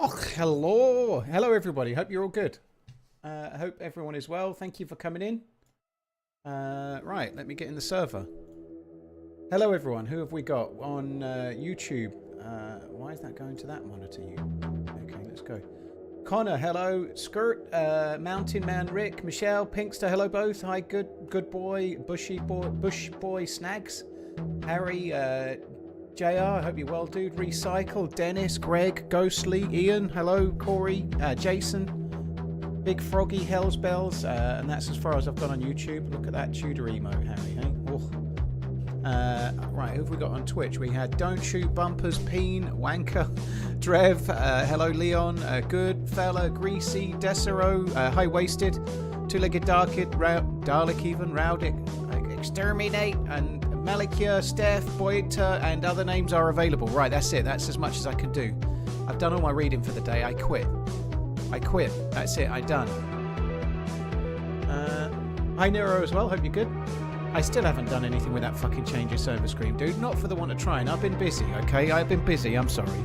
Oh, hello. Hello, everybody. Hope you're all good. I hope everyone is well. Thank you for coming in. Right, let me get in the server. Hello, everyone. Who have we got on YouTube? Why is that going to that monitor? Okay, let's go. Connor, hello. Skirt, Mountain Man, Rick, Michelle, Pinkster, hello both. Hi, good boy, Bush boy, Snags, Harry, JR, I hope you're well, dude. Recycle, Dennis, Greg, Ghostly, Ian, hello, Corey, Jason, Big Froggy, Hells Bells, and that's as far as I've gone on YouTube. Look at that Tudor emote, Harry, hey? Right, who have we got on Twitch? We had Don't Shoot Bumpers, Peen, Wanker, Drev, hello Leon, Good Fella, Greasy, Desero, High Waisted, Two-Legged Dalek even, Rowdick, Exterminate, and Malikia, Steph, Boyta, and other names are available. Right, that's it. That's as much as I can do. I've done all my reading for the day. I quit. That's it. I'm done. Hi, Nero, as well. Hope you're good. I still haven't done anything with that fucking change your server screen, dude. Not for the want of trying. I've been busy, okay? I've been busy. I'm sorry.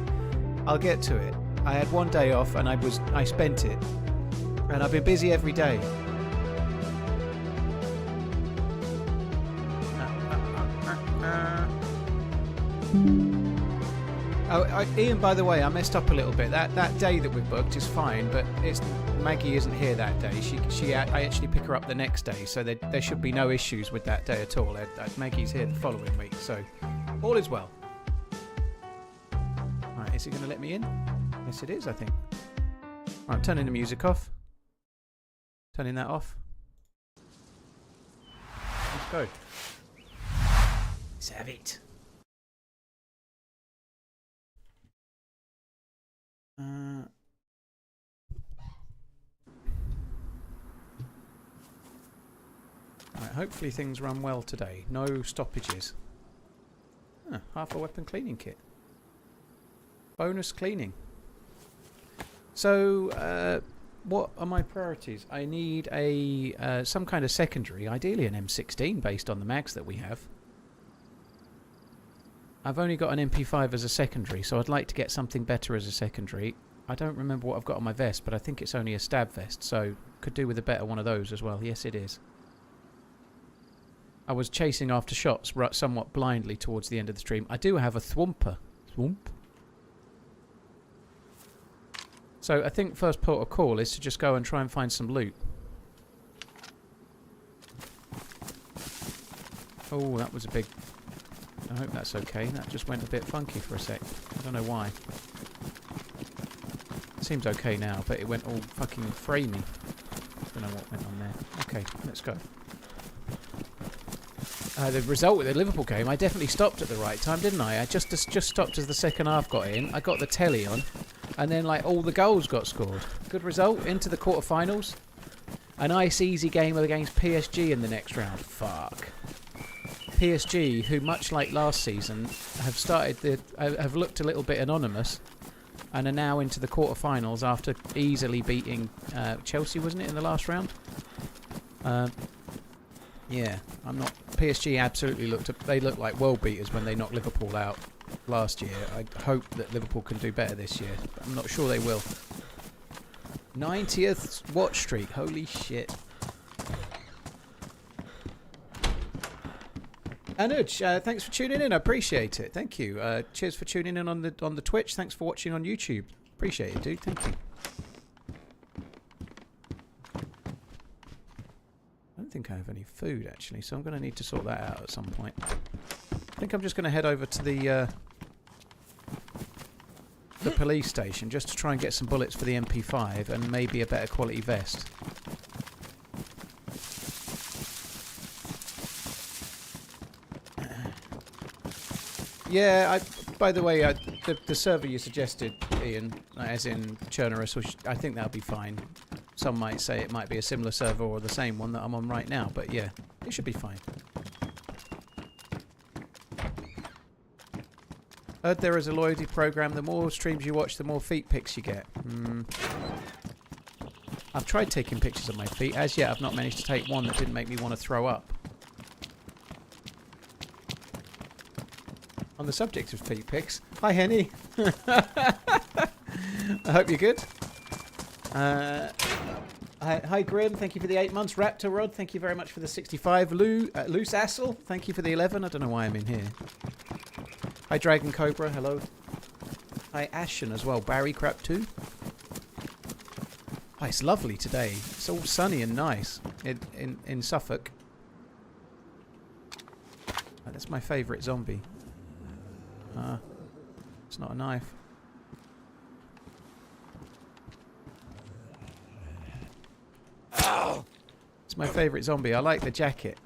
I'll get to it. I had one day off, and I spent it. And I've been busy every day. Ian, by the way, I messed up a little bit. That day that we booked is fine, but Maggie isn't here that day. I actually pick her up the next day, so there should be no issues with that day at all. Maggie's here the following week, so all is well. Right, is he going to let me in? Yes, it is, I think. Right, I'm turning the music off. Turning that off. Let's go. Let's have it. Right, hopefully things run well today. No stoppages. Half a weapon cleaning kit. Bonus cleaning. So, what are my priorities? I need a some kind of secondary, ideally an M16 based on the mags that we have. I've only got an MP5 as a secondary, so I'd like to get something better as a secondary. I don't remember what I've got on my vest, but I think it's only a stab vest, so could do with a better one of those as well. Yes, it is. I was chasing after shots somewhat blindly towards the end of the stream. I do have a thwomper. Thwomp. So I think first port of call is to just go and try and find some loot. Oh, that was a big... I hope that's okay. That just went a bit funky for a sec. I don't know why. It seems okay now, but it went all fucking framey. Don't know what went on there. Okay, let's go. The result with the Liverpool game, I definitely stopped at the right time, didn't I? I just stopped as the second half got in. I got the telly on, and then like all the goals got scored. Good result into the quarterfinals. A nice easy game against PSG in the next round. Fuck. PSG, who much like last season, have looked a little bit anonymous, and are now into the quarterfinals after easily beating Chelsea, wasn't it, in the last round? Yeah, I'm not. PSG absolutely they looked like world beaters when they knocked Liverpool out last year. I hope that Liverpool can do better this year, but I'm not sure they will. 90th watch streak, holy shit. Anuj, thanks for tuning in. I appreciate it. Thank you. Cheers for tuning in on the Twitch. Thanks for watching on YouTube. Appreciate it, dude. Thank you. I don't think I have any food actually, so I'm going to need to sort that out at some point. I think I'm just going to head over to the police station just to try and get some bullets for the MP5 and maybe a better quality vest. Yeah, by the way, the server you suggested, Ian, as in Chernarus, which I think that'll be fine. Some might say it might be a similar server or the same one that I'm on right now, but yeah, it should be fine. Heard there is a loyalty program. The more streams you watch, the more feet pics you get. I've tried taking pictures of my feet. As yet, I've not managed to take one that didn't make me want to throw up. On the subject of feet pics, hi Henny. I hope you're good. Hi Grim, thank you for the 8 months. Raptor Rod, thank you very much for the 65. Loose Assel, thank you for the 11. I don't know why I'm in here. Hi Dragon Cobra, hello. Hi Ashen as well. Barry Crap 2. Oh, it's lovely today. It's all sunny and nice in Suffolk. Oh, that's my favourite zombie. It's not a knife. Ow! It's my favourite zombie. I like the jacket.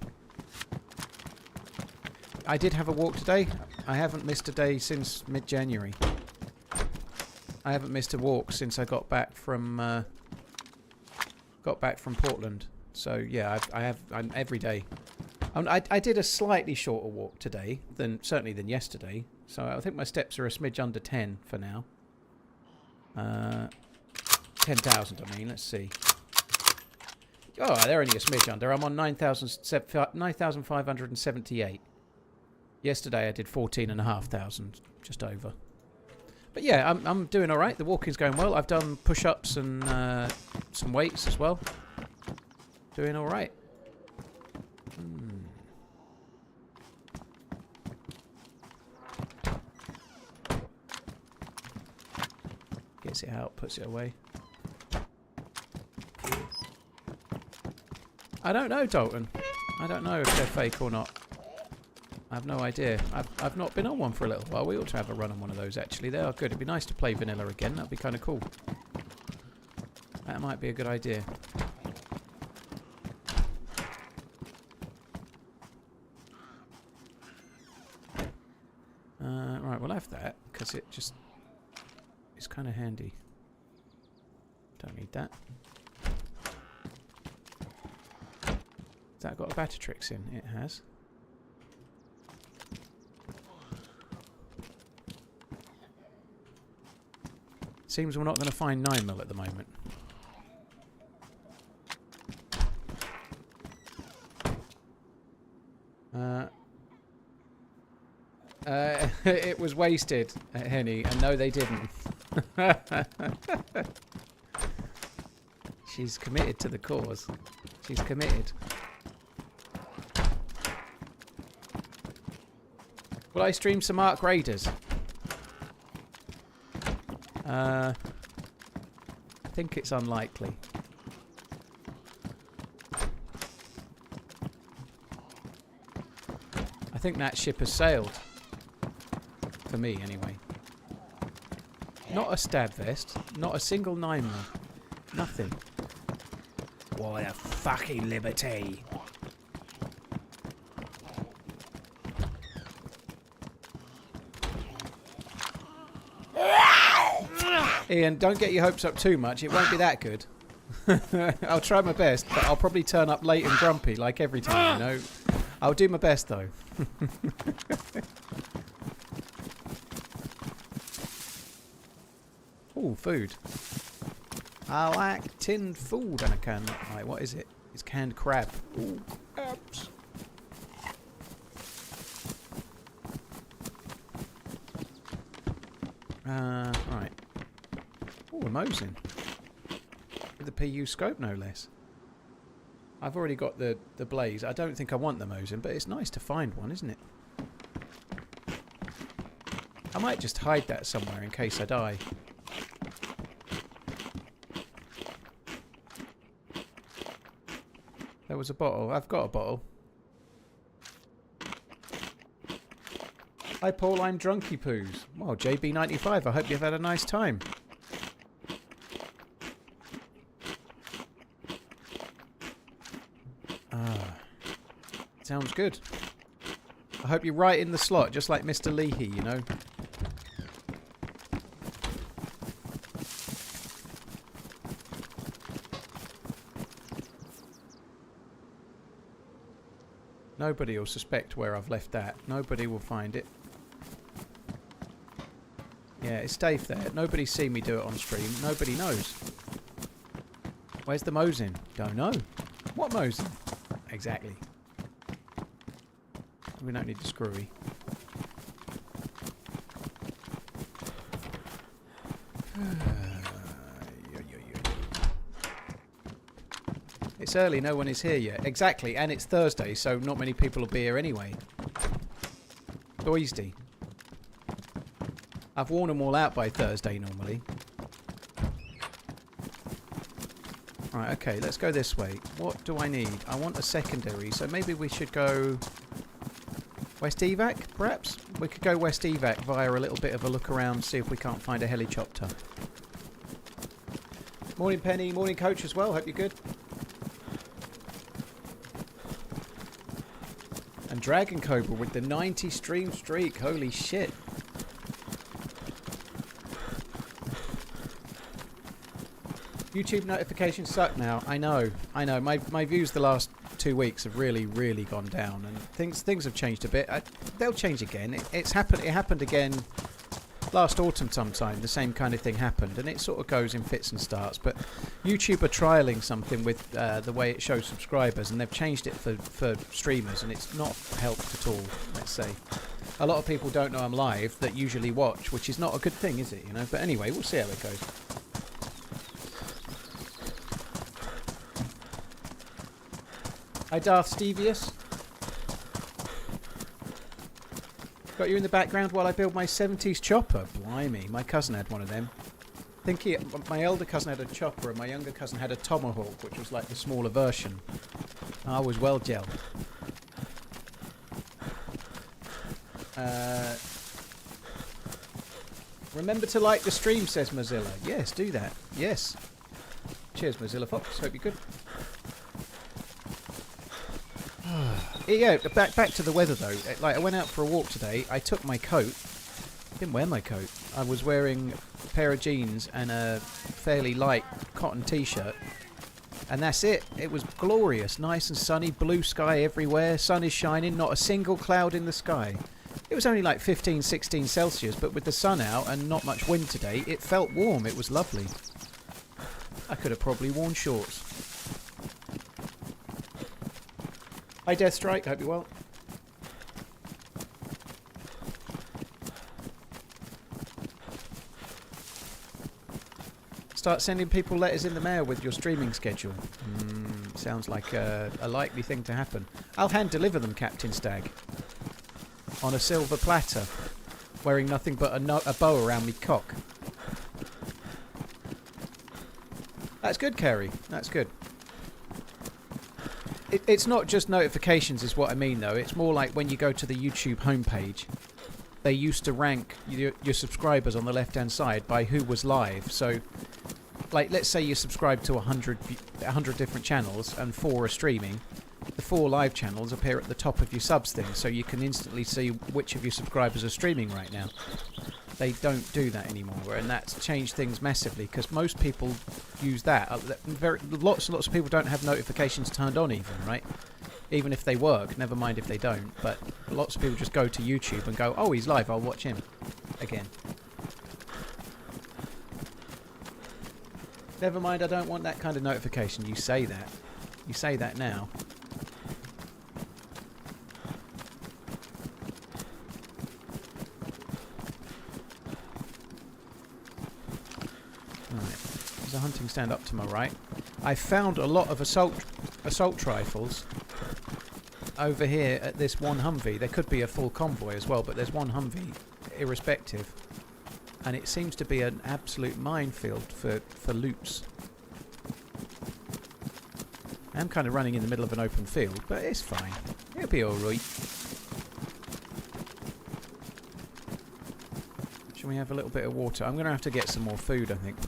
I did have a walk today. I haven't missed a day since mid-January. I haven't missed a walk since I got back from Portland. So yeah, I'm every day. I did a slightly shorter walk today certainly than yesterday. So I think my steps are a smidge under 10 for now. 10,000 I mean, let's see. Oh, they're only a smidge under. I'm on 9,578. Yesterday I did 14,500, just over. But yeah, I'm doing all right. The walking's going well. I've done push-ups and some weights as well. Doing all right. Gets it out, puts it away. I don't know, Dalton. I don't know if they're fake or not. I have no idea. I've not been on one for a little while. We ought to have a run on one of those, actually. They are good. It'd be nice to play vanilla again. That'd be kind of cool. That might be a good idea. Right, we'll have that, because it just is kind of handy. Don't need that. Has that got a Batatrix in? It has. Seems we're not going to find 9mm at the moment. It was wasted, Henny, and no, they didn't. She's committed to the cause. She's committed. Will I stream some Ark Raiders? I think it's unlikely. I think that ship has sailed. For me, anyway. Not a stab vest. Not a single 9mm. Nothing. What a fucking liberty. Ian, don't get your hopes up too much. It won't be that good. I'll try my best, but I'll probably turn up late and grumpy like every time, you know. I'll do my best, though. Ooh, food. I like tinned food and a can. Right, what is it? It's canned crab. Ooh, crabs. Right. Oh, a Mosin. With the PU scope, no less. I've already got the Blaze. I don't think I want the Mosin, but it's nice to find one, isn't it? I might just hide that somewhere in case I die. There was a bottle. I've got a bottle. Hi Paul, I'm Drunky Poos. Well, JB95, I hope you've had a nice time. Sounds good. I hope you're right in the slot, just like Mr. Leahy, you know. Nobody will suspect where I've left that. Nobody will find it. Yeah, it's safe there. Nobody's seen me do it on stream. Nobody knows. Where's the Mosin? Don't know. What Mosin? Exactly. We don't need the screwy. It's early, no one is here yet. Exactly, and it's Thursday, so not many people will be here anyway. Thursday. I've worn them all out by Thursday normally. Right, okay, let's go this way. What do I need? I want a secondary, so maybe we should go West Evac, perhaps? We could go West Evac via a little bit of a look around, see if we can't find a helicopter. Morning Penny, morning Coach as well, hope you're good. And Dragon Cobra with the 90 stream streak, holy shit. YouTube notifications suck now. I know. My views the last 2 weeks have really gone down, and things have changed a bit. They'll change again. It happened again last autumn sometime. The same kind of thing happened, and it sort of goes in fits and starts. But YouTube are trialing something with the way it shows subscribers, and they've changed it for streamers, and it's not helped at all. Let's say a lot of people don't know I'm live that usually watch, which is not a good thing, is it? You know. But anyway, we'll see how it goes. Hi Darth Stevius. Got you in the background while I build my 70s chopper. Blimey, my cousin had one of them. I think my elder cousin had a chopper and my younger cousin had a tomahawk, which was like the smaller version. I was well gelled. Remember to like the stream, says Mozilla. Yes, do that. Yes. Cheers, Mozilla Fox. Hope you're good. Yeah, back to the weather though. Like I went out for a walk today. I took my coat. Didn't wear my coat. I was wearing a pair of jeans and a fairly light cotton t-shirt, and that's it. It was glorious, nice and sunny, blue sky everywhere. Sun is shining, not a single cloud in the sky. It was only like 15, 16 Celsius, but with the sun out and not much wind today, it felt warm. It was lovely. I could have probably worn shorts. Hi Deathstrike, hope you're well. Start sending people letters in the mail with your streaming schedule. Sounds like a likely thing to happen. I'll hand deliver them, Captain Stag. On a silver platter, wearing nothing but a bow around me cock. That's good, Kerry. That's good. It's not just notifications is what I mean, though. It's more like when you go to the YouTube homepage, they used to rank your subscribers on the left-hand side by who was live. So, like, let's say you subscribe to 100 different channels and 4 are streaming. The 4 live channels appear at the top of your subs thing, so you can instantly see which of your subscribers are streaming right now. They don't do that anymore, and that's changed things massively, because most people use that. Lots and lots of people don't have notifications turned on even, right? Even if they work, never mind if they don't, but lots of people just go to YouTube and go, oh, he's live, I'll watch him again. Never mind, I don't want that kind of notification. You say that. You say that now. There's a hunting stand up to my right. I found a lot of assault rifles over here at this one Humvee. There could be a full convoy as well, but there's one Humvee irrespective. And it seems to be an absolute minefield for loops. I'm kind of running in the middle of an open field, but it's fine. It'll be alright. Shall we have a little bit of water? I'm going to have to get some more food, I think.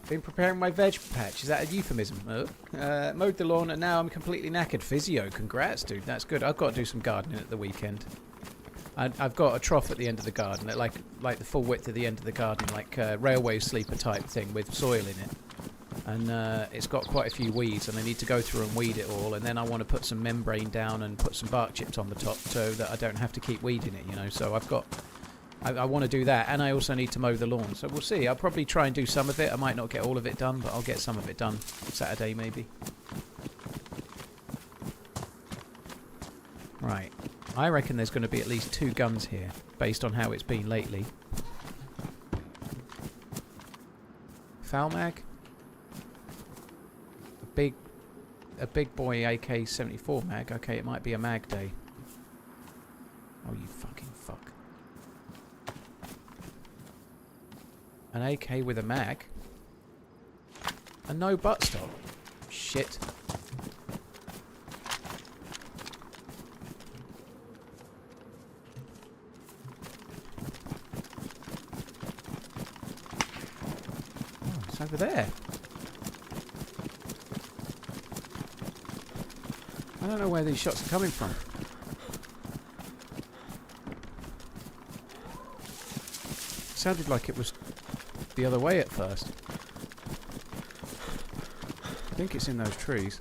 Been preparing my veg patch. Is that a euphemism? Mowed the lawn and now I'm completely knackered. Physio, congrats, dude. That's good. I've got to do some gardening at the weekend. I've got a trough at the end of the garden, like the full width of the end of the garden, like a railway sleeper type thing with soil in it. And it's got quite a few weeds, and I need to go through and weed it all. And then I want to put some membrane down and put some bark chips on the top so that I don't have to keep weeding it, you know. So I want to do that, and I also need to mow the lawn. So we'll see. I'll probably try and do some of it. I might not get all of it done, but I'll get some of it done Saturday maybe. Right. I reckon there's going to be at least 2 guns here, based on how it's been lately. Foul mag? A big boy AK-74 mag. Okay, it might be a mag day. Oh, you fucking fuck. An AK with a mag? And no buttstock? Shit. Oh, it's over there. I don't know where these shots are coming from. Sounded like it was the other way at first. I think it's in those trees.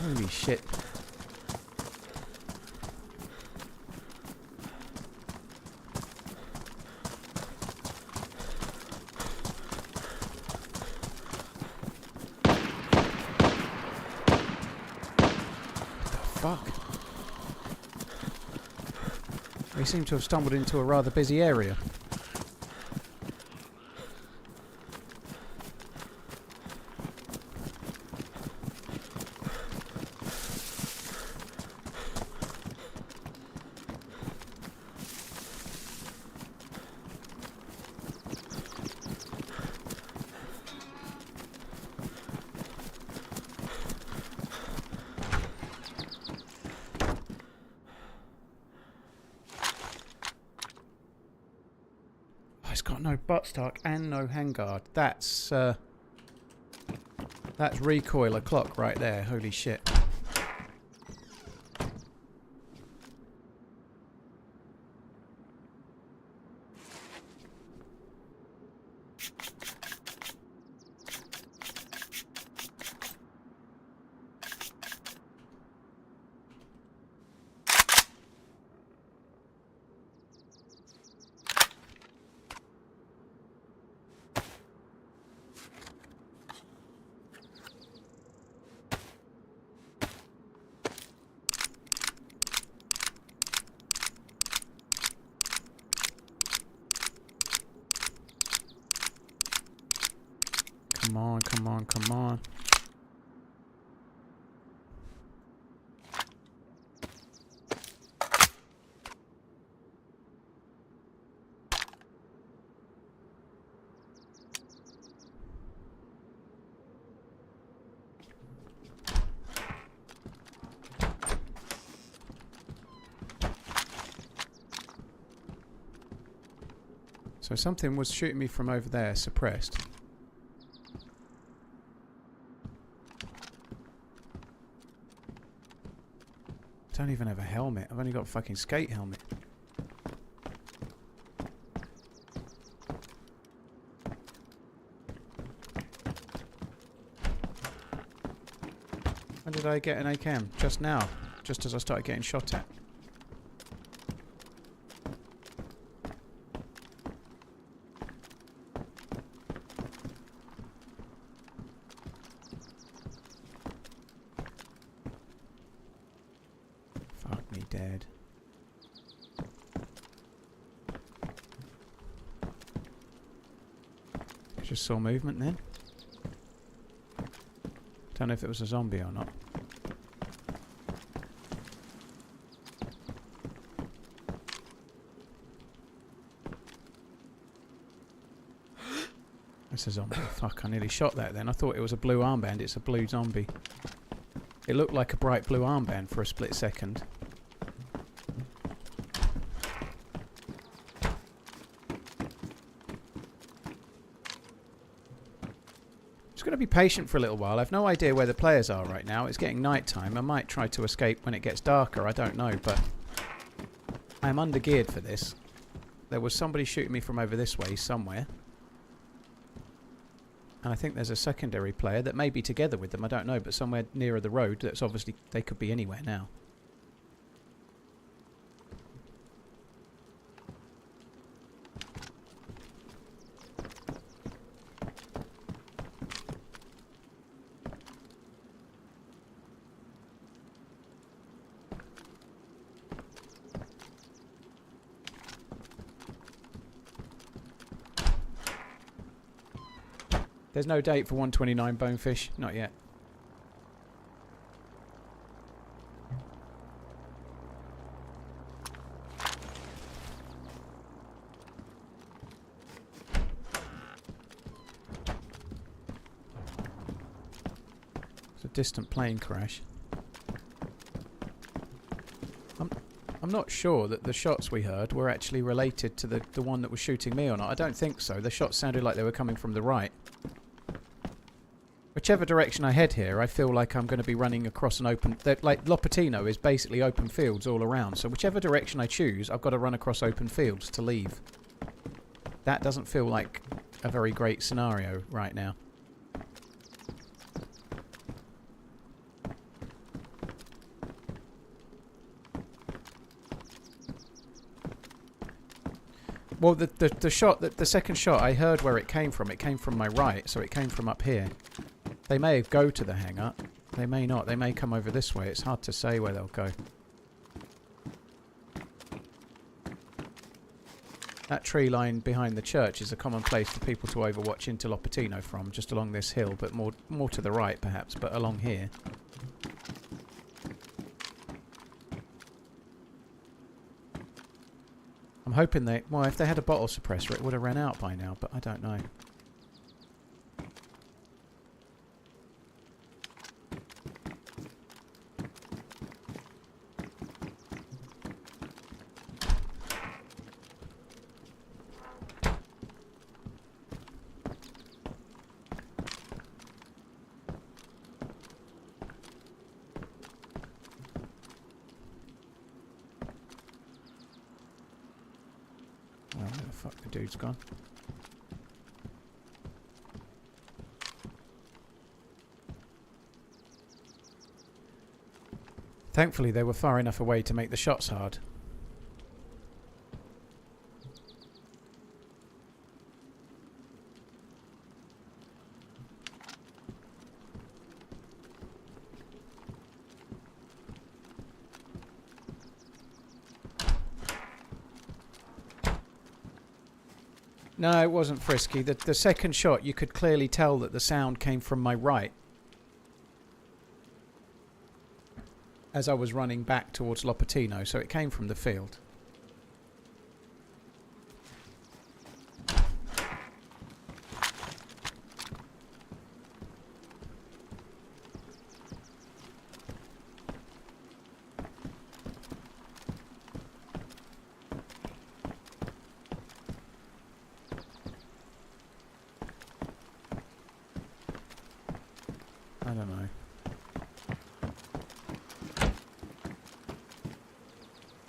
Holy shit. Fuck. We seem to have stumbled into a rather busy area. It's got no buttstock and no handguard. That's recoil o'clock right there. Holy shit. on, come on. So something was shooting me from over there, suppressed. I don't even have a helmet. I've only got a fucking skate helmet. When did I get an ACAM? Just now. Just as I started getting shot at. Dead. Just saw movement then. Don't know if it was a zombie or not. It's a zombie. Fuck, I nearly shot that then. I thought it was a blue armband. It's a blue zombie. It looked like a bright blue armband for a split second. Going to be patient for a little while. I've no idea where the players are right now. It's getting night time. I might try to escape when it gets darker. I don't know, but I am undergeared for this. There was somebody shooting me from over this way somewhere. And I think there's a secondary player that may be together with them. I don't know, but somewhere nearer the road. That's obviously, they could be anywhere now. There's no date for 129 bonefish. Not yet. It's a distant plane crash. I'm not sure that the shots we heard were actually related to the one that was shooting me or not. I don't think so. The shots sounded like they were coming from the right. Whichever direction I head here, I feel like I'm going to be running across an open... Like, Lopatino is basically open fields all around. So whichever direction I choose, I've got to run across open fields to leave. That doesn't feel like a very great scenario right now. Well, the shot, the second shot, I heard where it came from. It came from my right, so it came from up here. They may go to the hangar. They may not. They may come over this way. It's hard to say where they'll go. That tree line behind the church is a common place for people to overwatch into Lopatino from, just along this hill, but more to the right perhaps, but along here. I'm hoping they... Well, if they had a bottle suppressor, it would have ran out by now, but I don't know. Fuck, the dude's gone. Thankfully, they were far enough away to make the shots hard. No, it wasn't frisky. The second shot, you could clearly tell that the sound came from my right. As I was running back towards Lopatino, so it came from the field. I don't know.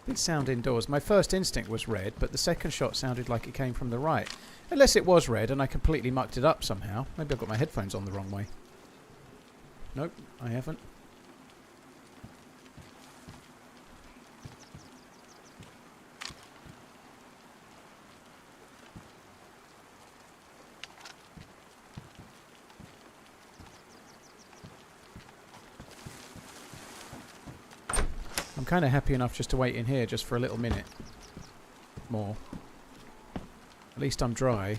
Did sound indoors. My first instinct was red, but the second shot sounded like it came from the right. Unless it was red and I completely mucked it up somehow. Maybe I've got my headphones on the wrong way. Nope, I haven't. I'm kind of happy enough just to wait in here just for a little minute more. At least I'm dry.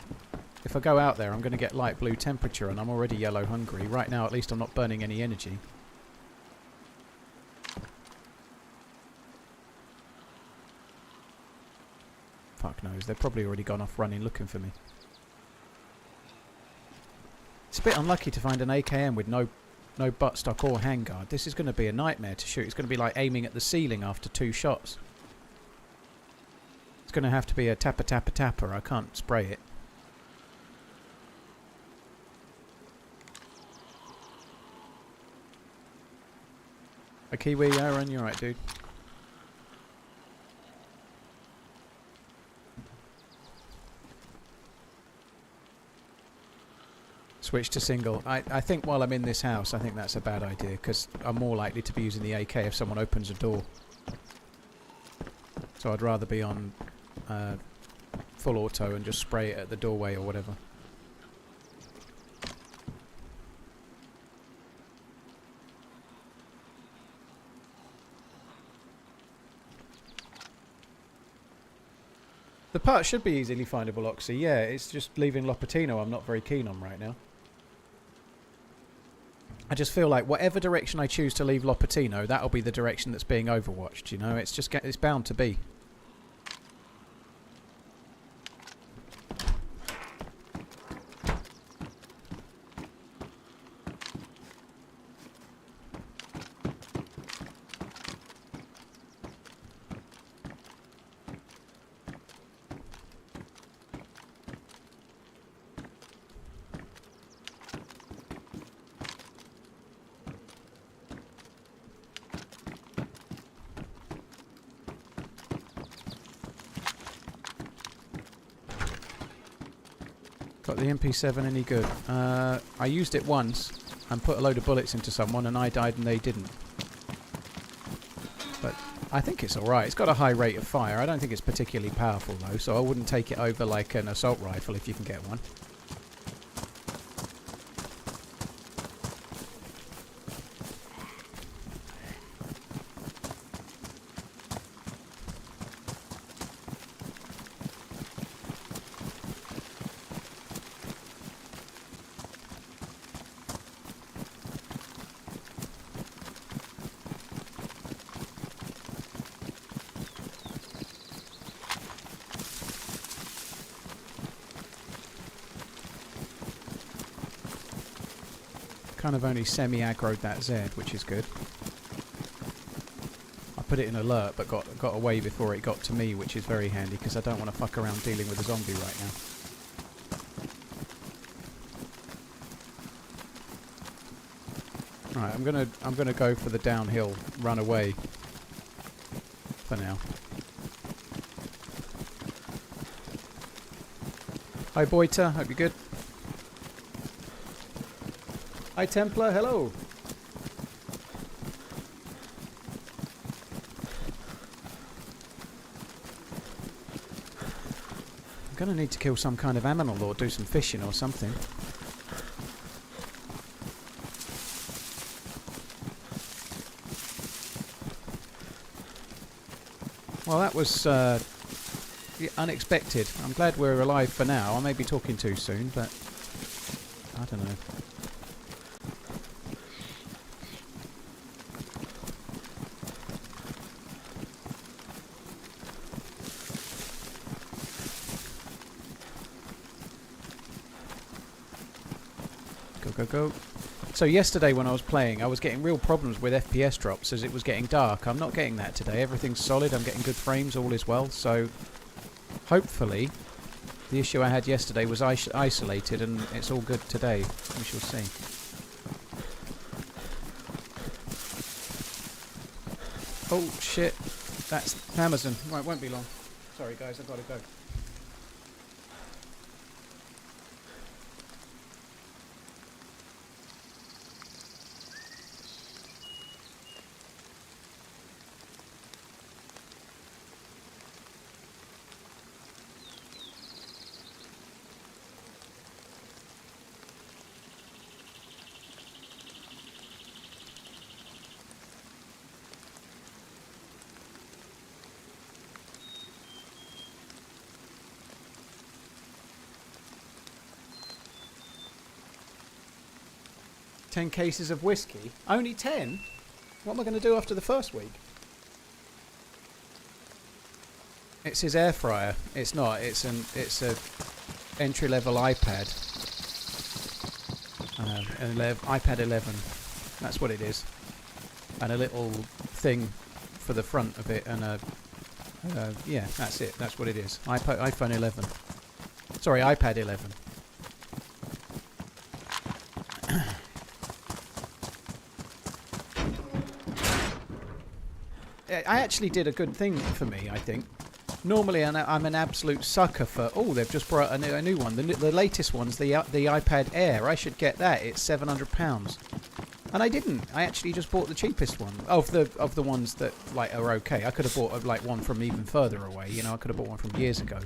If I go out there, I'm going to get light blue temperature and I'm already yellow hungry. Right now, at least I'm not burning any energy. Fuck knows, they've probably already gone off running looking for me. It's a bit unlucky to find an AKM with no buttstock or handguard. This is going to be a nightmare to shoot. It's going to be like aiming at the ceiling after 2 shots. It's going to have to be a tapper tapper tapper. I can't spray it. A Kiwi, Aaron, you're right, dude. Switch to single. I think while I'm in this house, I think that's a bad idea because I'm more likely to be using the AK if someone opens a door. So I'd rather be on full auto and just spray it at the doorway or whatever. The part should be easily findable, Oxy. Yeah, it's just leaving Lopatino I'm not very keen on right now. I just feel like whatever direction I choose to leave Lopatino, that'll be the direction that's being overwatched, you know? It's just it's bound to be. Got the MP7 any good? I used it once and put a load of bullets into someone and I died and they didn't. But I think it's alright. It's got a high rate of fire. I don't think it's particularly powerful though, so I wouldn't take it over like an assault rifle if you can get one. Kind of only semi-aggroed that Z, which is good. I put it in alert, but got away before it got to me, which is very handy because I don't want to fuck around dealing with a zombie right now. Right, I'm gonna go for the downhill run away for now. Hi Boita, hope you're good. Hi Templar, hello. I'm gonna need to kill some kind of animal or do some fishing or something. Well, that was unexpected. I'm glad we're alive for now. I may be talking too soon, but I don't know. Go, go, go. So yesterday when I was playing, I was getting real problems with FPS drops as it was getting dark. I'm not getting that today. Everything's solid. I'm getting good frames. All is well. So hopefully the issue I had yesterday was isolated and it's all good today. We shall see. Oh shit. That's Amazon. Right, won't be long. Sorry guys, I've got to go. 10 cases of whiskey. Only 10? What am I going to do after the first week? It's his air fryer. It's not. It's a entry-level iPad. iPad 11. That's what it is. And a little thing for the front of it, and yeah, that's it. That's what it is. iPhone 11. Sorry, iPad 11. I actually did a good thing for me, I think. Normally, I'm an absolute sucker for... Oh, they've just brought a new one. The latest one's the iPad Air. I should get that. It's £700. And I didn't. I actually just bought the cheapest one of the ones that like are okay. I could have bought like one from even further away. You know, I could have bought one from years ago.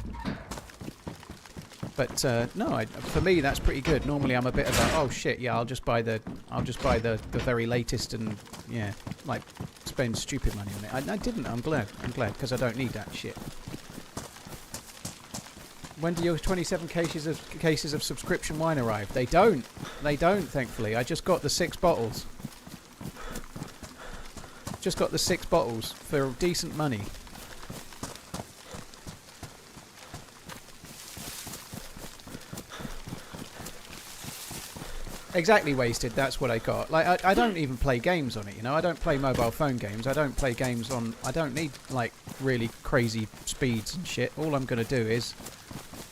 But no, for me that's pretty good. Normally I'm a bit of a oh shit, yeah, I'll just buy the very latest and yeah, like spend stupid money on it. I didn't. I'm glad because I don't need that shit. When do your 27 cases of subscription wine arrive? They don't. They don't, thankfully. I just got the 6 bottles. Just got the 6 bottles for decent money. Exactly wasted, that's what I got. Like, I don't even play games on it, you know? I don't play mobile phone games. I don't play games on... I don't need, like, really crazy speeds and shit. All I'm going to do is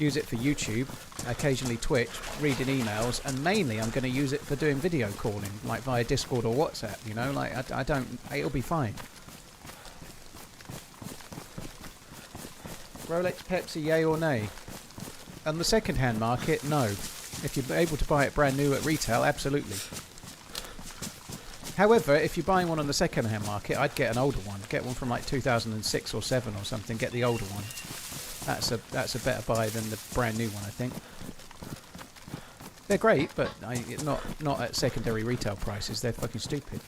use it for YouTube, occasionally Twitch, reading emails, and mainly I'm going to use it for doing video calling, like via Discord or WhatsApp, you know? Like, I don't... It'll be fine. Rolex Pepsi, yay or nay? On the second-hand market, no. If you're able to buy it brand new at retail, absolutely. However, if you're buying one on the second-hand market, I'd get an older one. Get one from like 2006 or 7 or something. Get the older one. That's a better buy than the brand new one, I think. They're great, but not at secondary retail prices. They're fucking stupid.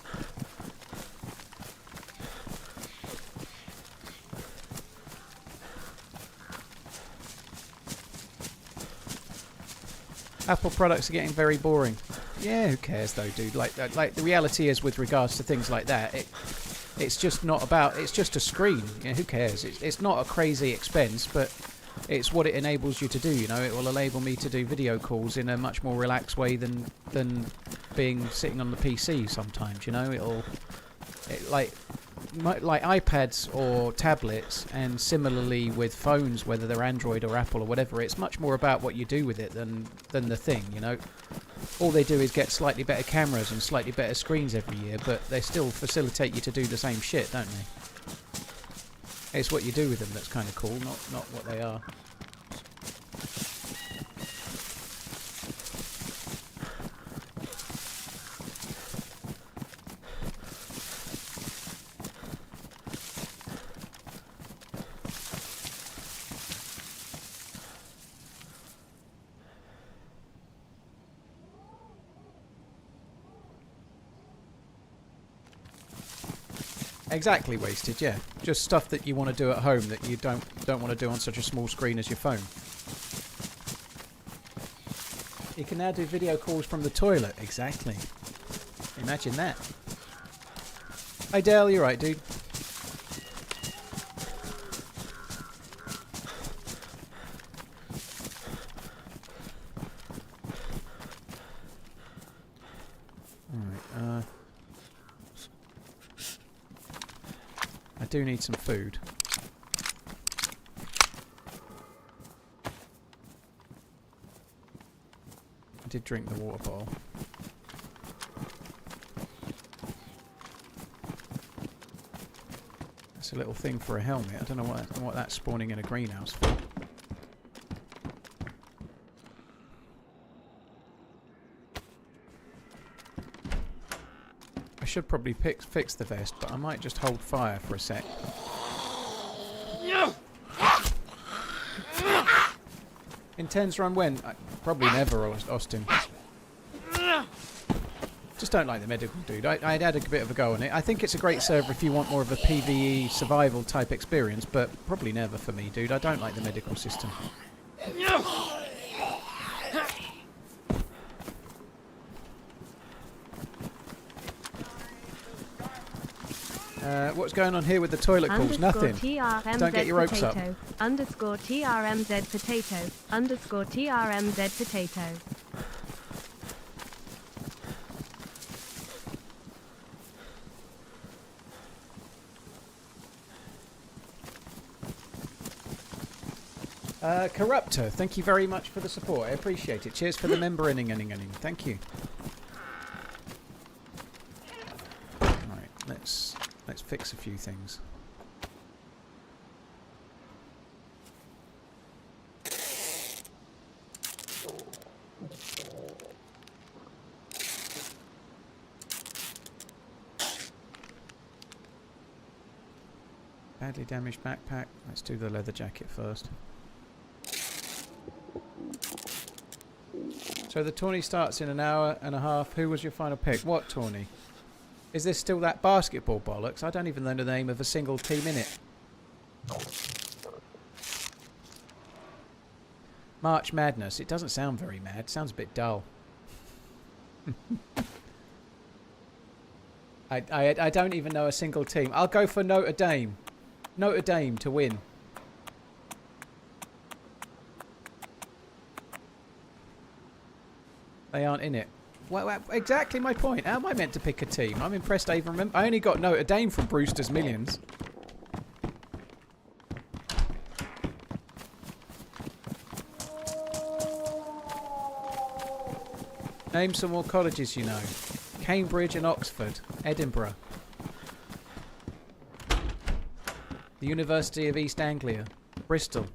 Apple products are getting very boring. Yeah, who cares though, dude? Like the reality is, with regards to things like that, it's just not about. It's just a screen. You know, who cares? It's not a crazy expense, but it's what it enables you to do. You know, it will enable me to do video calls in a much more relaxed way than being sitting on the PC sometimes. You know, like iPads or tablets, and similarly with phones, whether they're Android or Apple or whatever, it's much more about what you do with it than the thing, you know. All they do is get slightly better cameras and slightly better screens every year, but they still facilitate you to do the same shit, don't they? It's what you do with them that's kind of cool, not what they are. Exactly wasted, yeah. Just stuff that you want to do at home that you don't want to do on such a small screen as your phone. You can now do video calls from the toilet. Exactly. Imagine that. Hey Dale, you're right, dude. Alright, I do need some food. I did drink the water bottle. That's a little thing for a helmet. I don't know what that's spawning in a greenhouse for. I should probably fix the vest, but I might just hold fire for a sec. Intends run when? Probably never, Austin. Just don't like the medical dude. I'd had a bit of a go on it. I think it's a great server if you want more of a PvE survival type experience, but probably never for me, dude. I don't like the medical system. What's going on here with the toilet calls? Nothing. Don't get your ropes up. Underscore TRMZ potato. Underscore TRMZ potato. Corruptor, thank you very much for the support. I appreciate it. Cheers for the member-inning. Thank you. Alright, let's fix a few things. Badly damaged backpack. Let's do the leather jacket first. So the tourney starts in an hour and a half. Who was your final pick? What tourney? Is this still that basketball bollocks? I don't even know the name of a single team in it. March Madness. It doesn't sound very mad. It sounds a bit dull. I don't even know a single team. I'll go for Notre Dame. Notre Dame to win. They aren't in it. Well, exactly my point. How am I meant to pick a team? I'm impressed I even remember. I only got Notre Dame from Brewster's Millions. Name some more colleges you know. Cambridge and Oxford. Edinburgh. The University of East Anglia. Bristol.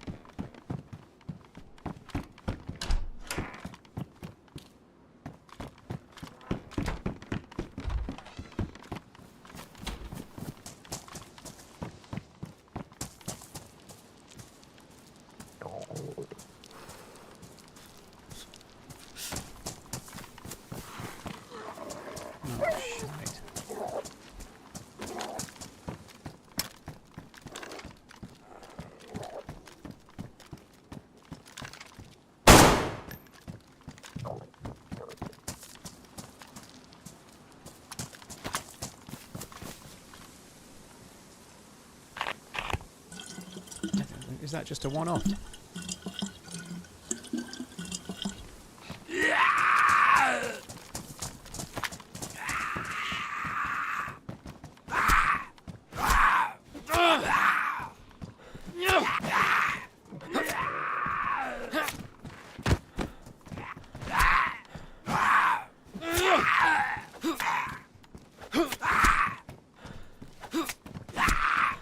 Is that just a one-off?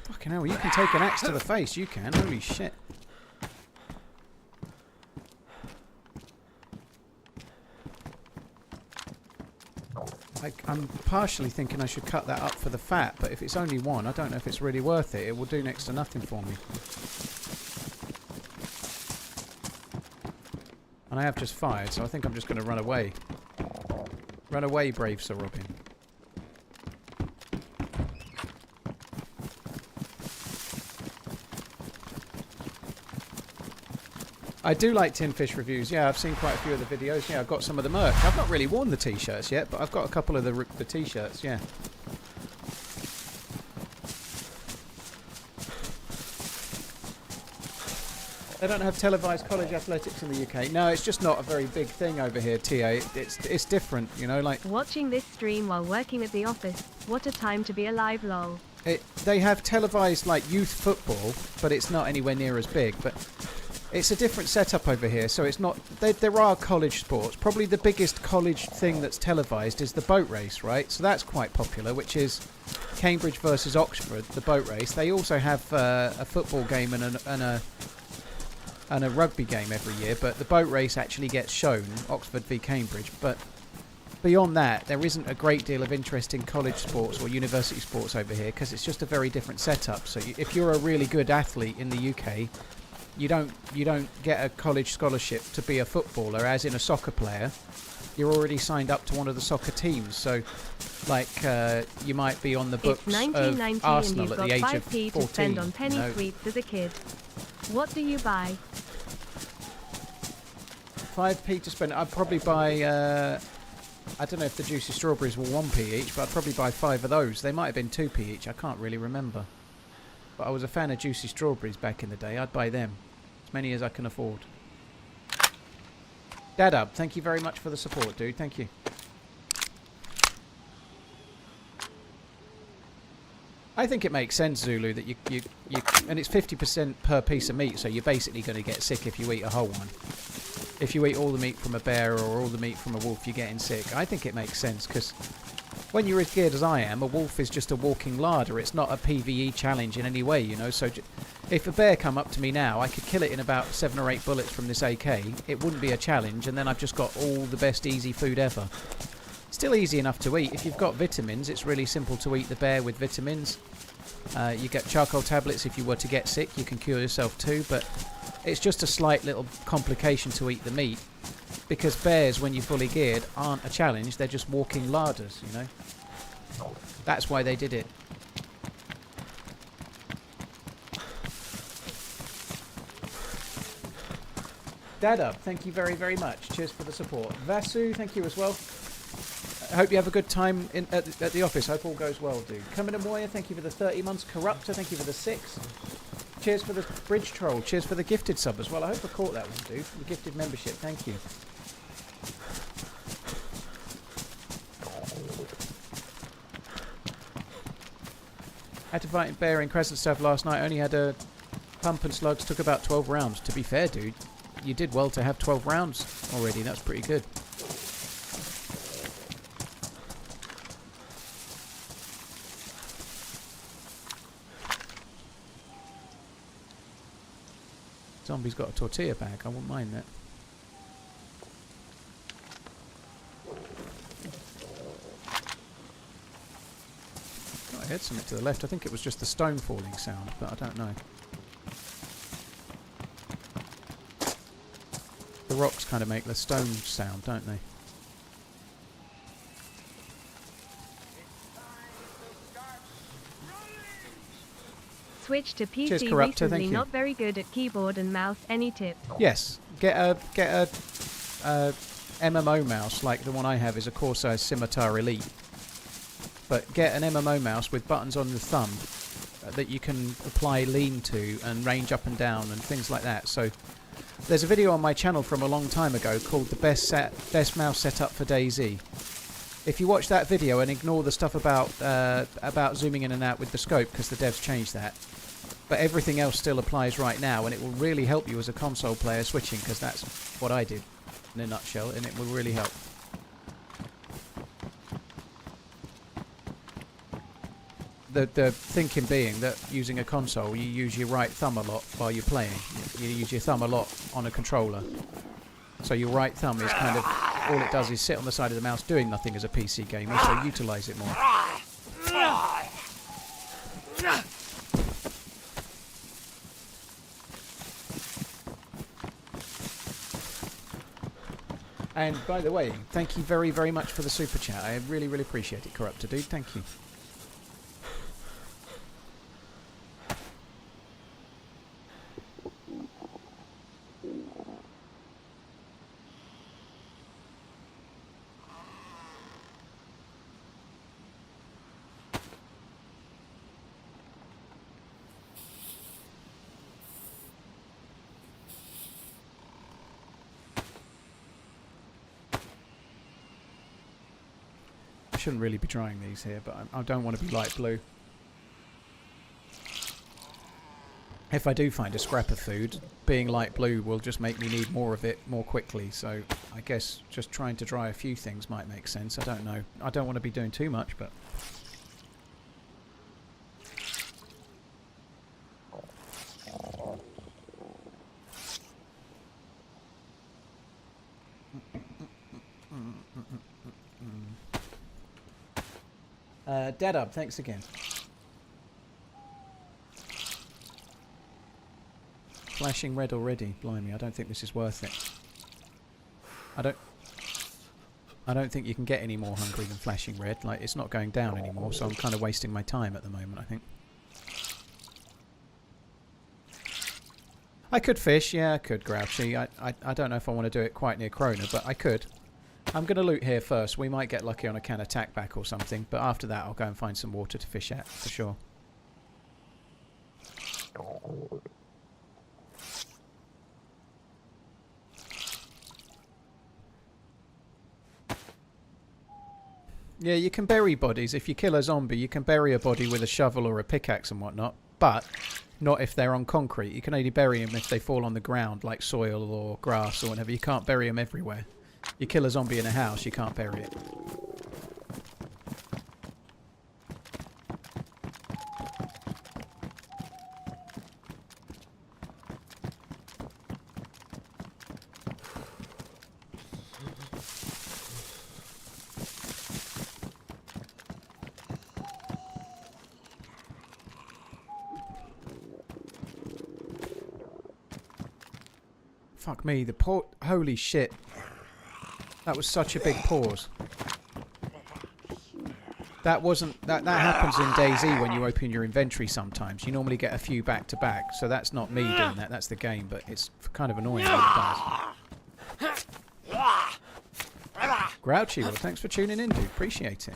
Fucking hell, you can take an axe to the face, you can. Holy shit. I'm partially thinking I should cut that up for the fat, but if it's only one, I don't know if it's really worth it. It will do next to nothing for me. And I have just fired, so I think I'm just going to run away. Run away, brave Sir Robin. I do like Tin Fish reviews. Yeah, I've seen quite a few of the videos. Yeah, I've got some of the merch. I've not really worn the t-shirts yet, but I've got a couple of the t-shirts. Yeah. They don't have televised college athletics in the UK. No, it's just not a very big thing over here, TA. It's different, you know, like... Watching this stream while working at the office. What a time to be alive, lol. They have televised, like, youth football, but it's not anywhere near as big. But it's a different setup over here, so it's not... There are college sports. Probably the biggest college thing that's televised is the boat race, right? So that's quite popular, which is Cambridge versus Oxford, the boat race. They also have a football game and a rugby game every year, but the boat race actually gets shown, Oxford v Cambridge. But beyond that, there isn't a great deal of interest in college sports or university sports over here, because it's just a very different setup. So if you're a really good athlete in the UK, you don't get a college scholarship to be a footballer, as in a soccer player. You're already signed up to one of the soccer teams. So, like, you might be on the books of Arsenal at the age of 14. To spend on penny sweets as a kid. What do you buy? 5p to spend. I'd probably buy... I don't know if the juicy strawberries were 1p each, but I'd probably buy 5 of those. They might have been 2p each. I can't really remember. But I was a fan of juicy strawberries back in the day. I'd buy them. As many as I can afford. Dadub, thank you very much for the support, dude. Thank you. I think it makes sense, Zulu, that you and it's 50% per piece of meat, so you're basically going to get sick if you eat a whole one. If you eat all the meat from a bear or all the meat from a wolf, you're getting sick. I think it makes sense, because when you're as geared as I am, a wolf is just a walking larder. It's not a PvE challenge in any way, you know. So if a bear come up to me now, I could kill it in about 7 or 8 bullets from this AK. It wouldn't be a challenge, and then I've just got all the best easy food ever. Still easy enough to eat. If you've got vitamins, it's really simple to eat the bear with vitamins. You get charcoal tablets if you were to get sick. You can cure yourself too, but it's just a slight little complication to eat the meat, because bears, when you're fully geared, aren't a challenge. They're just walking larders, you know. That's why they did it. Dadub, thank you very, very much. Cheers for the support. Vasu, thank you as well. I hope you have a good time at the office. Hope all goes well, dude. Coming to Moya, thank you for the 30 months. Corruptor, thank you for the 6. Cheers for the bridge troll. Cheers for the gifted sub as well. I hope I caught that one, dude. The gifted membership, thank you. Had to fight a bear in Crescent stuff last night. Only had a pump and slugs. Took about 12 rounds. To be fair, dude, you did well to have 12 rounds already. That's pretty good. Zombie's got a tortilla bag. I wouldn't mind that. Oh, I heard something to the left. I think it was just the stone falling sound, but I don't know. The rocks kind of make the stone sound, don't they? Switch to PC. Cheers, Corruptor, recently, thank you. not very good at keyboard and mouse. Any tips? Yes, get a MMO mouse like the one I have is a Corsair Scimitar Elite. But get an MMO mouse with buttons on the thumb that you can apply lean to and range up and down and things like that. So there's a video on my channel from a long time ago called the best mouse setup for DayZ. If you watch that video and ignore the stuff about zooming in and out with the scope, because the devs changed that, but everything else still applies right now, and it will really help you as a console player switching, because that's what I did in a nutshell, and it will really help. The thinking being that using a console, you use your right thumb a lot while you're playing. You use your thumb a lot on a controller. So your right thumb is kind of, all it does is sit on the side of the mouse doing nothing as a PC gamer, so utilise it more. And by the way, thank you very, very much for the super chat. I really, really appreciate it, Corruptor dude. Thank you. shouldn't really be trying these here, but I don't want to be light blue. If I do find a scrap of food, being light blue will just make me need more of it more quickly. So I guess just trying to dry a few things might make sense. I don't know. I don't want to be doing too much, but... Dadub, thanks again. Flashing red already. Blimey, I don't think this is worth it. I don't think you can get any more hungry than flashing red. Like, it's not going down anymore, so I'm kind of wasting my time at the moment, I think. I could fish, yeah, I could, Grouchy. I don't know if I want to do it quite near Krona, but I could. I'm going to loot here first. We might get lucky on a can of tack back or something, but after that I'll go and find some water to fish at, for sure. Yeah, you can bury bodies. If you kill a zombie, you can bury a body with a shovel or a pickaxe and whatnot, but not if they're on concrete. You can only bury them if they fall on the ground, like soil or grass or whatever. You can't bury them everywhere. You kill a zombie in a house, you can't bury it. Fuck me, the pause. Holy shit. That was such a big pause. That wasn't... That happens in DayZ when you open your inventory sometimes. You normally get a few back to back, so that's not me doing that, that's the game, but it's kind of annoying when it does. Grouchy, well, thanks for tuning in, dude. Appreciate it.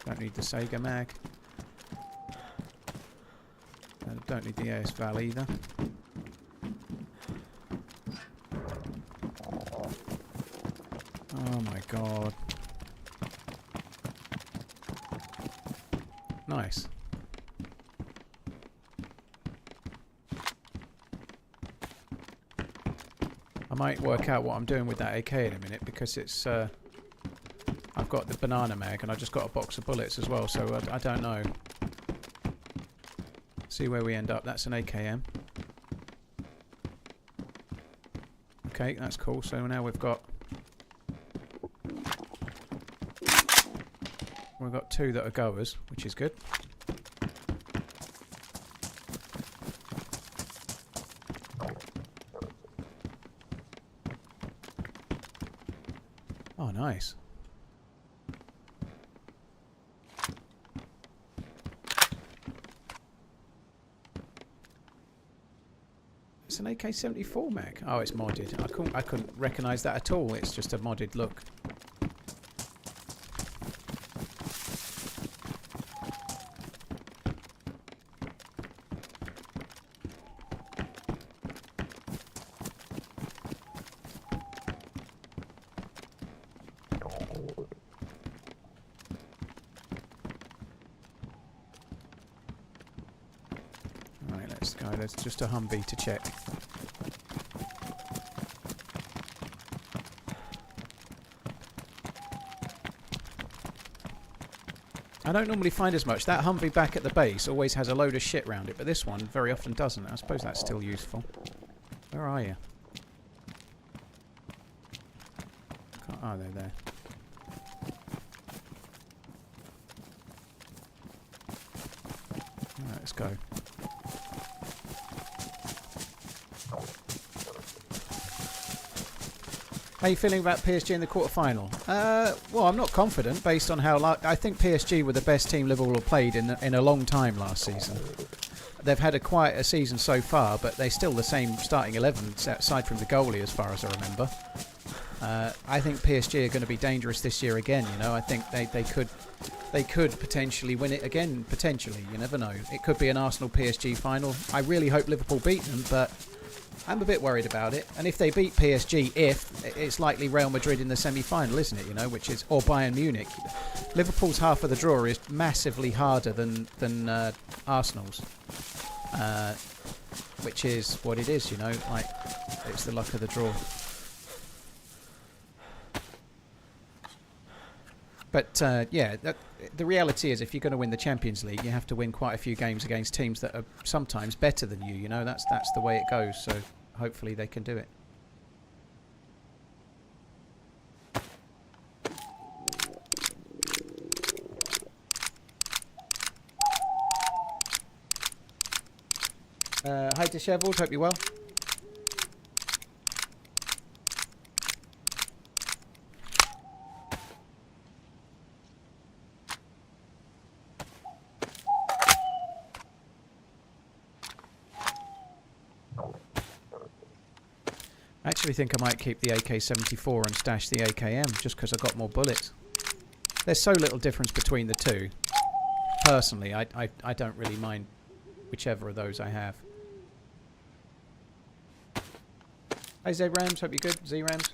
Don't need the Sega mag. Don't need the AS Val either. Oh my god. Nice. I might work out what I'm doing with that AK in a minute because it's I've got the banana mag and I just got a box of bullets as well, so I don't know. See where we end up. That's an AKM. Okay, that's cool. So now we've got two that are goers, which is good. Oh, nice. It's an AK-74 mag. Oh, it's modded. I couldn't recognise that at all. It's just a modded look. There's just a Humvee to check. I don't normally find as much. That Humvee back at the base always has a load of shit around it, but this one very often doesn't. I suppose that's still useful. Where are you? Oh, they're there. Alright, let's go. How are you feeling about PSG in the quarterfinal? Well, I'm not confident based on how... I think PSG were the best team Liverpool played in a long time last season. They've had quite a season so far, but they're still the same starting 11, aside from the goalie, as far as I remember. I think PSG are going to be dangerous this year again. You know, I think they could potentially win it again. Potentially, you never know. It could be an Arsenal PSG final. I really hope Liverpool beat them, but I'm a bit worried about it. And if they beat PSG, it's likely Real Madrid in the semi-final, isn't it? You know, which is, or Bayern Munich. Liverpool's half of the draw is massively harder than Arsenal's, which is what it is. You know, like it's the luck of the draw. But yeah, the reality is, if you're going to win the Champions League, you have to win quite a few games against teams that are sometimes better than you. You know, that's the way it goes. So hopefully they can do it. Hi, Dishevelled. Hope you're well. I actually think I might keep the AK-74 and stash the AKM just because I've got more bullets. There's so little difference between the two. Personally, I don't really mind whichever of those I have. Hey Z-Rams, hope you're good. Z-Rams.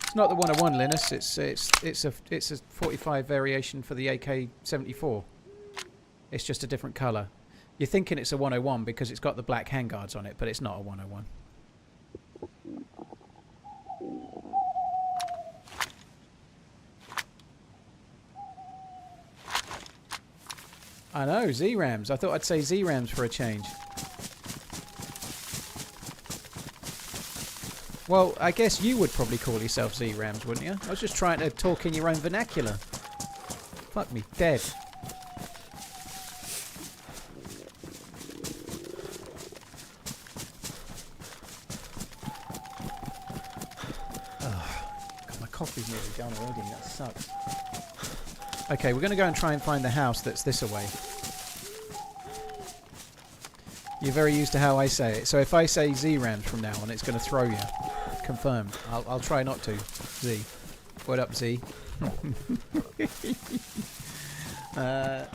It's not the 101, Linus. It's a 45 variation for the AK-74. It's just a different colour. You're thinking it's a 101 because it's got the black handguards on it, but it's not a 101. I know, Z-Rams. I thought I'd say Z-Rams for a change. Well, I guess you would probably call yourself Z-Rams, wouldn't you? I was just trying to talk in your own vernacular. Fuck me dead. God, my coffee's nearly gone already. That sucks. Okay, we're going to go and try and find the house that's this away. You're very used to how I say it. So if I say Z-Rams from now on, it's going to throw you. Confirmed. I'll try not to. Z. What up, Z? That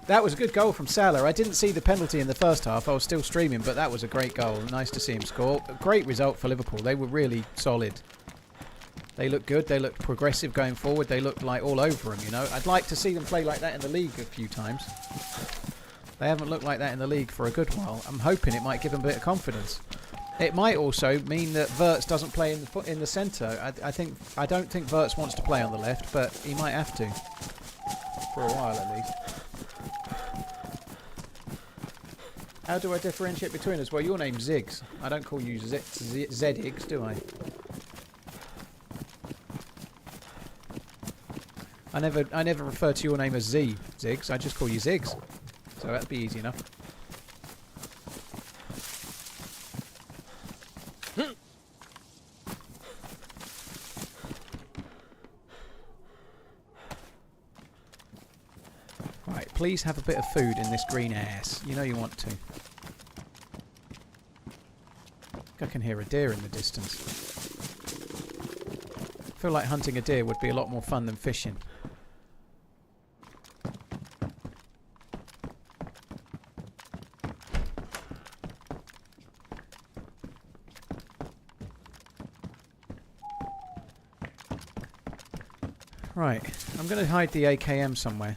was a good goal from Salah. I didn't see the penalty in the first half. I was still streaming, but that was a great goal. Nice to see him score. A great result for Liverpool. They were really solid. They looked good. They looked progressive going forward. They looked like all over them, you know. I'd like to see them play like that in the league a few times. They haven't looked like that in the league for a good while. I'm hoping it might give them a bit of confidence. It might also mean that Wirtz doesn't play in the centre. I don't think Wirtz wants to play on the left, but he might have to for a while at least. How do I differentiate between us? Well, your name's Ziggs. I don't call you Zeddigs, do I? I never refer to your name as Ziggs. I just call you Ziggs. So that'd be easy enough. Right, please have a bit of food in this green ass. You know you want to. I can hear a deer in the distance. I feel like hunting a deer would be a lot more fun than fishing. Right, I'm going to hide the AKM somewhere.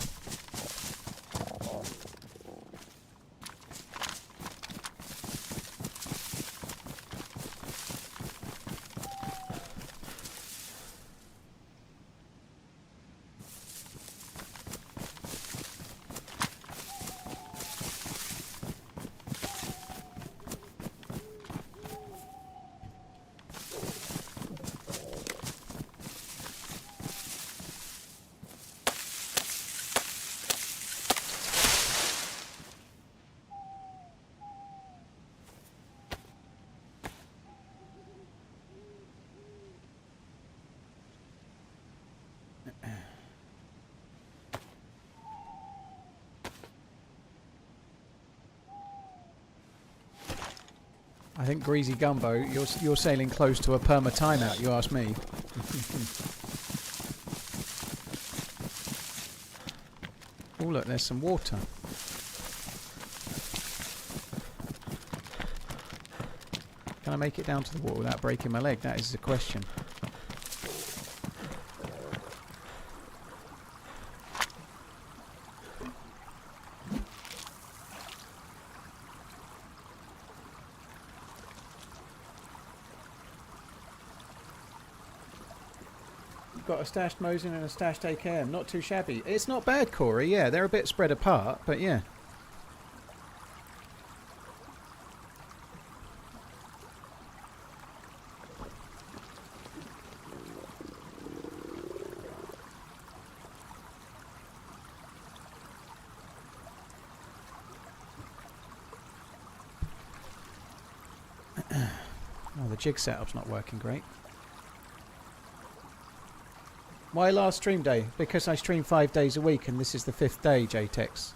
think Greasy Gumbo, you're sailing close to a perma timeout, you ask me. Oh look, there's some water. Can I make it down to the water without breaking my leg? That is the question. Got a stashed Mosin and a stashed AKM. Not too shabby. It's not bad, Corey. Yeah, they're a bit spread apart, but yeah. Oh, the jig setup's not working great. Why last stream day? Because I stream 5 days a week and this is the 5th day, JTEX.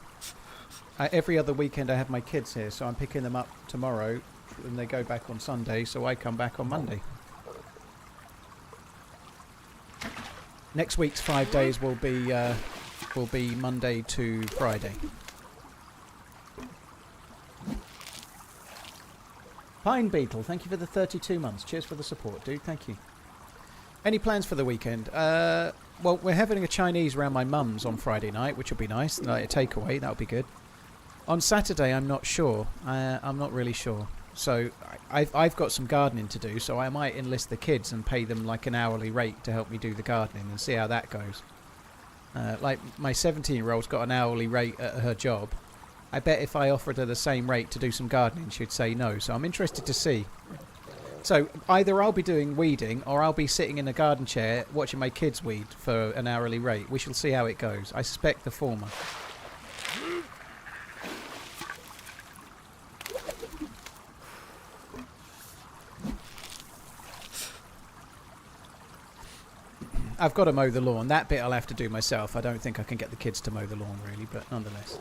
Every other weekend I have my kids here, so I'm picking them up tomorrow and they go back on Sunday, so I come back on Monday. Next week's 5 days will be Monday to Friday. Pine Beetle, thank you for the 32 months. Cheers for the support, dude. Thank you. Any plans for the weekend? Well, we're having a Chinese around my mum's on Friday night, which will be nice. Like a takeaway, that'll be good. On Saturday, I'm not sure. I'm not really sure. So I've got some gardening to do, so I might enlist the kids and pay them like an hourly rate to help me do the gardening and see how that goes. Like my 17-year-old's got an hourly rate at her job. I bet if I offered her the same rate to do some gardening, she'd say no. So I'm interested to see. So either I'll be doing weeding or I'll be sitting in a garden chair watching my kids weed for an hourly rate. We shall see how it goes. I suspect the former. I've got to mow the lawn. That bit I'll have to do myself. I don't think I can get the kids to mow the lawn really, but nonetheless.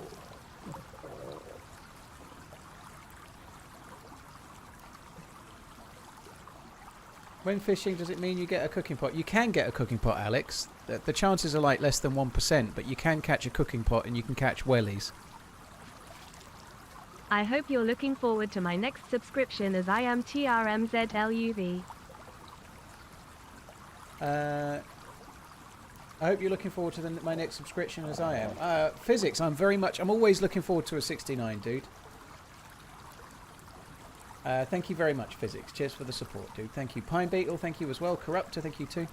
When fishing, does it mean you get a cooking pot? You can get a cooking pot, Alex. The chances are like less than 1%, but you can catch a cooking pot and you can catch wellies. I hope you're looking forward to my next subscription as I am TRMZ LUV. I hope you're looking forward to my next subscription as I am. Physics, I'm always looking forward to a 69, dude. Thank you very much, Physics. Cheers for the support, dude. Thank you. Pine Beetle, thank you as well. Corruptor, thank you too.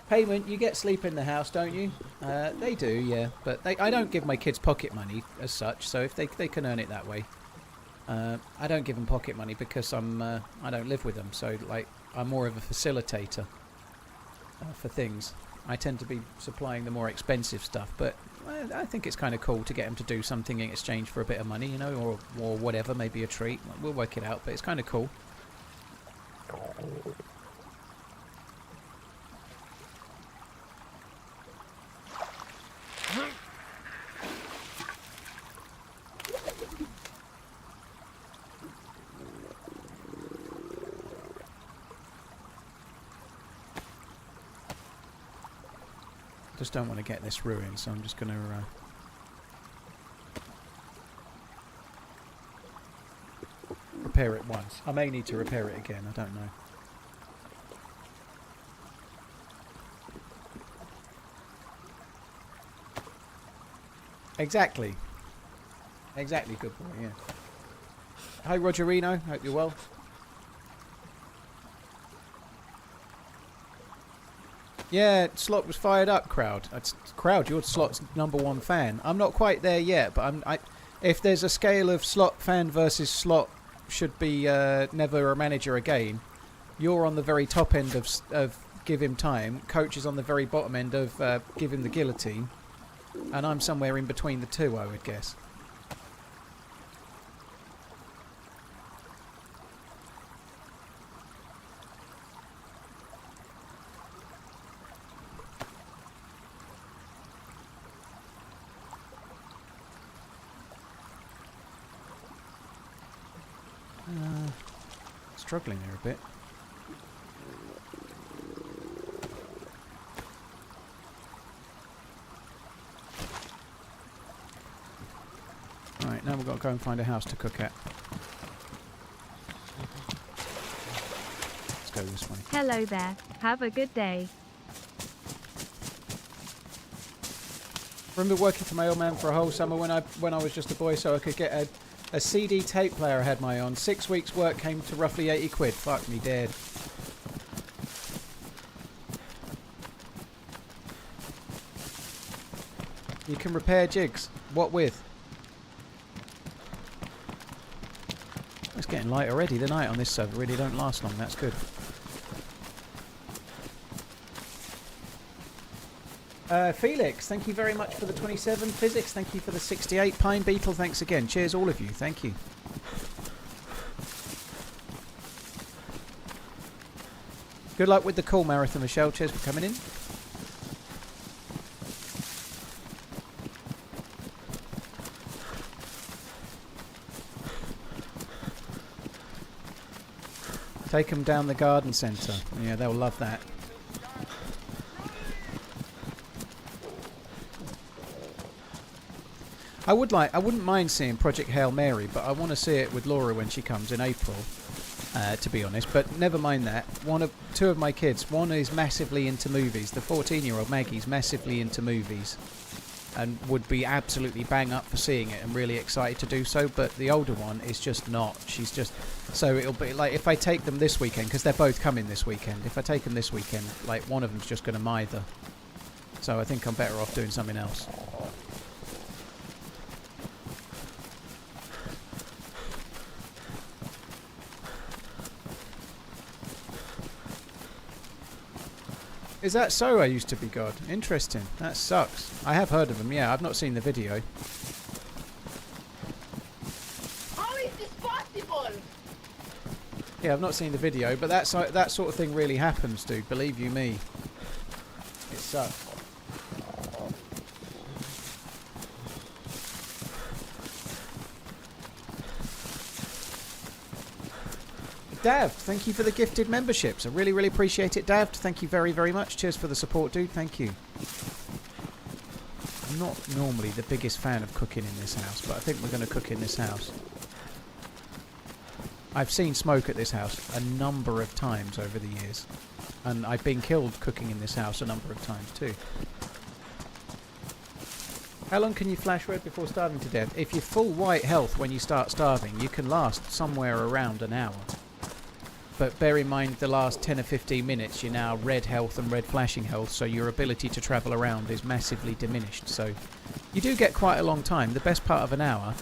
Payment, you get sleep in the house, don't you? They do, yeah. But I don't give my kids pocket money as such, so if they can earn it that way. I don't give them pocket money because I don't live with them, so like I'm more of a facilitator for things. I tend to be supplying the more expensive stuff, but I think it's kind of cool to get them to do something in exchange for a bit of money, you know, or whatever, maybe a treat. We'll work it out, but it's kind of cool. Just don't want to get this ruined, so I'm just going to repair it once. I may need to repair it again, I don't know. Exactly. Exactly, good boy, yeah. Hi Rogerino, hope you're well. Yeah, Slot was fired up, Crowd. Crowd, you're Slot's #1 fan. I'm not quite there yet, but if there's a scale of Slot fan versus Slot should be never a manager again, you're on the very top end of give him time. Coach is on the very bottom end of give him the guillotine. And I'm somewhere in between the two, I would guess. struggling there a bit. Right, now we've got to go and find a house to cook at. Let's go this way. Hello there. Have a good day. Remember working for my old man for a whole summer when I was just a boy, so I could get a CD tape player I had my own. 6 weeks' work came to roughly 80 quid. Fuck me dead. You can repair jigs. What with? It's getting light already. The night on this server really don't last long. That's good. Felix, thank you very much for the 27. Physics, thank you for the 68. Pine Beetle, thanks again. Cheers, all of you. Thank you. Good luck with the call, Marathon Michelle. Cheers for coming in. Take them down the garden centre. Yeah, they'll love that. I wouldn't mind seeing Project Hail Mary, but I want to see it with Laura when she comes in April, to be honest. But never mind that. Two of my kids, one is massively into movies. The 14-year-old Maggie's massively into movies and would be absolutely bang up for seeing it and really excited to do so. But the older one is just not. She's just... So it'll be like if I take them this weekend, because they're both coming this weekend. If I take them this weekend, like one of them's just going to mither. So I think I'm better off doing something else. Is that so? I used to be God. Interesting. That sucks. I have heard of them, yeah. I've not seen the video. How is this possible? Yeah, I've not seen the video, but that sort of thing really happens, dude. Believe you me. It sucks. Dav, thank you for the gifted memberships. I really, really appreciate it, Dav. Thank you very, very much. Cheers for the support, dude. Thank you. I'm not normally the biggest fan of cooking in this house, but I think we're going to cook in this house. I've seen smoke at this house a number of times over the years, and I've been killed cooking in this house a number of times too. How long can you flash red before starving to death? If you're full white health when you start starving, you can last somewhere around an hour. But bear in mind the last 10 or 15 minutes you're now red health and red flashing health, so your ability to travel around is massively diminished. So you do get quite a long time, the best part of an hour.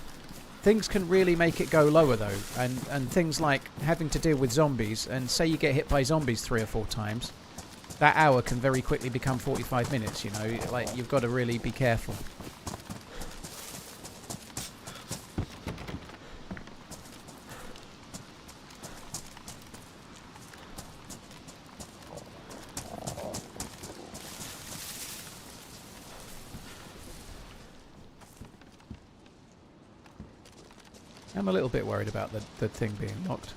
Things can really make it go lower though, and things like having to deal with zombies, and say you get hit by zombies 3 or 4 times, that hour can very quickly become 45 minutes, you know, like you've got to really be careful. I'm a little bit worried about the thing being locked.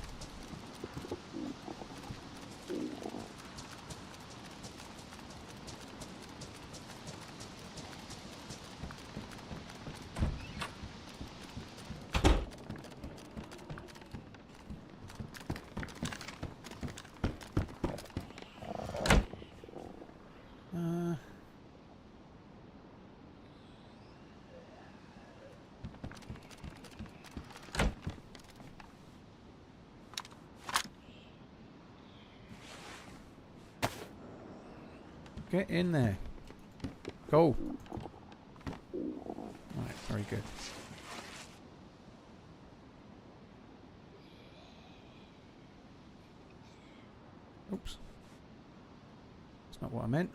Get in there. Go. Right, very good. Oops. That's not what I meant.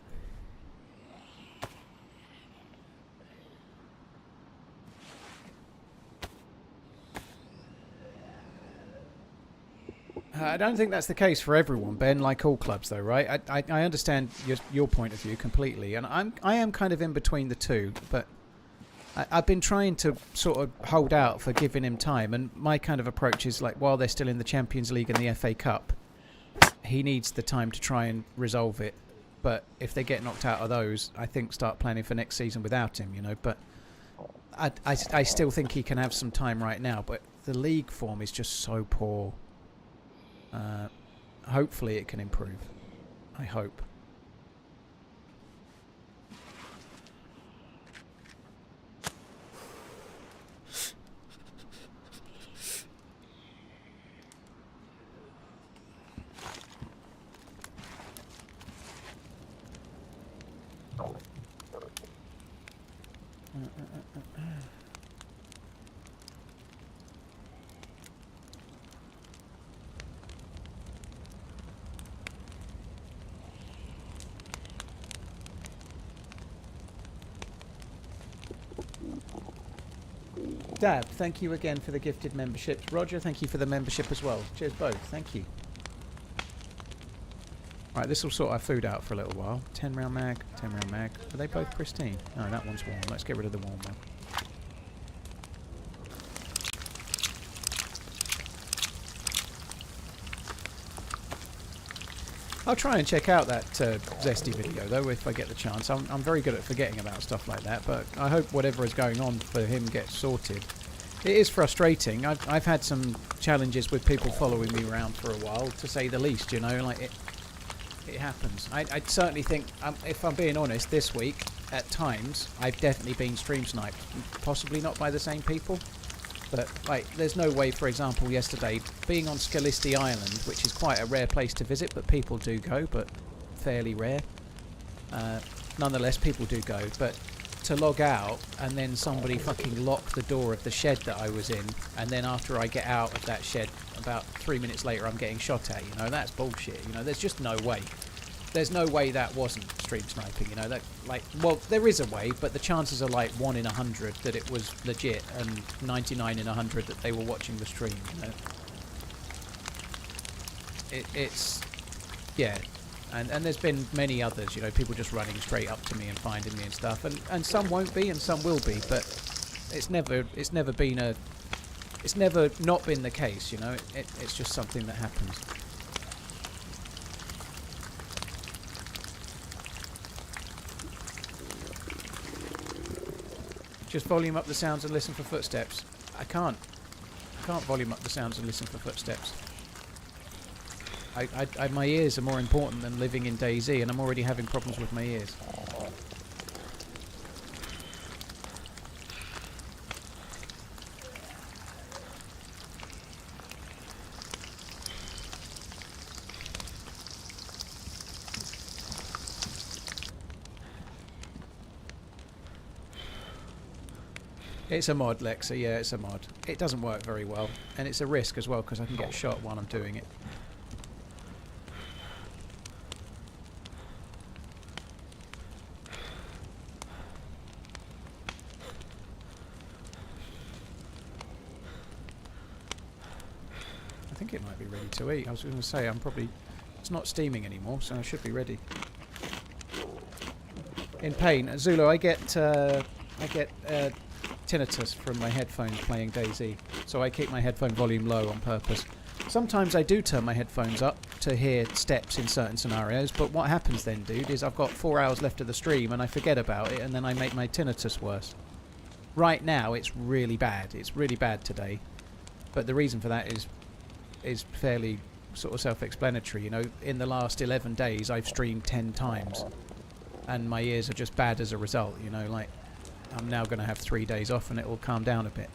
I don't think that's the case for everyone, Ben, like all clubs though, right? I understand your point of view completely, and I am kind of in between the two, but I've been trying to sort of hold out for giving him time, and my kind of approach is like, while they're still in the Champions League and the FA Cup, he needs the time to try and resolve it. But if they get knocked out of those, I think start planning for next season without him, you know. But I still think he can have some time right now, but the league form is just so poor. Hopefully it can improve. I hope. Dab, thank you again for the gifted memberships. Roger, thank you for the membership as well. Cheers both, thank you. Right, this will sort our food out for a little while. 10 round mag, 10 round mag. Are they both pristine? No, that one's warm. Let's get rid of the warm one. I'll try and check out that Zesty video though if I get the chance. I'm very good at forgetting about stuff like that, but I hope whatever is going on for him gets sorted. It is frustrating. I've had some challenges with people following me around for a while, to say the least, you know, like it happens. I certainly think, if I'm being honest, this week, at times, I've definitely been stream sniped. Possibly not by the same people, but like, there's no way, for example, yesterday, being on Scalisti Island, which is quite a rare place to visit, but people do go, but fairly rare. Nonetheless, people do go, but to log out and then somebody fucking lock the door of the shed that I was in, and then after I get out of that shed, about 3 minutes later, I'm getting shot at, you know, that's bullshit, you know, there's just no way. There's no way that wasn't stream sniping, you know, that, like, well, there is a way, but the chances are like 1 in 100 that it was legit, and 99 in 100 that they were watching the stream, you know. It's, yeah, and there's been many others, you know, people just running straight up to me and finding me and stuff, and some won't be and some will be, but it's never not been the case, you know, it's just something that happens. Just volume up the sounds and listen for footsteps. I can't volume up the sounds and listen for footsteps. My ears are more important than living in DayZ, and I'm already having problems with my ears. It's a mod, Lexa, yeah, it's a mod. It doesn't work very well, and it's a risk as well, because I can get shot while I'm doing it. I think it might be ready to eat. I was going to say, it's not steaming anymore, so I should be ready. In pain, Zulu, I get tinnitus from my headphones playing DayZ, so I keep my headphone volume low on purpose. Sometimes I do turn my headphones up to hear steps in certain scenarios, but what happens then, dude, is I've got 4 hours left of the stream and I forget about it, and then I make my tinnitus worse. Right now it's really bad. It's really bad today, but the reason for that is fairly sort of self-explanatory. You know, in the last 11 days I've streamed 10 times and my ears are just bad as a result, you know, like I'm now going to have 3 days off and it will calm down a bit.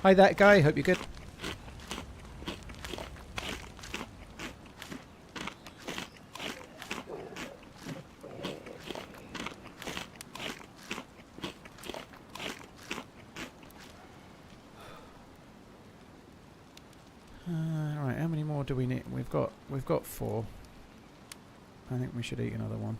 Hi that guy, hope you're good. Right, how many more do we need? We've got 4. I think we should eat another one.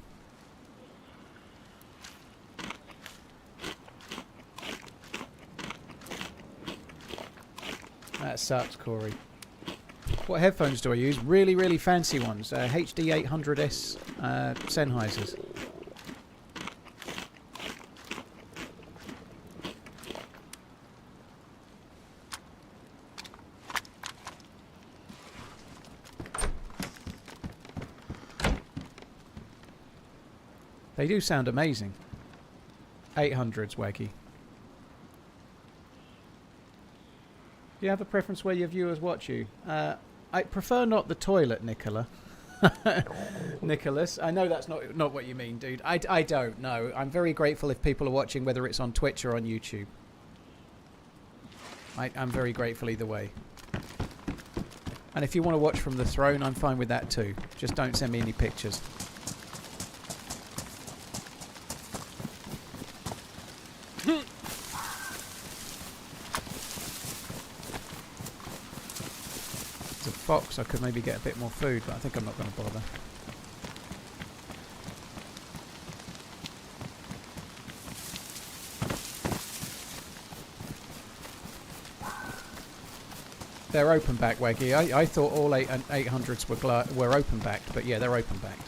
That sucks, Corey. What headphones do I use? Really, really fancy ones. HD 800S Sennheisers. They do sound amazing. 800s, Waggy. Do you have a preference where your viewers watch you? I prefer not the toilet, Nicola. Nicholas. I know that's not what you mean, dude. I don't know. I'm very grateful if people are watching, whether it's on Twitch or on YouTube. I'm very grateful either way. And if you want to watch from the throne, I'm fine with that too. Just don't send me any pictures. Fox, I could maybe get a bit more food, but I think I'm not going to bother. They're open back, Waggy. I thought all 800s were open backed, but yeah, they're open backed.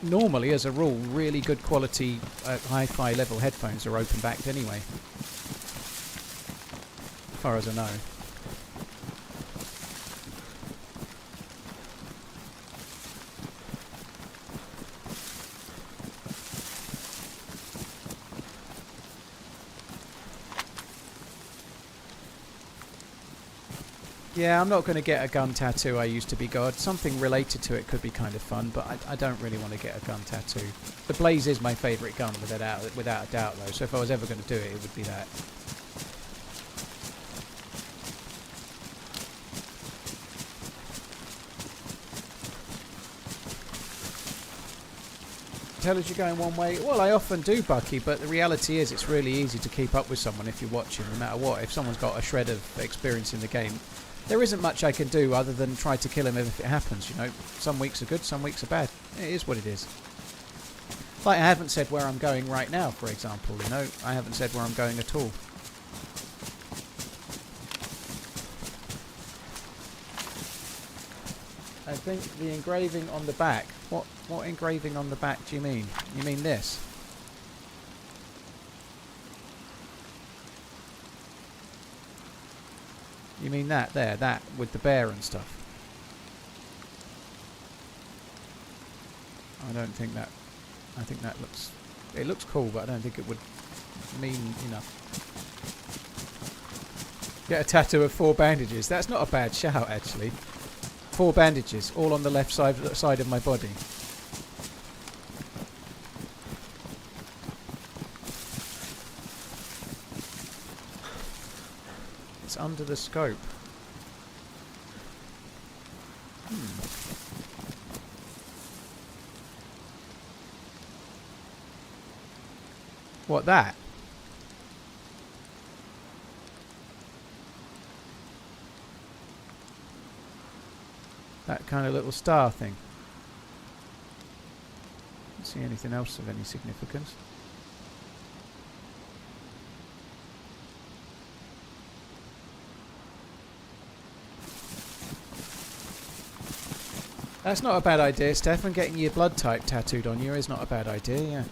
Normally, as a rule, really good quality hi-fi level headphones are open backed anyway, as far as I know. Yeah, I'm not going to get a gun tattoo. I used to be God. Something related to it could be kind of fun, but I don't really want to get a gun tattoo. The Blaze is my favourite gun, without a doubt, though. So if I was ever going to do it, it would be that. Tell us you're going one way. Well, I often do, Bucky, but the reality is it's really easy to keep up with someone if you're watching, no matter what. If someone's got a shred of experience in the game, there isn't much I can do other than try to kill him if it happens, you know. Some weeks are good, some weeks are bad. It is what it is. Like, I haven't said where I'm going right now, for example, you know. I haven't said where I'm going at all. I think the engraving on the back... What engraving on the back do you mean? You mean this? You mean that there, that with the bear and stuff? I don't think that... I think that looks... It looks cool, but I don't think it would mean enough. Get a tattoo of 4 bandages. That's not a bad shout, actually. 4 bandages, all on the left side of my body. It's under the scope. What, that? That kind of little star thing. Don't see anything else of any significance. That's not a bad idea, Stefan. Getting your blood type tattooed on you is not a bad idea, yeah.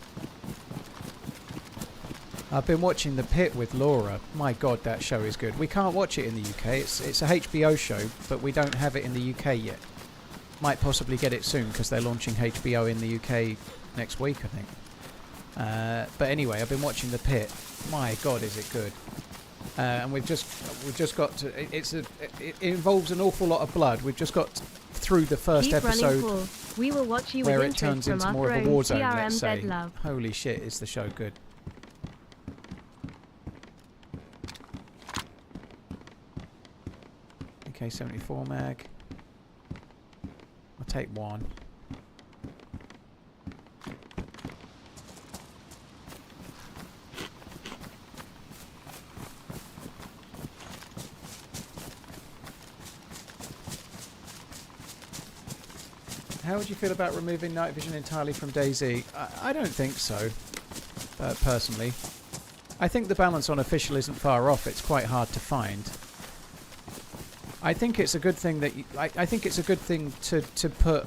I've been watching The Pit with Laura. My God, that show is good. We can't watch it in the UK. It's a HBO show, but we don't have it in the UK yet. Might possibly get it soon because they're launching HBO in the UK next week, I think. But anyway, I've been watching The Pit. My God, is it good? And we've just got to. It involves an awful lot of blood. We've just got through the first episode we will watch you where with it turns into more of a war zone. Let's say. Love. Holy shit, is the show good? AK-74 mag. I'll take 1. How would you feel about removing night vision entirely from DayZ? I don't think so, personally. I think the balance on official isn't far off. It's quite hard to find. I think it's a good thing that I think it's a good thing to put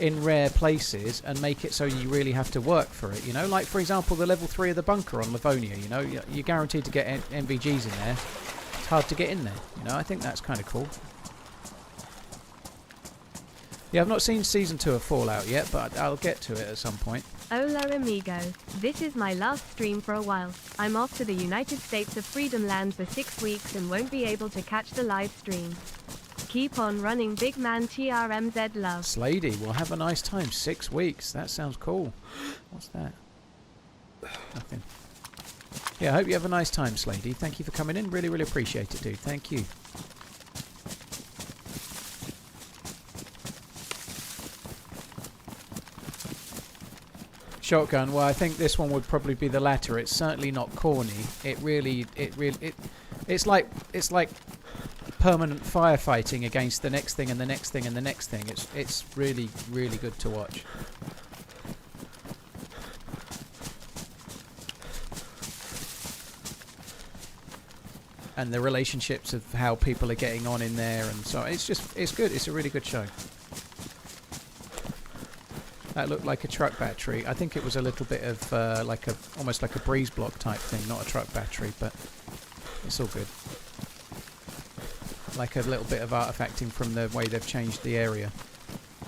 in rare places and make it so you really have to work for it. You know, like for example, the level 3 of the bunker on Livonia. You know, you're guaranteed to get NVGs in there. It's hard to get in there. You know, I think that's kind of cool. Yeah, I've not seen Season 2 of Fallout yet, but I'll get to it at some point. Hola amigo, this is my last stream for a while. I'm off to the United States of Freedom Land for 6 weeks and won't be able to catch the live stream. Keep on running, big man. TRMZ love. Slady, well, have a nice time. 6 weeks. That sounds cool. What's that? Nothing. Yeah, I hope you have a nice time, Slady. Thank you for coming in. Really, really appreciate it, dude. Thank you. Shotgun. Well, I think this one would probably be the latter. It's certainly not corny. It's like permanent firefighting against the next thing and the next thing and the next thing. It's really, really good to watch. And the relationships of how people are getting on in there, and so it's good. It's a really good show. That looked like a truck battery. I think it was a little bit of almost like a breeze block type thing, not a truck battery, but it's all good. Like a little bit of artifacting from the way they've changed the area.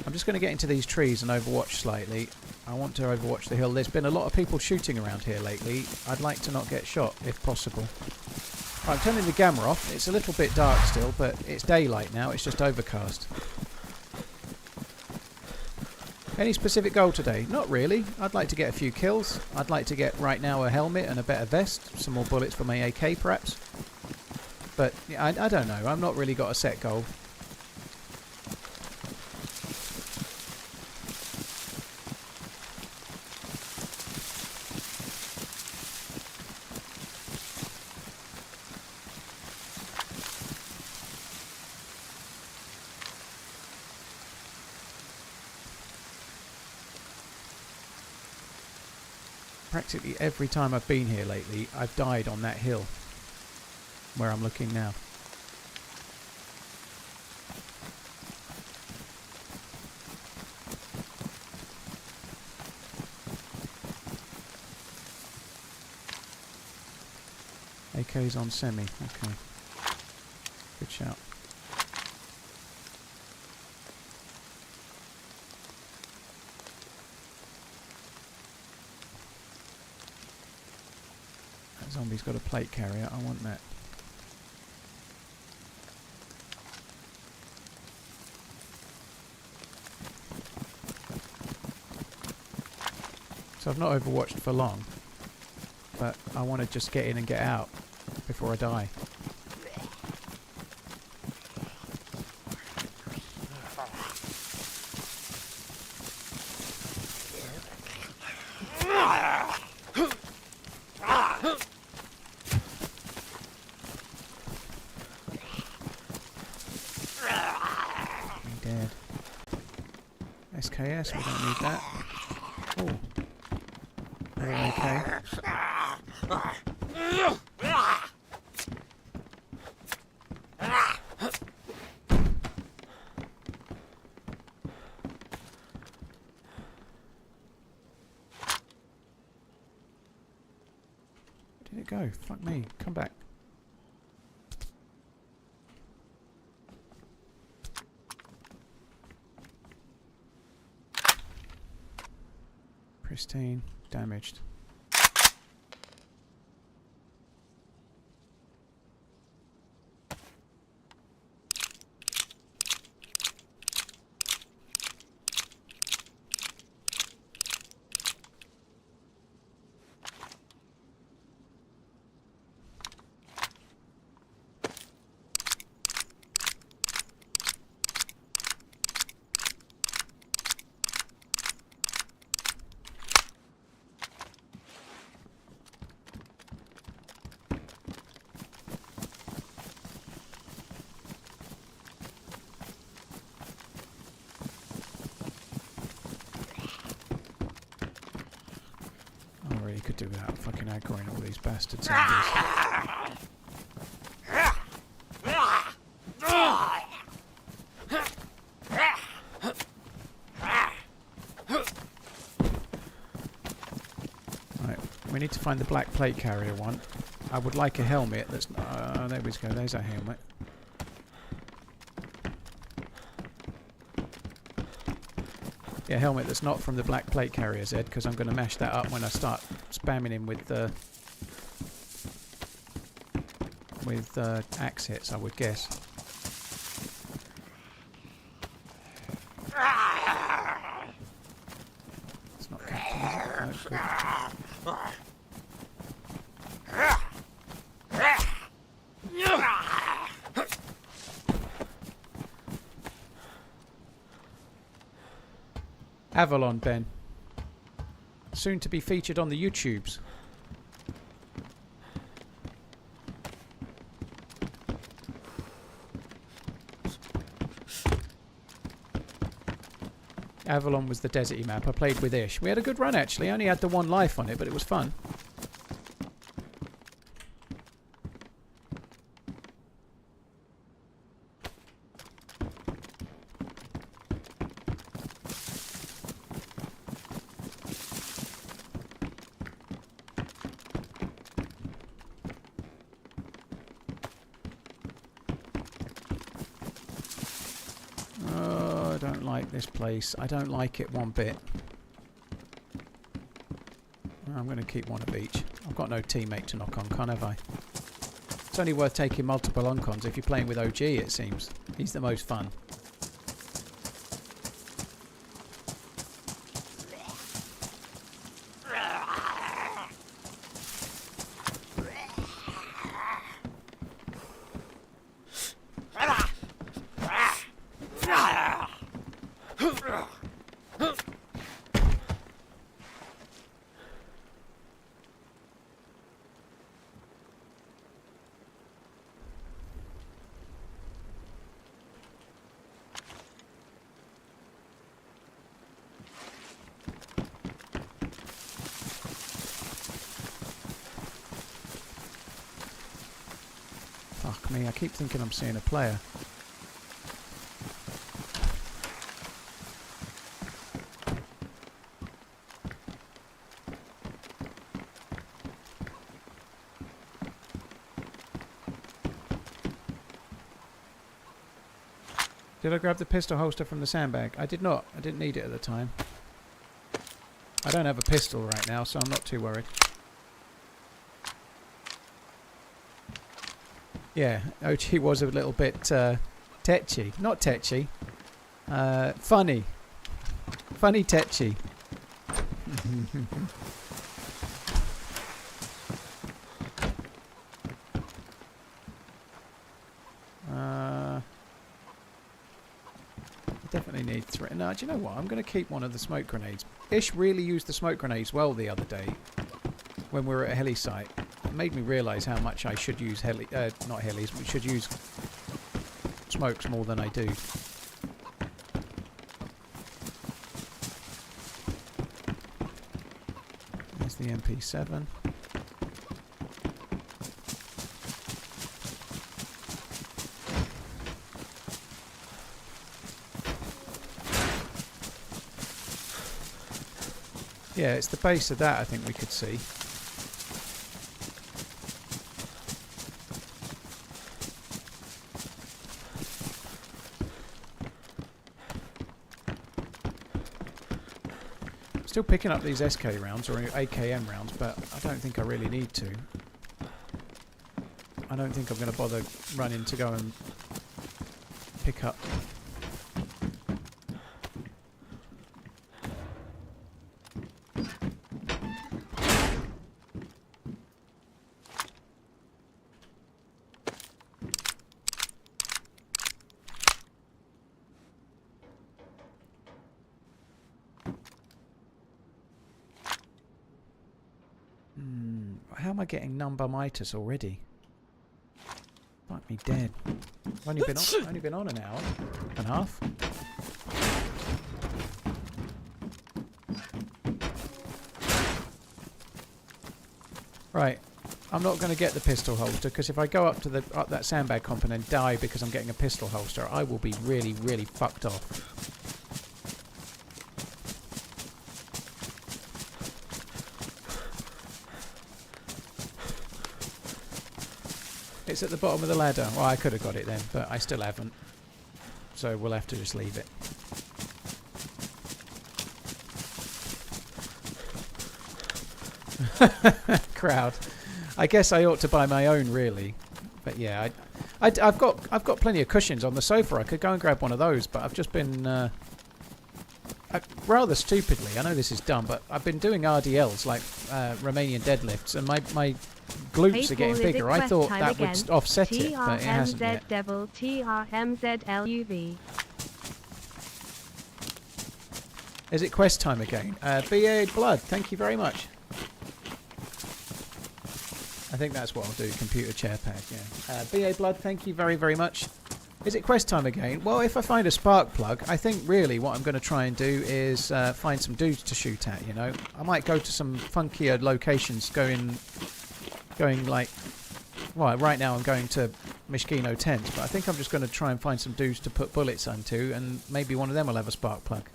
I'm just going to get into these trees and overwatch slightly. I want to overwatch the hill. There's been a lot of people shooting around here lately. I'd like to not get shot if possible. Right, I'm turning the gamma off. It's a little bit dark still, but it's daylight now. It's just overcast. Any specific goal today? Not really. I'd like to get a few kills. I'd like to get right now a helmet and a better vest. Some more bullets for my AK perhaps. But yeah, I don't know. I've not really got a set goal. Practically every time I've been here lately, I've died on that hill where I'm looking now. AK's on semi. Okay. Good shout. Zombie's got a plate carrier. I want that. So I've not overwatched for long, but I want to just get in and get out before I die. SKS, we don't need that. Oh. Very okay. Where did it go? Fuck me. Come back. Pristine, damaged. Could do without fucking aggroing all these bastards. We need to find the black plate carrier one. I would like a helmet that's... there we go. There's our helmet. Yeah, helmet that's not from the black plate carrier, Zed, because I'm going to mash that up when I start spamming him with axe hits, I would guess. It's not captain, is it? No, good. Avalon, Ben. Soon to be featured on the YouTubes. Avalon was the deserty map. I played with Ish. We had a good run actually. I only had the one life on it, but it was fun. This place. I don't like it one bit. I'm going to keep one of each. I've got no teammate to knock on, can't have I? It's only worth taking multiple uncons if you're playing with OG, it seems. He's the most fun. Fuck me, I keep thinking I'm seeing a player. Did I grab the pistol holster from the sandbag? I did not. I didn't need it at the time. I don't have a pistol right now, so I'm not too worried. Yeah, OG was a little bit tetchy. Not tetchy. Funny. Funny tetchy. Definitely need 3. No, do you know what? I'm going to keep one of the smoke grenades. Ish really used the smoke grenades well the other day when we were at a heli site. It made me realise how much I should use not helis, but should use smokes more than I do. There's the MP7. Yeah, it's the base of that I think we could see. Still picking up these SK rounds or AKM rounds, but I don't think I really need to. I don't think I'm going to bother running to go and pick up. How am I getting number-mitis already? Fuck me dead. I've only been on an hour and a half. Right. I'm not going to get the pistol holster because if I go up to that sandbag comp and then die because I'm getting a pistol holster, I will be really, really fucked off. It's at the bottom of the ladder. Well, I could have got it then, but I still haven't. So we'll have to just leave it. Crowd. I guess I ought to buy my own, really. But yeah, I've got plenty of cushions on the sofa. I could go and grab one of those, but I've just been rather stupidly. I know this is dumb, but I've been doing RDLs like Romanian deadlifts, and my glutes are getting bigger. I thought that would offset it, but it hasn't yet. Devil, TRMZ Is it quest time again? BA Blood, thank you very much. I think that's what I'll do, computer chair pad, yeah. BA Blood, thank you very, very much. Is it quest time again? Well, if I find a spark plug, I think really what I'm going to try and do is find some dudes to shoot at, you know. I might go to some funkier locations, going like... Well, right now I'm going to Mishkino tents, but I think I'm just going to try and find some dudes to put bullets onto, and maybe one of them will have a spark plug.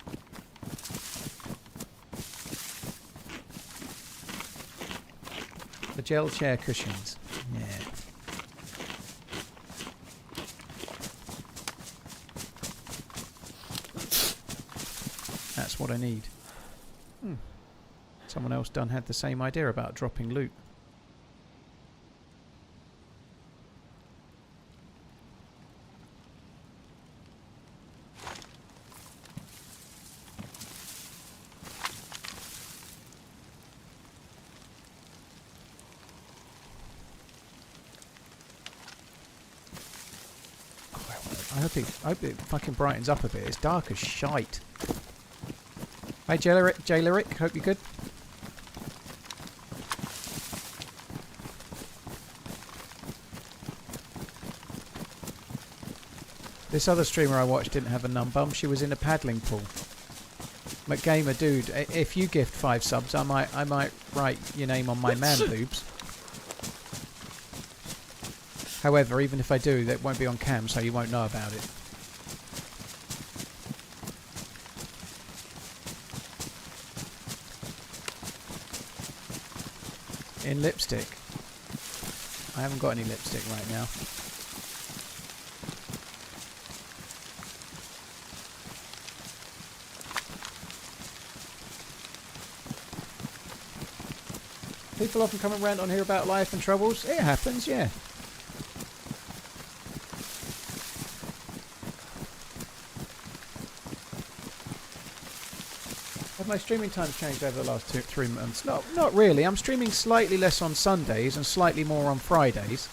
The gel chair cushions. Yeah. That's what I need. Someone else had the same idea about dropping loot. I hope it fucking brightens up a bit. It's dark as shite. Hey, Jaileric, hope you're good. This other streamer I watched didn't have a numbum. She was in a paddling pool. McGamer, dude, if you gift 5 subs, I might write your name on my man boobs. However, even if I do, that won't be on cam, so you won't know about it. In lipstick. I haven't got any lipstick right now. People often come and rant on here about life and troubles. It happens, yeah. Have my streaming times changed over the last 3 months? Not really. I'm streaming slightly less on Sundays and slightly more on Fridays.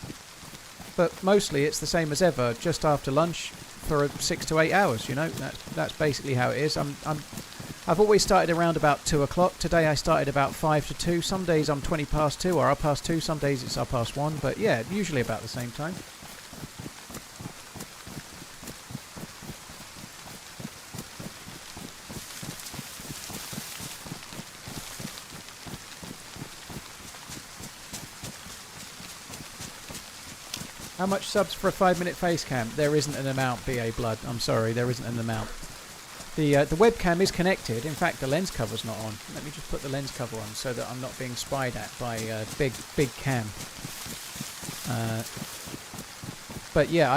But mostly it's the same as ever, just after lunch for 6 to 8 hours, you know. That's basically how it is. I've always started around about 2 o'clock. Today I started about 5 to 2. Some days I'm 20 past 2 or 2:30. Some days it's 1:30. But yeah, usually about the same time. How much subs for a 5-minute face cam? There isn't an amount, BA Blood. I'm sorry, there isn't an amount. The webcam is connected. In fact, the lens cover's not on. Let me just put the lens cover on so that I'm not being spied at by big cam. But yeah,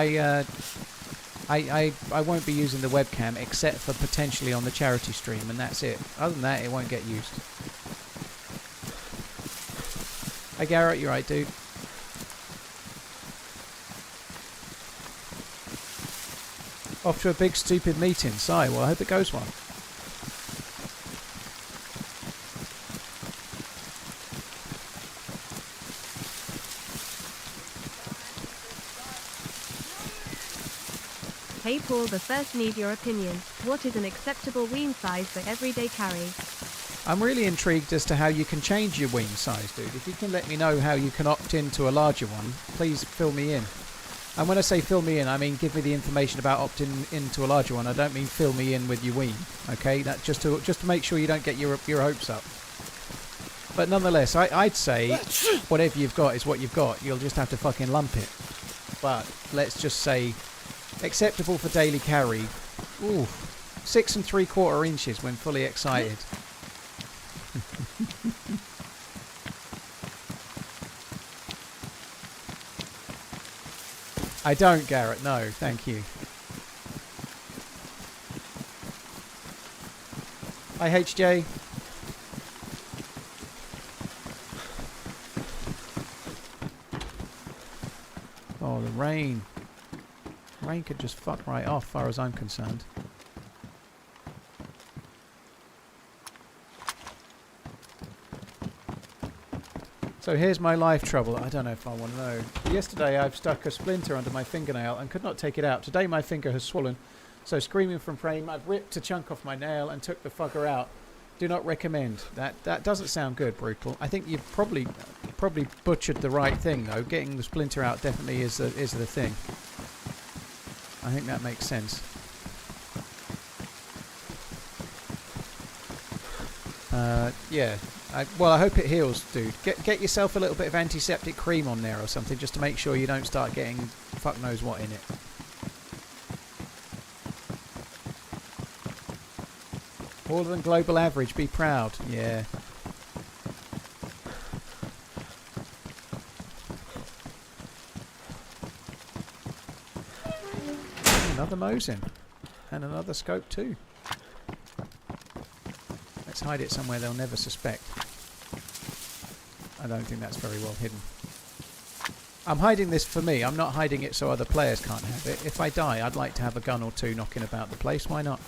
I won't be using the webcam except for potentially on the charity stream, and that's it. Other than that, it won't get used. Hey Garrett, you're right, dude. Off to a big stupid meeting. Sigh, well I hope it goes well. Hey Paul, the first need your opinion. What is an acceptable wean size for everyday carry? I'm really intrigued as to how you can change your wean size, dude. If you can let me know how you can opt into a larger one, please fill me in. And when I say fill me in, I mean give me the information about opting into a larger one. I don't mean fill me in with your wean, okay? That's just to make sure you don't get your hopes up. But nonetheless, I'd say whatever you've got is what you've got. You'll just have to fucking lump it. But let's just say acceptable for daily carry. Ooh, 6 3/4 inches when fully excited. I don't, Garrett. No, thank you. Hi, HJ. Oh, the rain. Rain could just fuck right off, far as I'm concerned. So here's my life trouble. I don't know if I want to know. Yesterday I've stuck a splinter under my fingernail and could not take it out. Today my finger has swollen. So screaming from pain, I've ripped a chunk off my nail and took the fucker out. Do not recommend. That doesn't sound good, Brutal. I think you've probably butchered the right thing though. Getting the splinter out definitely is the thing. I think that makes sense. Yeah. Well, I hope it heals, dude. Get yourself a little bit of antiseptic cream on there or something, just to make sure you don't start getting fuck knows what in it. More than global average. Be proud. Yeah. Another Mosin. And another scope too. Let's hide it somewhere they'll never suspect. I don't think that's very well hidden. I'm hiding this for me. I'm not hiding it so other players can't have it. If I die, I'd like to have a gun or two knocking about the place. Why not?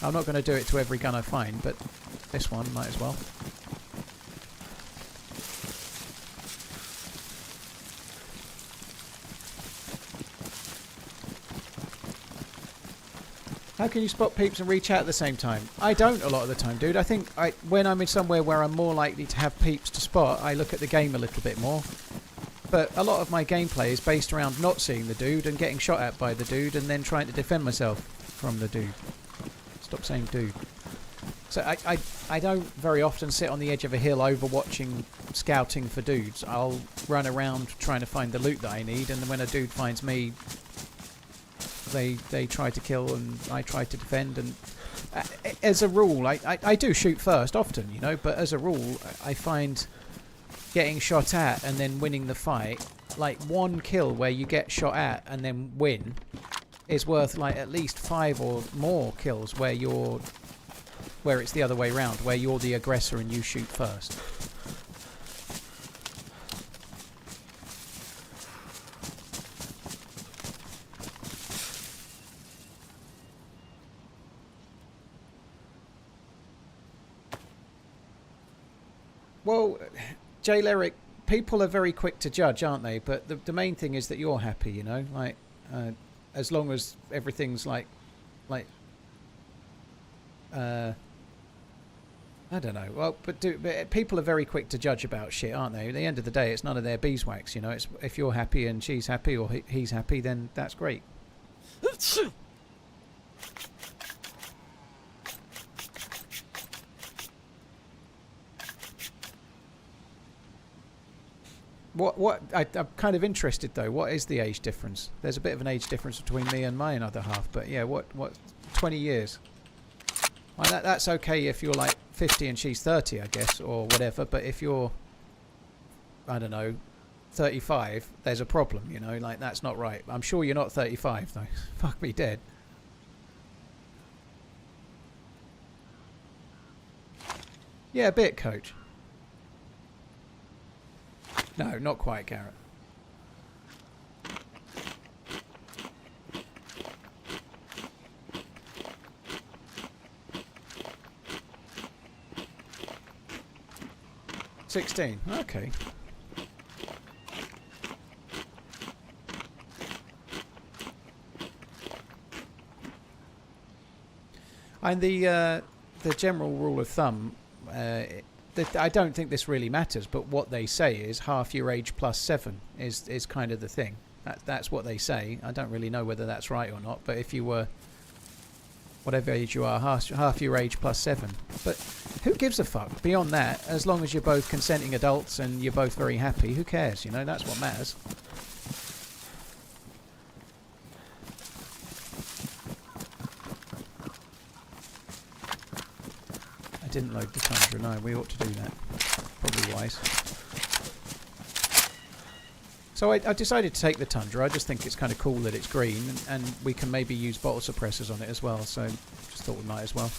I'm not going to do it to every gun I find, but this one might as well. How can you spot peeps and reach out at the same time? I don't a lot of the time, dude. I think when I'm in somewhere where I'm more likely to have peeps to spot, I look at the game a little bit more. But a lot of my gameplay is based around not seeing the dude and getting shot at by the dude and then trying to defend myself from the dude. Stop saying dude. So I don't very often sit on the edge of a hill overwatching, scouting for dudes. I'll run around trying to find the loot that I need, and when a dude finds me, they try to kill and I try to defend. And as a rule, I do shoot first often, you know, but as a rule I find getting shot at and then winning the fight, like one kill where you get shot at and then win, is worth like at least 5 or more kills where it's the other way round, where you're the aggressor and you shoot first. Well, J. Lyric, people are very quick to judge, aren't they? But the main thing is that you're happy, you know, like as long as everything's like I don't know. Well, but people are very quick to judge about shit, aren't they? At the end of the day, it's none of their beeswax, you know. It's if you're happy and she's happy or he's happy, then that's great. I'm kind of interested though. What is the age difference? There's a bit of an age difference between me and my other half, but yeah, what 20 years? Well, that's okay if you're like 50 and she's 30, I guess, or whatever. But if you're, I don't know, 35, there's a problem, you know. Like that's not right. I'm sure you're not 35 though. Fuck me dead. Yeah, a bit, Coach. No, not quite, Garrett. $16. Okay. And the general rule of thumb, I don't think this really matters, but what they say is half your age plus 7 is kind of the thing. That's what they say. I don't really know whether that's right or not, but if you were whatever age you are, half your age plus 7. But who gives a fuck? Beyond that, as long as you're both consenting adults and you're both very happy, who cares? You know, that's what matters. I didn't load the Tundra, no, we ought to do that. Probably wise. So I decided to take the Tundra. I just think it's kind of cool that it's green, and we can maybe use bottle suppressors on it as well. So just thought we might as well.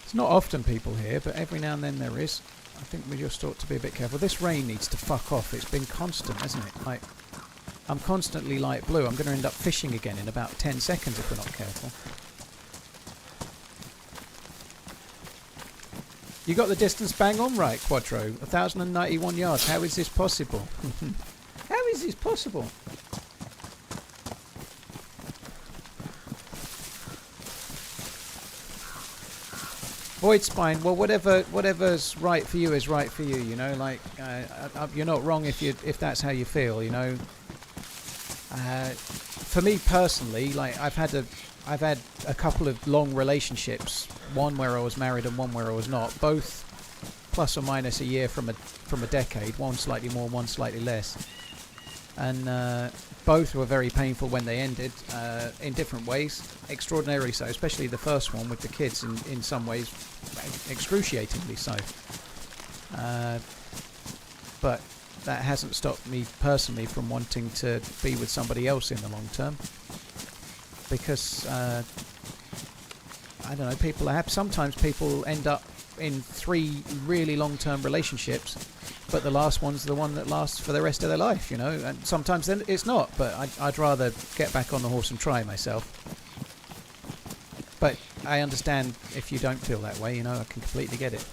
It's not often people here, but every now and then there is. I think we just ought to be a bit careful. This rain needs to fuck off. It's been constant, hasn't it? Like, I'm constantly light blue. I'm going to end up fishing again in about 10 seconds if we're not careful. You got the distance bang on right, Quattro. 1,091 yards. How is this possible? How is this possible? Void spine. Well, whatever's right for you is right for you. You know, like you're not wrong if that's how you feel. You know. For me personally, like I've had a couple of long relationships. One where I was married and one where I was not. Both plus or minus a year from a decade. One slightly more, one slightly less. And both were very painful when they ended, in different ways, extraordinarily so, especially the first one with the kids, in some ways excruciatingly so. But that hasn't stopped me personally from wanting to be with somebody else in the long term, because I don't know, sometimes people end up in 3 really long-term relationships, but the last one's the one that lasts for the rest of their life, you know, and sometimes then it's not, but I'd rather get back on the horse and try myself. But I understand if you don't feel that way, you know, I can completely get it.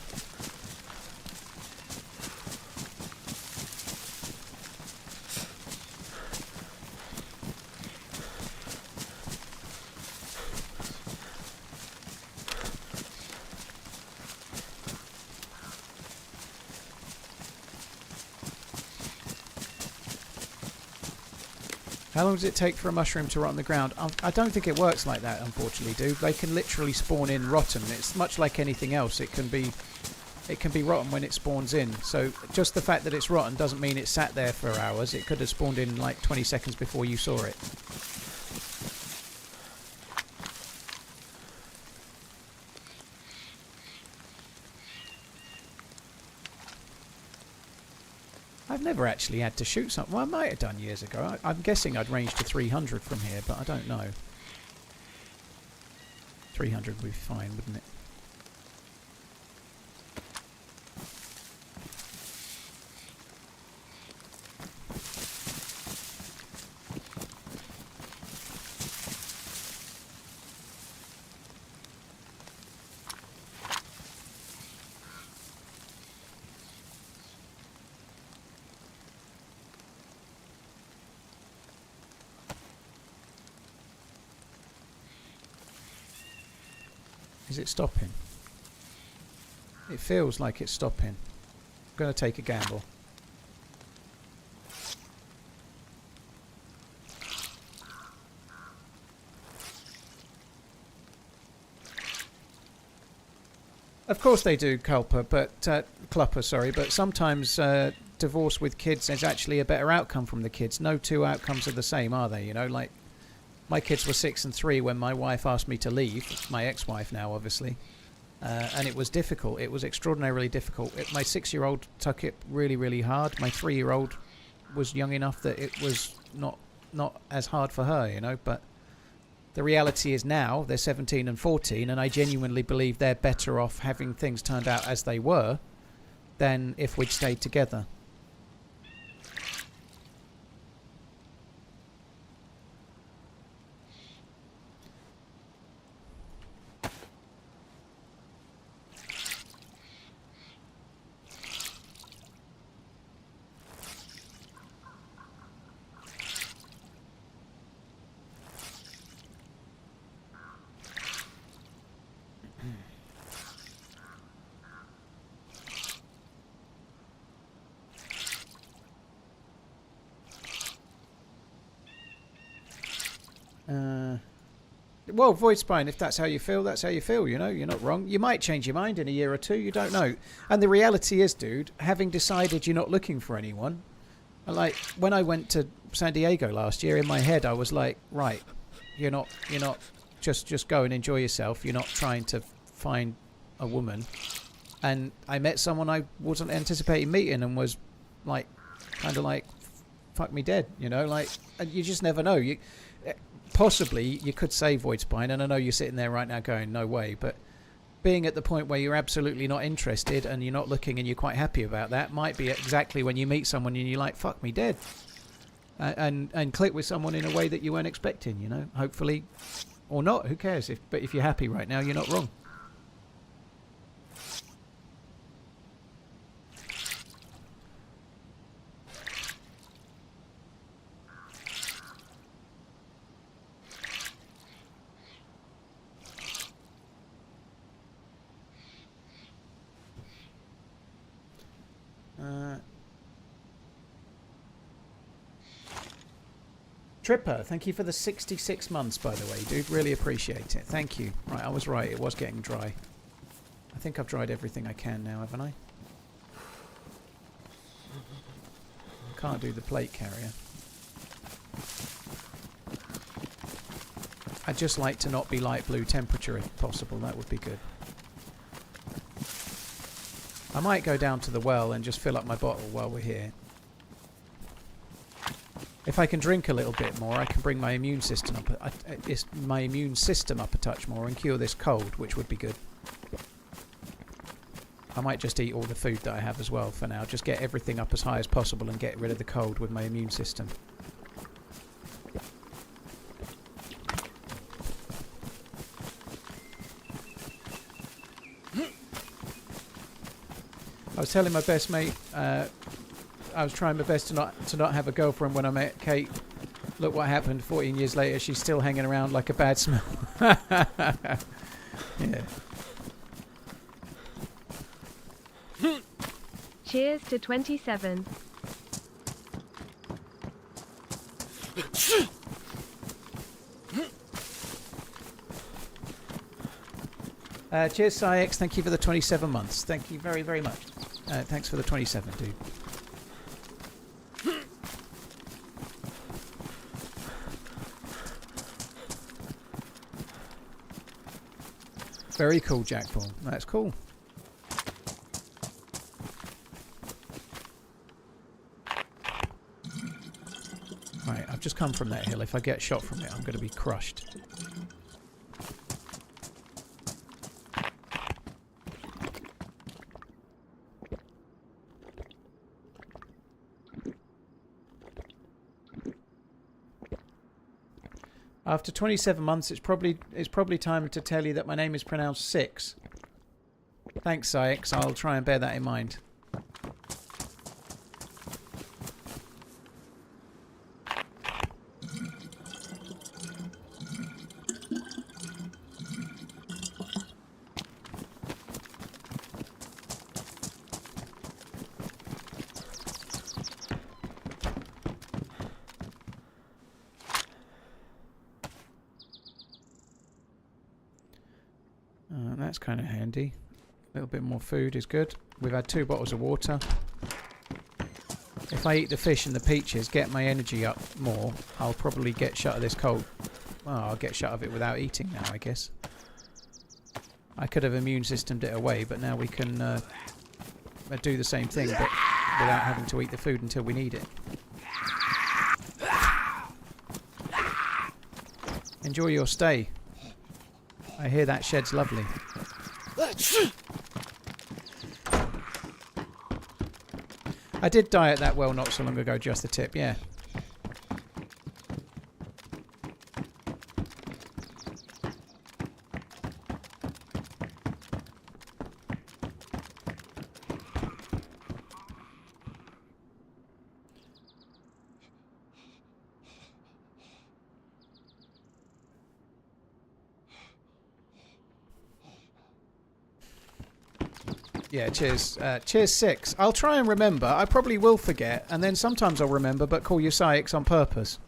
How long does it take for a mushroom to rot on the ground? I don't think it works like that, unfortunately, dude. They can literally spawn in rotten. It's much like anything else. It can be rotten when it spawns in. So just the fact that it's rotten doesn't mean it sat there for hours. It could have spawned in like 20 seconds before you saw it. I've never actually had to shoot something. Well, I might have done years ago. I'm guessing I'd range to 300 from here, but I don't know. 300 would be fine, wouldn't it? Is it stopping? It feels like it's stopping. I'm going to take a gamble. Of course they do, Clupper, sorry, but sometimes divorce with kids is actually a better outcome from the kids. No two outcomes are the same, are they? You know, like, my kids were 6 and 3 when my wife asked me to leave, my ex-wife now, obviously, and it was difficult. It was extraordinarily difficult. My 6-year-old took it really, really hard. My 3-year-old was young enough that it was not as hard for her, you know, but the reality is now they're 17 and 14, and I genuinely believe they're better off having things turned out as they were than if we'd stayed together. Well, void spine, if that's how you feel, that's how you feel, you know. You're not wrong. You might change your mind in a year or two. You don't know. And the reality is, dude, having decided you're not looking for anyone, like, when I went to San Diego last year, in my head, I was like, right, you're not, just go and enjoy yourself. You're not trying to find a woman. And I met someone I wasn't anticipating meeting and was, like, kind of like, fuck me dead, you know. Like, and you just never know. Possibly you could say void spine, and I know you're sitting there right now going no way, but being at the point where you're absolutely not interested and you're not looking and you're quite happy about that might be exactly when you meet someone and you're like, fuck me dead, and click with someone in a way that you weren't expecting, you know. Hopefully, or not, who cares, but if you're happy right now, you're not wrong. Tripper, thank you for the 66 months, by the way, dude. Really appreciate it. Thank you. Right, I was right. It was getting dry. I think I've dried everything I can now, haven't I? Can't do the plate carrier. I'd just like to not be light blue temperature if possible. That would be good. I might go down to the well and just fill up my bottle while we're here. If I can drink a little bit more, I can bring my immune system up. My immune system up a touch more and cure this cold, which would be good. I might just eat all the food that I have as well for now. Just get everything up as high as possible and get rid of the cold with my immune system. I was telling my best mate. I was trying my best to not have a girlfriend when I met Kate. Look what happened. 14 years later, she's still hanging around like a bad smell. Yeah. Cheers to 27. Cheers, Syx. Thank you for the 27 months. Thank you very, very much. Thanks for the 27, dude. Very cool, Jack Paul. That's cool. Right, I've just come from that hill. If I get shot from it, I'm going to be crushed. After 27 months, it's probably time to tell you that my name is pronounced Six. Thanks, Syx. I'll try and bear that in mind. That's kind of handy. A little bit more food is good. We've had 2 bottles of water. If I eat the fish and the peaches, get my energy up more, I'll probably get shut of this cold. Well, I'll get shut of it without eating now, I guess. I could have immune systemed it away, but now we can do the same thing, but without having to eat the food until we need it. Enjoy your stay. I hear that shed's lovely. I did die at that well not so long ago, just the tip, yeah. Yeah, cheers. Cheers, Six. I'll try and remember. I probably will forget, and then sometimes I'll remember, but call you Syx on purpose.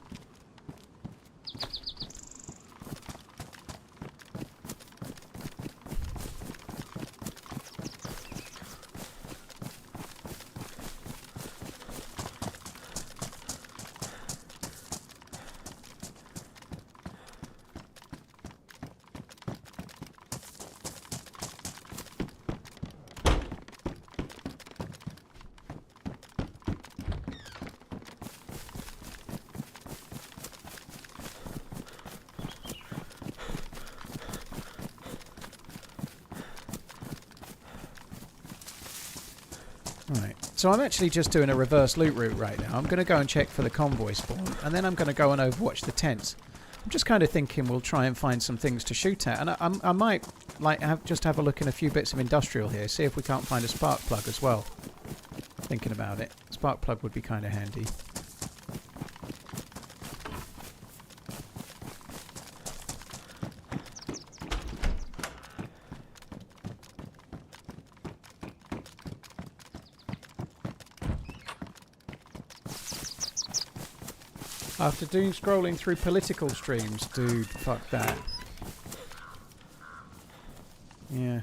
So I'm actually just doing a reverse loot route right now. I'm going to go and check for the convoy spawn, and then I'm going to go and overwatch the tents. I'm just kind of thinking we'll try and find some things to shoot at, and I might like just have a look in a few bits of industrial here, see if we can't find a spark plug as well. Thinking about it, spark plug would be kind of handy. After doom scrolling through political streams, dude, fuck that. Yeah.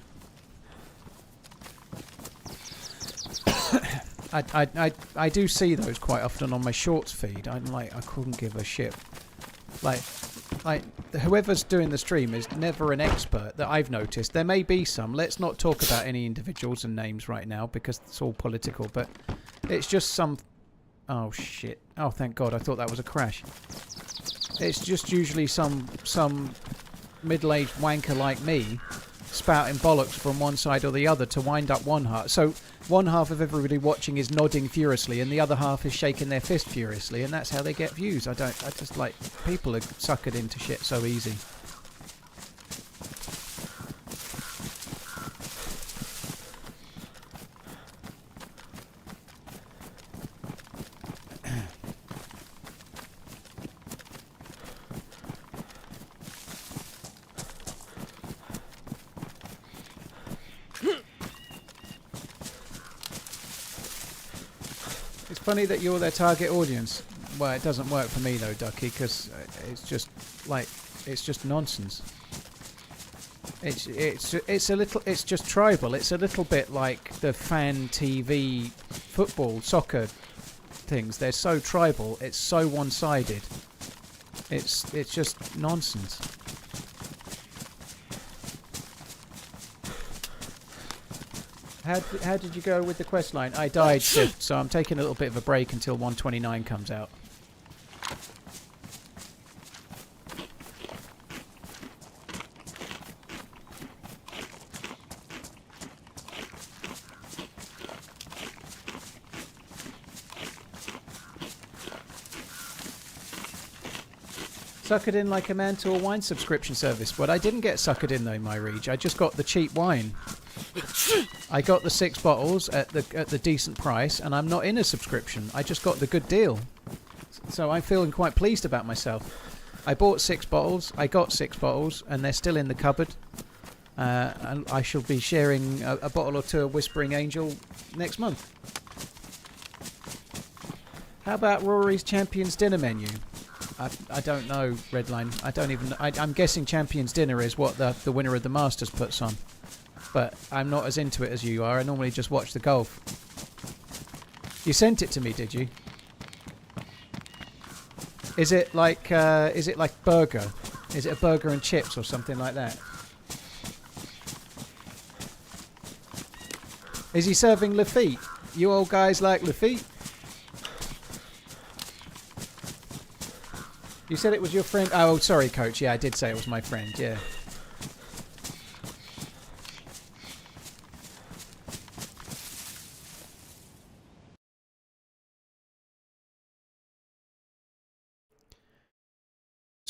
I do see those quite often on my shorts feed. I'm like, I couldn't give a shit. Like whoever's doing the stream is never an expert that I've noticed. There may be some. Let's not talk about any individuals and names right now because it's all political. But it's just some. Oh shit! Oh thank God! I thought that was a crash. It's just usually some middle-aged wanker like me spouting bollocks from one side or the other to wind up one half. So one half of everybody watching is nodding furiously, and the other half is shaking their fist furiously, and that's how they get views. I just like people are suckered into shit so easy. Funny that you're their target audience. Well, it doesn't work for me though, Ducky, because it's just like it's just nonsense. It's just tribal. It's a little bit like the fan TV football soccer things. They're so tribal. It's so one-sided. It's just nonsense. How did you go with the quest line? I died, Shift, so I'm taking a little bit of a break until 129 comes out. Suckered in like a man to a wine subscription service. But I didn't get suckered in though, my Reg. I just got the cheap wine. I got the 6 bottles at the decent price, and I'm not in a subscription. I just got the good deal, so I'm feeling quite pleased about myself. I bought 6 bottles. I got 6 bottles, and they're still in the cupboard. And I shall be sharing a bottle or two of Whispering Angel next month. How about Rory's Champions Dinner menu? I don't know, Redline. I don't even. I'm guessing Champions Dinner is what the winner of the Masters puts on. But I'm not as into it as you are. I normally just watch the golf. You sent it to me, did you? Is it like burger? Is it a burger and chips or something like that? Is he serving Lafitte? You old guys like Lafitte? You said it was your friend. Oh, sorry, Coach. Yeah, I did say it was my friend. Yeah.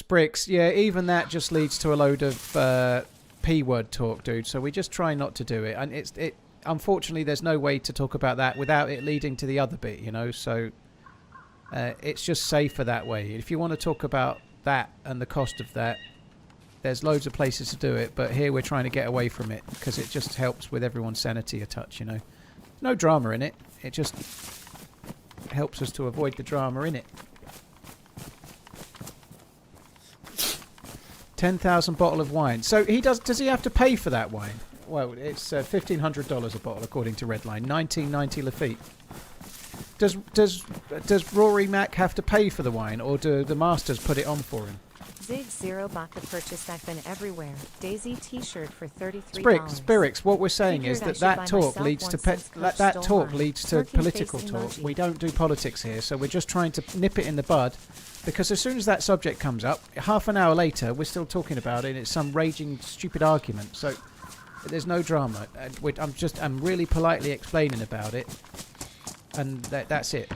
Bricks, yeah, even that just leads to a load of P-word talk, dude. So we just try not to do it, and unfortunately, there's no way to talk about that without it leading to the other bit, you know. So it's just safer that way. If you want to talk about that and the cost of that, there's loads of places to do it. But here we're trying to get away from it because it just helps with everyone's sanity a touch, you know. No drama in it. It just helps us to avoid the drama in it. 10,000 bottle of wine. So he does he have to pay for that wine? Well, it's $1,500 a bottle according to Redline. 1990 Lafitte. Does Rory Mac have to pay for the wine, or do the masters put it on for him? Zig Zero bought the purchase. I've been everywhere. DayZ T-shirt for $33. Spirix, what we're saying is that talk leads to political talk. We don't do politics here, so we're just trying to nip it in the bud. Because as soon as that subject comes up, half an hour later, we're still talking about it. It's some raging, stupid argument. So there's no drama. I'm really politely explaining about it. And that's it.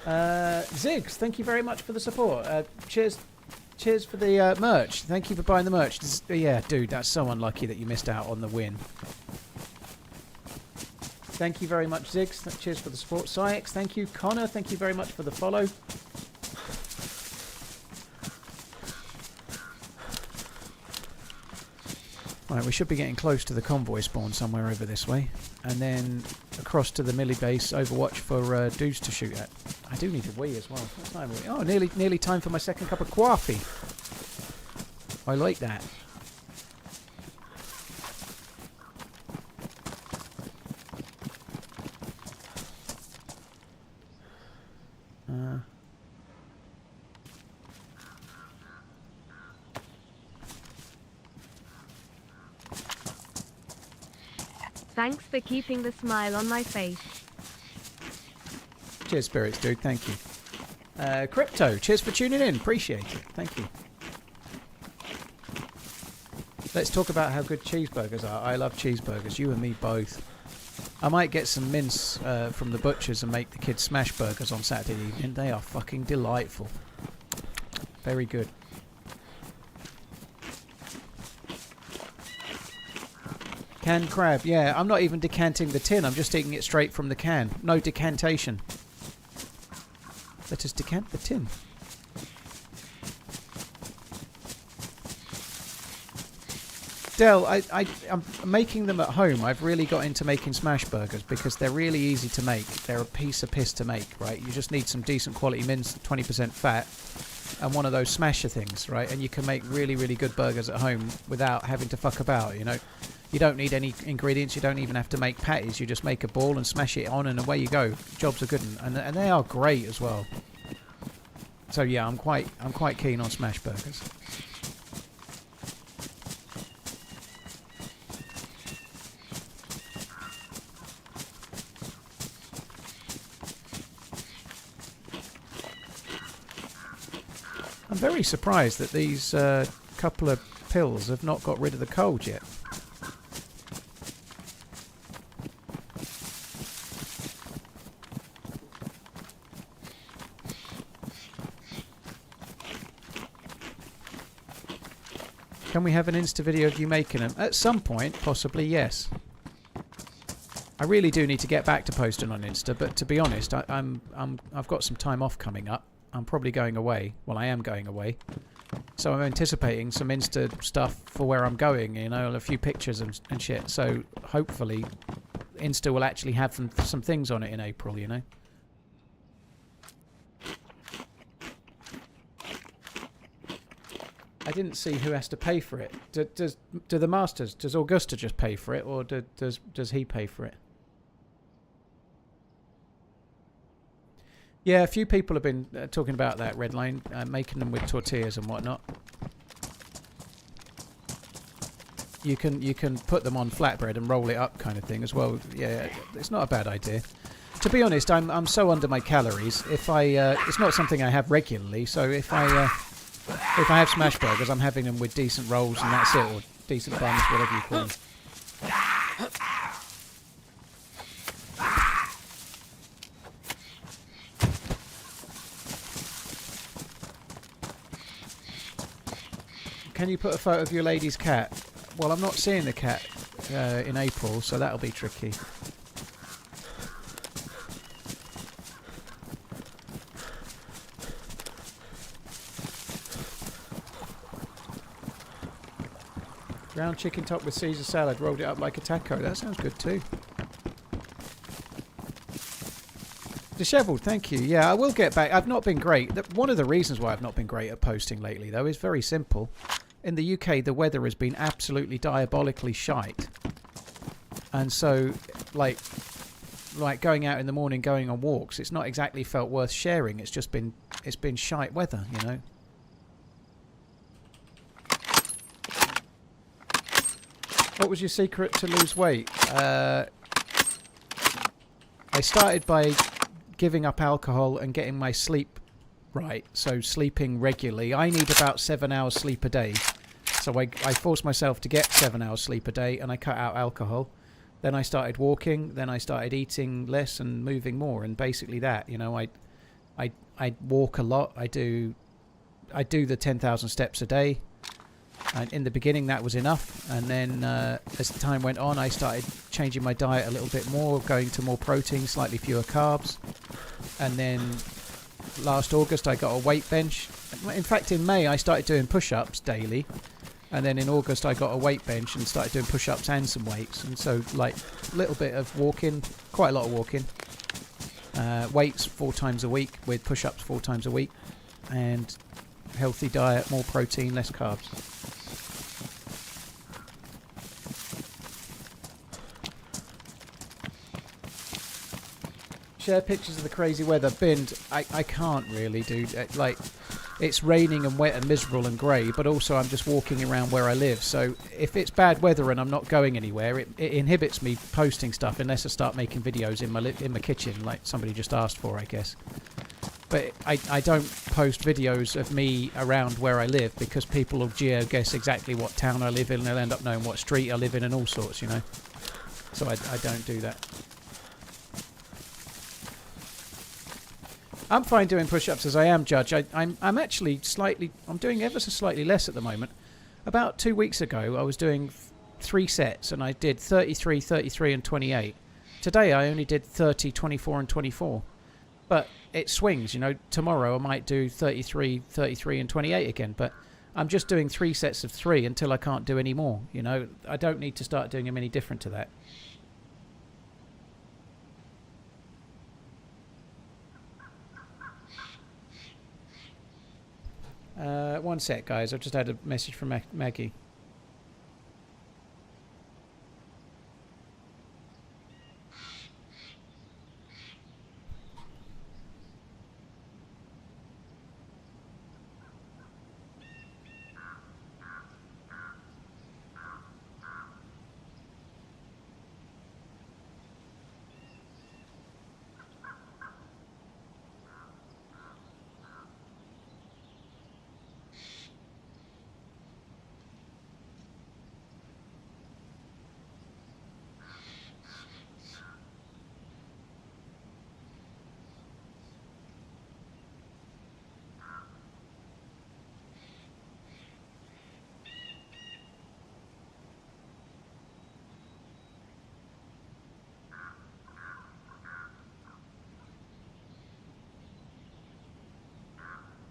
Ziggs, thank you very much for the support. Cheers for the merch. Thank you for buying the merch. Yeah, dude, that's so unlucky that you missed out on the win. Thank you very much, Ziggs. Cheers for the support. Syx, thank you. Connor, thank you very much for the follow. Right, we should be getting close to the convoy spawn somewhere over this way. And then across to the Millie base, Overwatch for dudes to shoot at. I do need a wee as well. What time are we? Oh, nearly time for my second cup of coffee. I like that. Thanks for keeping the smile on my face. Cheers, Spirits, dude. Thank you. Crypto, cheers for tuning in. Appreciate it. Thank you. Let's talk about how good cheeseburgers are. I love cheeseburgers. You and me both. I might get some mince from the butchers and make the kids smash burgers on Saturday evening. They are fucking delightful. Very good. Canned crab. Yeah, I'm not even decanting the tin. I'm just eating it straight from the can. No decantation. Let us decant the tin. Del, I'm making them at home. I've really got into making smash burgers because they're really easy to make. They're a piece of piss to make, right? You just need some decent quality mince, 20% fat, and one of those smasher things, right? And you can make really, really good burgers at home without having to fuck about, you know? You don't need any ingredients. You don't even have to make patties. You just make a ball and smash it on, and away you go. Jobs are good, and they are great as well. So yeah, I'm quite keen on smash burgers. I'm very surprised that these couple of pills have not got rid of the cold yet. Can we have an Insta video of you making them? At some point, possibly, yes. I really do need to get back to posting on Insta, but to be honest, I've got some time off coming up. I'm probably going away. Well, I am going away. So I'm anticipating some Insta stuff for where I'm going, you know, a few pictures and shit. So hopefully Insta will actually have some things on it in April, you know. I didn't see who has to pay for it. Do the masters, does Augusta just pay for it, or does he pay for it? Yeah, a few people have been talking about that, Redline, making them with tortillas and whatnot. You can put them on flatbread and roll it up, kind of thing as well. Yeah, it's not a bad idea. To be honest, I'm so under my calories. If it's not something I have regularly. So if I have smash burgers, I'm having them with decent rolls and that's it, or decent buns, whatever you call them. Can you put a photo of your lady's cat? Well, I'm not seeing the cat in April, so that'll be tricky. Ground chicken top with Caesar salad, rolled it up like a taco. That sounds good too. Dishevelled, thank you. Yeah, I will get back. I've not been great. One of the reasons why I've not been great at posting lately, though, is very simple. In the UK, the weather has been absolutely diabolically shite. And so, like going out in the morning, going on walks, it's not exactly felt worth sharing. It's just been shite weather, you know. What was your secret to lose weight? I started by giving up alcohol and getting my sleep right. So sleeping regularly. I need about 7 hours sleep a day So I forced myself to get 7 hours sleep a day, and I cut out alcohol. Then I started walking. Then I started eating less and moving more. And basically that, you know, I walk a lot. I do the 10,000 steps a day. And in the beginning, that was enough. And then as the time went on, I started changing my diet a little bit more, going to more protein, slightly fewer carbs. And then last August, I got a weight bench. In fact, in May, I started doing push-ups daily. And then in August, I got a weight bench and started doing push-ups and some weights. And so, like, a little bit of walking, quite a lot of walking. Weights 4 times a week with push-ups 4 times a week. And healthy diet, more protein, less carbs. Share pictures of the crazy weather. Binned. I can't really, dude. Like, it's raining and wet and miserable and grey, but also I'm just walking around where I live. So if it's bad weather and I'm not going anywhere, it inhibits me posting stuff unless I start making videos in my kitchen, like somebody just asked for, I guess. But I don't post videos of me around where I live because people will geo-guess exactly what town I live in and they'll end up knowing what street I live in and all sorts, you know. So I don't do that. I'm fine doing push-ups as I am, Judge. I'm actually I'm doing ever so slightly less at the moment. About 2 weeks ago, I was doing 3 sets, and I did 33, 33, and 28. Today, I only did 30, 24, and 24. But it swings, you know. Tomorrow, I might do 33, 33, and 28 again. But I'm just doing 3 sets of 3 until I can't do any more, you know. I don't need to start doing them any different to that. One sec, guys. I've just had a message from Maggie.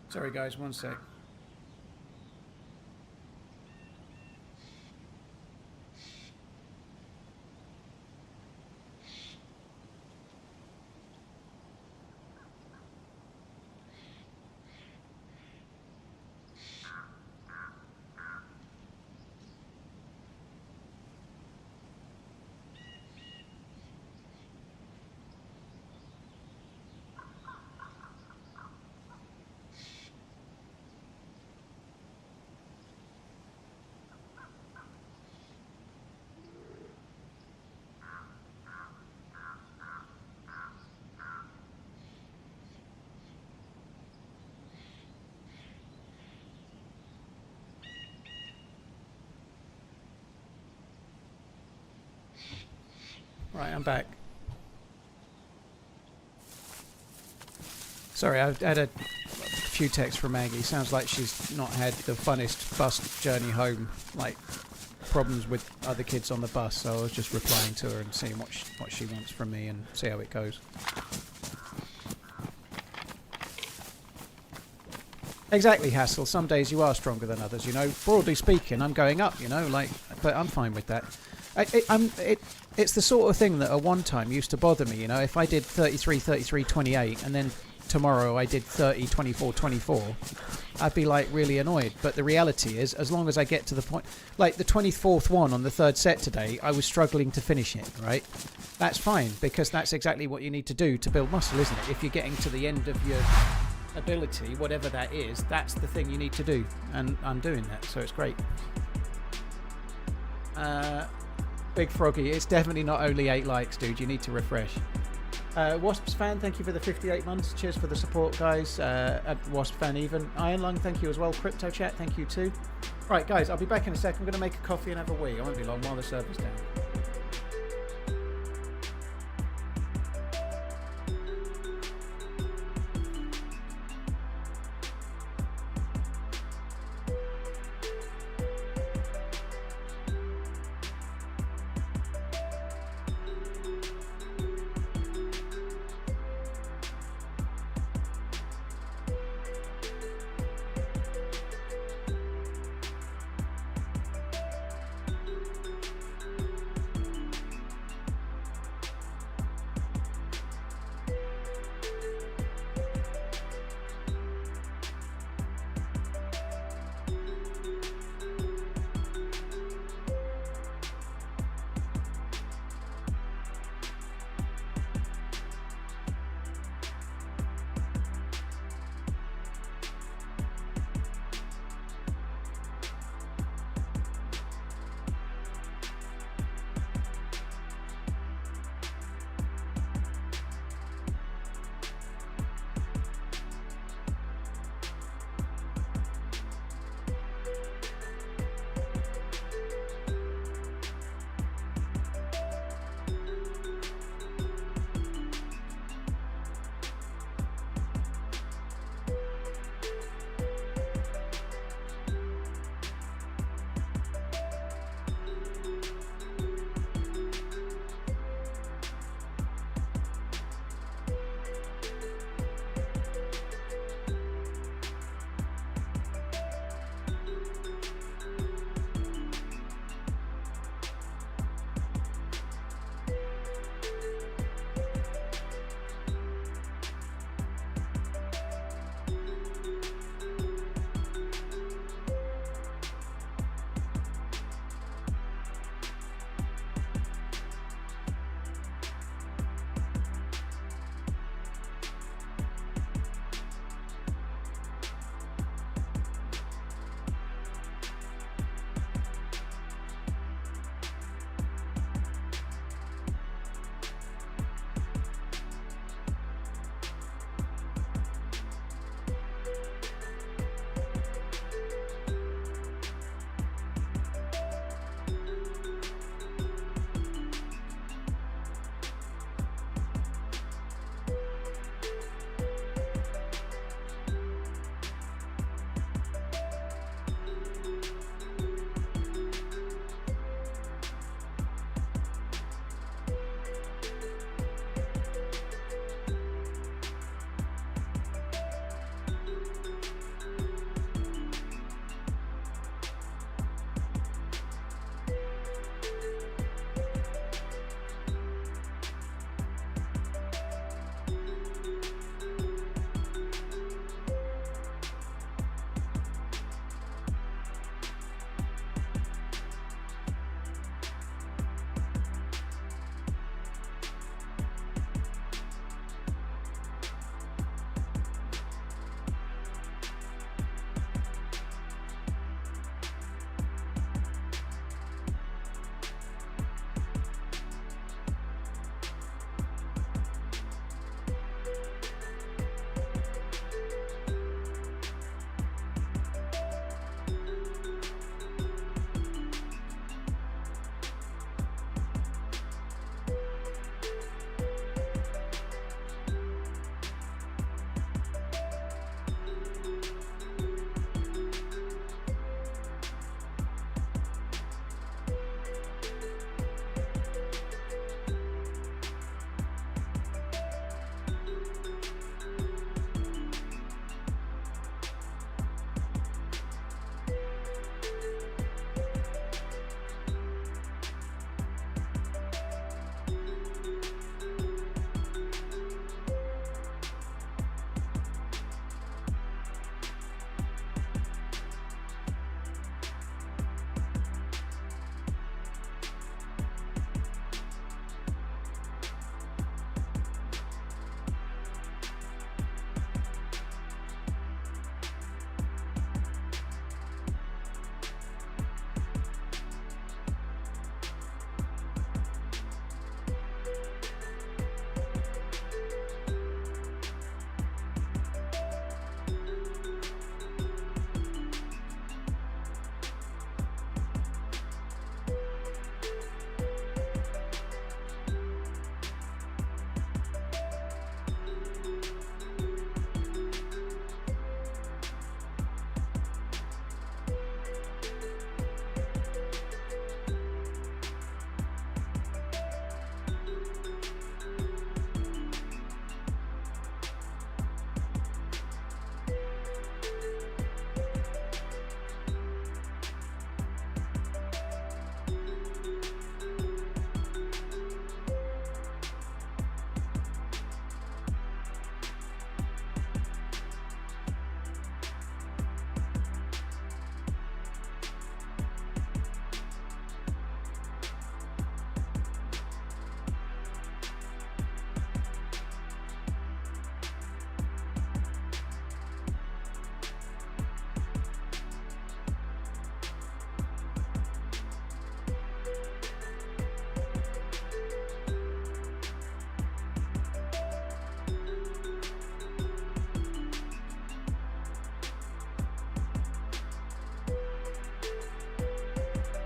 Sorry, guys. One sec. Right, I'm back. Sorry, I had a few texts from Maggie. Sounds like she's not had the funnest bus journey home, like problems with other kids on the bus, so I was just replying to her and seeing what she wants from me and see how it goes. Exactly, Hassel. Some days you are stronger than others, you know. Broadly speaking, I'm going up, you know, like, but I'm fine with that. It's the sort of thing that at one time used to bother me, you know. If I did 33, 33, 28, and then tomorrow I did 30, 24, 24, I'd be like really annoyed. But the reality is, as long as I get to the point, like the 24th one on the 3rd set today, I was struggling to finish it, right? That's fine, because that's exactly what you need to do to build muscle, isn't it? If you're getting to the end of your ability, whatever that is, that's the thing you need to do. And I'm doing that, so it's great. Big Froggy, it's definitely not only 8 likes, dude. You need to refresh. Wasps fan, thank you for the 58 months. Cheers for the support, guys. Wasp fan even. Iron Lung, thank you as well. Crypto Chat, thank you too. Right, guys, I'll be back in a sec. I'm going to make a coffee and have a wee. I won't be long while the server's down.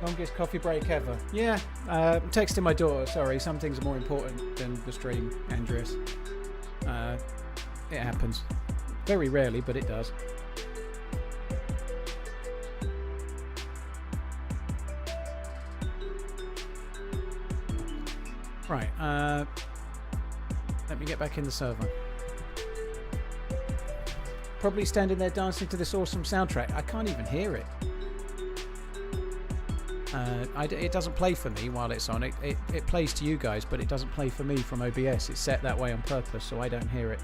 Longest coffee break ever. Yeah, I'm texting my daughter. Sorry, some things are more important than the stream, Andreas. It happens. Very rarely, but it does. Right, let me get back in the server. Probably standing there dancing to this awesome soundtrack. I can't even hear it. It doesn't play for me while it's on. It plays to you guys, but it doesn't play for me from OBS. It's set that way on purpose, so I don't hear it.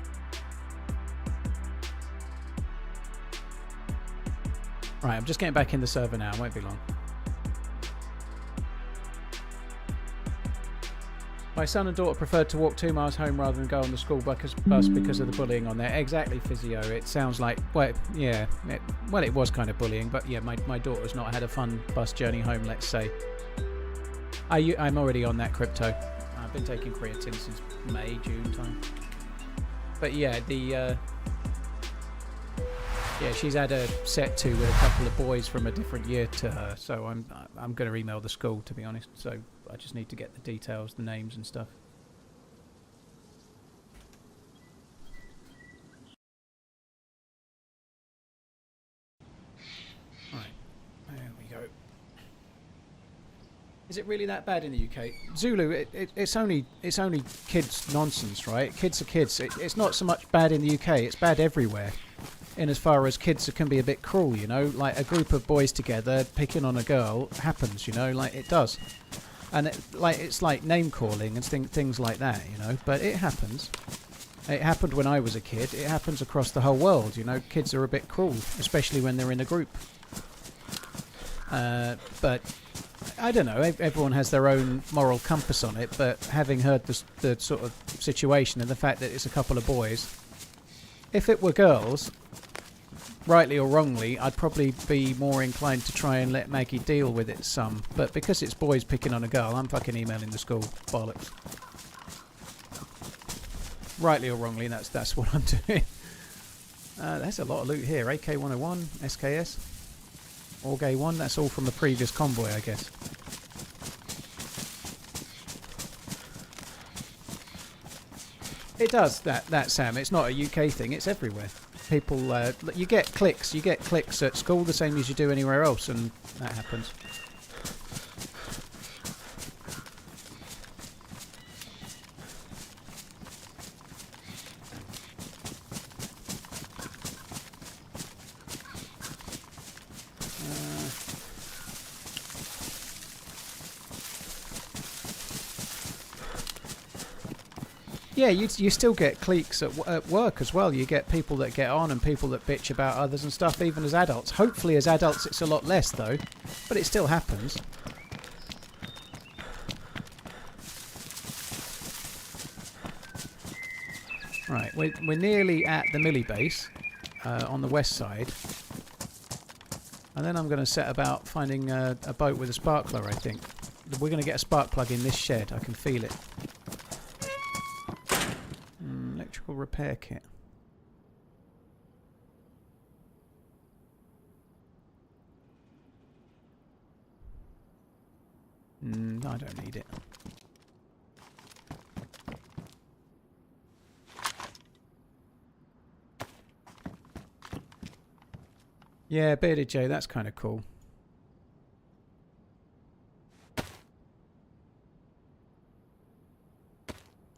Right, I'm just getting back in the server now. It won't be long. My son and daughter preferred to walk 2 miles home rather than go on the school bus because of the bullying on there. Exactly, Physio. It sounds like, well, yeah, it was kind of bullying, but yeah, my daughter's not had a fun bus journey home, let's say. I'm already on that crypto. I've been taking creatine since May, June time. But yeah, she's had a set to with a couple of boys from a different year to her, so I'm going to email the school, to be honest. So I just need to get the details, the names and stuff. Right, there we go. Is it really that bad in the UK? Zulu, it's only kids nonsense, right? Kids are kids. It's not so much bad in the UK, it's bad everywhere. In as far as kids can be a bit cruel, you know, like a group of boys together picking on a girl happens, you know, like it does. And it's like name calling and things like that, you know, but it happens. It happened when I was a kid. It happens across the whole world, you know. Kids are a bit cruel, especially when they're in a group. But I don't know, everyone has their own moral compass on it, but having heard the sort of situation and the fact that it's a couple of boys, if it were girls, rightly or wrongly, I'd probably be more inclined to try and let Maggie deal with it some. But because it's boys picking on a girl, I'm fucking emailing the school. Bollocks. Rightly or wrongly, that's what I'm doing. There's a lot of loot here. AK-101, SKS, Org 1. That's all from the previous convoy, I guess. It does, that Sam. It's not a UK thing. It's everywhere. People, you get clicks. You get clicks at school the same as you do anywhere else, and that happens. Yeah, you still get cliques at work as well. You get people that get on and people that bitch about others and stuff, even as adults. Hopefully as adults it's a lot less, though. But it still happens. Right, we're nearly at the Millie base on the west side. And then I'm going to set about finding a boat with a sparkler, I think. We're going to get a spark plug in this shed. I can feel it. Electrical repair kit. I don't need it. Yeah, Bearded J, that's kind of cool.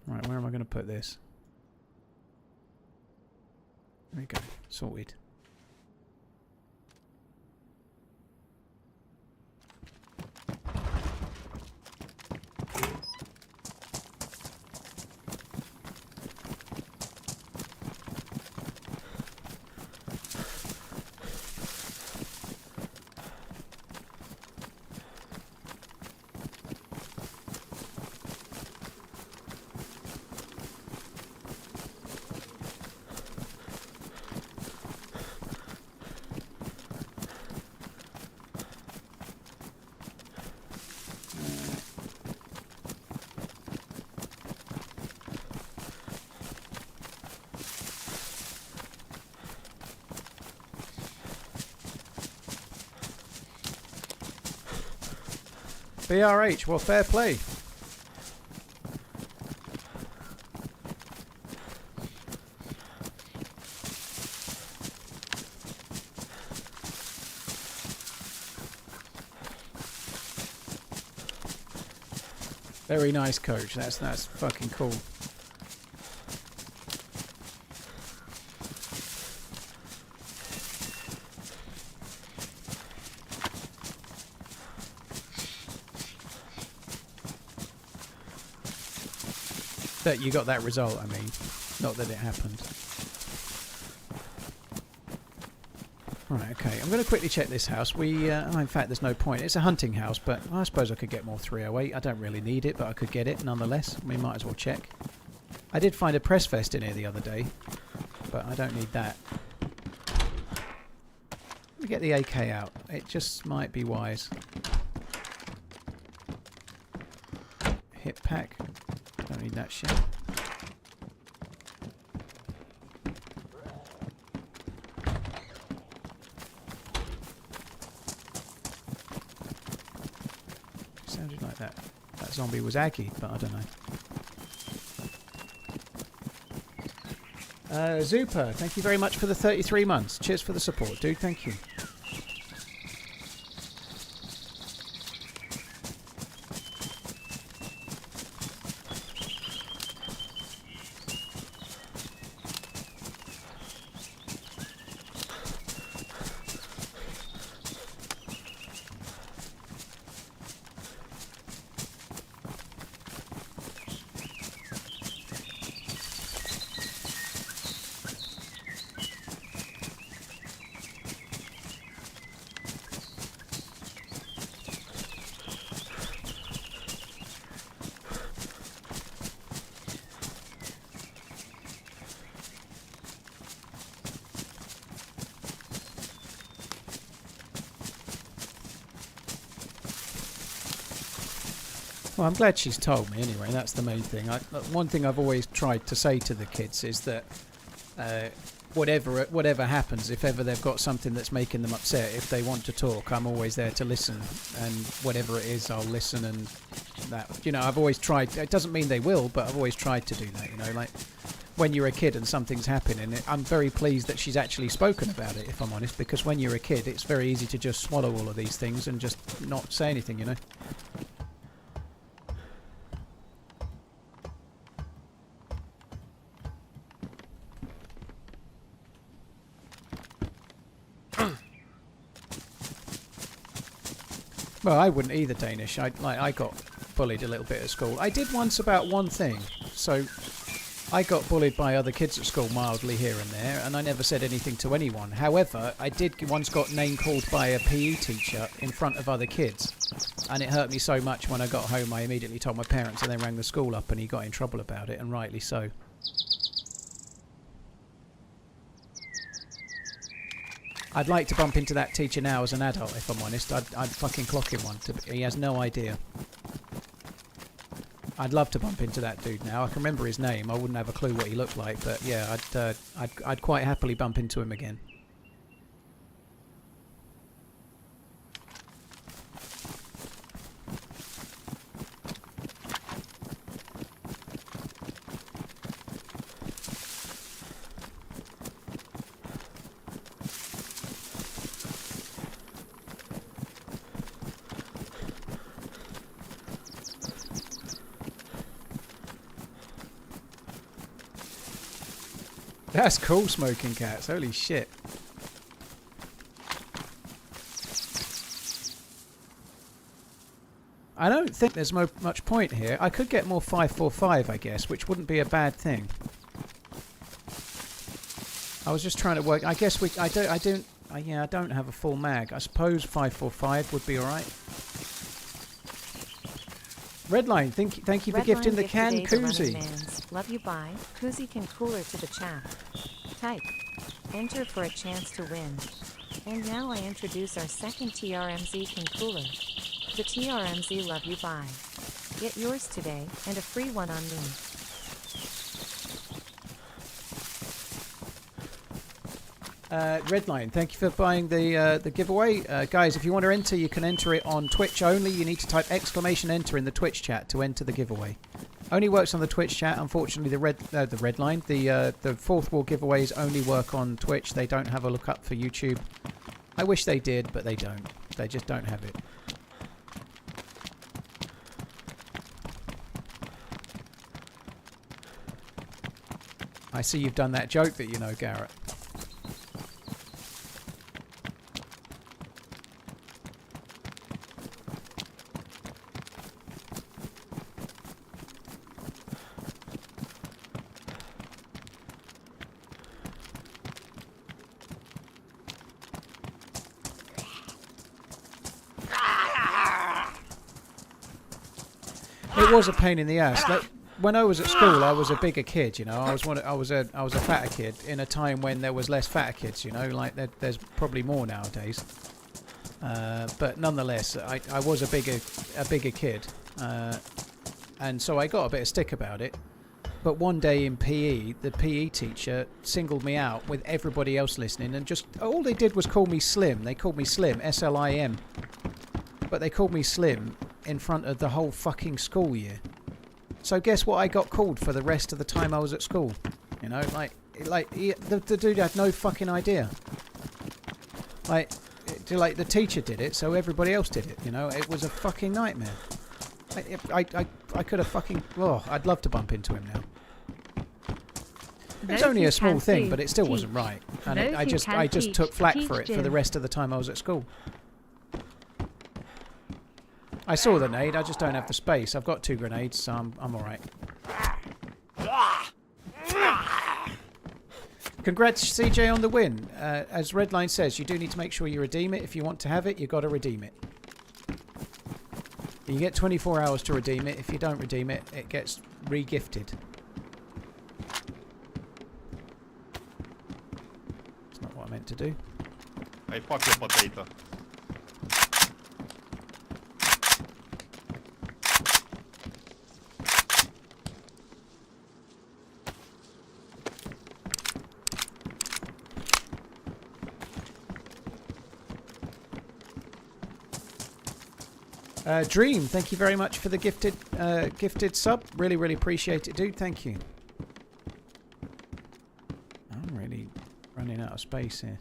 Right, where am I going to put this? There we go, sorted. BRH, well, fair play. Very nice, coach. That's fucking cool. That you got that result, I mean. Not that it happened. Right, okay. I'm going to quickly check this house. In fact, there's no point. It's a hunting house, but I suppose I could get more 308. I don't really need it, but I could get it nonetheless. We might as well check. I did find a press vest in here the other day, but I don't need that. Let me get the AK out. It just might be wise. Hip pack. Don't need that shit. Sounded like that zombie was Aggie, but I don't know. Zupa, thank you very much for the 33 months. Cheers for the support, dude. Thank you. Well, I'm glad she's told me anyway. That's the main thing. One thing I've always tried to say to the kids is that whatever happens, if ever they've got something that's making them upset, if they want to talk, I'm always there to listen. And whatever it is, I'll listen. And that, you know, I've always tried. It doesn't mean they will, but I've always tried to do that. You know, like when you're a kid and something's happening, I'm very pleased that she's actually spoken about it. If I'm honest, because when you're a kid, it's very easy to just swallow all of these things and just not say anything. You know. Well, I wouldn't either, Danish. I got bullied a little bit at school. I did once about one thing. So I got bullied by other kids at school mildly here and there, and I never said anything to anyone. However, I did once got name-called by a PE teacher in front of other kids. And it hurt me so much when I got home, I immediately told my parents and they rang the school up and he got in trouble about it, and rightly so. I'd like to bump into that teacher now as an adult, if I'm honest. I'd fucking clock him one. He has no idea. I'd love to bump into that dude now. I can remember his name. I wouldn't have a clue what he looked like, but yeah, I'd quite happily bump into him again. That's cool, smoking cats. Holy shit. I don't think there's much point here. I could get more 545, I guess, which wouldn't be a bad thing. I was just trying to work. I guess I don't have a full mag. I suppose 545 would be all right. Redline, thank you for gifting the can koozie. Love you, bye. Koozie can cooler to the chat. Type. Enter for a chance to win. And now I introduce our second TRMZ can cooler. The TRMZ love you, bye. Get yours today, and a free one on me. Redline, thank you for buying the giveaway. Guys, if you want to enter, you can enter it on Twitch only. You need to type !enter in the Twitch chat to enter the giveaway. Only works on the Twitch chat. Unfortunately, the red line, the fourth wall giveaways only work on Twitch. They don't have a look up for YouTube. I wish they did, but they don't. They just don't have it. I see you've done that joke that you know, Garrett. It was a pain in the ass. Like, when I was at school, I was a bigger kid. You know, I was a fatter kid in a time when there was less fatter kids. You know, like there's probably more nowadays. But nonetheless, I was a bigger kid, and so I got a bit of stick about it. But one day in PE, the PE teacher singled me out with everybody else listening, and just all they did was call me Slim. They called me Slim, S-L-I-M. But they called me Slim in front of the whole fucking school year. So guess what I got called for the rest of the time I was at school? You know, the dude had no fucking idea. Like the teacher did it, so everybody else did it. You know, it was a fucking nightmare. I could have fucking... Oh, I'd love to bump into him now. It's only a small thing, but it still wasn't right. And I just took flack for it for the rest of the time I was at school. I saw the nade, I just don't have the space. I've got 2 grenades, so I'm alright. Congrats, CJ, on the win. As Redline says, you do need to make sure you redeem it. If you want to have it, you've got to redeem it. You get 24 hours to redeem it. If you don't redeem it, it gets re-gifted. It's not what I meant to do. Hey, fuck your potato. Dream, thank you very much for the gifted sub. Really appreciate it, dude. Thank you. I'm really running out of space here.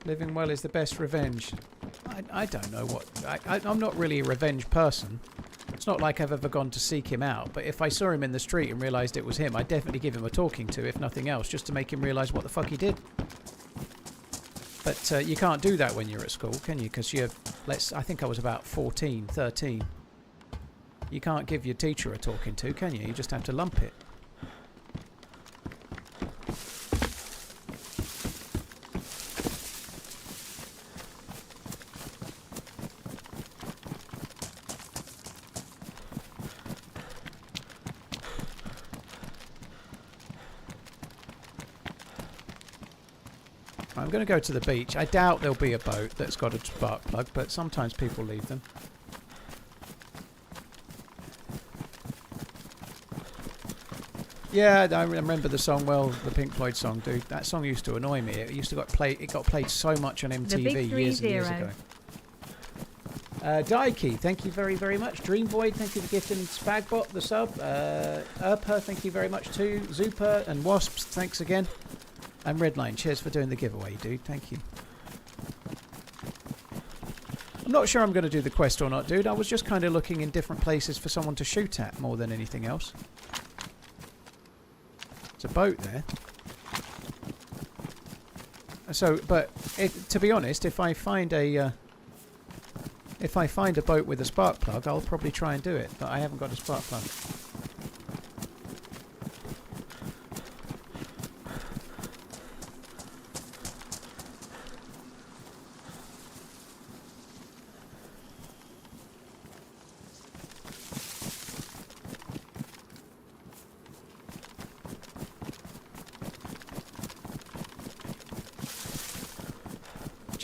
Living well is the best revenge. I don't know what... I'm not really a revenge person. It's not like I've ever gone to seek him out, but if I saw him in the street and realised it was him, I'd definitely give him a talking to, if nothing else, just to make him realise what the fuck he did. But you can't do that when you're at school, can you? Because you're... I think I was about 14, 13. You can't give your teacher a talking to, can you? You just have to lump it. I'm going to go to the beach. I doubt there'll be a boat that's got a spark plug, but sometimes people leave them. Yeah, I remember the song well, the Pink Floyd song, dude. That song used to annoy me. It got played so much on MTV years and years ago. Daiki, thank you very much. Dream Void, thank you for gifting Spagbot the sub. Urpa, thank you very much too. Zupa and Wasps, thanks again. And Redline, cheers for doing the giveaway, dude. Thank you. I'm not sure I'm going to do the quest or not, dude. I was just kind of looking in different places for someone to shoot at more than anything else. There's a boat there. So, but to be honest, if I find a boat with a spark plug, I'll probably try and do it. But I haven't got a spark plug.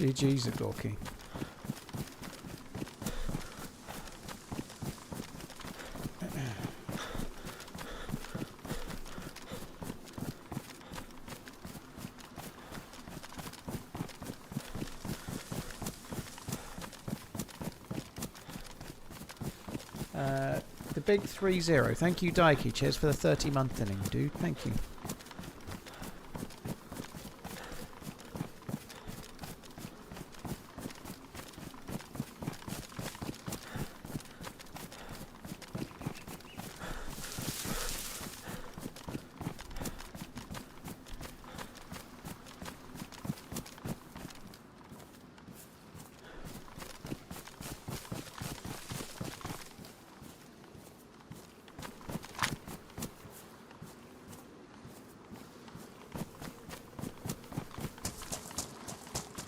GG's a Gorky. The big 3-0. Thank you, Daiki. Cheers for the 30-month inning, dude. Thank you.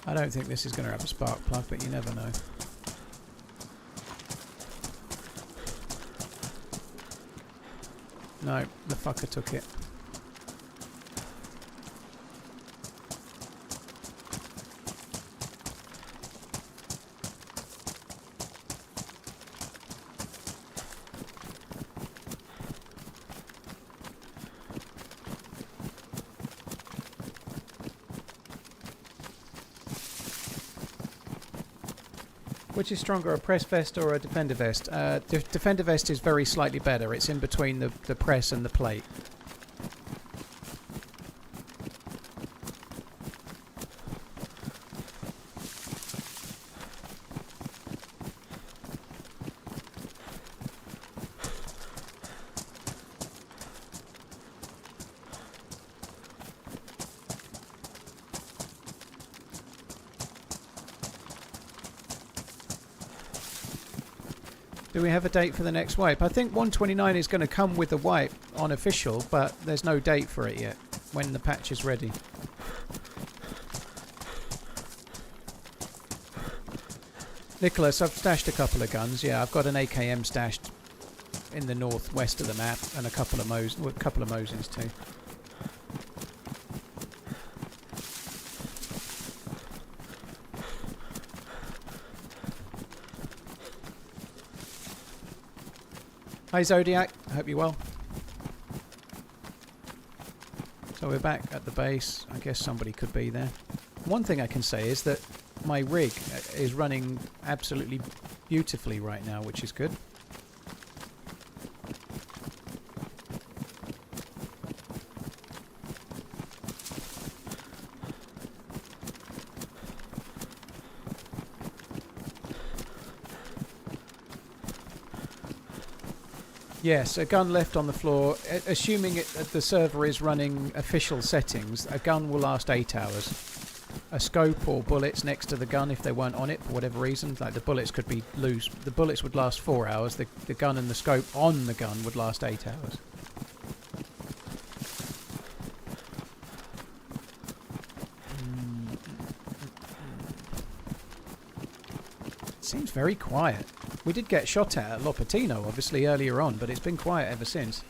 I don't think this is going to have a spark plug, but you never know. No, the fucker took it. Which is stronger, a press vest or a defender vest? The defender vest is very slightly better. It's in between the press and the plate. Do we have a date for the next wipe? I think 129 is going to come with the wipe on official, but there's no date for it yet, when the patch is ready. Nicholas, I've stashed a couple of guns. Yeah, I've got an AKM stashed in the northwest of the map, and a couple of Mosins too. Hi Zodiac, I hope you're well. So we're back at the base. I guess somebody could be there. One thing I can say is that my rig is running absolutely beautifully right now, which is good. Yes, a gun left on the floor. Assuming the server is running official settings, a gun will last 8 hours. A scope or bullets next to the gun, if they weren't on it for whatever reason, like the bullets could be loose. The bullets would last 4 hours. The gun and the scope on the gun would last 8 hours. It seems very quiet. We did get shot at Lopatino, obviously, earlier on, but it's been quiet ever since.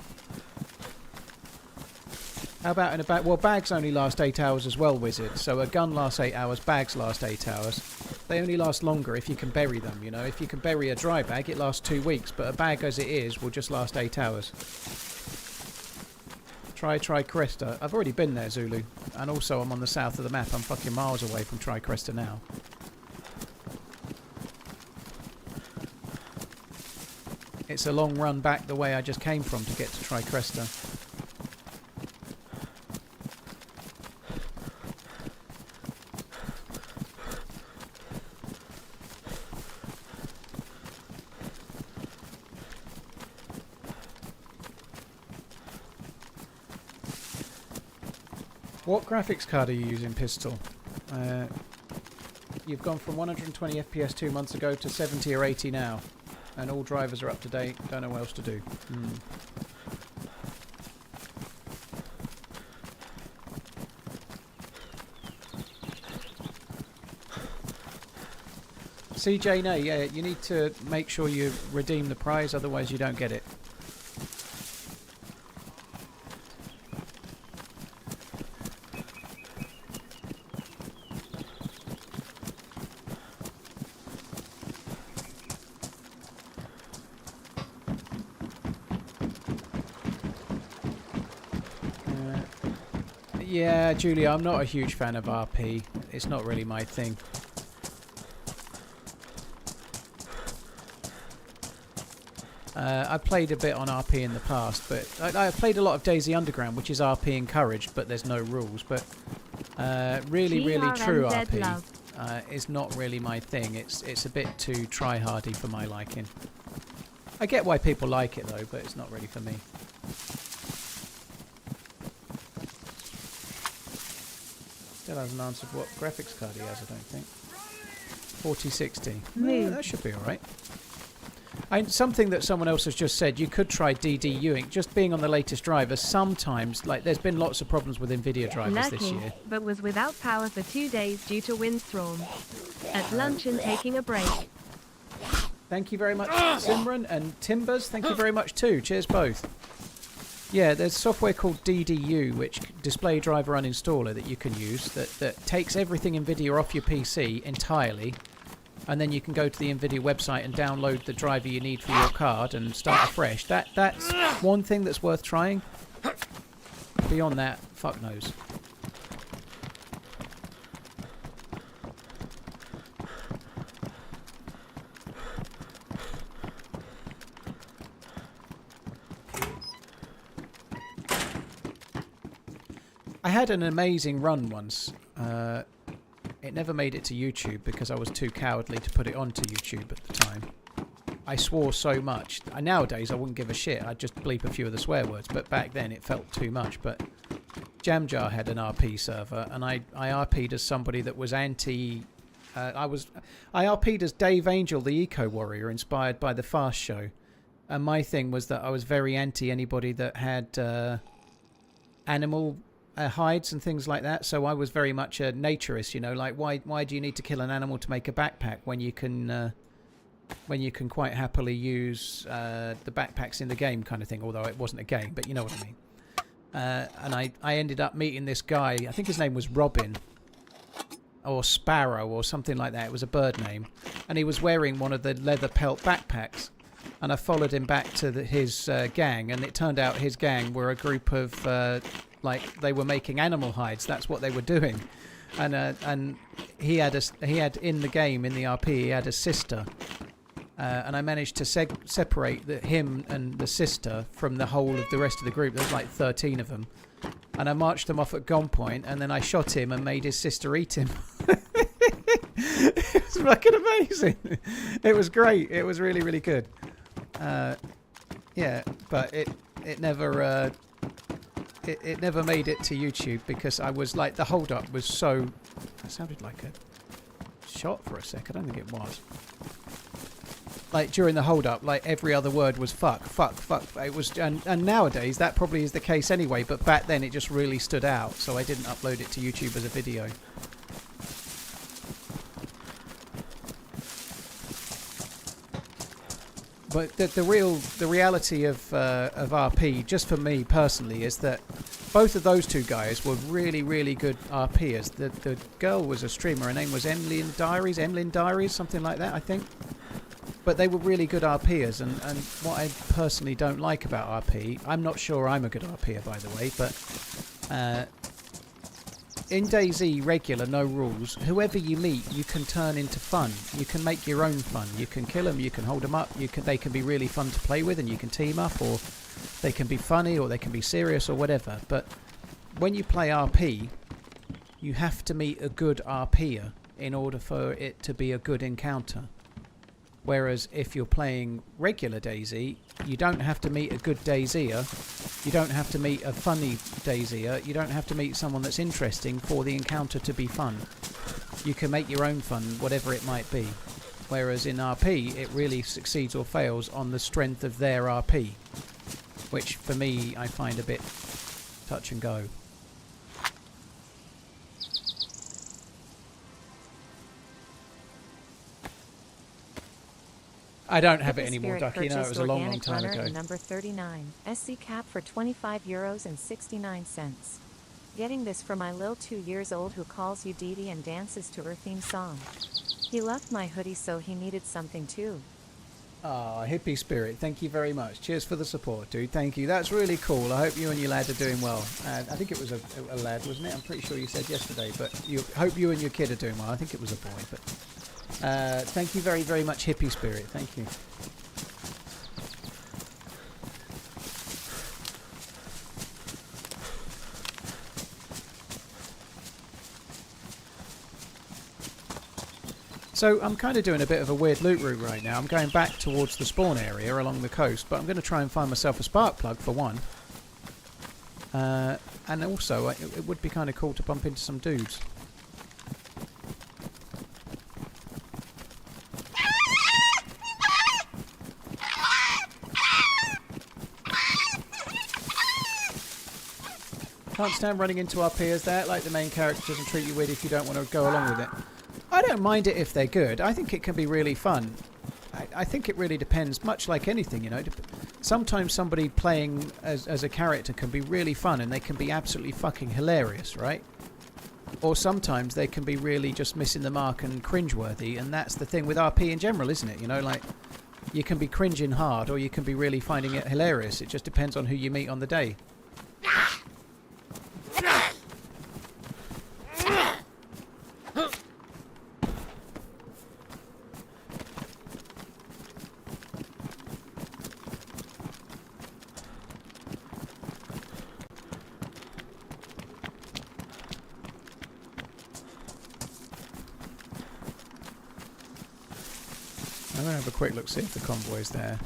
How about in a bag? Well, bags only last 8 hours as well, Wizard. So a gun lasts 8 hours, bags last 8 hours. They only last longer if you can bury them, you know. If you can bury a dry bag, it lasts 2 weeks, but a bag as it is will just last 8 hours. Try Cresta. I've already been there, Zulu. And also I'm on the south of the map. I'm fucking miles away from Try Cresta now. It's a long run back the way I just came from to get to Try Cresta. What graphics card are you using, Pistol? You've gone from 120 FPS 2 months ago to 70 or 80 now. And all drivers are up to date. Don't know what else to do. CJ, no, yeah, you need to make sure you redeem the prize, otherwise you don't get it. Yeah, Julia, I'm not a huge fan of RP. It's not really my thing. I played a bit on RP in the past, but I played a lot of DayZ Underground, which is RP encouraged, but there's no rules. But really true RP is not really my thing. It's a bit too try-hardy for my liking. I get why people like it though, but it's not really for me. Still hasn't answered what graphics card he has, I don't think. 4060. Yeah, that should be alright. Something that someone else has just said, you could try DDUing. Just being on the latest drivers, sometimes, like, there's been lots of problems with NVIDIA drivers this year. But was without power for 2 days due to windstorm. At lunch and taking a break. Thank you very much, Simran, and Timbers, thank you very much too. Cheers both. Yeah, there's software called DDU, which display driver uninstaller that you can use that takes everything NVIDIA off your PC entirely. And then you can go to the NVIDIA website and download the driver you need for your card and start afresh. That's one thing that's worth trying. Beyond that, fuck knows. I had an amazing run once. It never made it to YouTube because I was too cowardly to put it onto YouTube at the time. I swore so much. Nowadays I wouldn't give a shit. I'd just bleep a few of the swear words, but back then it felt too much. But Jamjar had an RP server, and I RP'd as somebody that was anti... I RP'd as Dave Angel, the Eco Warrior, inspired by the Fast Show. And my thing was that I was very anti anybody that had animal... hides and things like that, so I was very much a naturist, you know, like why do you need to kill an animal to make a backpack when you can quite happily use the backpacks in the game kind of thing, although it wasn't a game, but you know what I mean. And I ended up meeting this guy, I think his name was Robin or Sparrow or something like that, it was a bird name, and he was wearing one of the leather pelt backpacks, and I followed him back to his gang, and it turned out his gang were a group of like they were making animal hides. That's what they were doing, and he had in the game, in the RP, he had a sister, and I managed to separate him and the sister from the whole of the rest of the group. There's like 13 of them, and I marched them off at gunpoint, and then I shot him and made his sister eat him. It was fucking amazing. It was great. It was really, really good. Yeah, but it never. It never made it to YouTube because I was like, the hold up was so... It sounded like a shot for a sec. I don't think it was. Like during the hold up, like every other word was fuck, fuck, fuck. It was, and nowadays that probably is the case anyway, but back then it just really stood out, so I didn't upload it to YouTube as a video. But the reality of RP, just for me personally, is that both of those two guys were really, really good RPers. The girl was a streamer. Her name was Emlyn Diaries, something like that, I think. But they were really good RPers, and what I personally don't like about RP, I'm not sure I'm a good RPer, by the way, but in DayZ regular, no rules, whoever you meet, you can turn into fun. You can make your own fun. You can kill them, you can hold them up, they can be really fun to play with, and you can team up, or they can be funny, or they can be serious, or whatever. But when you play RP, you have to meet a good RPer in order for it to be a good encounter. Whereas if you're playing regular DayZ, you don't have to meet a good DayZer, you don't have to meet a funny DayZer, you don't have to meet someone that's interesting for the encounter to be fun. You can make your own fun, whatever it might be. Whereas in RP, it really succeeds or fails on the strength of their RP, which for me, I find a bit touch and go. I don't have it anymore, Ducky. No, it was a long, long time ago. Number 39, SC cap for €25.69. Getting this for my lil 2 years old who calls you Dee Dee and dances to her theme song. He loved my hoodie, so he needed something too. Ah, hippie spirit. Thank you very much. Cheers for the support, dude. Thank you. That's really cool. I hope you and your lad are doing well. I think it was a lad, wasn't it? I'm pretty sure you said yesterday, but hope you and your kid are doing well. I think it was a boy, but thank you very, very much, hippie spirit. Thank you. So I'm kind of doing a bit of a weird loot route right now. I'm going back towards the spawn area along the coast, but I'm going to try and find myself a spark plug for one. And also, it would be kind of cool to bump into some dudes. Can't stand running into our peers there. Like the main character doesn't treat you weird if you don't want to go along with it. I don't mind it if they're good. I think it can be really fun. I think it really depends, much like anything, you know. Sometimes somebody playing as a character can be really fun and they can be absolutely fucking hilarious, right? Or sometimes they can be really just missing the mark and cringeworthy, and that's the thing with RP in general, isn't it? You know, like, you can be cringing hard or you can be really finding it hilarious. It just depends on who you meet on the day. I'm going to have a quick look, see if the convoy's there.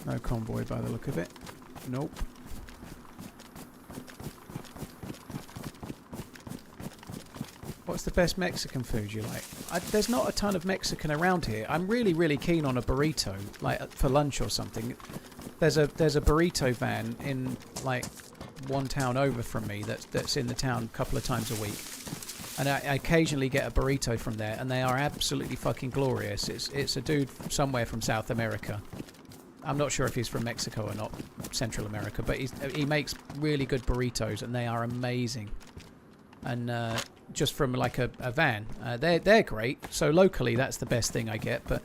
No convoy by the look of it. Nope. What's the best Mexican food you like? There's not a ton of Mexican around here. I'm really, really keen on a burrito, like for lunch or something. There's a burrito van in like one town over from me that's in the town a couple of times a week, and I occasionally get a burrito from there, and they are absolutely fucking glorious. It's a dude somewhere from South America. I'm not sure if he's from Mexico or not, Central America, but he makes really good burritos, and they are amazing. And just from like a van, they're great. So locally, that's the best thing I get. But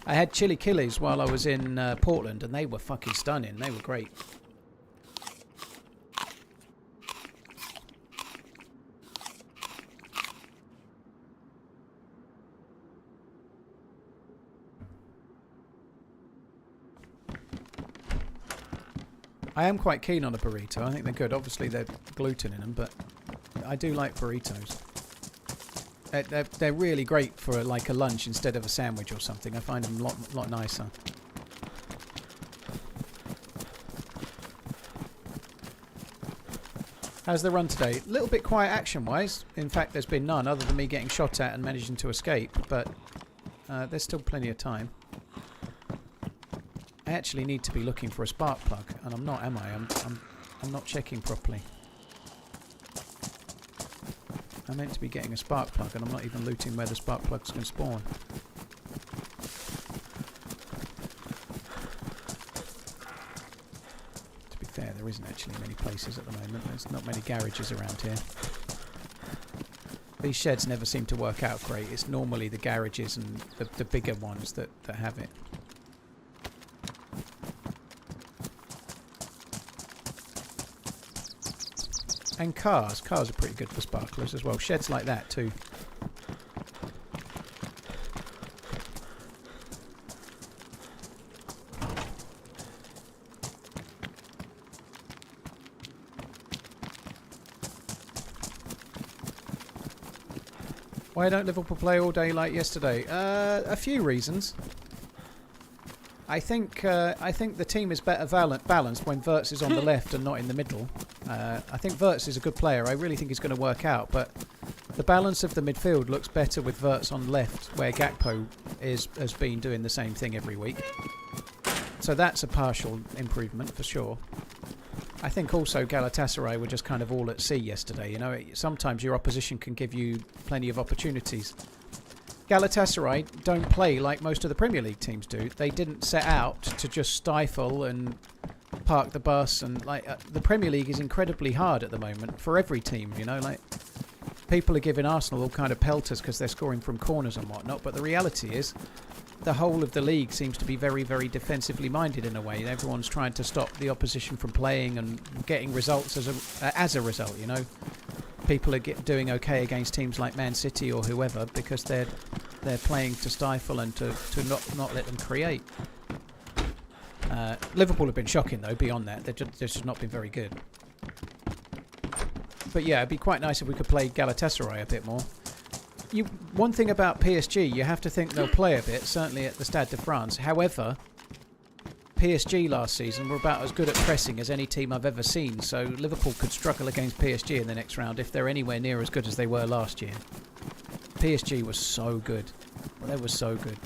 I had chili killies while I was in Portland, and they were fucking stunning. They were great. I am quite keen on a burrito. I think they're good. Obviously, they're gluten in them, but I do like burritos. They're really great for like a lunch instead of a sandwich or something. I find them a lot nicer. How's the run today? A little bit quiet action-wise. In fact, there's been none other than me getting shot at and managing to escape. But there's still plenty of time. I actually need to be looking for a spark plug, and I'm not, am I? I'm not checking properly. I'm meant to be getting a spark plug, and I'm not even looting where the spark plugs can spawn. To be fair, there isn't actually many places at the moment. There's not many garages around here. These sheds never seem to work out great. It's normally the garages and the bigger ones that have it. And cars. Cars are pretty good for sparklers as well. Sheds like that too. Why don't Liverpool play all day like yesterday? A few reasons. I think the team is better balanced when Verts is on the left and not in the middle. I think Verts is a good player. I really think he's going to work out, but the balance of the midfield looks better with Verts on left, where Gakpo has been doing the same thing every week. So that's a partial improvement for sure. I think also Galatasaray were just kind of all at sea yesterday. You know, sometimes your opposition can give you plenty of opportunities. Galatasaray don't play like most of the Premier League teams do. They didn't set out to just stifle and park the bus, and like the Premier League is incredibly hard at the moment for every team. You know, like people are giving Arsenal all kind of pelters because they're scoring from corners and whatnot, but the reality is the whole of the league seems to be very, very defensively minded in a way. Everyone's trying to stop the opposition from playing and getting results as a result. You know, people are doing okay against teams like Man City or whoever because they're playing to stifle and to not let them create. Liverpool have been shocking though. Beyond that, they've just not been very good. But yeah, it'd be quite nice if we could play Galatasaray a bit more. One thing about PSG, you have to think they'll play a bit, certainly at the Stade de France. However, PSG last season were about as good at pressing as any team I've ever seen, so Liverpool could struggle against PSG in the next round if they're anywhere near as good as they were last year. PSG was so good. They were so good.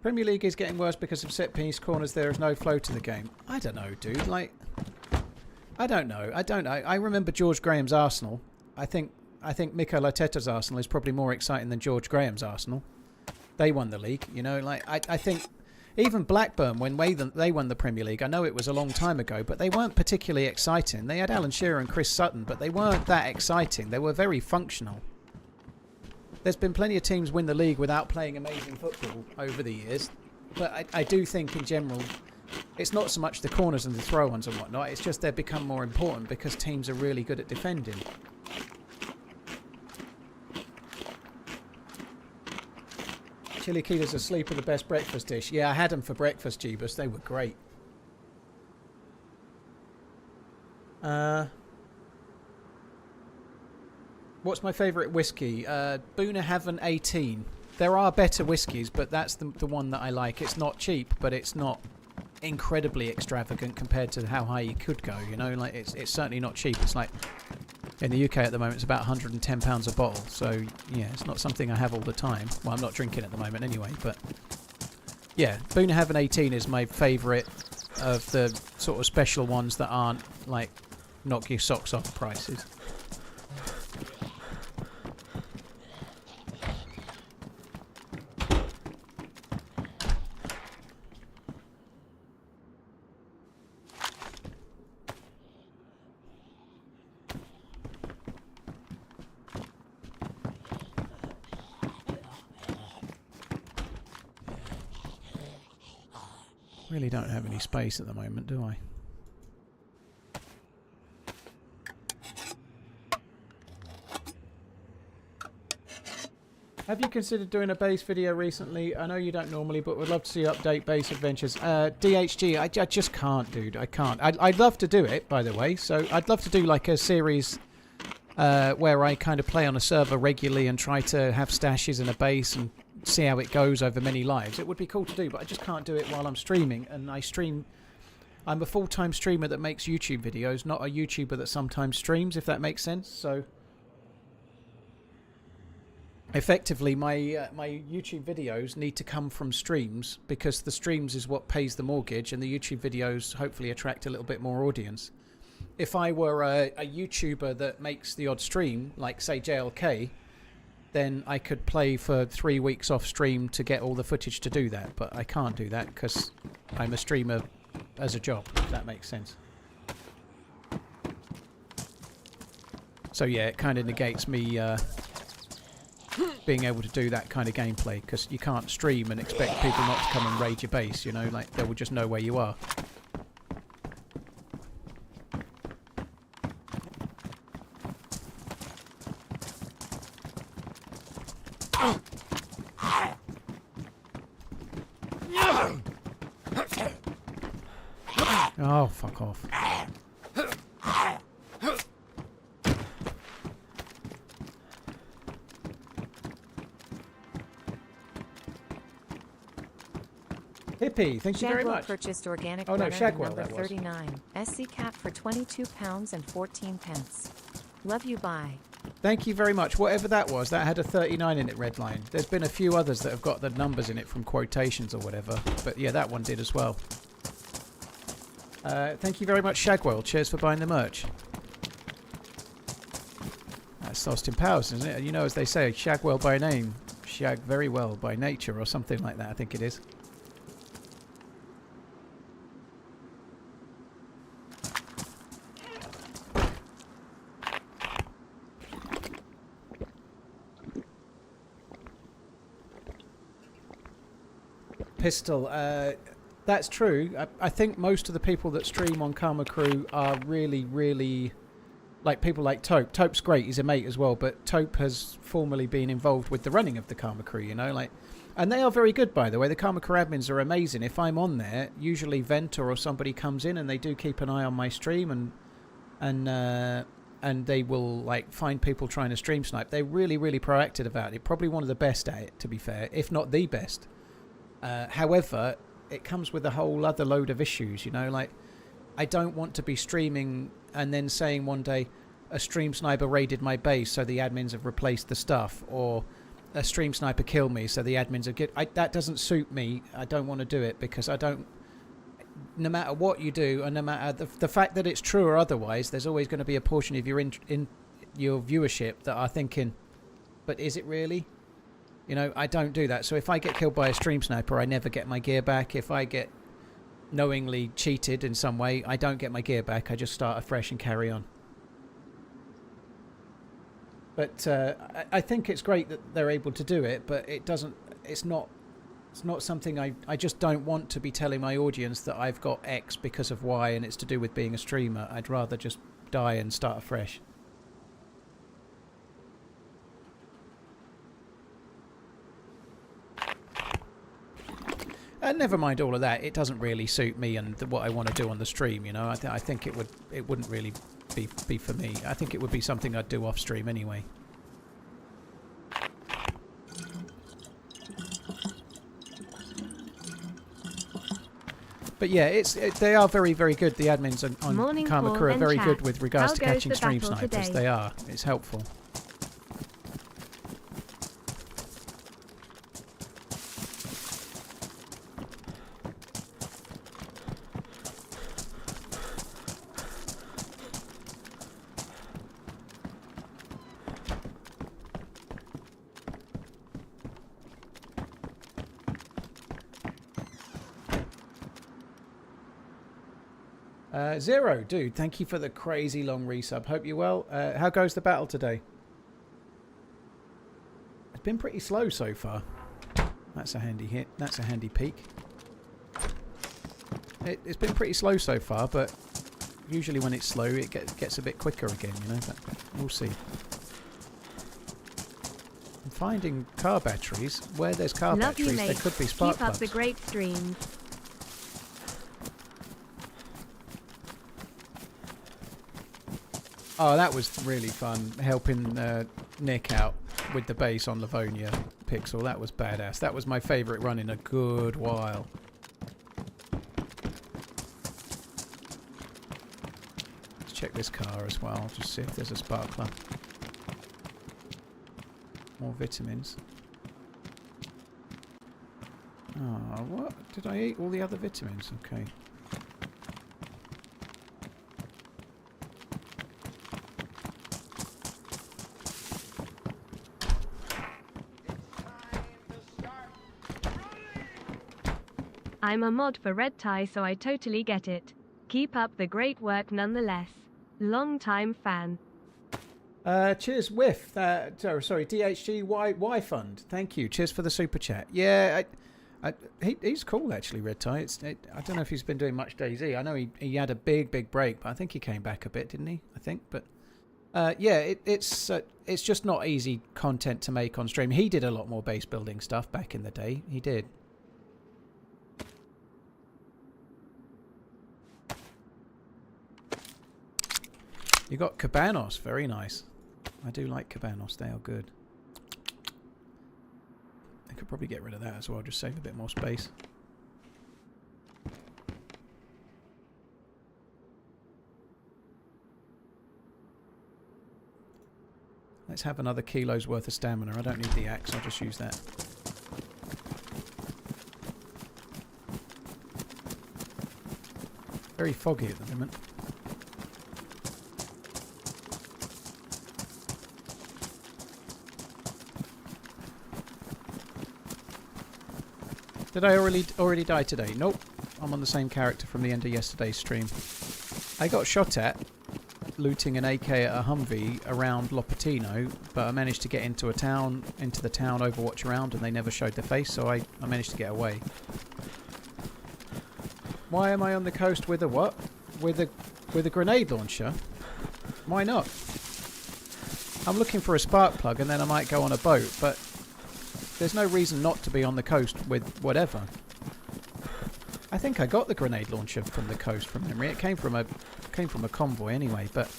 Premier League is getting worse because of set piece corners. There is no flow to the game. I don't know, dude. Like, I don't know. I remember George Graham's Arsenal. I think Mikel Arteta's Arsenal is probably more exciting than George Graham's Arsenal. They won the league, you know. Like, I think even Blackburn, when they won the Premier League, I know it was a long time ago, but they weren't particularly exciting. They had Alan Shearer and Chris Sutton, but they weren't that exciting. They were very functional. There's been plenty of teams win the league without playing amazing football over the years. But I do think in general, it's not so much the corners and the throw-ons and whatnot. It's just they've become more important because teams are really good at defending. Chilaquiles asleep are the best breakfast dish. Yeah, I had them for breakfast, Jeebus. They were great. What's my favourite whiskey? Boonahaven 18. There are better whiskies, but that's the one that I like. It's not cheap, but it's not incredibly extravagant compared to how high you could go. You know, like it's certainly not cheap. It's like in the UK at the moment, it's about £110 a bottle. So yeah, it's not something I have all the time. Well, I'm not drinking at the moment anyway. But yeah, Boonahaven 18 is my favourite of the sort of special ones that aren't like knock your socks off prices. Really don't have any space at the moment, do I? Have you considered doing a base video recently? I know you don't normally, but would love to see update base adventures. DHG, I just can't, dude. I can't. I'd love to do it, by the way. So I'd love to do like a series where I kind of play on a server regularly and try to have stashes in a base and see how it goes over many lives. It would be cool to do, but I just can't do it while I'm streaming. And I'm a full-time streamer that makes YouTube videos, not a YouTuber that sometimes streams, if that makes sense. So effectively, my YouTube videos need to come from streams because the streams is what pays the mortgage, and the YouTube videos hopefully attract a little bit more audience. If I were a YouTuber that makes the odd stream, like say JLK, then I could play for 3 weeks off stream to get all the footage to do that. But I can't do that because I'm a streamer as a job, if that makes sense. So yeah, it kind of negates me being able to do that kind of gameplay, because you can't stream and expect people not to come and raid your base, you know, like they will just know where you are. Oh, fuck off. Hippie, thank you very Shagwell much. purchased organic Oh, no, butter Shagwell, number that was. 39. SC cap for £22 and 14 pence. Love you, bye. Thank you very much. Whatever that was, that had a 39 in it, Redline. There's been a few others that have got the numbers in it from quotations or whatever. But yeah, that one did as well. Thank you very much, Shagwell. Cheers for buying the merch. That's Austin Powers, isn't it? You know, as they say, Shagwell by name, shag very well by nature, or something like that, I think it is. Pistol, that's true. I think most of the people that stream on Karma Crew are really like people like Taupe. Taupe's great, he's a mate as well, but Taupe has formerly been involved with the running of the Karma Crew, you know, like, and they are very good, by the way. The Karma Crew admins are amazing. If I'm on there, usually Ventor or somebody comes in and they do keep an eye on my stream, and they will like find people trying to stream snipe. They're really proactive about it. Probably one of the best at it, to be fair, if not the best. However, it comes with a whole other load of issues, you know, like I don't want to be streaming and then saying one day a stream sniper raided my base so the admins have replaced the stuff, or a stream sniper killed me so the admins have that doesn't suit me. I don't want to do it because I don't, no matter what you do and no matter the fact that it's true or otherwise, there's always going to be a portion of your in your viewership that are thinking, but is it really? You know, I don't do that. So if I get killed by a stream sniper, I never get my gear back. If I get knowingly cheated in some way, I don't get my gear back. I just start afresh and carry on. But I think it's great that they're able to do it, but it's not something I just don't want to be telling my audience that I've got X because of Y and it's to do with being a streamer. I'd rather just die and start afresh. And never mind all of that. It doesn't really suit me and what I want to do on the stream. You know, I think it wouldn't really be for me. I think it would be something I'd do off stream anyway. But yeah, they are very good. The admins on Karma Crew are very good with regards to catching stream snipers. They are. It's helpful. Zero, dude, thank you for the crazy long resub. Hope you're well. How goes the battle today? It's been pretty slow so far. That's a handy hit. That's a handy peek. It's been pretty slow so far, but usually when it's slow, it gets a bit quicker again, you know. But we'll see. I'm finding car batteries. Where there's car batteries, there could be spark plugs. Keep up the great streams. Oh, that was really fun, helping Nick out with the base on Livonia Pixel. That was badass. That was my favourite run in a good while. Let's check this car as well, just see if there's a spark plug. More vitamins. Oh, what? Did I eat all the other vitamins? Okay. I'm a mod for Red Tie, so I totally get it. Keep up the great work nonetheless. Long time fan. Cheers, Whiff. Sorry, DHG Y Fund. Thank you. Cheers for the super chat. Yeah, he's cool actually, Red Tie. I don't know if he's been doing much DayZ. I know he had a big break, but I think he came back a bit, didn't he? I think, but yeah, it's just not easy content to make on stream. He did a lot more base building stuff back in the day. He did. You got Cabanos, very nice. I do like Cabanos, they are good. I could probably get rid of that as well, just save a bit more space. Let's have another kilo's worth of stamina. I don't need the axe, I'll just use that. Very foggy at the moment. Did I already die today? Nope. I'm on the same character from the end of yesterday's stream. I got shot at looting an AK at a Humvee around Lopatino, but I managed to get into the town Overwatch round, and they never showed their face, so I managed to get away. Why am I on the coast with a what? With a grenade launcher? Why not? I'm looking for a spark plug, and then I might go on a boat, but there's no reason not to be on the coast with whatever. I think I got the grenade launcher from the coast from memory. It came from a convoy anyway, but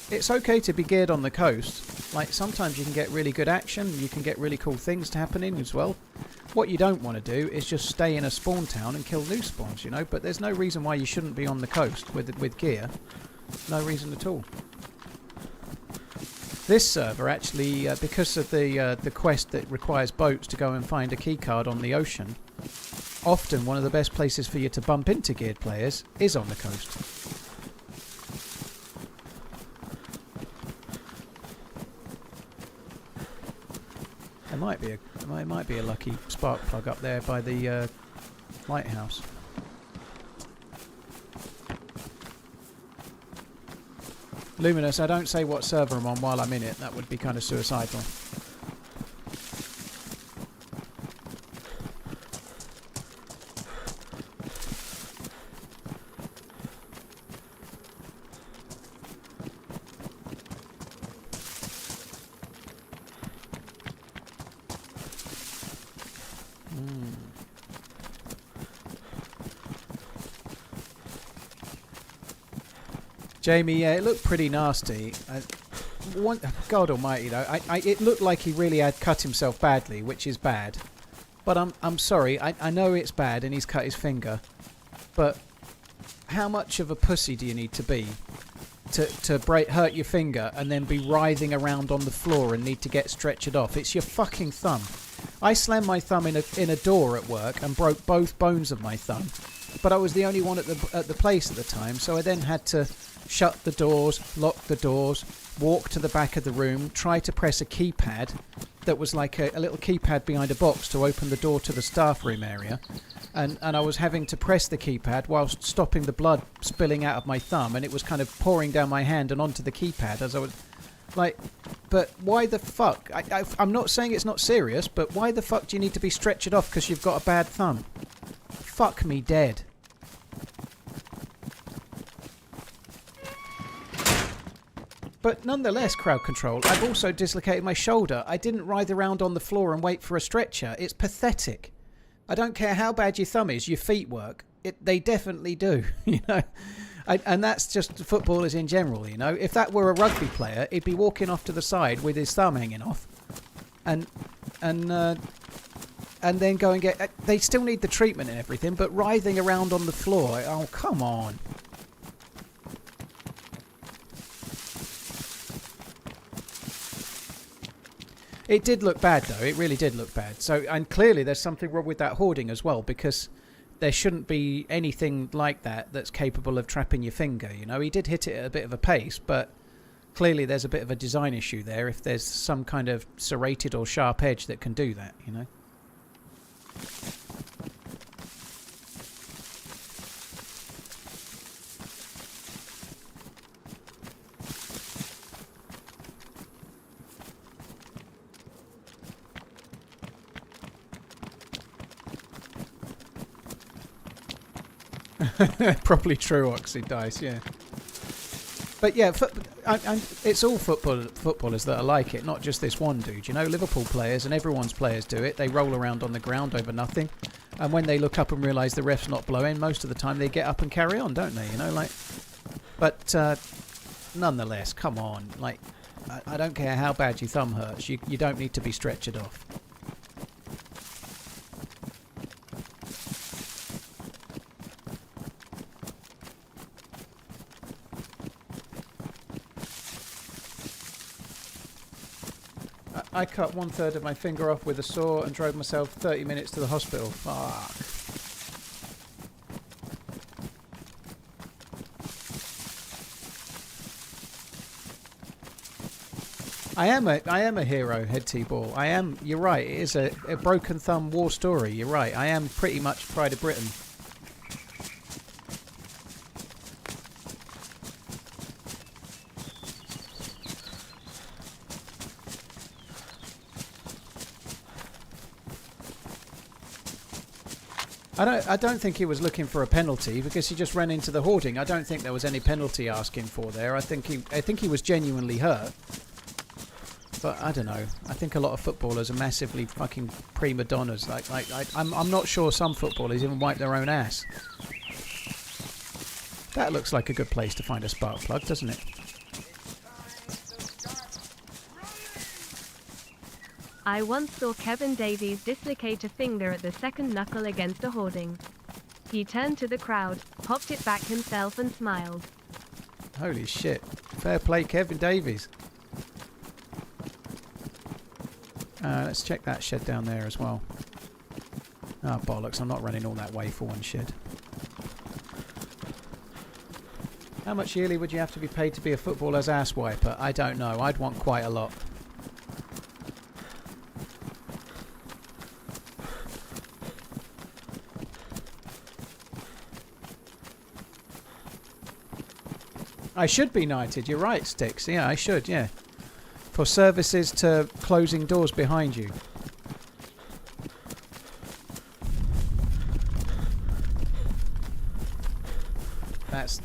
it's okay to be geared on the coast. Like, sometimes you can get really good action, you can get really cool things happening as well. What you don't want to do is just stay in a spawn town and kill new spawns, you know, but there's no reason why you shouldn't be on the coast with gear. No reason at all. This server actually, because of the quest that requires boats to go and find a keycard on the ocean, often one of the best places for you to bump into geared players is on the coast. There might be a lucky spark plug up there by the lighthouse. Luminous, I don't say what server I'm on while I'm in it. That would be kind of suicidal. Jamie, yeah, it looked pretty nasty. God almighty, though. It looked like he really had cut himself badly, which is bad. But I'm sorry. I know it's bad and he's cut his finger. But how much of a pussy do you need to be to hurt your finger and then be writhing around on the floor and need to get stretchered off? It's your fucking thumb. I slammed my thumb in a door at work and broke both bones of my thumb. But I was the only one at the place at the time, so I then had to shut the doors, lock the doors, walk to the back of the room, try to press a keypad that was like a little keypad behind a box to open the door to the staff room area. And I was having to press the keypad whilst stopping the blood spilling out of my thumb, and it was kind of pouring down my hand and onto the keypad as I was like, but why the fuck? I'm not saying it's not serious, but why the fuck do you need to be stretched off because you've got a bad thumb? Fuck me dead. But nonetheless, crowd control, I've also dislocated my shoulder. I didn't writhe around on the floor and wait for a stretcher. It's pathetic. I don't care how bad your thumb is, your feet work. They definitely do, you know. And that's just footballers in general, you know. If that were a rugby player, he'd be walking off to the side with his thumb hanging off. And then go and get... They still need the treatment and everything, but writhing around on the floor, oh, come on. It did look bad, though. It really did look bad. So, and clearly there's something wrong with that hoarding as well, because there shouldn't be anything like that that's capable of trapping your finger, you know. He did hit it at a bit of a pace, but clearly there's a bit of a design issue there if there's some kind of serrated or sharp edge that can do that, you know. Probably true, Oxy Dice, yeah. But yeah, it's all footballers that are like it, not just this one dude. You know, Liverpool players and everyone's players do it. They roll around on the ground over nothing. And when they look up and realise the ref's not blowing, most of the time they get up and carry on, don't they? You know, like... But nonetheless, come on. Like, I don't care how bad your thumb hurts. You don't need to be stretchered off. I cut 1/3 of my finger off with a saw and drove myself 30 minutes to the hospital. Fuck. I am a hero, Head T-Ball. I am, you're right, it is a broken thumb war story, you're right. I am pretty much Pride of Britain. I don't think he was looking for a penalty because he just ran into the hoarding. I don't think there was any penalty asking for there. I think he was genuinely hurt. But I don't know. I think a lot of footballers are massively fucking prima donnas. I'm not sure some footballers even wipe their own ass. That looks like a good place to find a spark plug, doesn't it? I once saw Kevin Davies dislocate a finger at the second knuckle against a hoarding. He turned to the crowd, popped it back himself and smiled. Holy shit. Fair play, Kevin Davies. Let's check that shed down there as well. Oh, bollocks. I'm not running all that way for one shed. How much yearly would you have to be paid to be a footballer's ass wiper? I don't know. I'd want quite a lot. I should be knighted. You're right, Sticks. Yeah, I should, yeah. For services to closing doors behind you.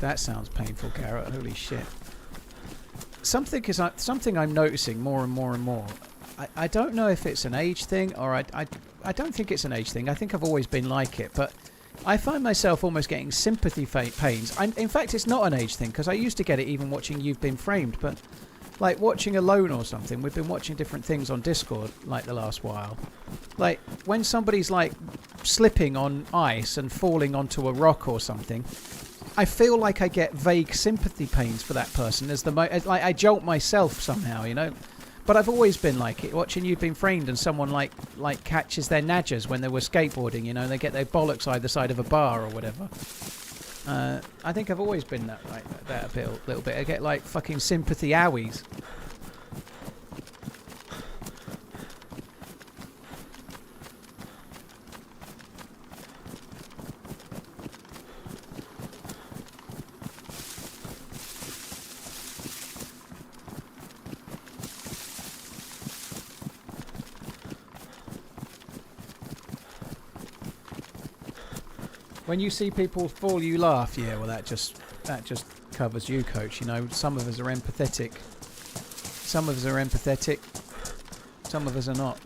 That sounds painful, Garrett. Holy shit. Something I'm noticing more and more and more. I don't know if it's an age thing or I don't think it's an age thing. I think I've always been like it, but I find myself almost getting sympathy pains. In fact, it's not an age thing because I used to get it even watching You've Been Framed, but like watching Alone or something, we've been watching different things on Discord like the last while. Like when somebody's like slipping on ice and falling onto a rock or something, I feel like I get vague sympathy pains for that person as like I jolt myself somehow, you know. But I've always been like it. Watching You've Been Framed and someone like catches their nadgers when they were skateboarding, you know, they get their bollocks either side of a bar or whatever. I think I've always been that a little bit. I get like fucking sympathy owies. When you see people fall, you laugh. Yeah, well, that just covers you, Coach. You know, some of us are empathetic. Some of us are empathetic. Some of us are not.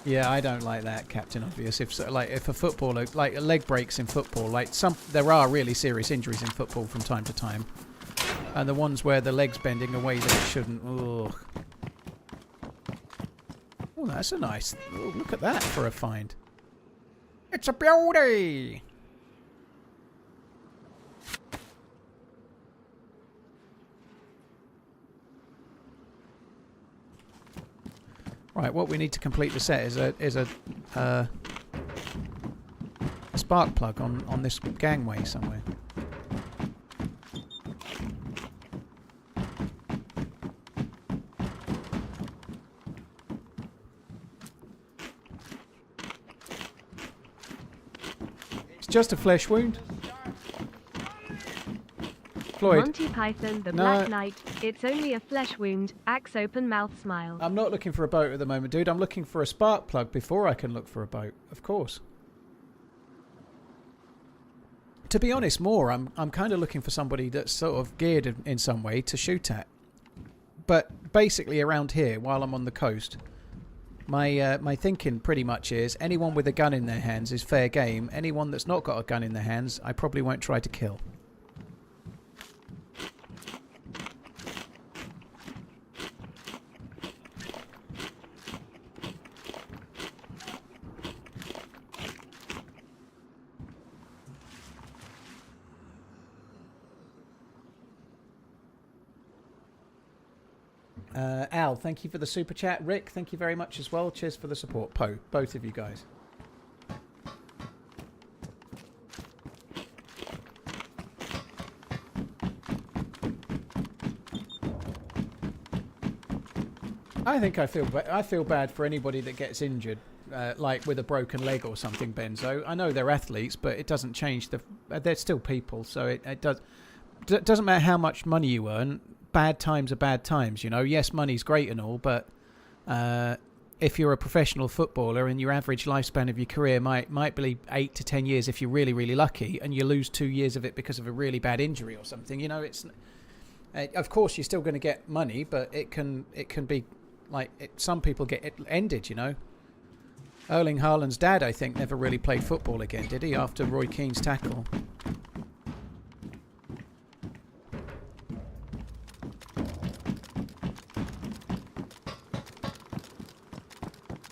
Yeah, I don't like that, Captain Obvious. If a footballer, like a leg breaks in football, there are really serious injuries in football from time to time, and the ones where the leg's bending away that it shouldn't. Ugh. Oh, that's a nice. Oh, look at that for a find. It's a beauty. Right, what we need to complete the set is a spark plug on this gangway somewhere. Just a flesh wound. Floyd. Monty Python, the Black Knight. It's only a flesh wound. Axe open mouth smile. I'm not looking for a boat at the moment, dude. I'm looking for a spark plug before I can look for a boat. Of course. To be honest, I'm kind of looking for somebody that's sort of geared in some way to shoot at. But basically around here, while I'm on the coast, my thinking pretty much is anyone with a gun in their hands is fair game. Anyone that's not got a gun in their hands, I probably won't try to kill. Al, thank you for the super chat. Rick, thank you very much as well. Cheers for the support. Poe, both of you guys. I think I feel bad for anybody that gets injured, like with a broken leg or something, Benzo. I know they're athletes, but it doesn't change they're still people, so it doesn't matter how much money you earn. Bad times are bad times, you know. Yes, money's great and all, but if you're a professional footballer and your average lifespan of your career might be 8 to 10 years if you're really, really lucky, and you lose 2 years of it because of a really bad injury or something, you know, it's of course you're still going to get money, but it can be like some people get it ended, you know. Erling Haaland's dad, I think, never really played football again, did he, after Roy Keane's tackle?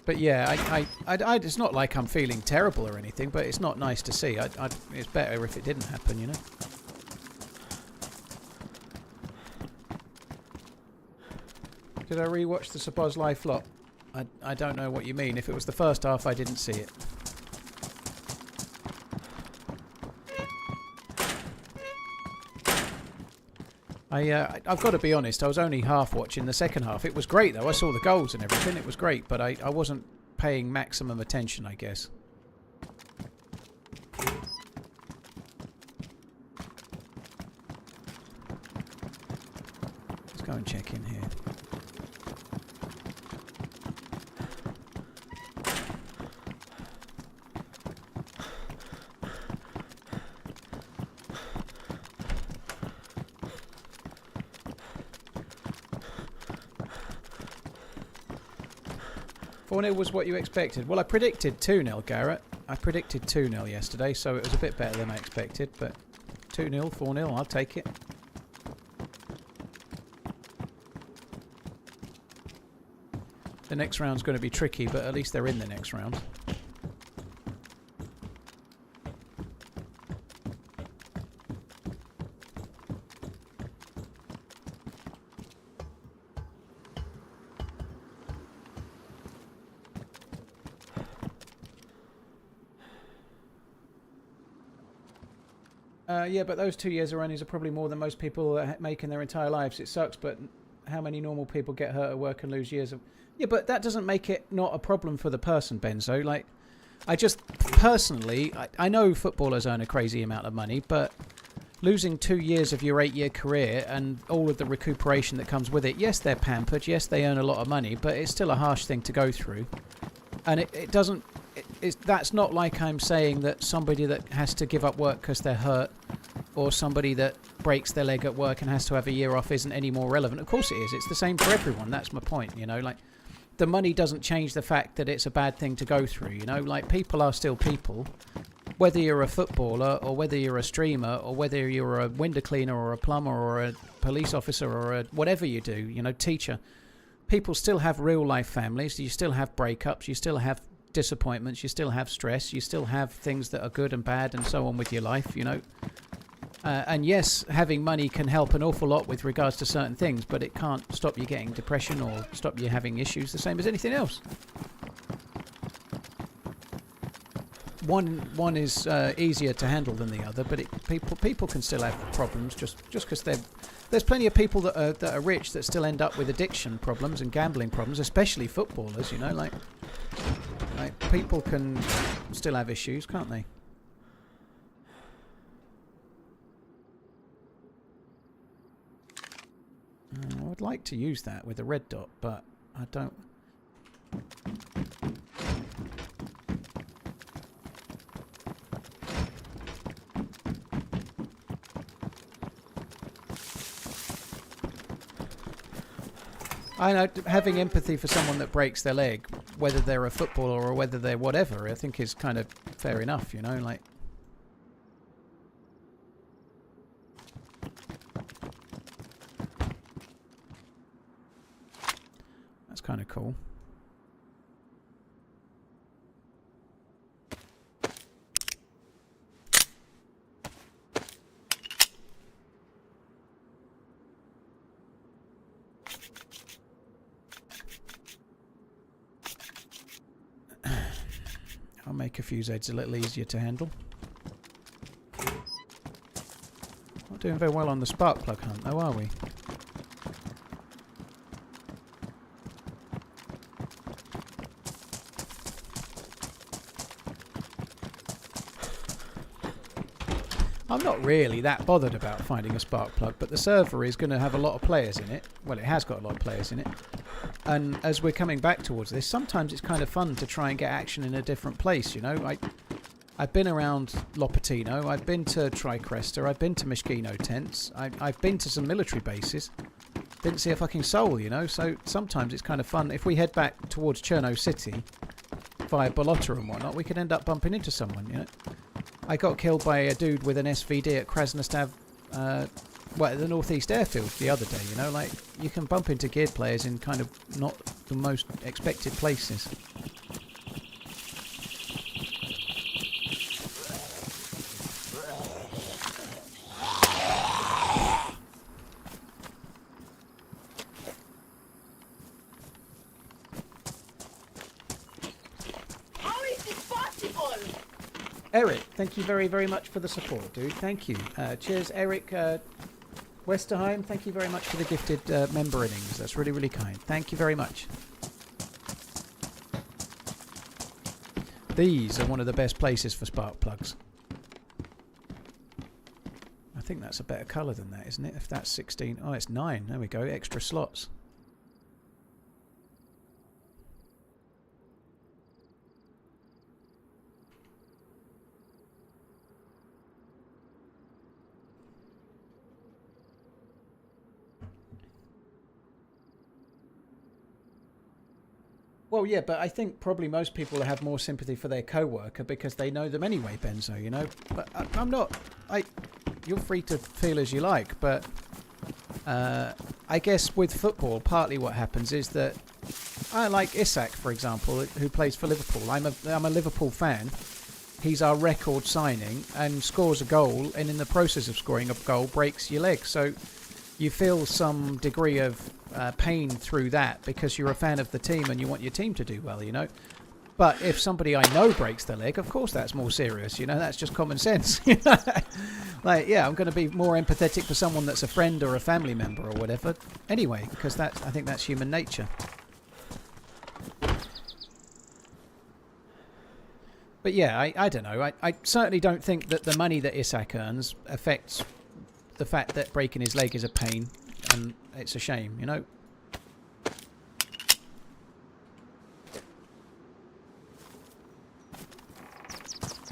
But yeah, I it's not like I'm feeling terrible or anything, but it's not nice to see. It's better if it didn't happen, you know. Did I rewatch the Sabozz live flop? I don't know what you mean. If it was the first half, I didn't see it. I've got to be honest, I was only half watching the second half. It was great though, I saw the goals and everything, it was great, but I wasn't paying maximum attention, I guess. Let's go and check in here. It was what you expected. Well, I predicted 2-0, Garrett. I predicted 2-0 yesterday, so it was a bit better than I expected. But 2-0, 4-0, I'll take it. The next round's going to be tricky, but at least they're in the next round. Yeah, but those 2 years of earnings are probably more than most people make in their entire lives. It sucks, but how many normal people get hurt at work and lose years of... Yeah, but that doesn't make it not a problem for the person, Benzo. Like, I just, personally, I know footballers earn a crazy amount of money, but losing 2 years of your 8-year career and all of the recuperation that comes with it, yes, they're pampered, yes, they earn a lot of money, but it's still a harsh thing to go through. And it doesn't... that's not like I'm saying that somebody that has to give up work because they're hurt or somebody that breaks their leg at work and has to have a year off isn't any more relevant. Of course it is. It's the same for everyone. That's my point, you know. Like, the money doesn't change the fact that it's a bad thing to go through, you know. Like, people are still people. Whether you're a footballer or whether you're a streamer or whether you're a window cleaner or a plumber or a police officer or a whatever you do, you know, teacher. People still have real life families. You still have breakups. You still have disappointments, you still have stress, you still have things that are good and bad and so on with your life, you know. And yes, having money can help an awful lot with regards to certain things, but it can't stop you getting depression or stop you having issues the same as anything else. One is easier to handle than the other, but people can still have problems just because there's plenty of people that are rich that still end up with addiction problems and gambling problems, especially footballers, you know, like people can still have issues, can't they? I would like to use that with a red dot, but I don't. I know, having empathy for someone that breaks their leg, whether they're a footballer or whether they're whatever, I think is kind of fair enough, you know, like. That's kind of cool. make a few Zeds a little easier to handle. Not doing very well on the spark plug hunt though, are we? I'm not really that bothered about finding a spark plug, but the server is going to have a lot of players in it. Well, it has got a lot of players in it. And as we're coming back towards this, sometimes it's kind of fun to try and get action in a different place, you know. I've been around Lopatino, I've been to Tricresta, I've been to Mishkino tents, I've been to some military bases. Didn't see a fucking soul, you know, so sometimes it's kind of fun. If we head back towards Cherno City via Bolota and whatnot, we could end up bumping into someone, you know. I got killed by a dude with an SVD at Krasnostav, at the northeast airfield the other day, you know, like, you can bump into geared players in kind of not the most expected places. How is this possible? Eric, thank you very, very much for the support, dude. Thank you. Cheers, Eric Westerheim. Thank you very much for the gifted member innings. That's really, really kind. Thank you very much. These are one of the best places for spark plugs. I think that's a better colour than that, isn't it? If that's 16... Oh, it's 9. There we go. Extra slots. Well, yeah, but I think probably most people have more sympathy for their co-worker because they know them anyway, Benzo, you know? But I'm not... You're free to feel as you like, but I guess with football, partly what happens is that I like Isak, for example, who plays for Liverpool. I'm a Liverpool fan. He's our record signing and scores a goal, and in the process of scoring a goal, breaks your leg. So you feel some degree of pain through that because you're a fan of the team and you want your team to do well, you know. But if somebody I know breaks their leg, of course that's more serious, you know. That's just common sense. Like, yeah, I'm going to be more empathetic for someone that's a friend or a family member or whatever anyway, because I think that's human nature. But yeah, I don't know. I certainly don't think that the money that Isak earns affects the fact that breaking his leg is a pain, and it's a shame, you know.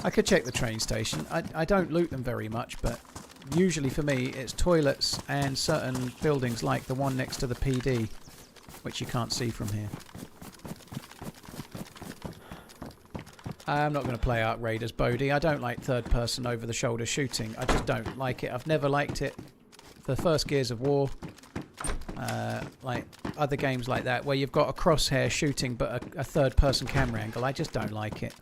I could check the train station. I don't loot them very much, but usually for me it's toilets and certain buildings like the one next to the PD, which you can't see from here. I'm not going to play Ark Raiders, Bodhi. I don't like third-person over-the-shoulder shooting. I just don't like it. I've never liked it. The first Gears of War, like other games like that, where you've got a crosshair shooting but a third-person camera angle, I just don't like it.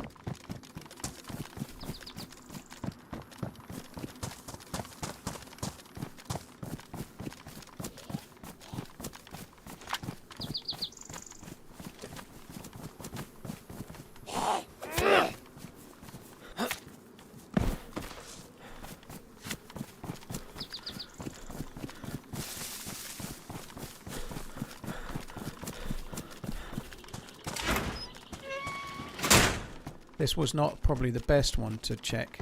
This was not probably the best one to check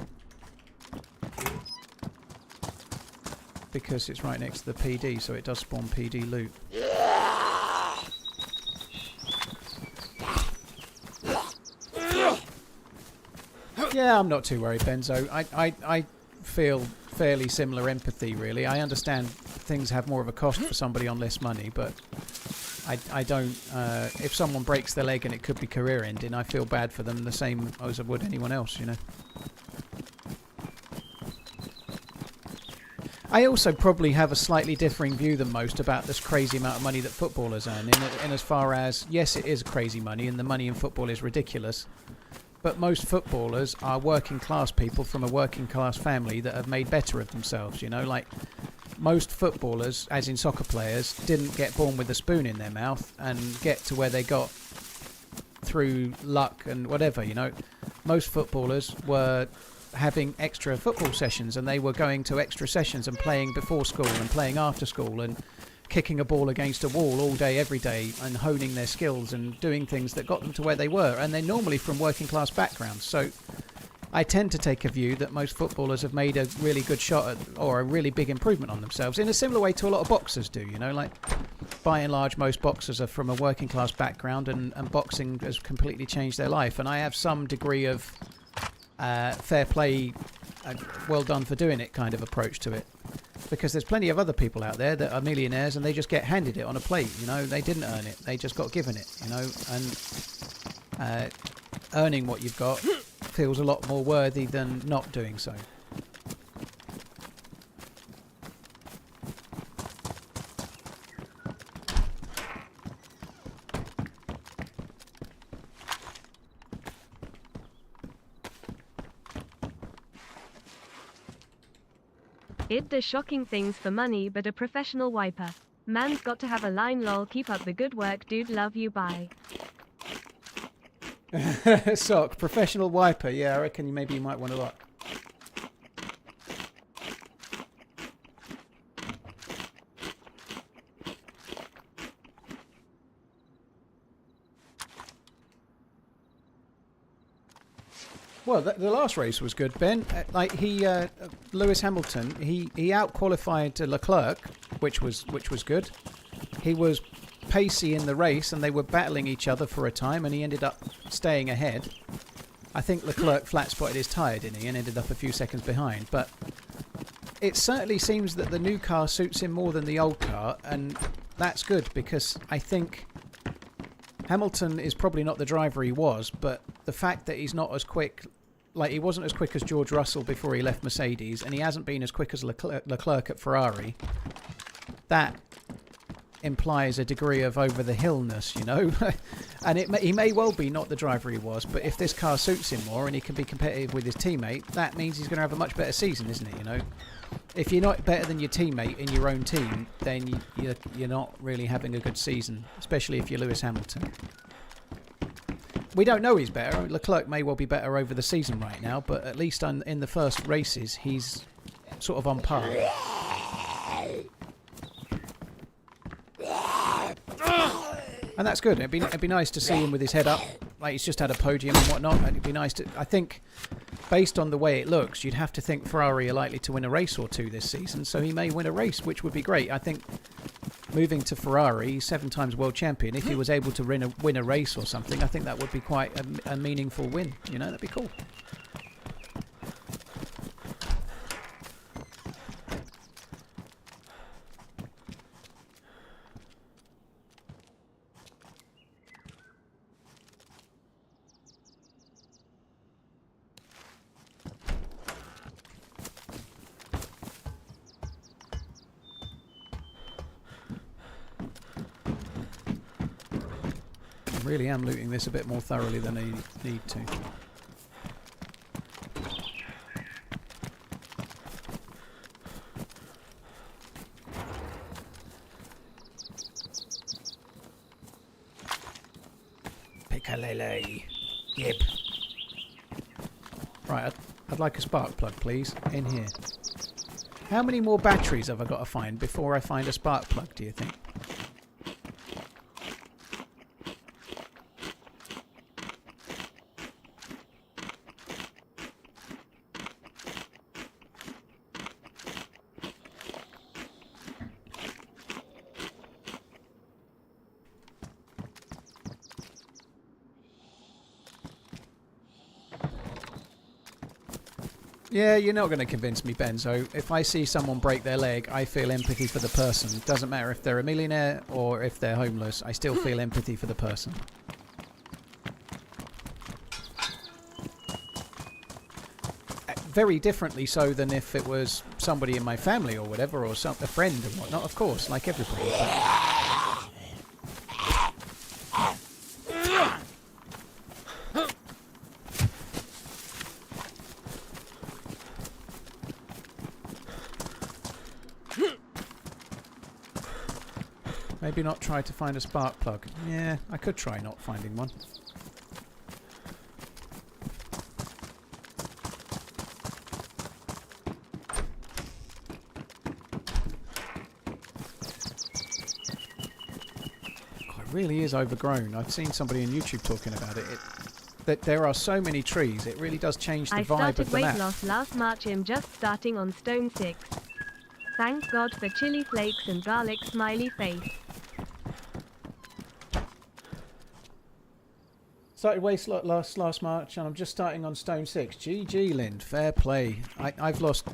because it's right next to the PD, so it does spawn PD loot. Yeah, I'm not too worried, Benzo. I feel fairly similar empathy, really. I understand things have more of a cost for somebody on less money, but I don't... if someone breaks their leg and it could be career-ending, I feel bad for them the same as I would anyone else, you know. I also probably have a slightly differing view than most about this crazy amount of money that footballers earn, in as far as, yes, it is crazy money, and the money in football is ridiculous, but most footballers are working-class people from a working-class family that have made better of themselves, you know, like... Most footballers, as in soccer players, didn't get born with a spoon in their mouth and get to where they got through luck and whatever, you know. most footballers were having extra football sessions, and they were going to extra sessions and playing before school and playing after school and kicking a ball against a wall all day, every day, and honing their skills and doing things that got them to where they were. And they're normally from working class backgrounds. So I tend to take a view that most footballers have made a really good shot at, or a really big improvement on themselves in a similar way to a lot of boxers do, you know, like by and large most boxers are from a working class background, and boxing has completely changed their life. And I have some degree of fair play, well done for doing it kind of approach to it. Because there's plenty of other people out there that are millionaires and they just get handed it on a plate, you know. They didn't earn it. They just got given it, you know. And earning what you've got feels a lot more worthy than not doing so. It does shocking things for money, but a professional wiper. Man's got to have a line, lol. Keep up the good work, dude. Love you, bye. Sock, professional wiper. Yeah, I reckon maybe you might want to look. Well, the last race was good, Ben. Like Lewis Hamilton, he out-qualified Leclerc, which was good. He was pacey in the race, and they were battling each other for a time, and he ended up staying ahead. I think Leclerc flat-spotted his tyre, didn't he, and ended up a few seconds behind. But it certainly seems that the new car suits him more than the old car, and that's good, because I think Hamilton is probably not the driver he was, but the fact that he's not as quick, like he wasn't as quick as George Russell before he left Mercedes, and he hasn't been as quick as Leclerc at Ferrari, that implies a degree of over-the-hillness, you know. And he may well be not the driver he was, but if this car suits him more and he can be competitive with his teammate, that means he's going to have a much better season, isn't it, you know? If you're not better than your teammate in your own team, then you're not really having a good season, especially if you're Lewis Hamilton. We don't know he's better. Leclerc may well be better over the season right now, but at least in the first races, he's sort of on par. And that's good. It'd be nice to see him with his head up, like he's just had a podium and whatnot. And it'd be nice to. I think, based on the way it looks, you'd have to think Ferrari are likely to win a race or two this season. So he may win a race, which would be great. I think moving to Ferrari, 7 times world champion, if he was able to win a race or something, I think that would be quite a meaningful win. You know, that'd be cool. Really am looting this a bit more thoroughly than I need to. Piccalele. Yep. Right, I'd like a spark plug, please, in here. How many more batteries have I got to find before I find a spark plug, do you think? Yeah, you're not going to convince me, Benzo. If I see someone break their leg, I feel empathy for the person. Doesn't matter if they're a millionaire or if they're homeless, I still feel empathy for the person. Very differently so than if it was somebody in my family or whatever, or a friend and whatnot, of course, like everybody. But maybe not try to find a spark plug. Yeah, I could try not finding one. really is overgrown. I've seen somebody on YouTube talking about it. That there are so many trees, it really does change the I vibe of started the weight map. loss last March. I'm just starting on stone 6. Thank God for chili flakes and garlic smiley face. Started weight loss last March, and I'm just starting on stone 6. GG, Lind. Fair play. I've lost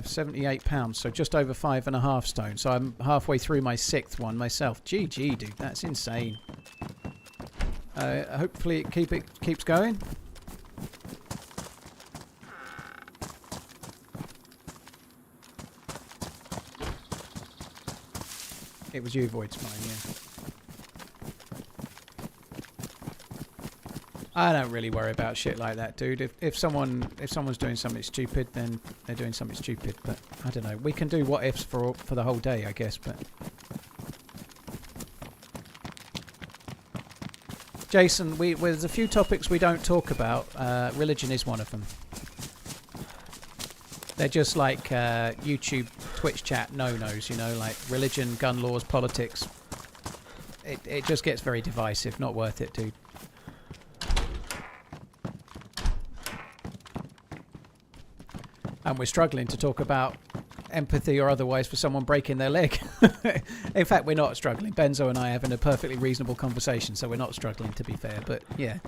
78 pounds, so just over 5.5 stone. So I'm halfway through my 6th one myself. GG, dude. That's insane. Hopefully it keeps going. It was you, Void Spine, yeah. I don't really worry about shit like that, dude. If someone's doing something stupid, then they're doing something stupid. But I don't know. We can do what ifs for the whole day, I guess. But Jason, there's a few topics we don't talk about. Religion is one of them. They're just like YouTube, Twitch chat no-nos, you know, like religion, gun laws, politics. It just gets very divisive. Not worth it, dude. And we're struggling to talk about empathy or otherwise for someone breaking their leg. In fact, we're not struggling. Benzo and I are having a perfectly reasonable conversation, so we're not struggling, to be fair. But, yeah.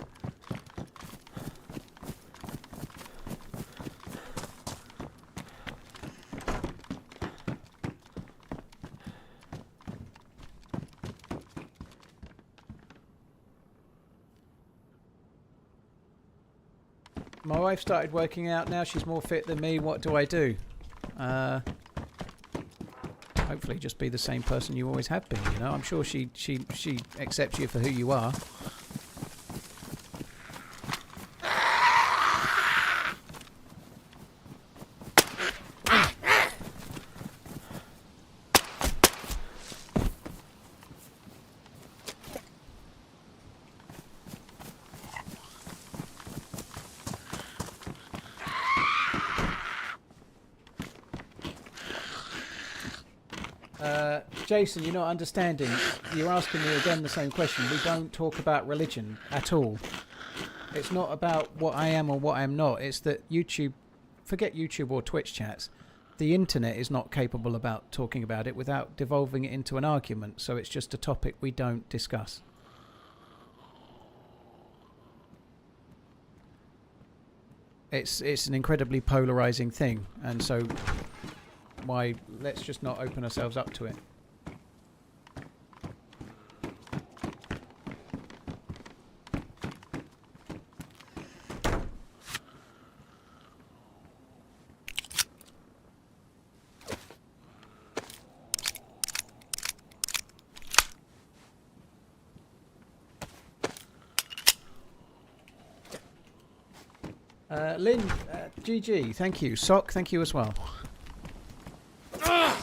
My wife started working out now. She's more fit than me. What do I do? Hopefully just be the same person you always have been, you know. I'm sure she accepts you for who you are. Jason, you're not understanding. You're asking me again the same question. We don't talk about religion at all. It's not about what I am or what I'm not. It's that YouTube, forget YouTube or Twitch chats, the internet is not capable about talking about it without devolving it into an argument. So it's just a topic we don't discuss. It's an incredibly polarizing thing, and so why let's just not open ourselves up to it. Lynn, GG, thank you. Sock, thank you as well. I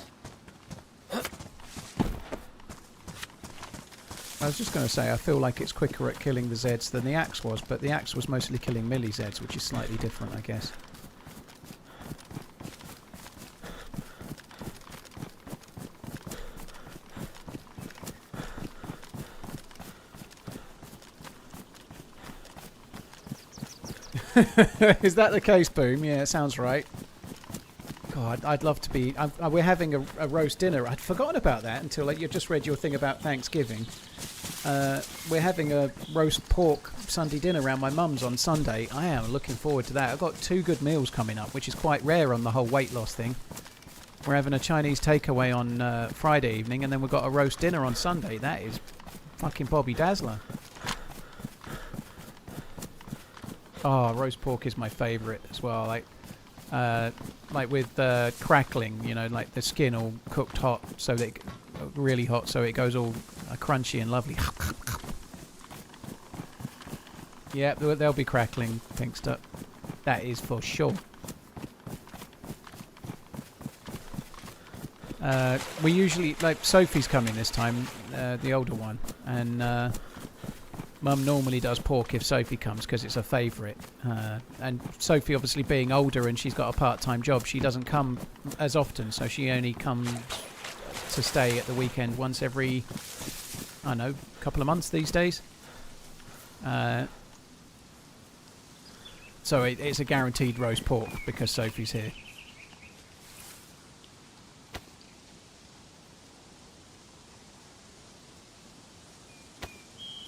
was just going to say, I feel like it's quicker at killing the Zeds than the Axe was, but the Axe was mostly killing melee Zeds, which is slightly different, I guess. Is that the case, Boom? Yeah, it sounds right. God, I'd love to be... we're having a roast dinner. I'd forgotten about that until you just read your thing about Thanksgiving. We're having a roast pork Sunday dinner around my mum's on Sunday. I am looking forward to that. I've got 2 good meals coming up, which is quite rare on the whole weight loss thing. We're having a Chinese takeaway on Friday evening, and then we've got a roast dinner on Sunday. That is fucking Bobby Dazzler. Oh, roast pork is my favourite as well. Like with crackling, you know, like the skin all cooked hot, so that really hot, so it goes all crunchy and lovely. Yeah, they'll be crackling, thanks up. That is for sure. We usually, like, Sophie's coming this time, the older one, and Mum normally does pork if Sophie comes because it's her favourite. And Sophie, obviously being older and she's got a part-time job, she doesn't come as often, so she only comes to stay at the weekend once every I don't know, couple of months these days. So it's a guaranteed roast pork because Sophie's here.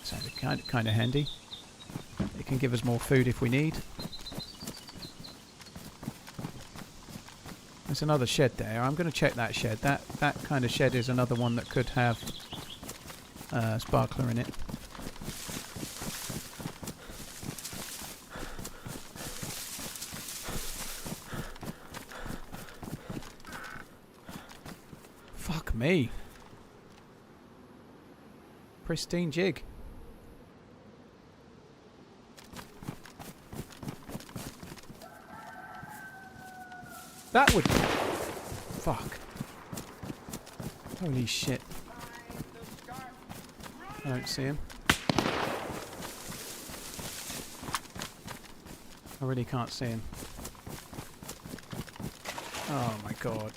So kind of handy. It can give us more food if we need. There's another shed there. I'm going to check that shed. That kind of shed is another one that could have sparkler in it. Fuck me. Pristine jig. That would... Fuck. Holy shit. I don't see him. I really can't see him. Oh my god.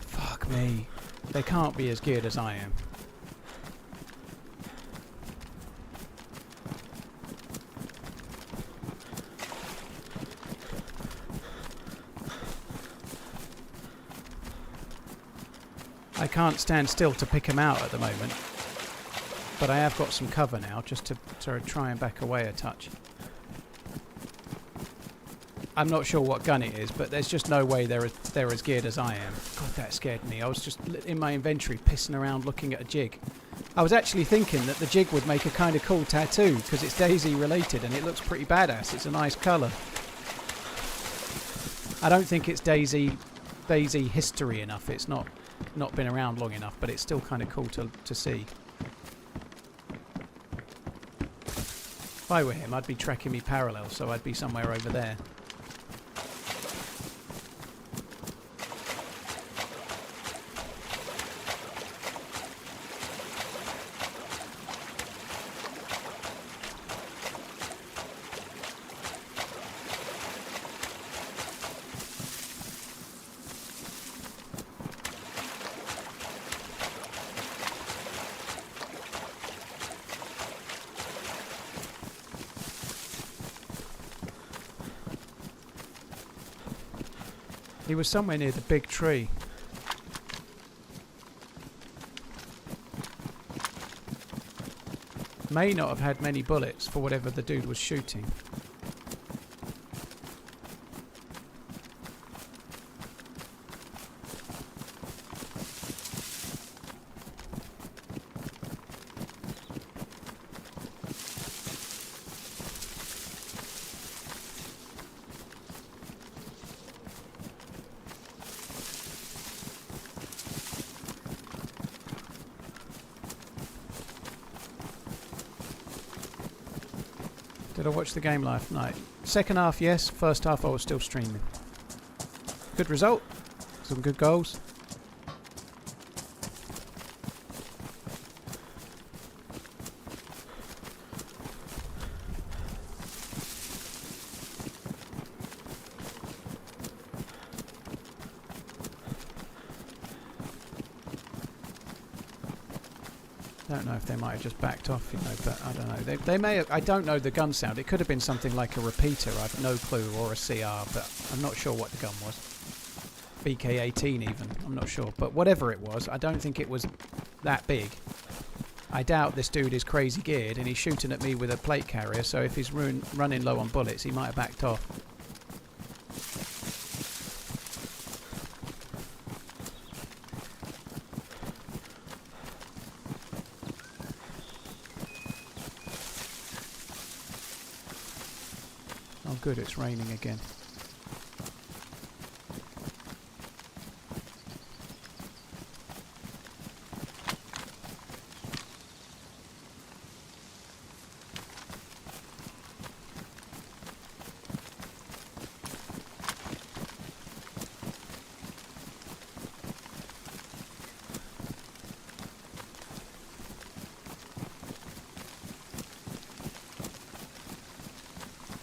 Fuck me. They can't be as geared as I am. I can't stand still to pick him out at the moment, but I have got some cover now just to sort of try and back away a touch. I'm not sure what gun it is, but there's just no way they're as geared as I am. God, that scared me. I was just in my inventory pissing around looking at a jig. I was actually thinking that the jig would make a kind of cool tattoo because it's DayZ related and it looks pretty badass. It's a nice colour. I don't think it's DayZ history enough. It's not been around long enough, but it's still kind of cool to see. If I were him, I'd be tracking me parallel, so I'd be somewhere over there. He was somewhere near the big tree. May not have had many bullets for whatever the dude was shooting. Did I watch the game last night? Second half, yes. First half, I was still streaming. Good result. Some good goals. I don't know if they might have just backed off, you know, but I don't know. They may have, I don't know the gun sound. It could have been something like a repeater, I've no clue, or a CR, but I'm not sure what the gun was. BK-18 even, I'm not sure. But whatever it was, I don't think it was that big. I doubt this dude is crazy geared and he's shooting at me with a plate carrier, so if he's running low on bullets, he might have backed off. Oh good, it's raining again.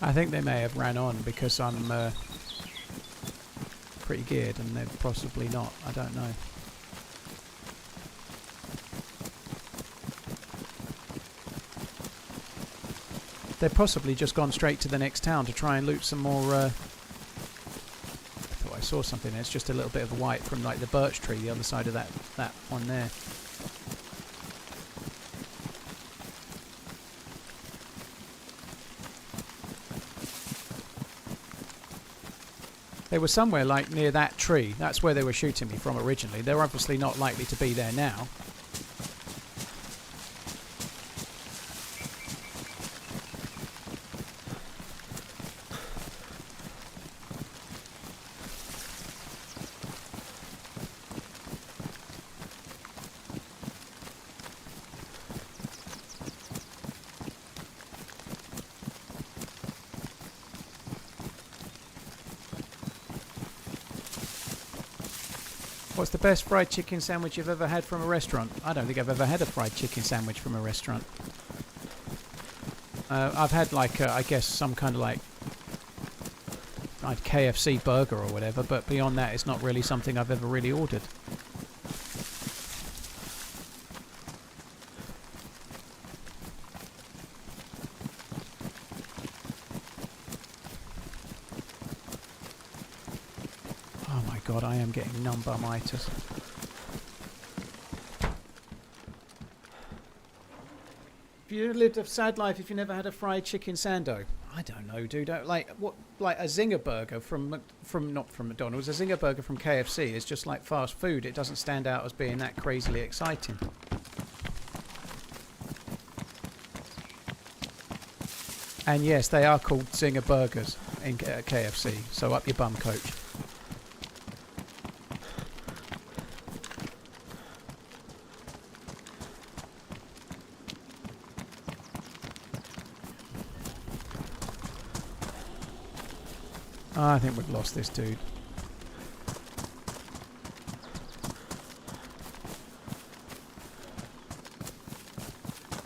I think they may have ran on because I'm pretty geared, and they're possibly not. I don't know. They're possibly just gone straight to the next town to try and loot some more. I thought I saw something. It's just a little bit of white from like the birch tree, the other side of that one there. They were somewhere like near that tree. That's where they were shooting me from originally. They're obviously not likely to be there now. What's the best fried chicken sandwich you've ever had from a restaurant? I don't think I've ever had a fried chicken sandwich from a restaurant. I've had like, I guess, some kind of like KFC burger or whatever, but beyond that, it's not really something I've ever really ordered. God, I am getting numb bum-itis. If you lived a sad life, if you never had a fried chicken sando, I don't know, dude. Like what? Like a Zinger burger from not from McDonald's. A Zinger burger from KFC is just like fast food. It doesn't stand out as being that crazily exciting. And yes, they are called Zinger burgers in KFC. So up your bum, coach. I think we've lost this dude.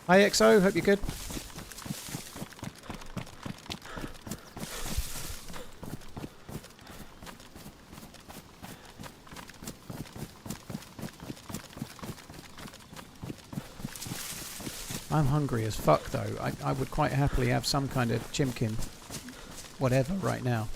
Hi XO, hope you're good. I'm hungry as fuck though. I would quite happily have some kind of chimkin whatever right now.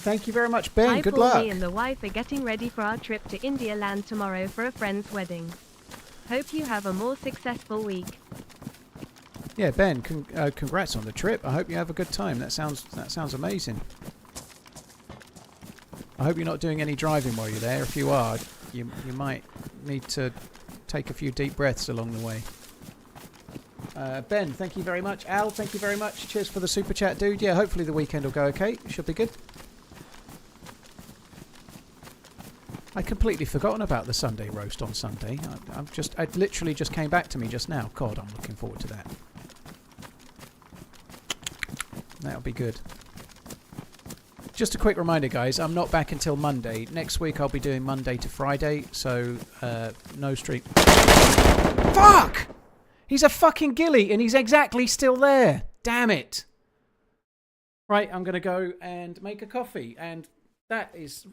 Thank you very much, Ben. Good luck. Me and the wife are getting ready for our trip to India land tomorrow for a friend's wedding. Hope you have a more successful week. Yeah, Ben, congrats on the trip. I hope you have a good time. That sounds amazing. I hope you're not doing any driving while you're there. If you are, you might need to take a few deep breaths along the way. Ben, thank you very much. Al, thank you very much. Cheers for the super chat, dude. Yeah, hopefully the weekend will go okay. Should be good. I'd completely forgotten about the Sunday roast on Sunday. It literally just came back to me just now. God, I'm looking forward to that. That'll be good. Just a quick reminder, guys, I'm not back until Monday. Next week I'll be doing Monday to Friday, so no stream. Fuck! He's a fucking ghillie and he's exactly still there. Damn it. Right, I'm going to go and make a coffee, and that is...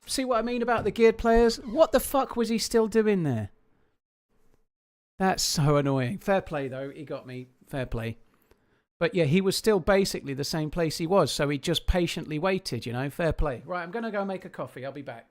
See what I mean about the geared players? What the fuck was he still doing there? That's so annoying. Fair play, though. He got me. Fair play. But yeah, he was still basically the same place he was, so he just patiently waited, you know? Fair play. Right, I'm going to go make a coffee. I'll be back.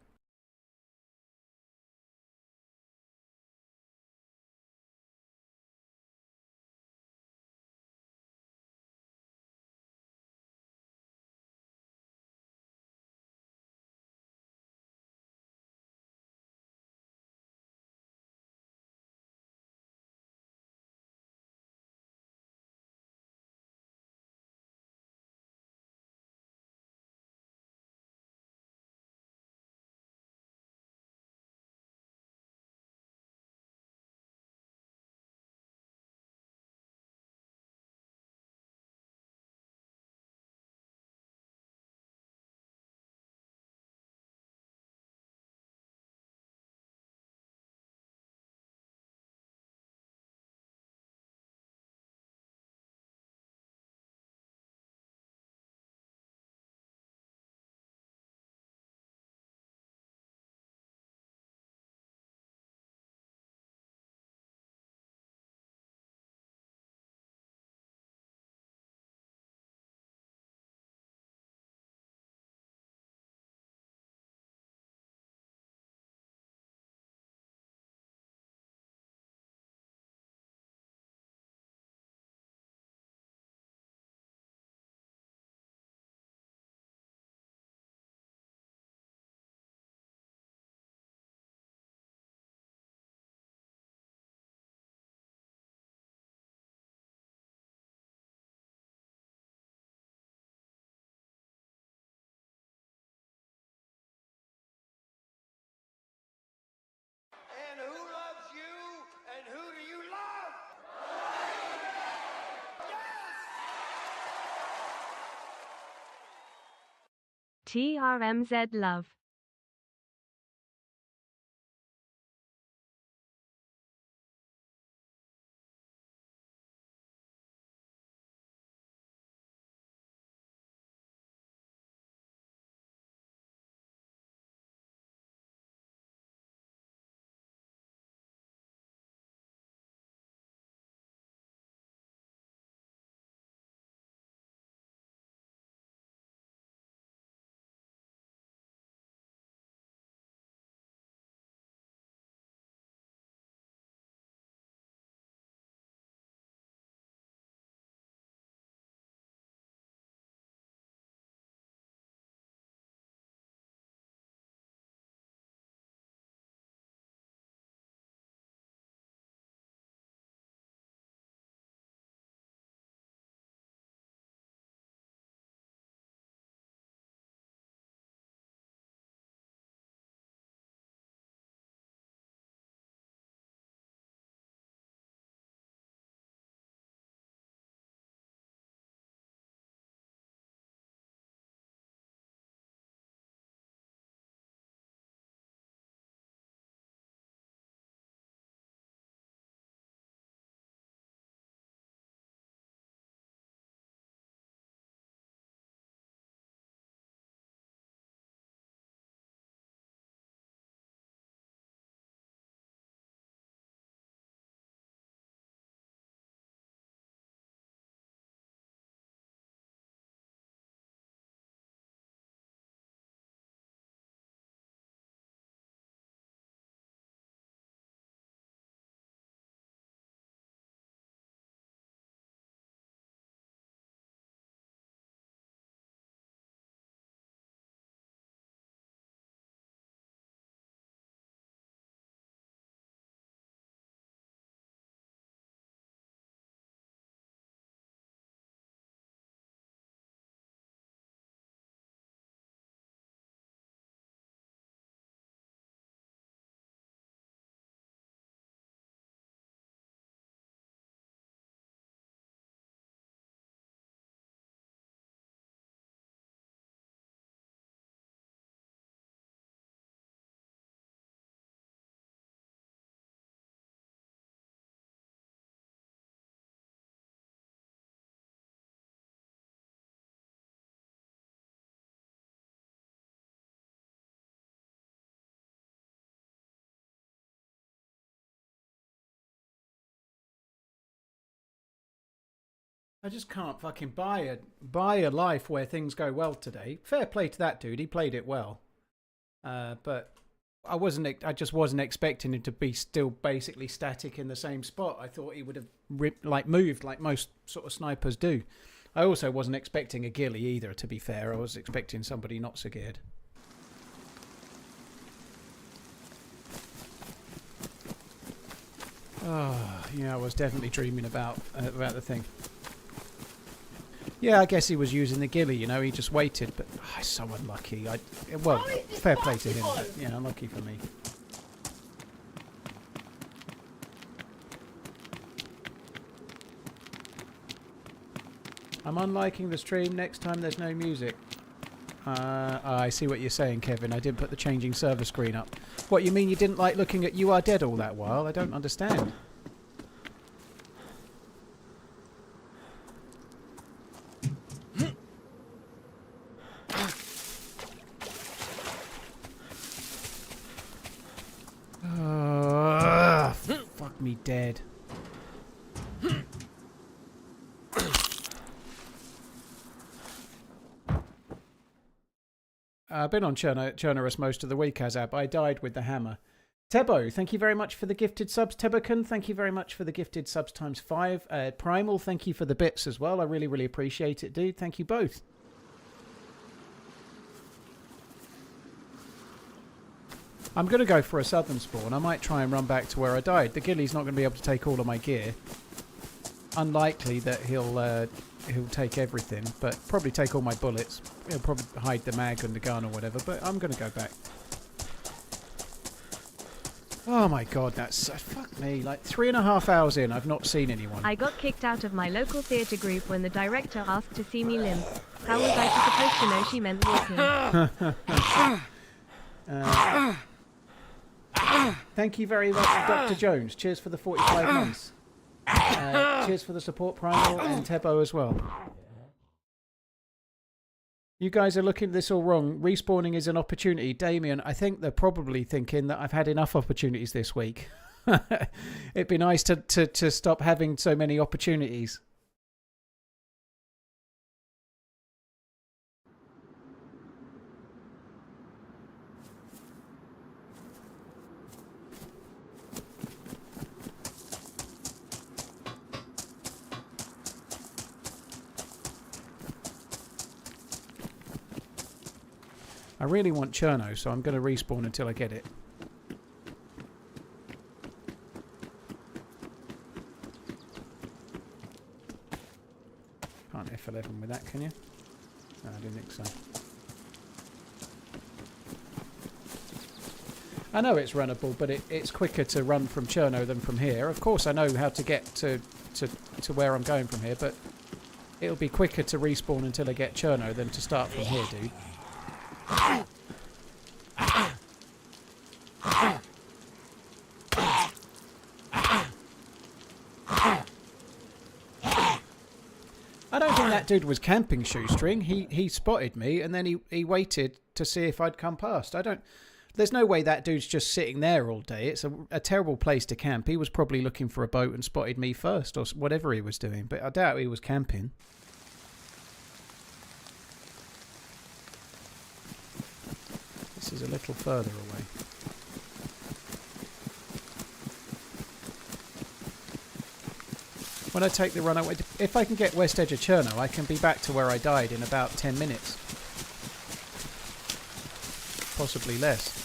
And who loves you? And who do you love? TRMZ love. I just can't fucking buy a life where things go well today. Fair play to that dude. He played it well. But I just wasn't expecting him to be still basically static in the same spot. I thought he would have moved like most sort of snipers do. I also wasn't expecting a ghillie either, to be fair. I was expecting somebody not so geared. Oh, yeah, I was definitely dreaming about the thing. Yeah, I guess he was using the ghillie, you know, he just waited, but he's so unlucky. Well, fair play to him, but, yeah, unlucky for me. I'm unliking the stream, next time there's no music. I see what you're saying, Kevin. I didn't put the changing server screen up. What, you mean you didn't like looking at You Are Dead all that while? I don't understand. Fuck me dead. I've been on Chernarus most of the week, Azab. I died with the hammer. Tebo, thank you very much for the gifted subs. Tebocan, thank you very much for the gifted subs ×5. Primal, thank you for the bits as well. I really, really appreciate it, dude. Thank you both. I'm going to go for a southern spawn. I might try and run back to where I died. The ghillie's not going to be able to take all of my gear. Unlikely that he'll take everything, but probably take all my bullets. He'll probably hide the mag and the gun or whatever, but I'm going to go back. Oh my god, that's fuck me. Like 3.5 hours in, I've not seen anyone. I got kicked out of my local theatre group when the director asked to see me limp. How was I supposed to know she meant walking? Thank you very much, Dr. Jones. Cheers for the 45 months. Cheers for the support, Primal, and Tebo as well. You guys are looking at this all wrong. Respawning is an opportunity. Damien, I think they're probably thinking that I've had enough opportunities this week. It'd be nice to stop having so many opportunities. I really want Cherno, so I'm going to respawn until I get it. Can't F11 with that, can you? No, I didn't think so. I know it's runnable, but it's quicker to run from Cherno than from here. Of course, I know how to get to where I'm going from here, but it'll be quicker to respawn until I get Cherno than to start from here, dude. I don't think that dude was camping, Shoestring. He spotted me and then he waited to see if I'd come past. There's no way that dude's just sitting there all day. It's a terrible place to camp. He was probably looking for a boat and spotted me first or whatever he was doing, but I doubt he was camping. This is a little further away. When I take the run away, if I can get west edge of Cherno, I can be back to where I died in about 10 minutes. Possibly less.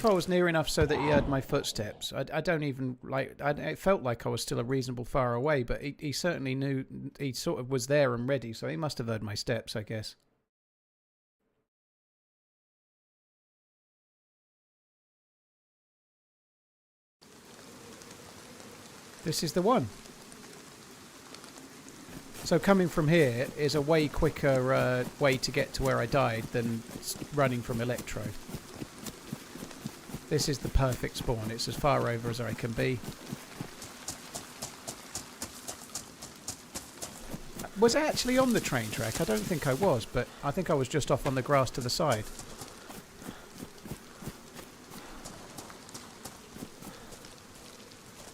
I was near enough so that he heard my footsteps. I don't even like. It felt like I was still a reasonable far away, but he certainly knew. He sort of was there and ready, so he must have heard my steps, I guess. This is the one. So coming from here is a way quicker way to get to where I died than running from Electro. This is the perfect spawn. It's as far over as I can be. Was I actually on the train track? I don't think I was, but I think I was just off on the grass to the side.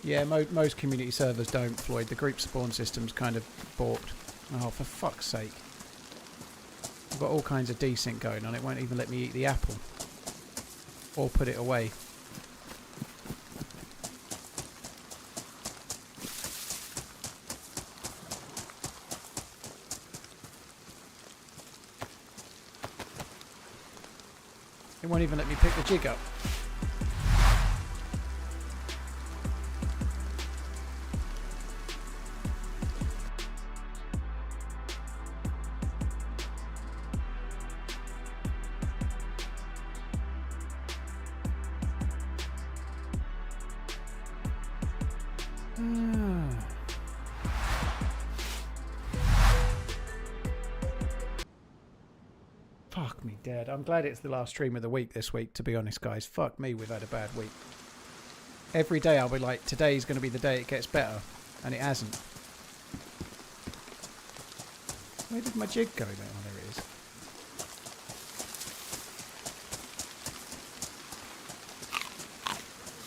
Yeah, most community servers don't, Floyd. The group spawn system's kind of balked. Oh, for fuck's sake. I've got all kinds of desync going on. It won't even let me eat the apple. Or put it away. It won't even let me pick the jig up. Fuck me dead. I'm glad it's the last stream of the week this week, to be honest, guys. Fuck me, we've had a bad week. Every day I'll be like, today's going to be the day it gets better. And it hasn't. Where did my jig go then? Oh, there it is.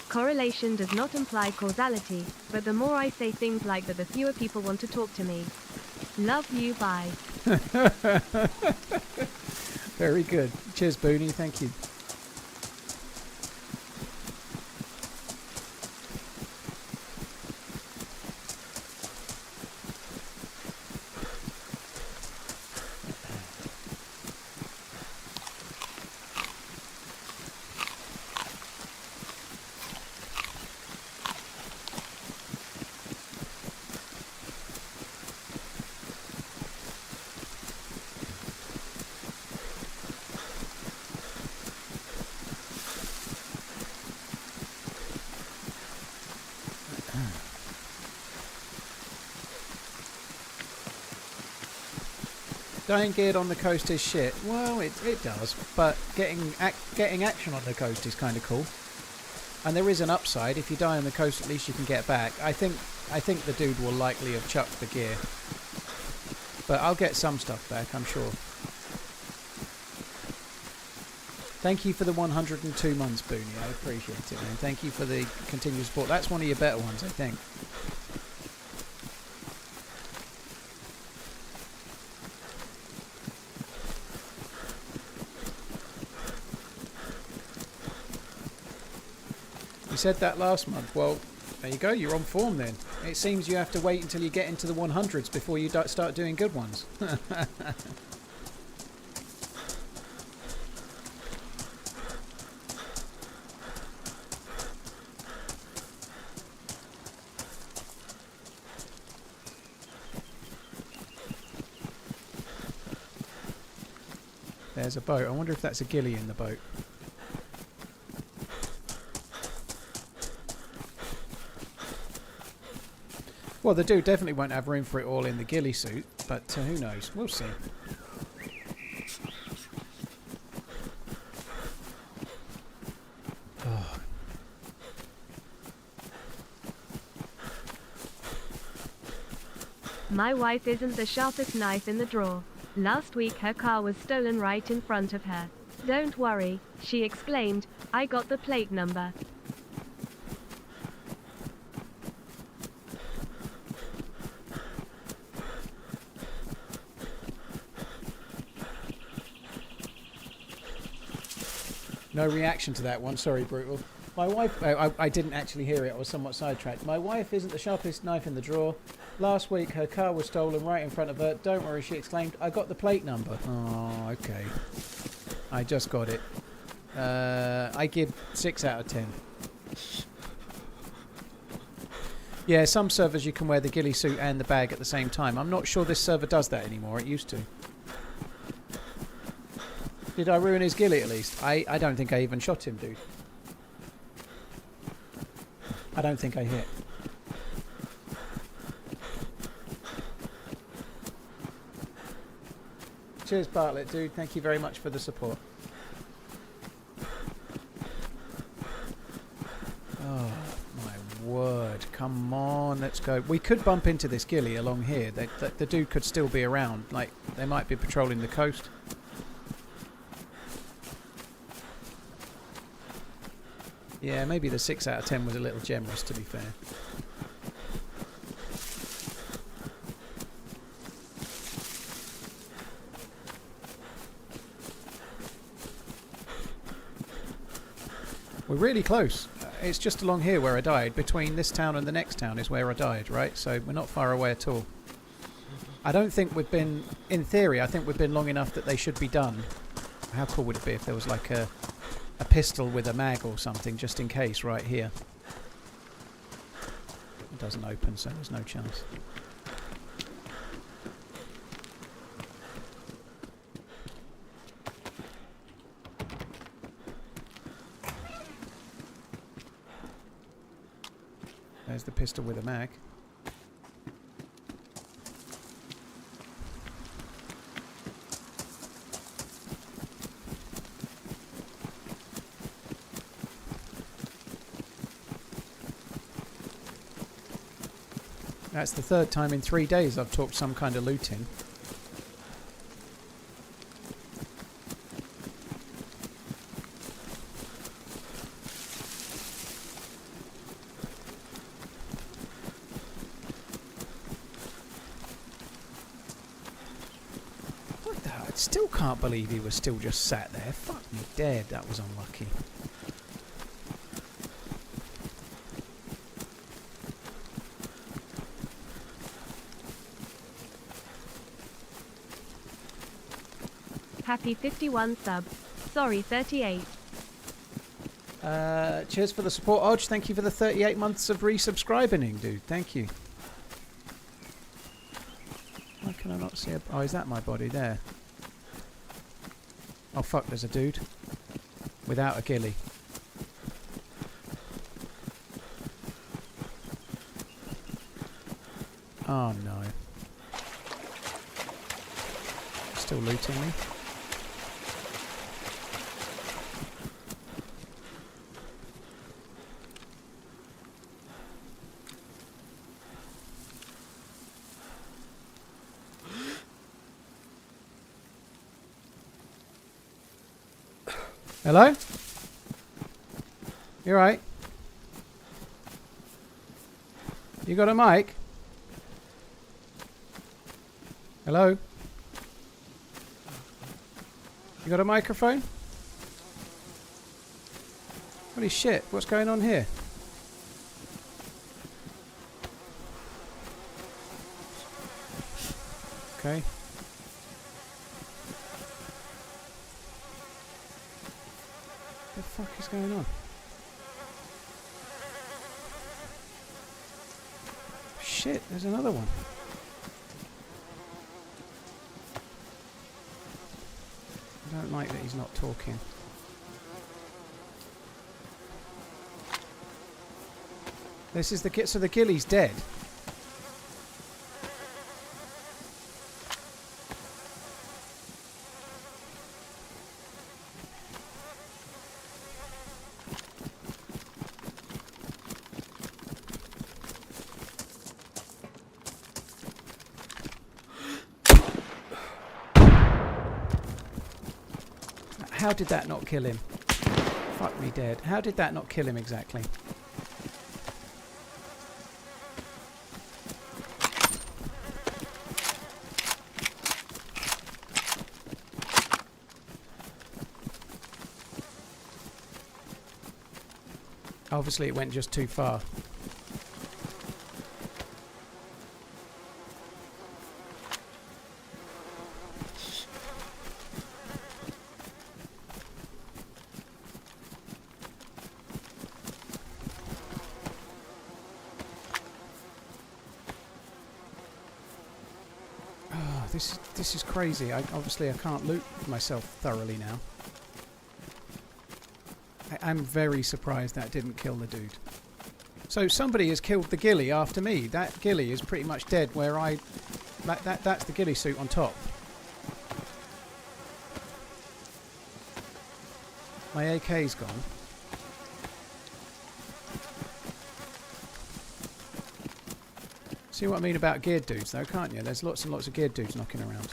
Correlation does not imply causality, but the more I say things like that, the fewer people want to talk to me. Love you, bye. Very good. Cheers, Booney. Thank you. Dying geared on the coast is shit. Well, it does, but getting action on the coast is kind of cool. And there is an upside. If you die on the coast, at least you can get back. I think the dude will likely have chucked the gear. But I'll get some stuff back, I'm sure. Thank you for the 102 months, Booney. I appreciate it, man. Thank you for the continued support. That's one of your better ones, I think. You said that last month. Well, there you go. You're on form then. It seems you have to wait until you get into the 100s before you start doing good ones. There's a boat. I wonder if that's a ghillie in the boat. Well, the dude definitely won't have room for it all in the ghillie suit, but who knows? We'll see. Oh. My wife isn't the sharpest knife in the drawer. Last week her car was stolen right in front of her. Don't worry, she exclaimed, I got the plate number. No reaction to that one. Sorry, Brutal. My wife... I didn't actually hear it. I was somewhat sidetracked. My wife isn't the sharpest knife in the drawer. Last week, her car was stolen right in front of her. Don't worry, she exclaimed. I got the plate number. Oh, okay. I just got it. I give 6 out of 10. Yeah, some servers you can wear the ghillie suit and the bag at the same time. I'm not sure this server does that anymore. It used to. Did I ruin his ghillie at least? I don't think I even shot him, dude. I don't think I hit. Cheers, Bartlett, dude. Thank you very much for the support. Oh, my word. Come on, let's go. We could bump into this ghillie along here. The dude could still be around. Like, they might be patrolling the coast. Yeah, maybe the 6 out of 10 was a little generous, to be fair. We're really close. It's just along here where I died. Between this town and the next town is where I died, right? So we're not far away at all. I don't think we've been... In theory, I think we've been long enough that they should be done. How cool would it be if there was like a pistol with a mag or something, just in case, right here. It doesn't open, so there's no chance. There's the pistol with a mag. That's the third time in 3 days I've talked some kind of looting. What the hell? I still can't believe he was still just sat there. Fuck me dead, that was unlucky. Happy 51 subs. Sorry, 38. Cheers for the support, Odge. Thank you for the 38 months of resubscribing, dude. Thank you. Why can I not see a... Oh, is that my body there? Oh, fuck, there's a dude. Without a ghillie. Oh, no. Still looting me. Hello? You alright? You got a mic? Hello? You got a microphone? Holy shit, what's going on here? Okay. What the fuck is going on? Shit, there's another one. I don't like that he's not talking. This is the so the ghillie's dead. How did that not kill him? Fuck me dead. How did that not kill him exactly? Obviously it went just too far. This is crazy. Obviously I can't loot myself thoroughly now. I'm very surprised that didn't kill the dude. So somebody has killed the ghillie after me. That ghillie is pretty much dead where I... That's the ghillie suit on top. My AK's gone. See what I mean about geared dudes though, can't you? There's lots and lots of geared dudes knocking around.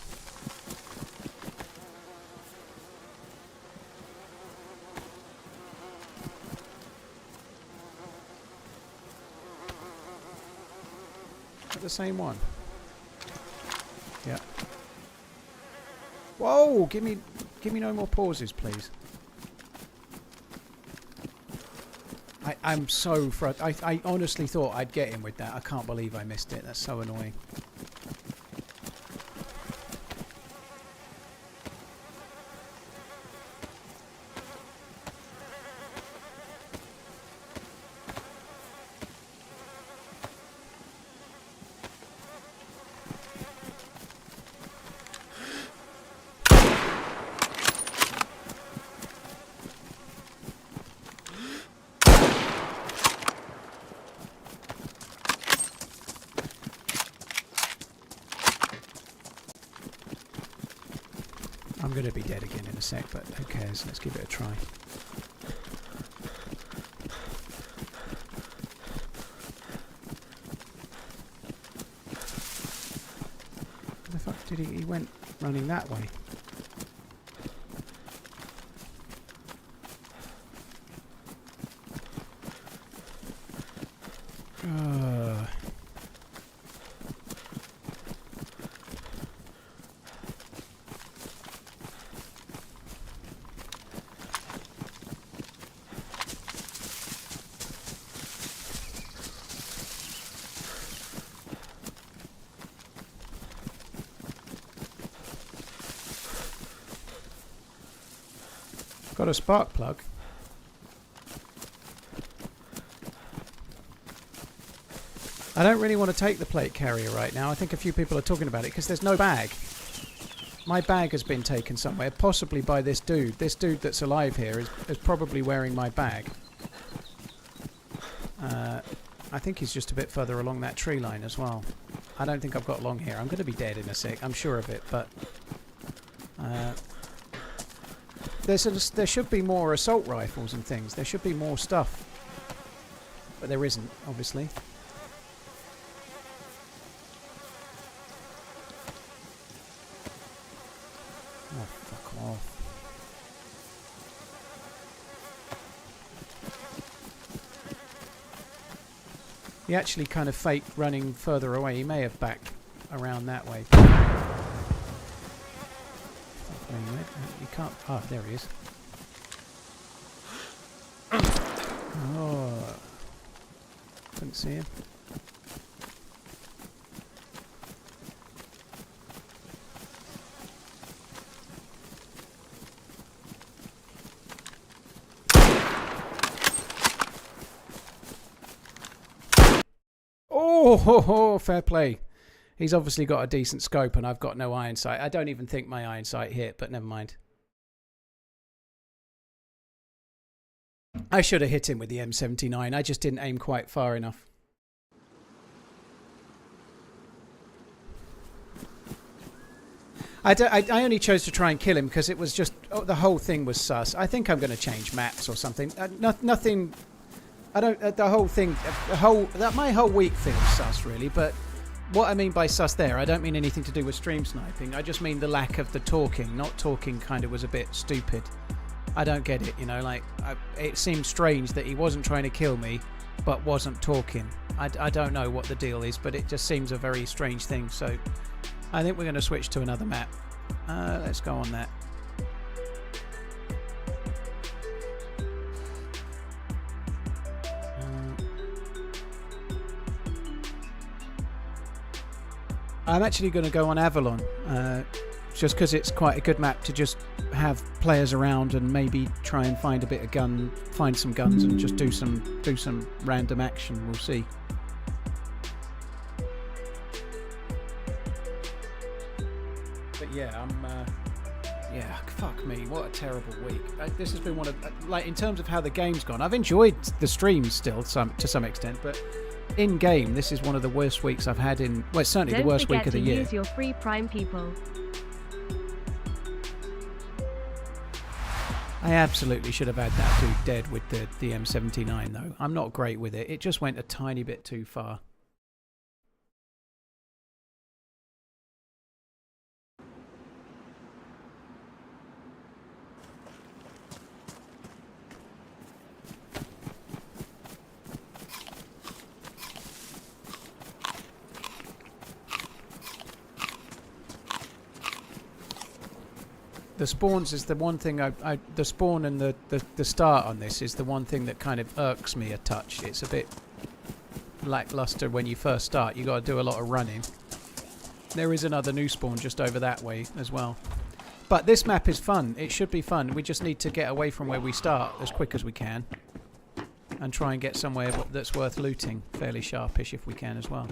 The same one. Yeah. Whoa! Give me no more pauses, please. I'm so frustrated. I honestly thought I'd get him with that. I can't believe I missed it. That's so annoying. I'm going to be dead again in a sec, but who cares? Let's give it a try. Where the fuck did he went running that way? Got a spark plug. I don't really want to take the plate carrier right now. I think a few people are talking about it because there's no bag. My bag has been taken somewhere, possibly by this dude. This dude that's alive here is probably wearing my bag. I think he's just a bit further along that tree line as well. I don't think I've got long here. I'm going to be dead in a sec. I'm sure of it, but There should be more assault rifles and things. There should be more stuff. But there isn't, obviously. Oh, fuck off. He actually kind of faked running further away. He may have backed around that way. You can't... Oh, there he is. Oh. Couldn't see him. Oh, fair play. He's obviously got a decent scope and I've got no iron sight. I don't even think my iron sight hit, but never mind. I should have hit him with the M79. I just didn't aim quite far enough. I only chose to try and kill him because it was just... Oh, the whole thing was sus. I think I'm going to change maps or something. Nothing... I don't... the whole thing... my whole week feels sus, really, but... What I mean by sus there, I don't mean anything to do with stream sniping. I just mean the lack of the talking. Not talking kind of was a bit stupid. I don't get it, you know, like, it seemed strange that he wasn't trying to kill me, but wasn't talking. I don't know what the deal is, but it just seems a very strange thing, so I think we're going to switch to another map. Let's go on that. I'm actually going to go on Avalon, just because it's quite a good map to just have players around and maybe try and find a bit of find some guns and just do some random action. We'll see. But yeah, yeah, fuck me, what a terrible week. This has been one of, like, in terms of how the game's gone, I've enjoyed the streams still to some extent, but in game, this is one of the worst weeks I've had in... Well, it's certainly the worst week of the year. Don't forget to use your free Prime, people. I absolutely should have had that dude dead with the M79, though. I'm not great with it. It just went a tiny bit too far. The spawns is the one thing the spawn and the start on this is the one thing that kind of irks me a touch. It's a bit lackluster when you first start. You got to do a lot of running. There is another new spawn just over that way as well. But this map is fun. It should be fun. We just need to get away from where we start as quick as we can and try and get somewhere that's worth looting fairly sharpish if we can as well.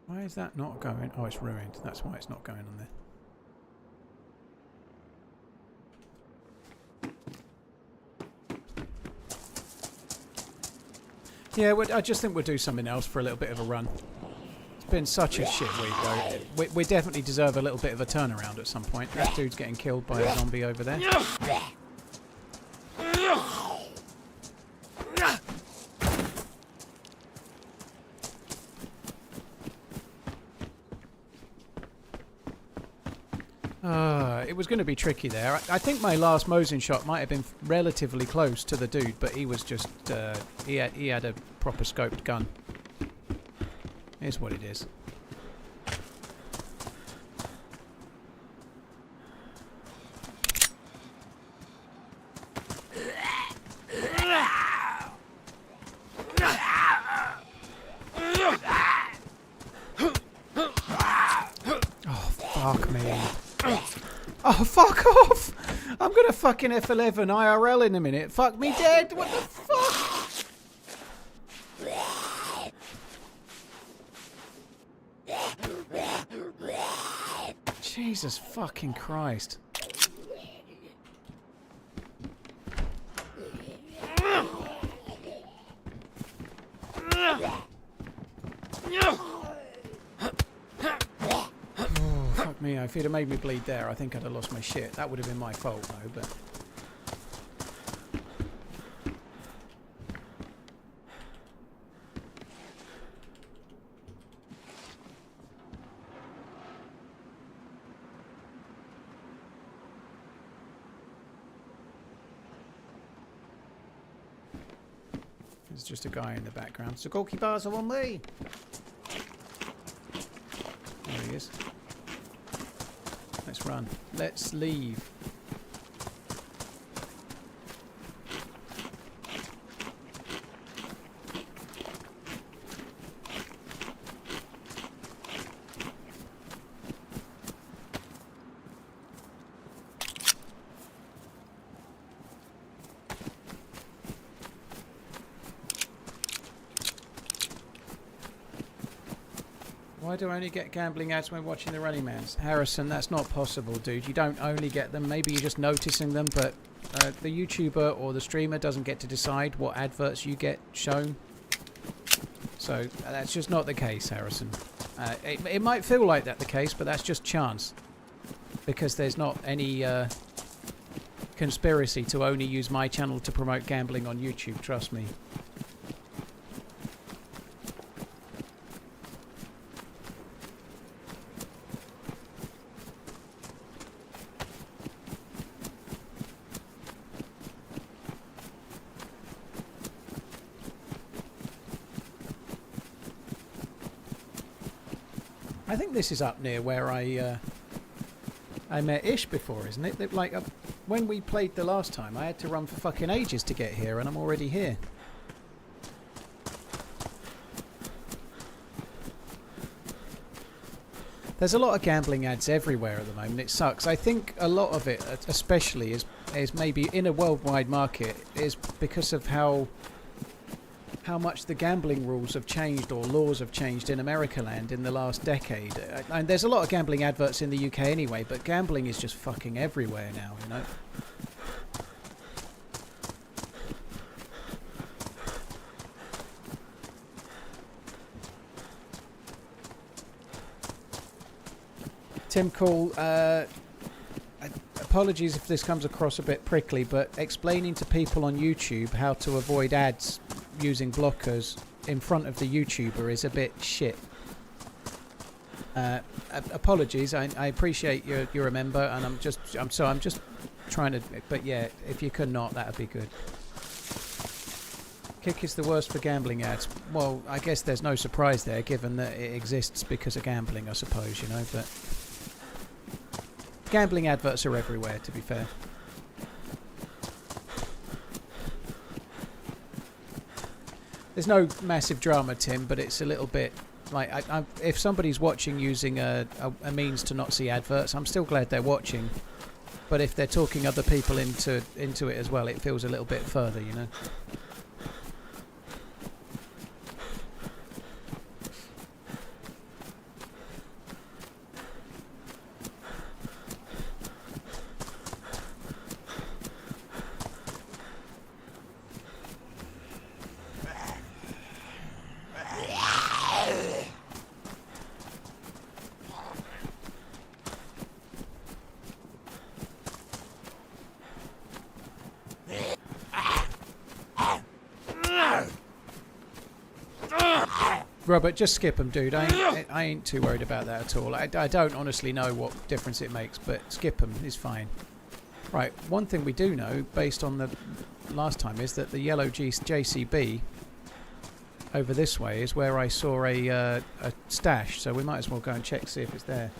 Why is that not going? Oh, it's ruined. That's why it's not going on there. Yeah, I just think we'll do something else for a little bit of a run. It's been such a shit week, though. We definitely deserve a little bit of a turnaround at some point. That dude's getting killed by a zombie over there. It was going to be tricky there. I think my last Mosin shot might have been relatively close to the dude, but he was just... he had a proper scoped gun. Here's what it is. Oh, fuck me. Oh, fuck off! I'm going gonna fucking F11 IRL in a minute. Fuck me dead. What the fuck? Jesus fucking Christ. Fuck me, if he'd have made me bleed there, I think I'd have lost my shit. That would have been my fault though, but... There's just a guy in the background. So goalkeepers are on me! There he is. Let's run. Let's leave. Why do I only get gambling ads when watching the Running Man's? Harrison, that's not possible, dude. You don't only get them. Maybe you're just noticing them, but the YouTuber or the streamer doesn't get to decide what adverts you get shown. So that's just not the case, Harrison. It might feel like that the case, but that's just chance. Because there's not any conspiracy to only use my channel to promote gambling on YouTube, trust me. I think this is up near where I met Ish before, isn't it? Like when we played the last time, I had to run for fucking ages to get here, and I'm already here. There's a lot of gambling ads everywhere at the moment. It sucks. I think a lot of it, especially, is maybe in a worldwide market, is because of how much the gambling rules have changed or laws have changed in America land in the last decade. And there's a lot of gambling adverts in the UK anyway, but gambling is just fucking everywhere now, you know. Tim Call, apologies if this comes across a bit prickly, but explaining to people on YouTube how to avoid ads using blockers in front of the YouTuber is a bit shit. Apologies, I appreciate you're a member, and I'm just trying to, but yeah, if you could not, that'd be good. Kick is the worst for gambling ads. Well, I guess there's no surprise there, given that it exists because of gambling, I suppose, you know, but gambling adverts are everywhere, to be fair. There's no massive drama, Tim, but it's a little bit like if somebody's watching using a means to not see adverts, I'm still glad they're watching. But if they're talking other people into it as well, it feels a little bit further, you know. Robert, just skip them, dude. I ain't too worried about that at all. I don't honestly know what difference it makes, but skip them is fine. Right, one thing we do know, based on the last time, is that the yellow JCB over this way is where I saw a stash, so we might as well go and check, see if it's there.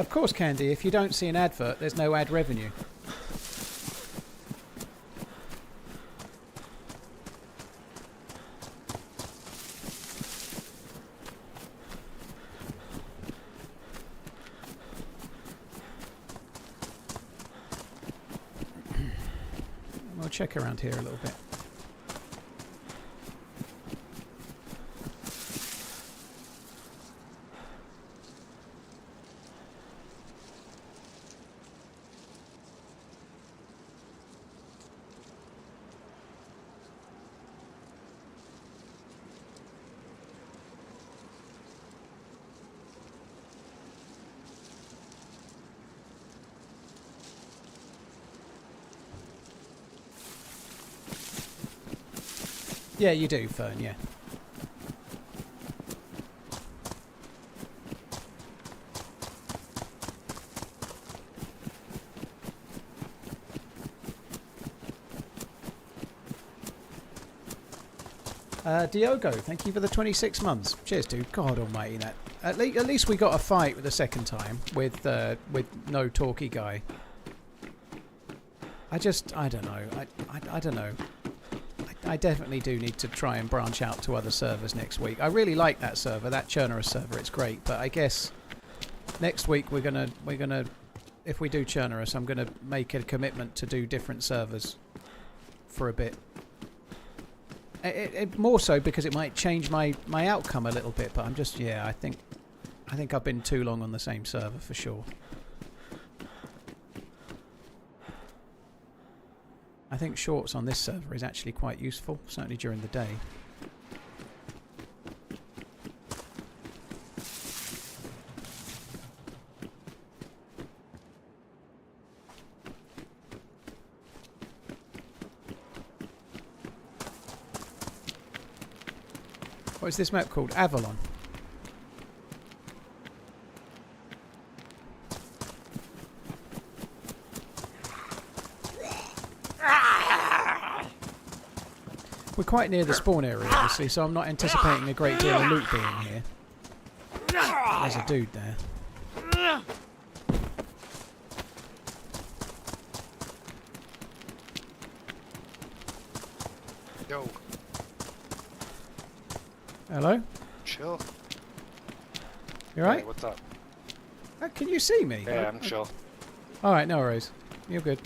Of course, Candy. If you don't see an advert, there's no ad revenue. We'll check around here a little bit. Yeah, you do, Fern, yeah. Diogo, thank you for the 26 months. Cheers, dude. God almighty, that. At least we got a fight the second time with no talky guy. I don't know. I don't know. I definitely do need to try and branch out to other servers next week. I really like that server, that Chernarus server. It's great, but I guess next week we're gonna if we do Chernarus, I'm gonna make a commitment to do different servers for a bit. It more so because it might change my outcome a little bit. But I'm just I think I've been too long on the same server for sure. I think shorts on this server is actually quite useful, certainly during the day. What is this map called? Avalon. We're quite near the spawn area, obviously, so I'm not anticipating a great deal of loot being here. There's a dude there. Yo. Hello? Chill. You alright? Hey, what's up? Can you see me? Yeah, I'm chill. Alright, no worries. You're good.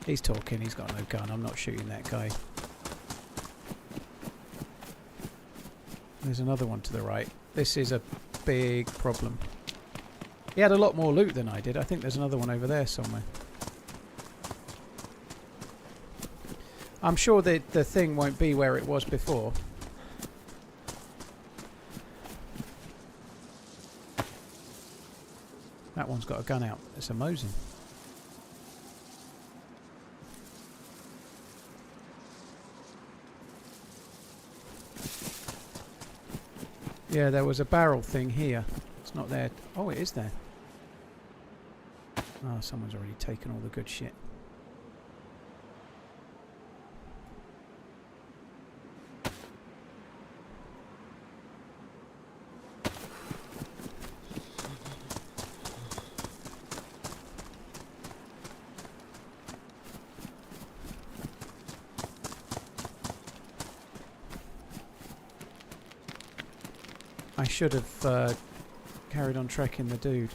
He's talking, he's got no gun. I'm not shooting that guy. There's another one to the right. This is a big problem. He had a lot more loot than I did. I think there's another one over there somewhere. I'm sure that the thing won't be where it was before. That one's got a gun out. It's a Mosin. Yeah, there was a barrel thing here. It's not there. Oh, it is there. Oh, someone's already taken all the good shit. I should have carried on tracking the dude.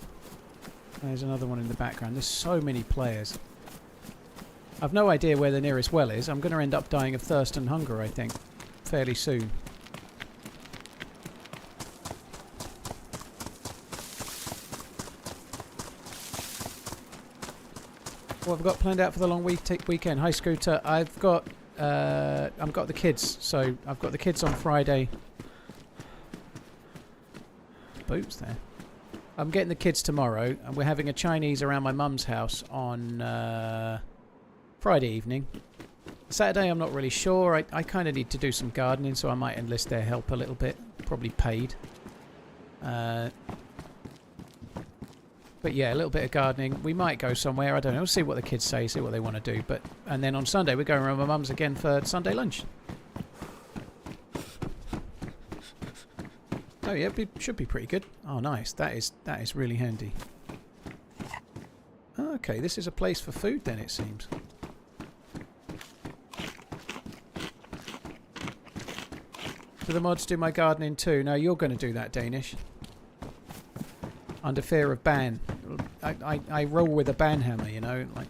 There's another one in the background. There's so many players. I've no idea where the nearest well is. I'm going to end up dying of thirst and hunger, I think, fairly soon. What have I got planned out for the long weekend? Hi, Scooter. I've got the kids. So I've got the kids on Friday. Boots there. I'm getting the kids tomorrow, and we're having a Chinese around my mum's house on Friday evening. Saturday, I'm not really sure. I kind of need to do some gardening, so I might enlist their help a little bit. Probably paid. But yeah, a little bit of gardening. We might go somewhere. I don't know. We'll see what the kids say, see what they want to do. And then on Sunday, we're going around my mum's again for Sunday lunch. Oh yeah, should be pretty good. Oh nice, that is really handy. Okay, this is a place for food then, it seems. Do the mods do my gardening too? No, you're going to do that, Danish. Under fear of ban. I roll with a ban hammer, you know. Like,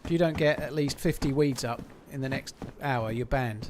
if you don't get at least 50 weeds up in the next hour, you're banned.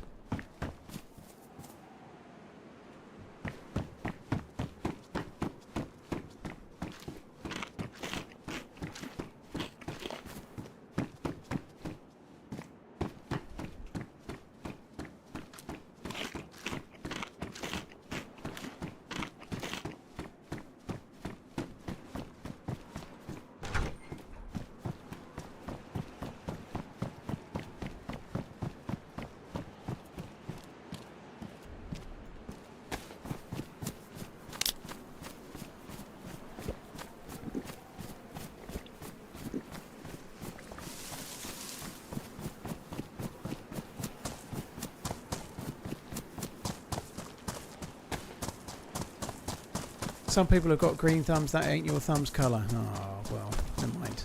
Some people have got green thumbs. That ain't your thumb's colour. Oh, well, never mind.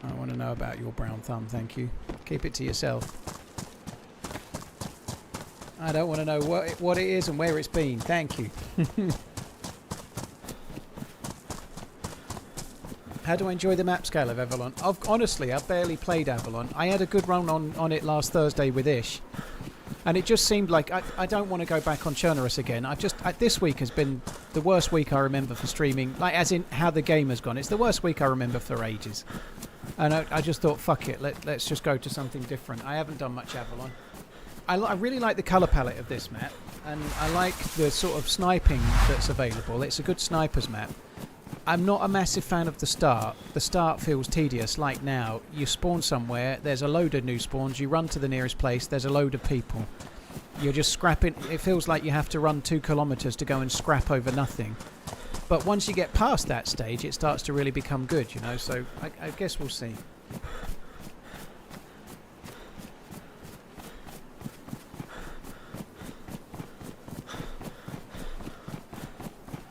I want to know about your brown thumb, thank you. Keep it to yourself. I don't want to know what it is and where it's been. Thank you. How do I enjoy the map scale of Avalon? Honestly, I've barely played Avalon. I had a good run on it last Thursday with Ish. And it just seemed like I don't want to go back on Chernarus again. This week has been the worst week I remember for streaming, like as in how the game has gone. It's the worst week I remember for ages. And I just thought, fuck it, let's just go to something different. I haven't done much Avalon. I really like the colour palette of this map, and I like the sort of sniping that's available. It's a good snipers map. I'm not a massive fan of the start. The start feels tedious, like now. You spawn somewhere, there's a load of new spawns, you run to the nearest place, there's a load of people. You're just scrapping. It feels like you have to run 2 kilometres to go and scrap over nothing. But once you get past that stage, it starts to really become good, you know, so I guess we'll see.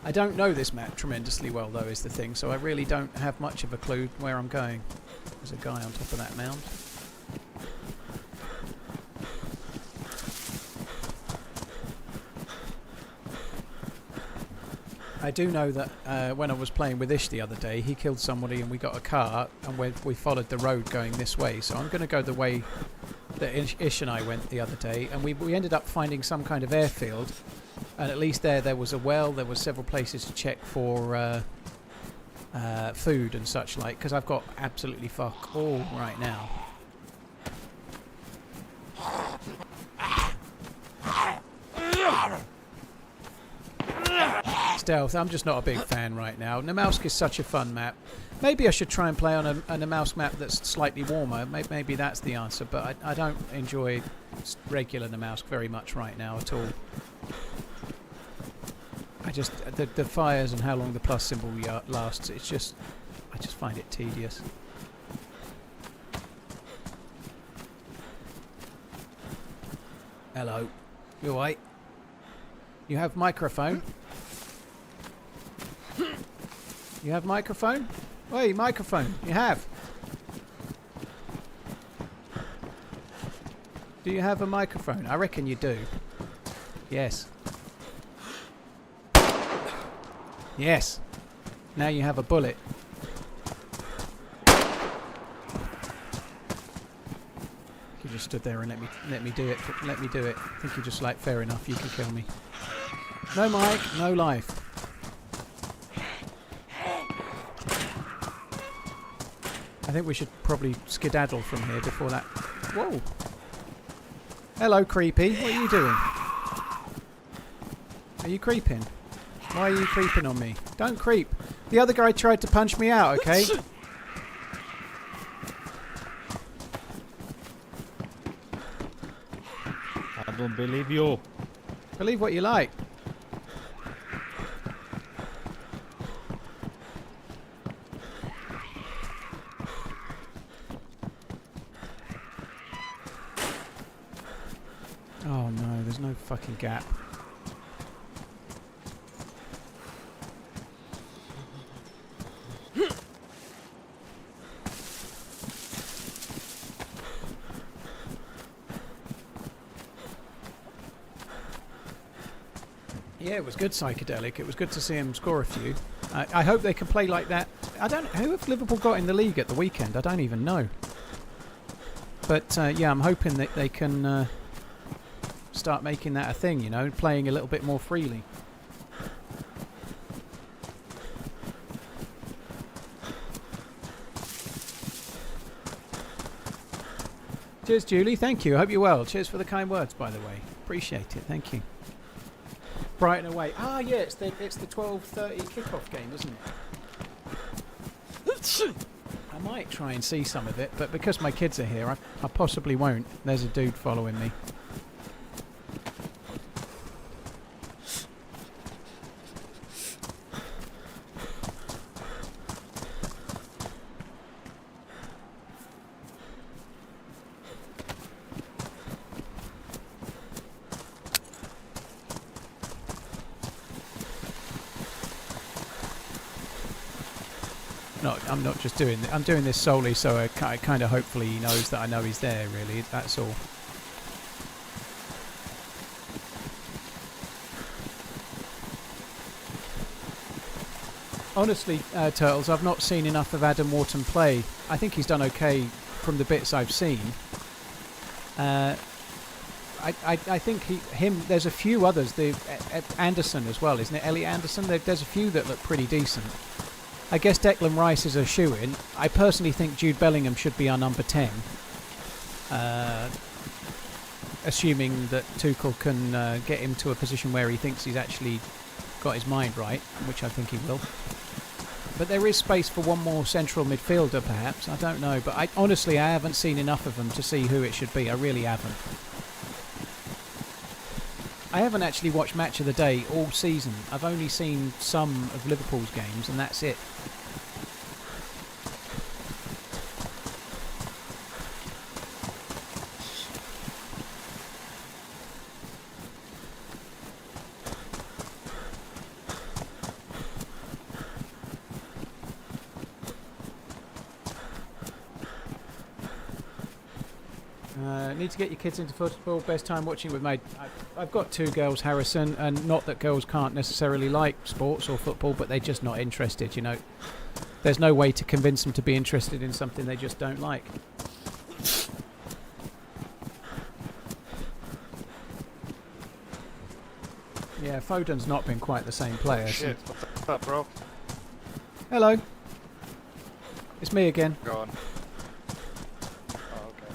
I don't know this map tremendously well, though, is the thing, so I really don't have much of a clue where I'm going. There's a guy on top of that mound. I do know that when I was playing with Ish the other day, he killed somebody and we got a car, and we followed the road going this way, so I'm going to go the way that Ish and I went the other day, and we ended up finding some kind of airfield. And at least there was a well, there was several places to check for food and such like, because I've got absolutely fuck all right now. Stealth, I'm just not a big fan right now. Namalsk is such a fun map. Maybe I should try and play on a Namalsk map that's slightly warmer. Maybe that's the answer, but I don't enjoy regular Namalsk very much right now at all. The fires and how long the plus symbol lasts, I just find it tedious. Hello. You alright? You have microphone? You have microphone? Oi, microphone. You have. Do you have a microphone? I reckon you do. Yes. Yes. Now you have a bullet. You just stood there and let me do it. Let me do it. I think you're just like, fair enough, you can kill me. No mic, no life. I think we should probably skedaddle from here before that. Whoa. Hello, creepy. What are you doing? Are you creeping? Why are you creeping on me? Don't creep. The other guy tried to punch me out, okay? I don't believe you. Believe what you like. Oh no, there's no fucking gap. Yeah, it was good, Psychedelic. It was good to see him score a few. I hope they can play like that. I don't. Who have Liverpool got in the league at the weekend? I don't even know. But yeah, I'm hoping that they can start making that a thing. You know, playing a little bit more freely. Cheers, Julie. Thank you. I hope you're well. Cheers for the kind words, by the way. Appreciate it. Thank you. Brighton away. Ah, yeah, it's the 12:30 kickoff game, isn't it? I might try and see some of it, but because my kids are here, I possibly won't. There's a dude following me. I'm not just doing it. I'm doing this solely so I kind of hopefully he knows that I know he's there, really. That's all. Honestly, Turtles, I've not seen enough of Adam Wharton play. I think he's done okay from the bits I've seen. I think there's a few others. Anderson as well, isn't it? Elliot Anderson? There's a few that look pretty decent. I guess Declan Rice is a shoo-in. I personally think Jude Bellingham should be our number 10. Assuming that Tuchel can get him to a position where he thinks he's actually got his mind right, which I think he will. But there is space for one more central midfielder, perhaps. I don't know. But honestly, I haven't seen enough of them to see who it should be. I really haven't. I haven't actually watched Match of the Day all season. I've only seen some of Liverpool's games, and that's it. Need to get your kids into football. Best time watching with mate. I've got two girls, Harrison, and not that girls can't necessarily like sports or football, but they're just not interested, you know. There's no way to convince them to be interested in something they just don't like. Yeah, Foden's not been quite the same player. Shit, what's up, bro? Hello. It's me again. Go on. Oh, okay.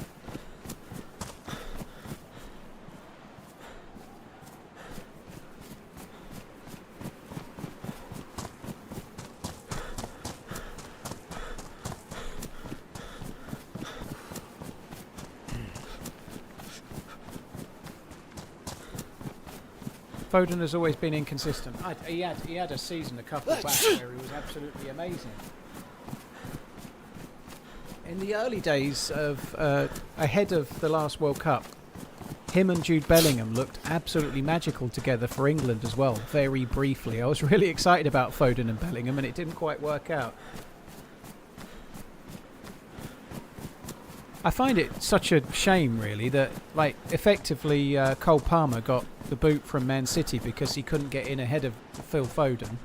Foden has always been inconsistent. He had a season a couple back where he was absolutely amazing. In the early days of ahead of the last World Cup, him and Jude Bellingham looked absolutely magical together for England as well. Very briefly, I was really excited about Foden and Bellingham, and it didn't quite work out. I find it such a shame, really, that like effectively Cole Palmer got the boot from Man City because he couldn't get in ahead of Phil Foden.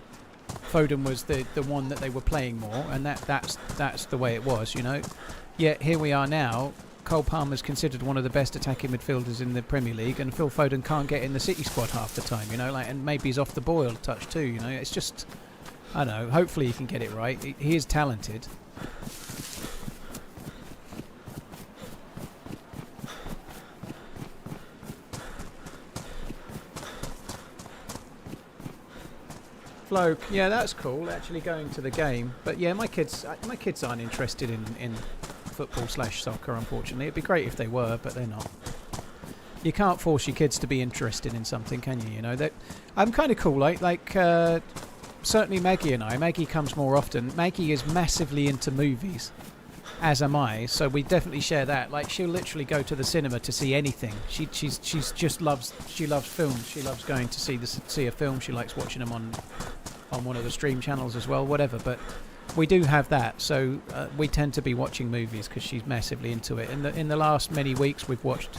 Foden was the one that they were playing more, and that's the way it was, you know. Yet here we are now. Cole Palmer's considered one of the best attacking midfielders in the Premier League, and Phil Foden can't get in the City squad half the time, you know. Like, and maybe he's off the boil a touch too, you know. It's just, I don't know. Hopefully he can get it right. He is talented. Flo, yeah, that's cool. Actually going to the game, but yeah, my kids aren't interested in football/soccer. Unfortunately, it'd be great if they were, but they're not. You can't force your kids to be interested in something, can you? You know that. I'm kind of cool. Like certainly Maggie and I. Maggie comes more often. Maggie is massively into movies. as am I. So we definitely share that. Like, she'll literally go to the cinema to see anything. She loves films. She loves going to see a film. She likes watching them on one of the stream channels as well, whatever. But we do have that. So we tend to be watching movies because she's massively into it. In the last many weeks, we've watched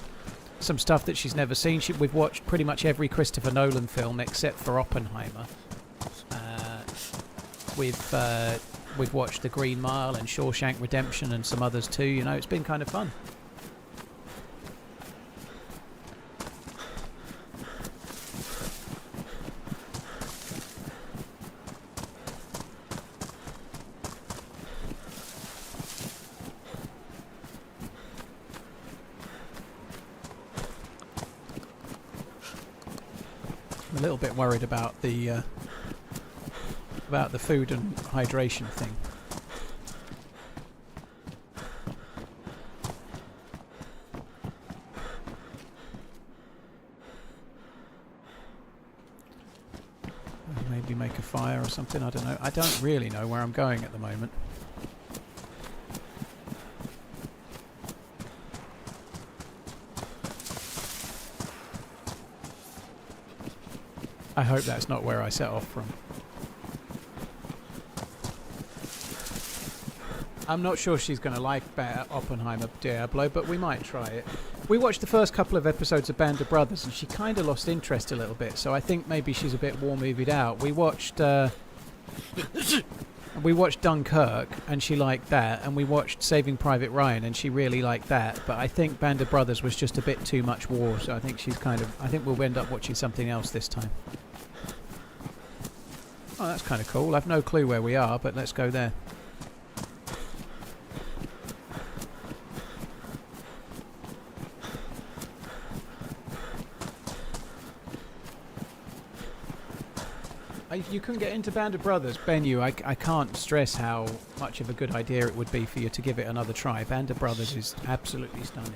some stuff that she's never seen. We've watched pretty much every Christopher Nolan film except for Oppenheimer. We've watched The Green Mile and Shawshank Redemption and some others too. You know, it's been kind of fun. I'm a little bit worried about the food and hydration thing. Maybe make a fire or something, I don't know. I don't really know where I'm going at the moment. I hope that's not where I set off from. I'm not sure she's going to like Oppenheimer Diablo, but we might try it. We watched the first couple of episodes of Band of Brothers and she kind of lost interest a little bit, so I think maybe she's a bit war-movied out. We watched Dunkirk and she liked that, and we watched Saving Private Ryan and she really liked that, but I think Band of Brothers was just a bit too much war, so I think I think we'll end up watching something else this time. Oh, that's kind of cool. I've no clue where we are, but let's go there. You couldn't get into Band of Brothers, Benyu. I can't stress how much of a good idea it would be for you to give it another try. Band of Brothers is absolutely stunning.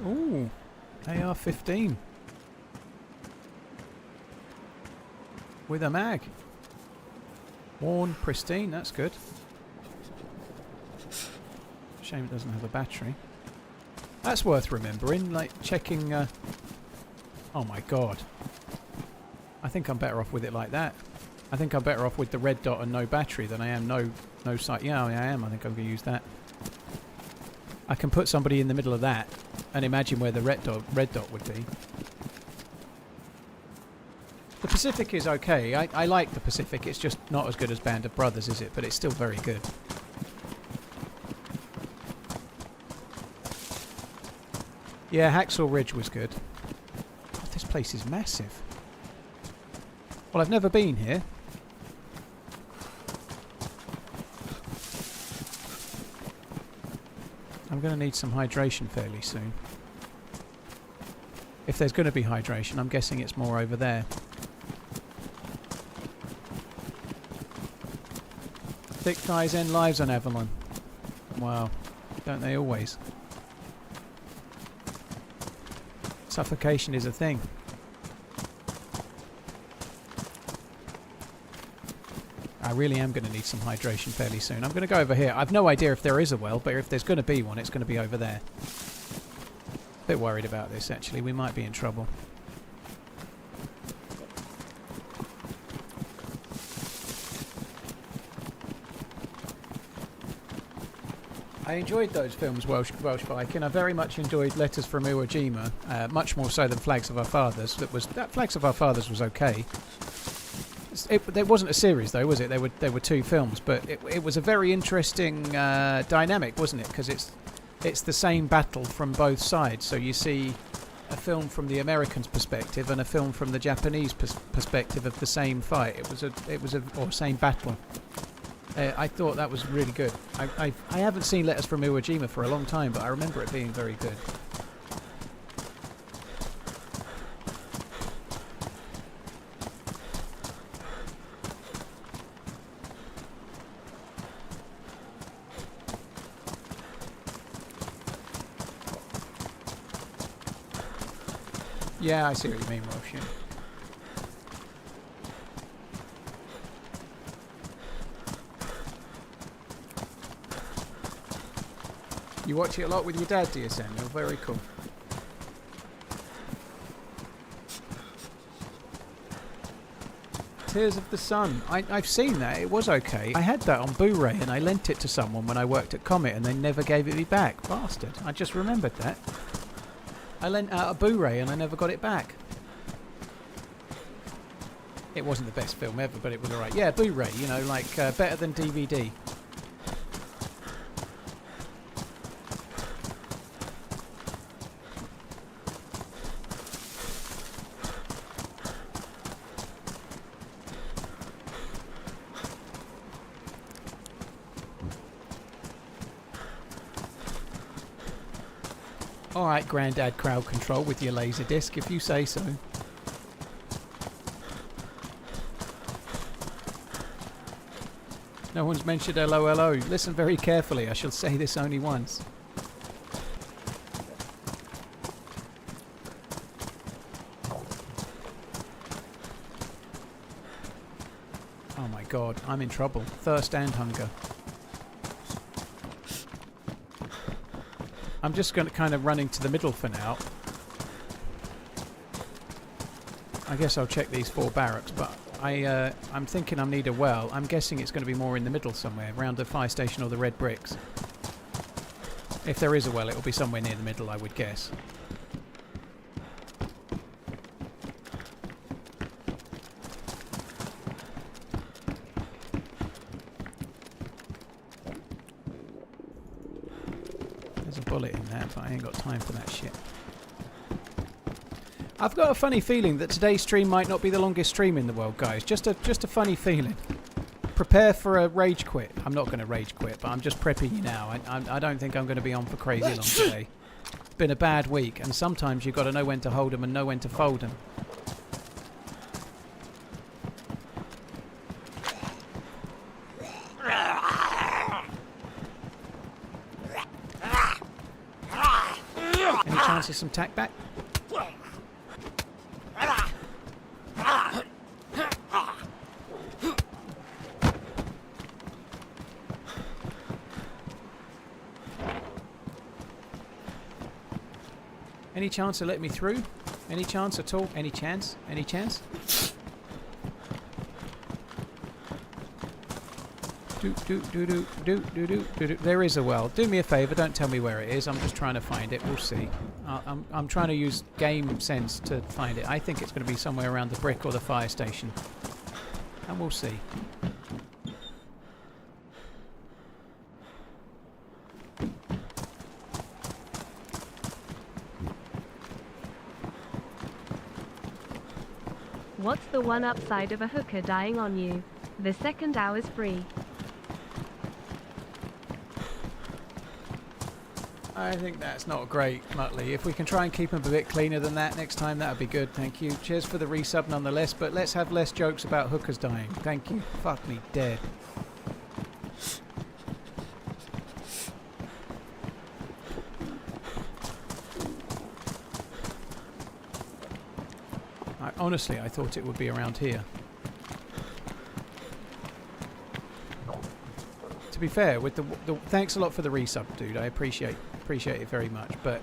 Ooh, AR-15 with a mag. Worn, pristine, that's good. Shame it doesn't have a battery. That's worth remembering, like checking... Oh my god. I think I'm better off with it like that. I think I'm better off with the red dot and no battery than I am no sight. Yeah, I am. I think I'm going to use that. I can put somebody in the middle of that and imagine where the red dot would be. The Pacific is okay. I like the Pacific. It's just not as good as Band of Brothers, is it? But it's still very good. Yeah, Hacksaw Ridge was good. God, this place is massive. Well, I've never been here. I'm going to need some hydration fairly soon. If there's going to be hydration, I'm guessing it's more over there. Thick guys end lives on Avalon. Wow. Don't they always? Suffocation is a thing. I really am going to need some hydration fairly soon. I'm going to go over here. I've no idea if there is a well, but if there's going to be one, it's going to be over there. Bit worried about this, actually. We might be in trouble. I enjoyed those films, Welsh Viking. I very much enjoyed Letters from Iwo Jima, much more so than Flags of Our Fathers. That Flags of Our Fathers was okay. There wasn't a series though, was it? There were two films, but it was a very interesting dynamic, wasn't it? Because it's the same battle from both sides. So you see a film from the Americans' perspective and a film from the Japanese perspective of the same fight. It was a same battle. I thought that was really good. I haven't seen Letters from Iwo Jima for a long time, but I remember it being very good. Yeah, I see what you mean, Rosh. Yeah. You watch it a lot with your dad, do you, Samuel? Very cool. Tears of the Sun. I've seen that. It was okay. I had that on Blu-ray and I lent it to someone when I worked at Comet and they never gave it me back. Bastard. I just remembered that. I lent out a Blu-ray and I never got it back. It wasn't the best film ever, but it was alright. Yeah, Blu-ray, you know, like better than DVD. Alright, Grandad Crowd Control with your laser disc, if you say so. No one's mentioned LOLO. Listen very carefully, I shall say this only once. Oh my god, I'm in trouble. Thirst and hunger. I'm just going to kind of running to the middle for now. I guess I'll check these 4 barracks, but I'm thinking I need a well. I'm guessing it's going to be more in the middle somewhere, around the fire station or the red bricks. If there is a well, it'll be somewhere near the middle, I would guess. Bullet in there, but I ain't got time for that shit. I've got a funny feeling that today's stream might not be the longest stream in the world, guys. Just a funny feeling. Prepare for a rage quit. I'm not going to rage quit, but I'm just prepping you now. I don't think I'm going to be on for crazy long today. It's been a bad week, and sometimes you've got to know when to hold them and know when to fold them. Any chance of some tack back? Any chance to let me through? Any chance at all? Any chance? Any chance? There is a well. Do me a favour, don't tell me where it is. I'm just trying to find it. We'll see. I'm trying to use game sense to find it. I think it's going to be somewhere around the brick or the fire station. And we'll see. What's the one upside of a hooker dying on you? The second hour's free. I think that's not great, Muttley. If we can try and keep them a bit cleaner than that next time, that would be good. Thank you. Cheers for the resub nonetheless, but let's have less jokes about hookers dying. Thank you. Fuck me dead. Honestly, I thought it would be around here. To be fair, with the thanks a lot for the resub, dude. I appreciate it very much. But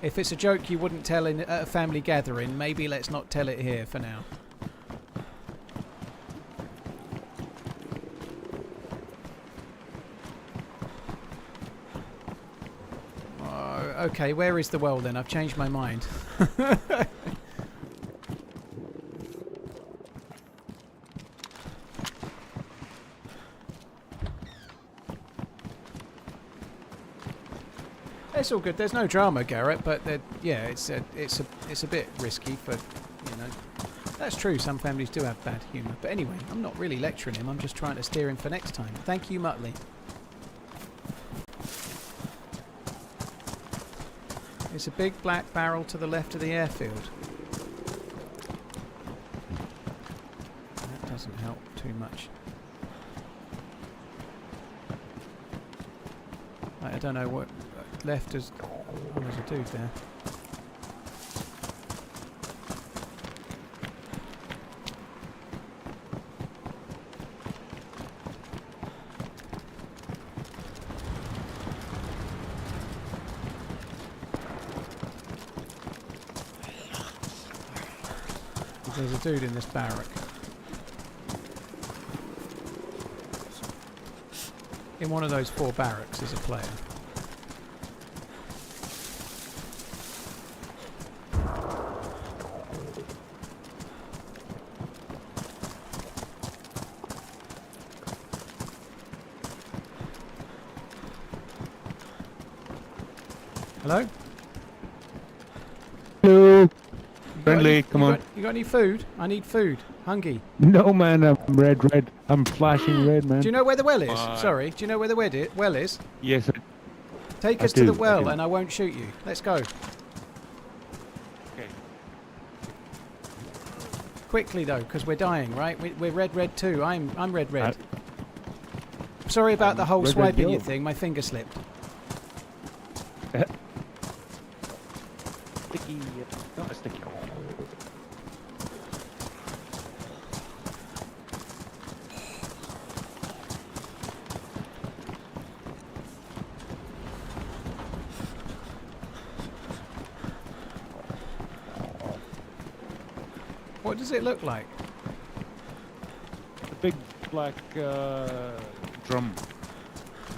if it's a joke you wouldn't tell at a family gathering, maybe let's not tell it here for now. Okay, where is the well then? I've changed my mind. It's all good. There's no drama, Garrett, but yeah, it's a bit risky for, you know. That's true, some families do have bad humour. But anyway, I'm not really lecturing him, I'm just trying to steer him for next time. Thank you, Muttley. It's a big black barrel to the left of the airfield. That doesn't help too much. I don't know what left is. Oh, there's a dude there. There's a dude in this barrack. In one of those 4 barracks is a player. Hello? Hello. Friendly, come on. You got any food? I need food. Hungry. No, man, I'm red. I'm flashing red, man. Do you know where the well is? Sorry, do you know where the well is? Yes, Take I us to the do, I well do. and I won't shoot you. Let's go. Okay. Quickly though, because we're dying, right? We're red too. I'm red. Sorry about the whole red, swiping you yellow. thing. My finger slipped. Sticky, not a sticky. What does it look like? A big black drum.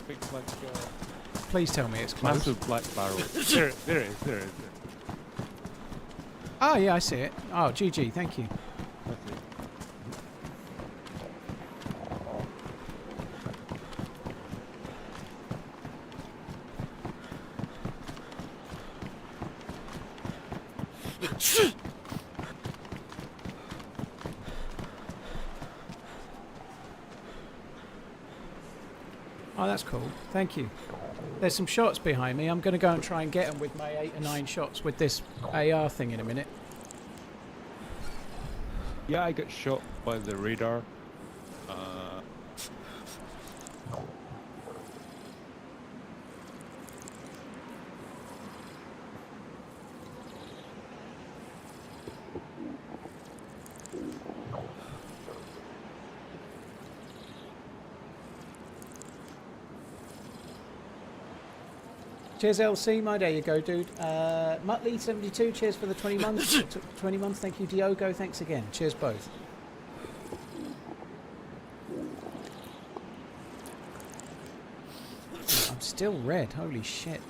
Big black, Please tell me it's close. massive black barrel. there it is. Oh yeah, I see it. Oh, GG, thank you. That's it. Oh, that's cool. Thank you. There's some shots behind me. I'm going to go and try and get them with my 8 or 9 shots with this AR thing in a minute. Yeah, I got shot by the radar. Cheers, LC. There you go, dude. Muttley72, cheers for the 20 months. 20 months. Thank you, Diogo. Thanks again. Cheers, both. I'm still red. Holy shit.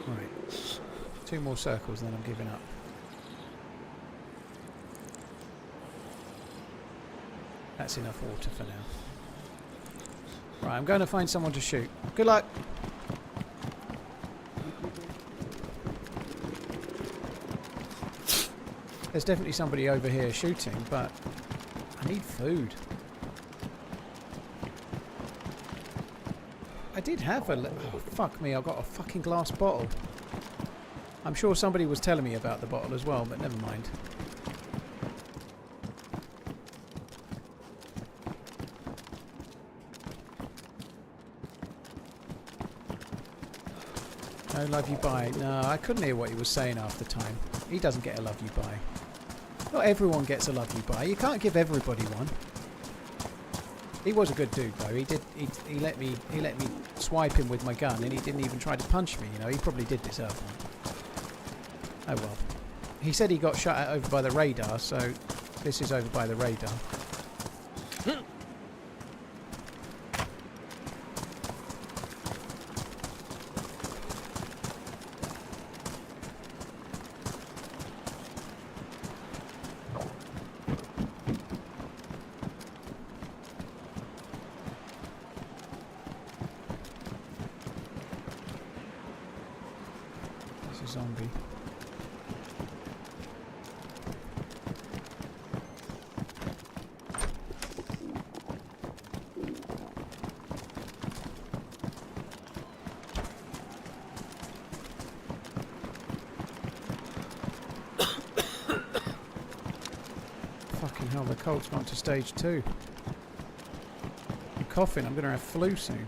Right. 2 more circles, then I'm giving up. That's enough water for now. Right, I'm going to find someone to shoot. Good luck. There's definitely somebody over here shooting, but I need food. I did have a... Oh, fuck me, I've got a fucking glass bottle. I'm sure somebody was telling me about the bottle as well, but never mind. No love you bye. No, I couldn't hear what he was saying half the time. He doesn't get a love you bye. Not everyone gets a love you bye. You can't give everybody one. He was a good dude though. He let me swipe him with my gun and he didn't even try to punch me, you know. He probably did deserve one. Oh well. He said he got shot at over by the radar, so this is over by the radar. zombie. Fucking hell, the cold's gone to stage 2. I'm coughing, I'm going to have flu soon.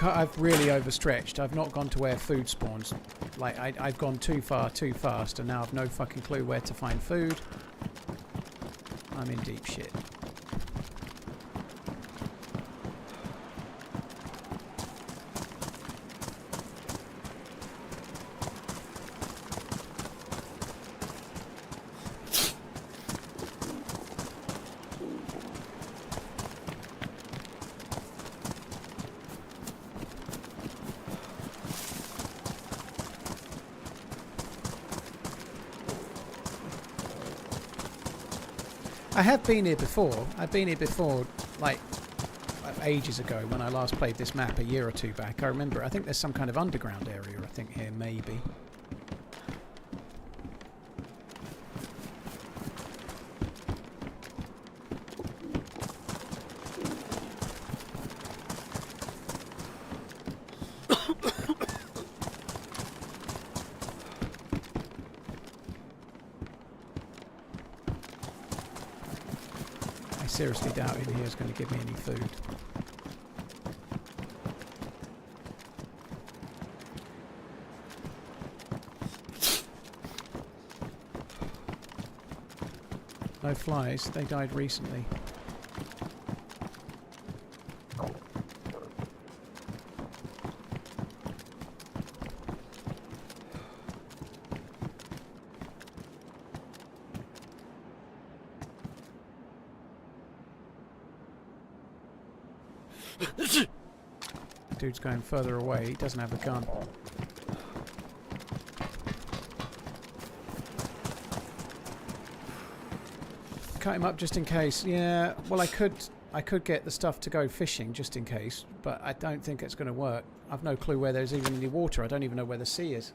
I've really overstretched. I've not gone to where food spawns. Like, I've gone too far, too fast, and now I've no fucking clue where to find food. I'm in deep shit. I have been here before. I've been here before, like ages ago when I last played this map a year or two back. I remember, I think there's some kind of underground area, I think, here, maybe. I seriously doubt in here is going to give me any food. No flies, they died recently. Dude's going further away, he doesn't have a gun. Cut him up just in case. Yeah, well I could get the stuff to go fishing just in case, but I don't think it's going to work. I've no clue where there's even any water. I don't even know where the sea is.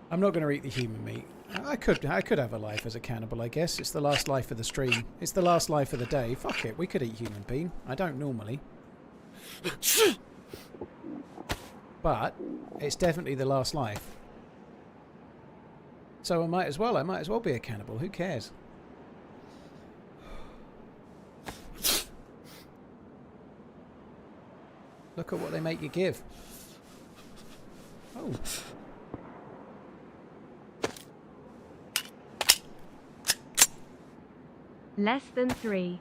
I'm not going to eat the human meat. I could have a life as a cannibal, I guess. It's the last life of the stream. It's the last life of the day. Fuck it, we could eat human being. I don't normally. But it's definitely the last life. So I might as well be a cannibal. Who cares? Look at what they make you give. Oh. Less than 3.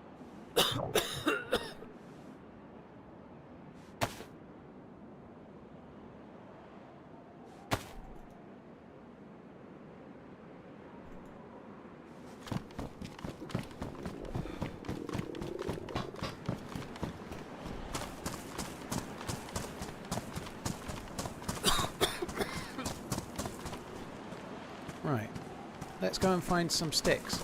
Right. Let's go and find some sticks.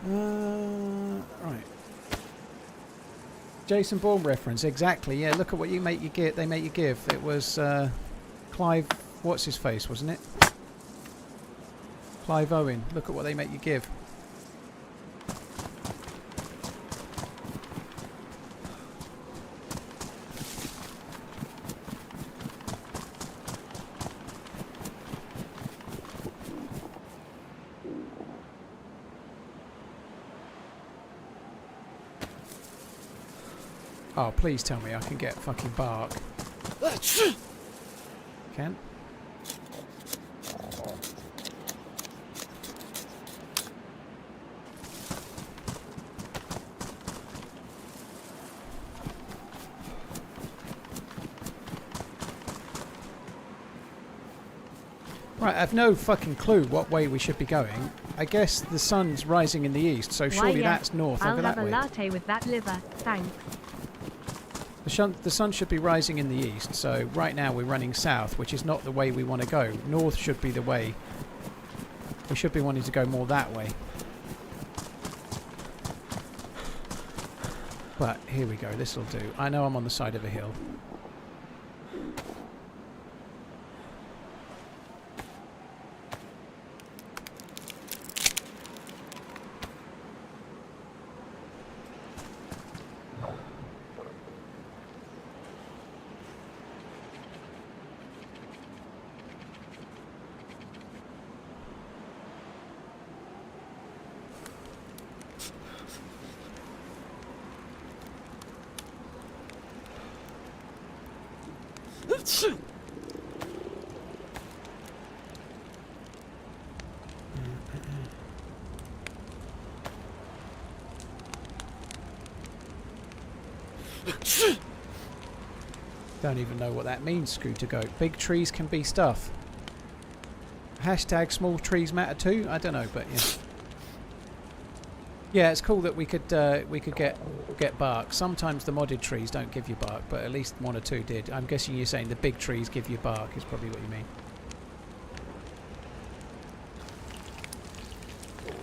Right. Jason Bourne reference, exactly. Yeah, look at what you make you get. They make you give. It was Clive, what's his face, wasn't it? Clive Owen, look at what they make you give. Oh, please tell me I can get fucking bark. Can? Right, I've no fucking clue what way we should be going. I guess the sun's rising in the east, so surely yes. that's north. I'll over have that a way. latte with that liver, thanks. The sun should be rising in the east, so right now we're running south, which is not the way we want to go. North should be the way. We should be wanting to go more that way. But here we go, this'll do. I know I'm on the side of a hill. Don't even know what that means, Scooter Goat. Big trees can be stuff. Hashtag small trees matter too? I don't know, but yeah. Yeah, it's cool that we could get bark. Sometimes the modded trees don't give you bark, but at least one or two did. I'm guessing you're saying the big trees give you bark is probably what you mean.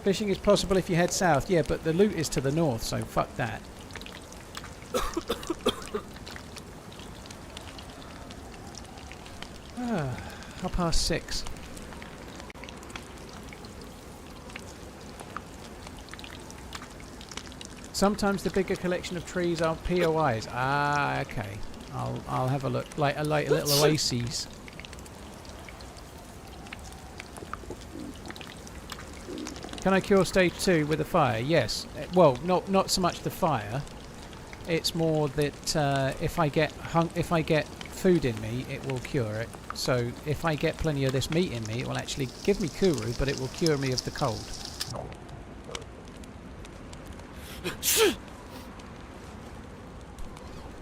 Fishing is possible if you head south. Yeah, but the loot is to the north, so fuck that. 6:30. Sometimes the bigger collection of trees are POIs. Ah, okay. I'll have a look. Like a little oases. Can I cure stage 2 with a fire? Yes. Well, not so much the fire. It's more that if I get food in me, it will cure it. So if I get plenty of this meat in me, it will actually give me Kuru, but it will cure me of the cold.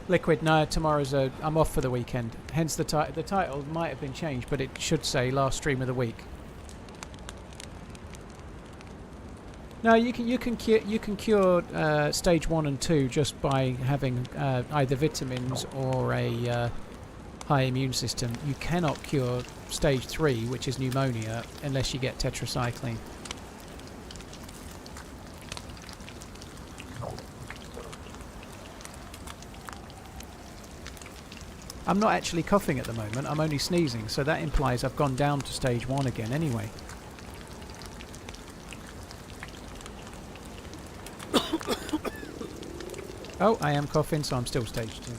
Liquid, no, tomorrow's I'm off for the weekend. Hence the title might have been changed, but it should say last stream of the week. No, you can cure stage 1 and 2 just by having either vitamins or a high immune system. You cannot cure stage 3, which is pneumonia, unless you get tetracycline. I'm not actually coughing at the moment, I'm only sneezing, so that implies I've gone down to stage 1 again anyway. Oh, I am coughing, so I'm still stage 2.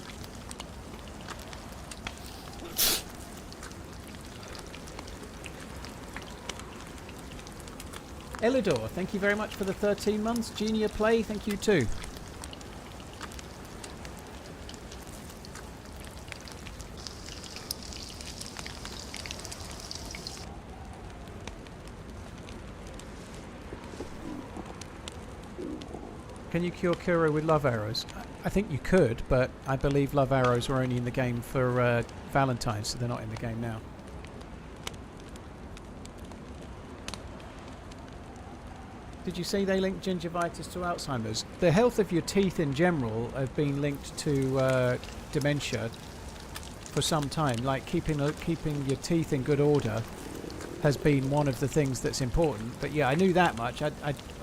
Elidor, thank you very much for the 13 months. Junior Play, thank you too. Can you cure Kuro with love arrows? I think you could, but I believe love arrows were only in the game for Valentine's, so they're not in the game now. Did you say they linked gingivitis to Alzheimer's? The health of your teeth in general have been linked to dementia for some time. Like keeping your teeth in good order has been one of the things that's important. But yeah, I knew that much. I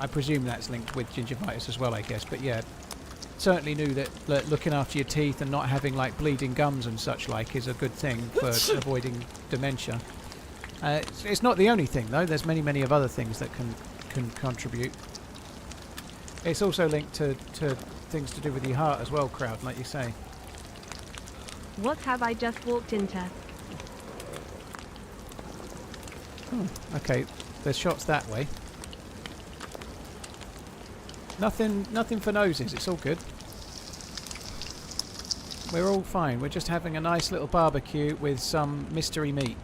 presume that's linked with gingivitis as well, I guess. But yeah, certainly knew that looking after your teeth and not having like bleeding gums and such like is a good thing for avoiding dementia. It's not the only thing though. There's many of other things that can contribute. It's also linked to things to do with your heart as well, Crowd, like you say. What have I just walked into? Oh, okay, there's shots that way. Nothing for noses. It's all good. We're all fine. We're just having a nice little barbecue with some mystery meat.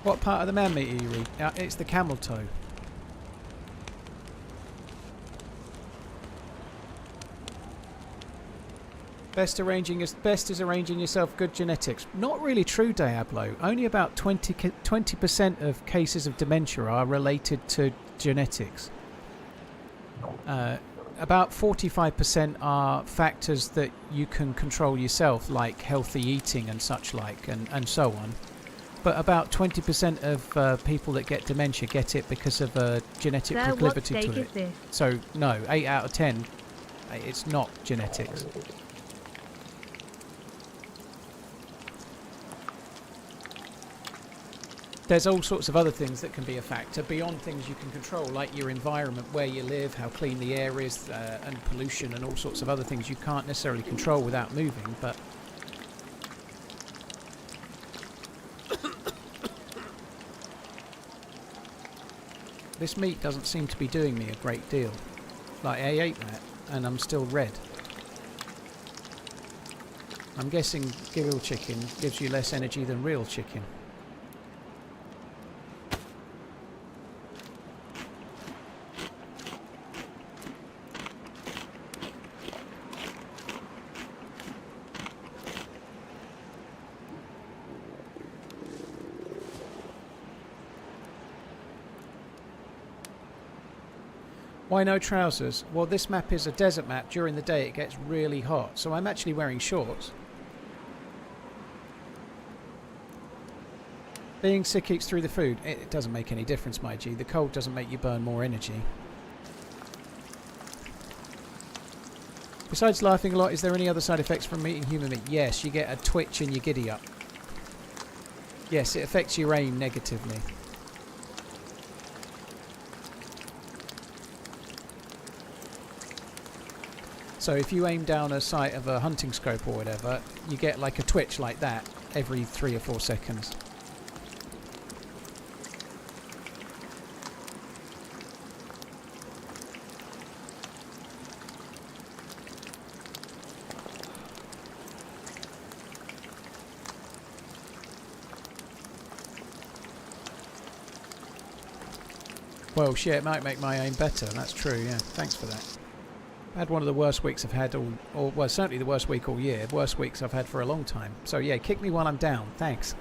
What part of the man meat are you eating? It's the camel toe. Best is arranging yourself good genetics. Not really true, Diablo. Only about 20% of cases of dementia are related to genetics. About 45% are factors that you can control yourself, like healthy eating and such like, and so on. But about 20% of people that get dementia get it because of a genetic proclivity to it. What steak is this? So no, 8 out of 10, it's not genetics. There's all sorts of other things that can be a factor beyond things you can control, like your environment, where you live, how clean the air is, and pollution and all sorts of other things you can't necessarily control without moving, but... This meat doesn't seem to be doing me a great deal. Like, I ate that, and I'm still red. I'm guessing grill chicken gives you less energy than real chicken. Why no trousers? Well, this map is a desert map. During the day it gets really hot, so I'm actually wearing shorts. Being sick eats through the food. It doesn't make any difference, my G. The cold doesn't make you burn more energy. Besides laughing a lot, is there any other side effects from eating human meat? Yes, you get a twitch and you giddy up. Yes, it affects your aim negatively. So if you aim down a sight of a hunting scope or whatever, you get like a twitch like that every 3 or 4 seconds. Well, shit, it might make my aim better. That's true, yeah. Thanks for that. I had one of the worst weeks I've had well, certainly the worst week all year. Worst weeks I've had for a long time. So yeah, kick me while I'm down. Thanks.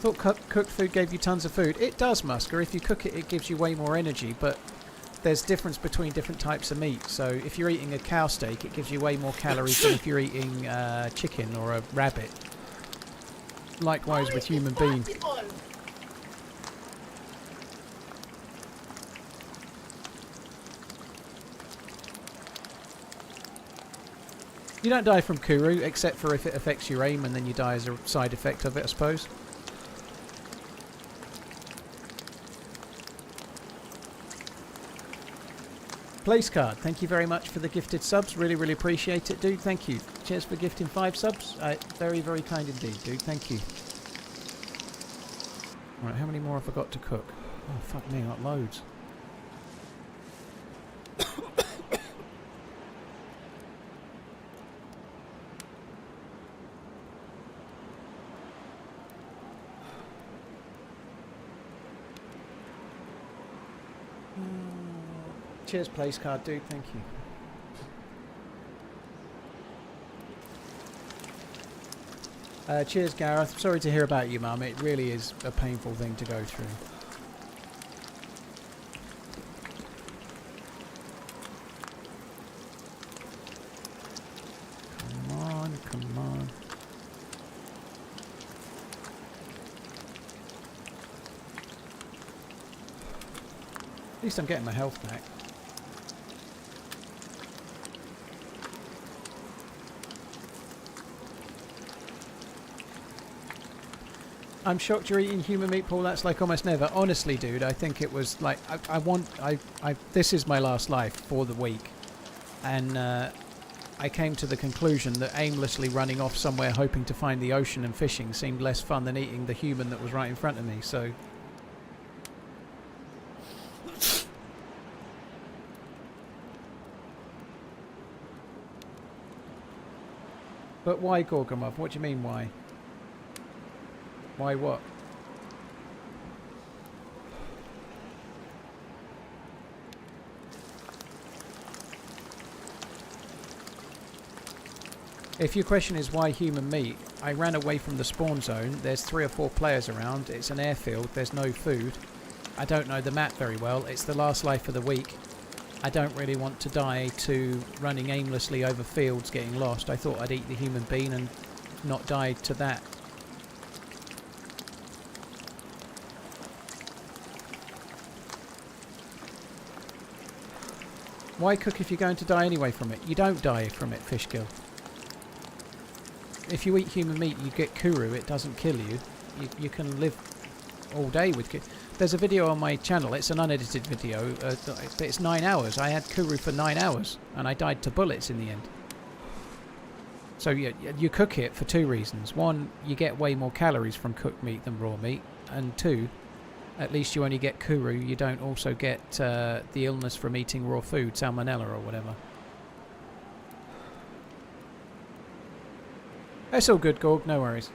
Thought cooked food gave you tons of food. It does, Musker. If you cook it, it gives you way more energy, but there's difference between different types of meat. So if you're eating a cow steak, it gives you way more calories than if you're eating chicken or a rabbit. Likewise with human being. You don't die from Kuru, except for if it affects your aim, and then you die as a side effect of it, I suppose. Place card, thank you very much for the gifted subs. Really, really appreciate it, dude. Thank you. Cheers for gifting 5 subs. Very, very kind indeed, dude. Thank you. Right, how many more have I got to cook? Oh, fuck me, not loads. Cheers, place card, dude. Thank you. Cheers, Gareth. Sorry to hear about you, Mum. It really is a painful thing to go through. At least I'm getting my health back. I'm shocked you're eating human meat, Paul. That's like almost never. Honestly, dude, I think it was like this is my last life for the week, and I came to the conclusion that aimlessly running off somewhere hoping to find the ocean and fishing seemed less fun than eating the human that was right in front of me. So. But why Gorgomov? What do you mean why? Why what? If your question is why human meat, I ran away from the spawn zone. There's 3 or 4 players around. It's an airfield. There's no food. I don't know the map very well. It's the last life of the week. I don't really want to die to running aimlessly over fields getting lost. I thought I'd eat the human being and not die to that. Why cook if you're going to die anyway from it? You don't die from it, Fishgill. If you eat human meat, you get kuru. It doesn't kill you. You can live all day with kuru. There's a video on my channel. It's an unedited video. It's 9 hours. I had kuru for 9 hours, and I died to bullets in the end. So you cook it for 2 reasons. 1, you get way more calories from cooked meat than raw meat. And 2, at least you only get kuru. You don't also get the illness from eating raw food, salmonella or whatever. It's all good, Gorg. No worries.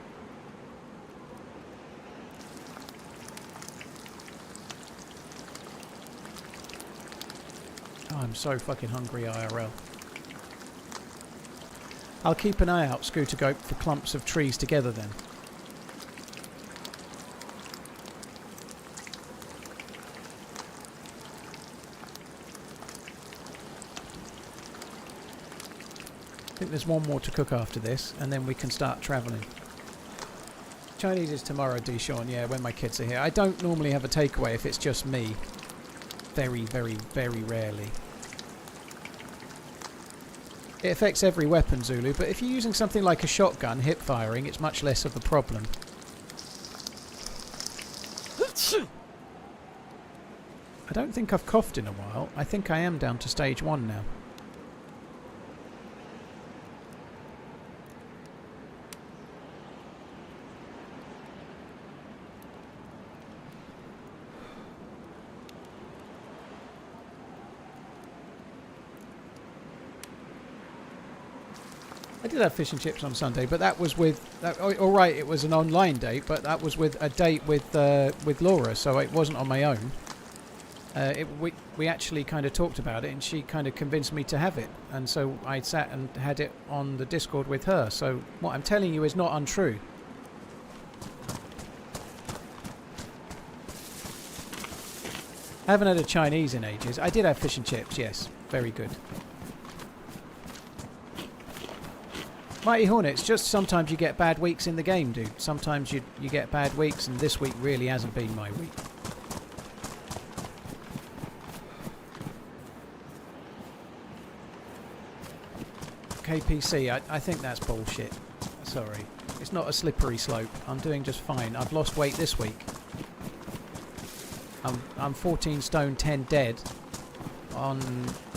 Oh, I'm so fucking hungry, IRL. I'll keep an eye out, Scooter Goat, for clumps of trees together then. I think there's one more to cook after this, and then we can start travelling. Chinese is tomorrow, Deshaun, yeah, when my kids are here. I don't normally have a takeaway if it's just me. Very, very, very rarely. It affects every weapon, Zulu, but if you're using something like a shotgun, hip firing, it's much less of a problem. I don't think I've coughed in a while. I think I am down to stage 1 now. I did have fish and chips on Sunday, but that was with... all right, it was an online date, but that was with a date with Laura, so it wasn't on my own. We actually kind of talked about it, and she kind of convinced me to have it. And so I sat and had it on the Discord with her. So what I'm telling you is not untrue. I haven't had a Chinese in ages. I did have fish and chips, yes. Very good. Mighty Hornets, just sometimes you get bad weeks in the game, dude. Sometimes you get bad weeks, and this week really hasn't been my week. KPC, I think that's bullshit. Sorry. It's not a slippery slope. I'm doing just fine. I've lost weight this week. I'm 14 stone 10 dead. On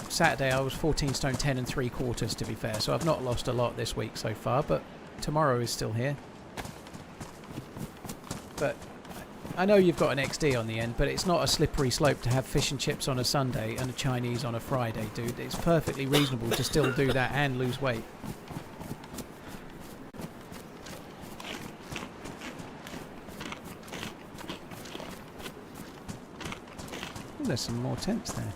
Saturday I was 14 stone 10 and 3/4 to be fair, so I've not lost a lot this week so far, but tomorrow is still here. But I know you've got an XD on the end, but it's not a slippery slope to have fish and chips on a Sunday and a Chinese on a Friday, dude. It's perfectly reasonable to still do that and lose weight. Ooh, there's some more tents there.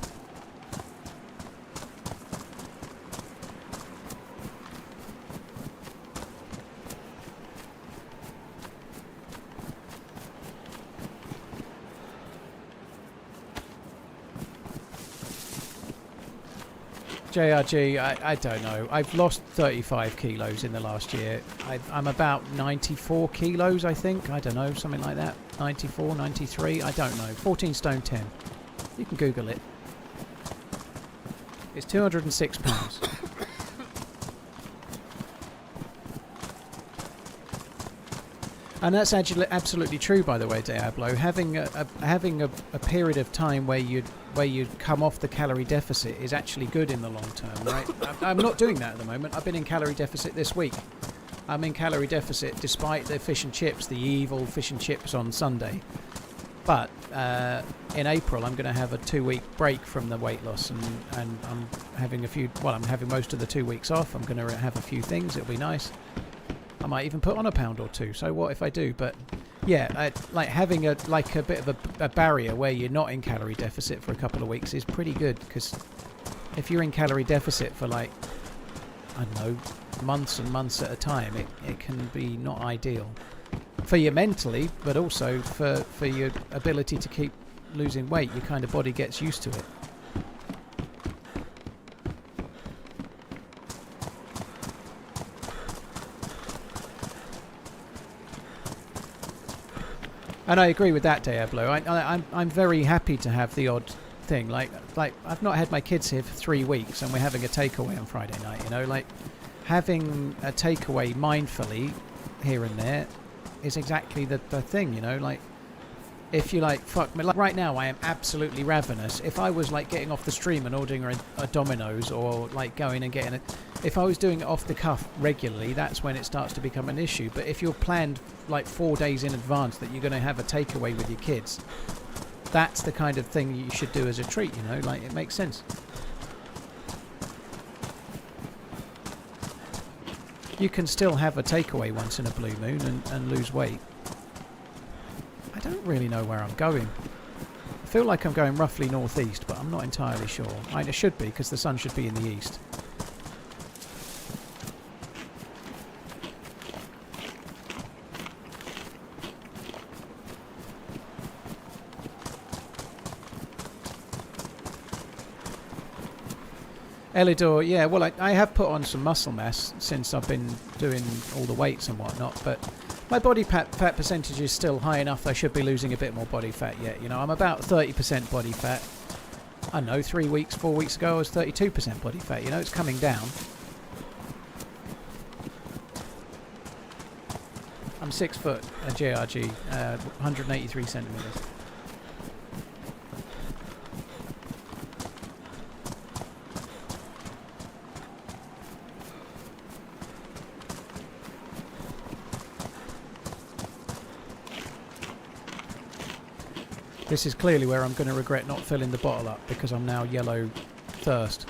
JRG, I don't know. I've lost 35 kilos in the last year. I'm about 94 kilos, I think. I don't know, something like that. 94, 93, I don't know. 14 stone 10. You can Google it. It's £206. And that's actually absolutely true, by the way, Diablo. Having a period of time where you come off the calorie deficit is actually good in the long term, right? I'm not doing that at the moment. I've been in calorie deficit this week. I'm in calorie deficit despite the fish and chips, the evil fish and chips on Sunday. But in April, I'm going to have a 2-week break from the weight loss, and I'm having I'm having most of the 2 weeks off. I'm going to have a few things. It'll be nice. I might even put on a pound or two. So what if I do? But yeah, like having a bit of a barrier where you're not in calorie deficit for a couple of weeks is pretty good, because if you're in calorie deficit for like, I don't know, months and months at a time, it can be not ideal for you mentally, but also for your ability to keep losing weight. Your kind of body gets used to it. And I agree with that, Diablo. I'm very happy to have the odd thing. Like I've not had my kids here for 3 weeks, and we're having a takeaway on Friday night. You know, like having a takeaway mindfully here and there is exactly the thing. You know, like if you like fuck me, like right now I am absolutely ravenous. If I was like getting off the stream and ordering a Domino's, or like going and getting it, if I was doing it off the cuff regularly, that's when it starts to become an issue. But if you're planned like 4 days in advance that you're going to have a takeaway with your kids, that's the kind of thing you should do as a treat, you know, like it makes sense. You can still have a takeaway once in a blue moon and lose weight. I don't really know where I'm going. I feel like I'm going roughly northeast, but I'm not entirely sure. I should be, because the sun should be in the east. Elidor, yeah, well, I have put on some muscle mass since I've been doing all the weights and whatnot, but my body fat percentage is still high enough. I should be losing a bit more body fat yet. You know, I'm about 30% body fat. I don't know, 4 weeks ago I was 32% body fat. You know, it's coming down. I'm 6 foot, a JRG, 183 centimeters. This is clearly where I'm going to regret not filling the bottle up, because I'm now yellow thirst.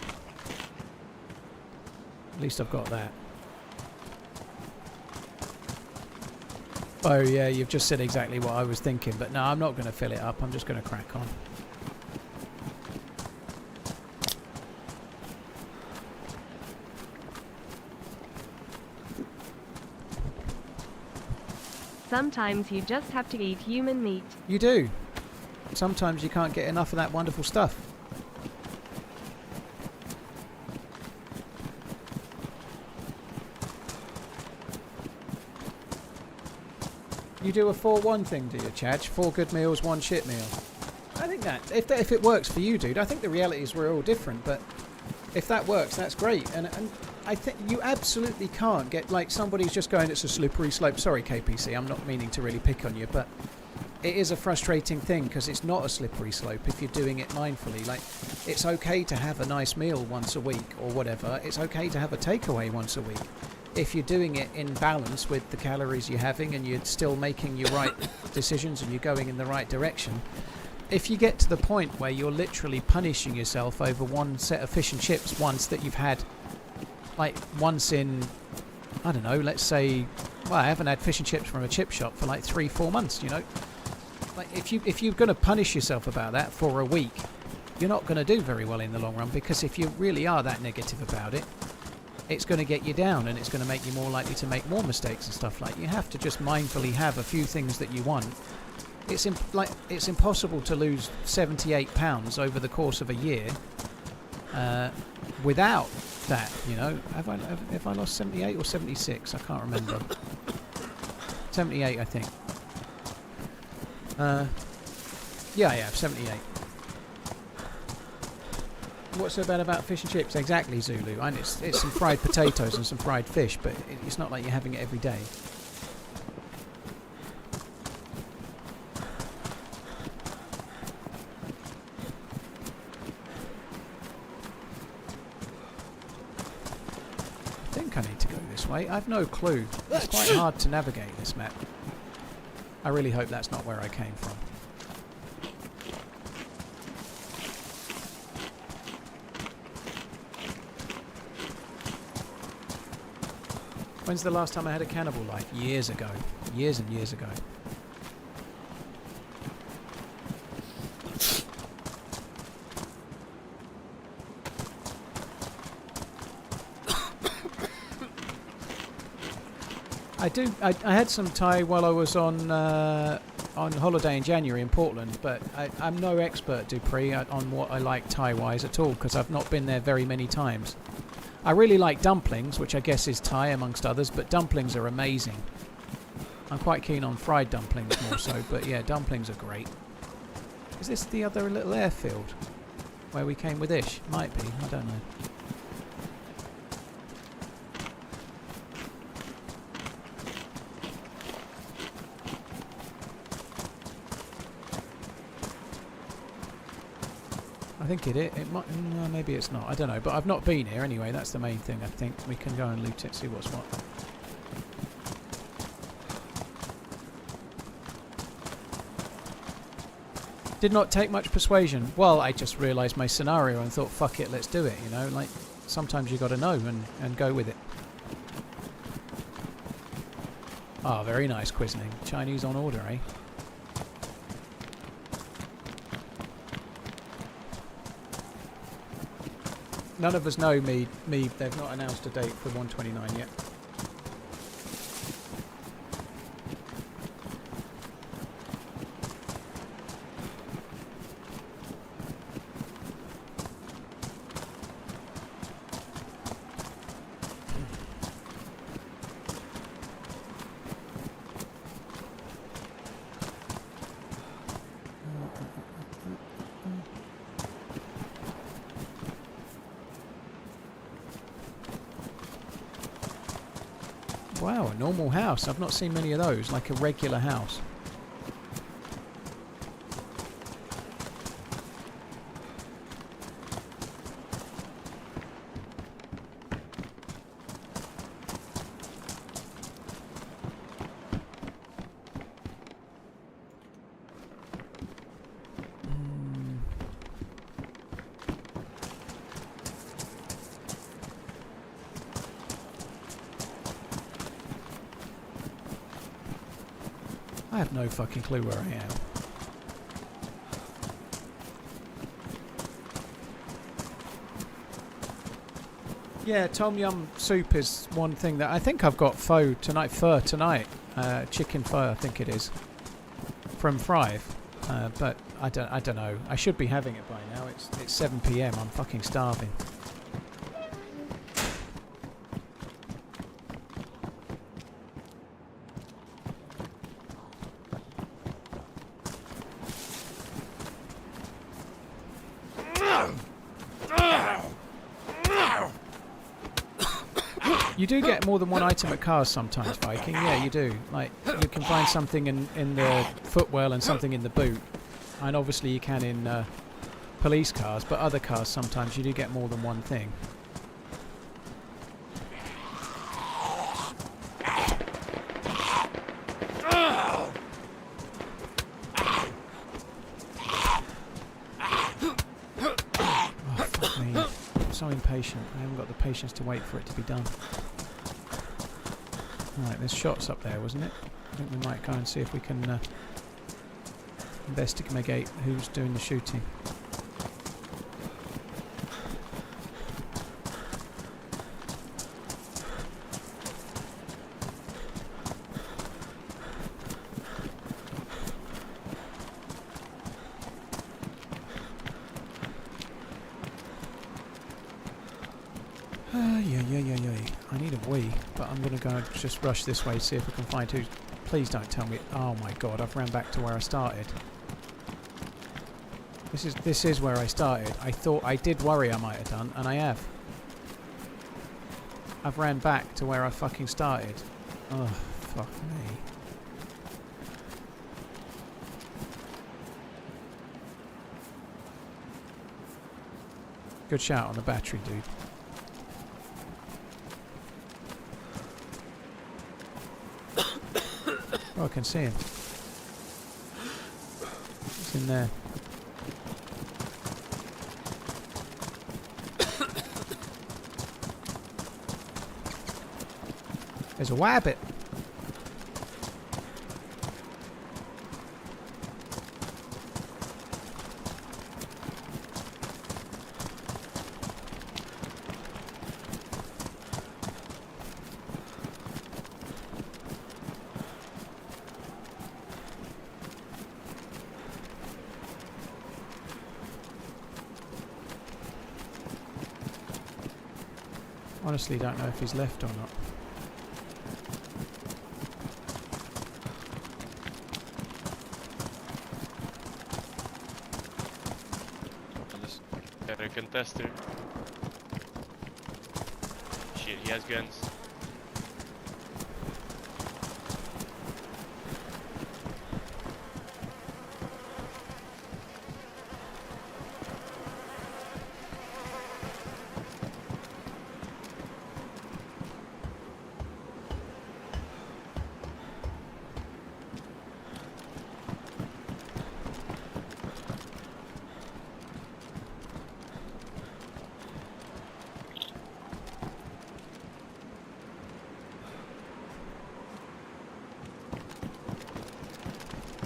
At least I've got that. Oh yeah, you've just said exactly what I was thinking, but no, I'm not going to fill it up. I'm just going to crack on. Sometimes you just have to eat human meat. You do. Sometimes you can't get enough of that wonderful stuff. You do a 4-1 thing, do you, Chad? 4 good meals, 1 shit meal. I think that if it works for you, dude, I think the reality is we're all different, but if that works, that's great. And I think you absolutely can't get, like, somebody's just going, it's a slippery slope. Sorry, KPC, I'm not meaning to really pick on you, but it is a frustrating thing, because it's not a slippery slope if you're doing it mindfully. Like, it's okay to have a nice meal once a week or whatever. It's okay to have a takeaway once a week if you're doing it in balance with the calories you're having and you're still making your right decisions and you're going in the right direction. If you get to the point where you're literally punishing yourself over one set of fish and chips once that you've had, like, once in, I don't know, let's say, well, I haven't had fish and chips from a chip shop for like 3-4 months, you know. Like, if you're going to punish yourself about that for a week, you're not going to do very well in the long run, because if you really are that negative about it, it's going to get you down, and it's going to make you more likely to make more mistakes and stuff. Like, you have to just mindfully have a few things that you want. It's impossible to lose 78 pounds over the course of a year without that, you know. Have I lost 78 or 76? I can't remember. 78, I think. Yeah, I have 78. What's so bad about fish and chips? Exactly, Zulu. And it's some fried potatoes and some fried fish, but it's not like you're having it every day. I think I need to go this way. I've no clue. It's quite hard to navigate this map. I really hope that's not where I came from. When's the last time I had a cannibal life? Years ago. Years and years ago. I had some Thai while I was on holiday in January in Portland, but I'm no expert, Dupree, on what I like Thai-wise at all, because I've not been there very many times. I really like dumplings, which I guess is Thai amongst others, but dumplings are amazing. I'm quite keen on fried dumplings more so, but yeah, dumplings are great. Is this the other little airfield where we came with Ish? Might be, I don't know. I think it might, no, maybe it's not, I don't know, but I've not been here anyway, that's the main thing. I think we can go and loot it, see what's what. Did not take much persuasion. Well, I just realised my scenario and thought, fuck it, let's do it, you know, like, sometimes you got to know and go with it. Ah, very nice, Quisling. Chinese on order, eh? None of us know me. They've not announced a date for 129 yet. Wow, a normal house. I've not seen many of those, like a regular house. I have no fucking clue where I am. Yeah, tom yum soup is one thing that I think I've got pho tonight. Chicken pho, I think it is, from Thrive. But I don't know. I should be having it by now. It's 7 PM. I'm fucking starving. You do get more than one item at cars sometimes, Viking. Yeah, you do. Like, you can find something in the footwell and something in the boot. And obviously you can in police cars, but other cars sometimes you do get more than one thing. Oh, fuck me. I'm so impatient. I haven't got the patience to wait for it to be done. Right, there's shots up there, wasn't it? I think we might go and see if we can investigate who's doing the shooting. I need a wee, but I'm going to go and just rush this way, see if we can find who's... Please don't tell me... Oh my god, I've ran back to where I started. This is where I started. I did worry I might have done, and I have. I've ran back to where I fucking started. Oh, fuck me. Good shout on the battery, dude. Oh, I can see him. He's in there. There's a wabbit. Honestly, don't know if he's left or not. Got a contester. Shit, he has guns.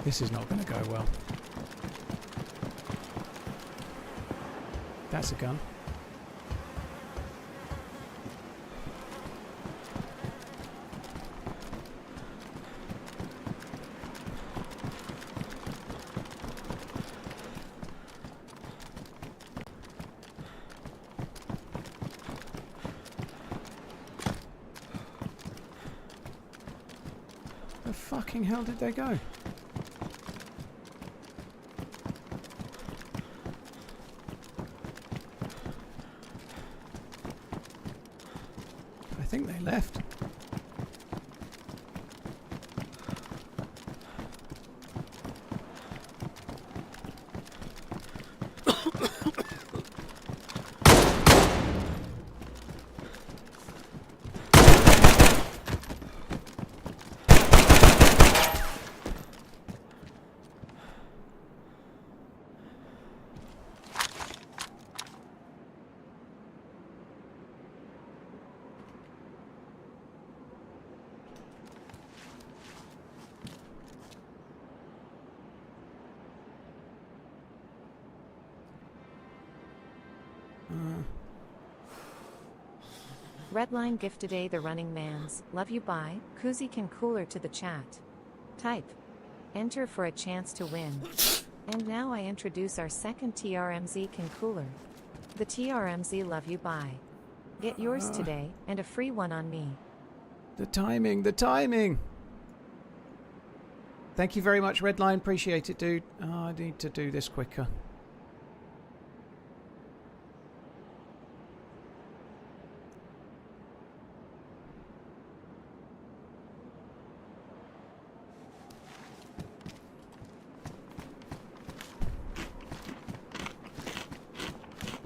This is not going to go well. That's a gun. The fucking hell did they go? I think they left. Redline gifted TheRunningManZ. Love you, bye. Koozie can cooler to the chat. Type. Enter for a chance to win. And now I introduce our second TRMZ can cooler. The TRMZ love you, bye. Get yours today, and a free one on me. The timing, the timing! Thank you very much, Redline. Appreciate it, dude. Oh, I need to do this quicker.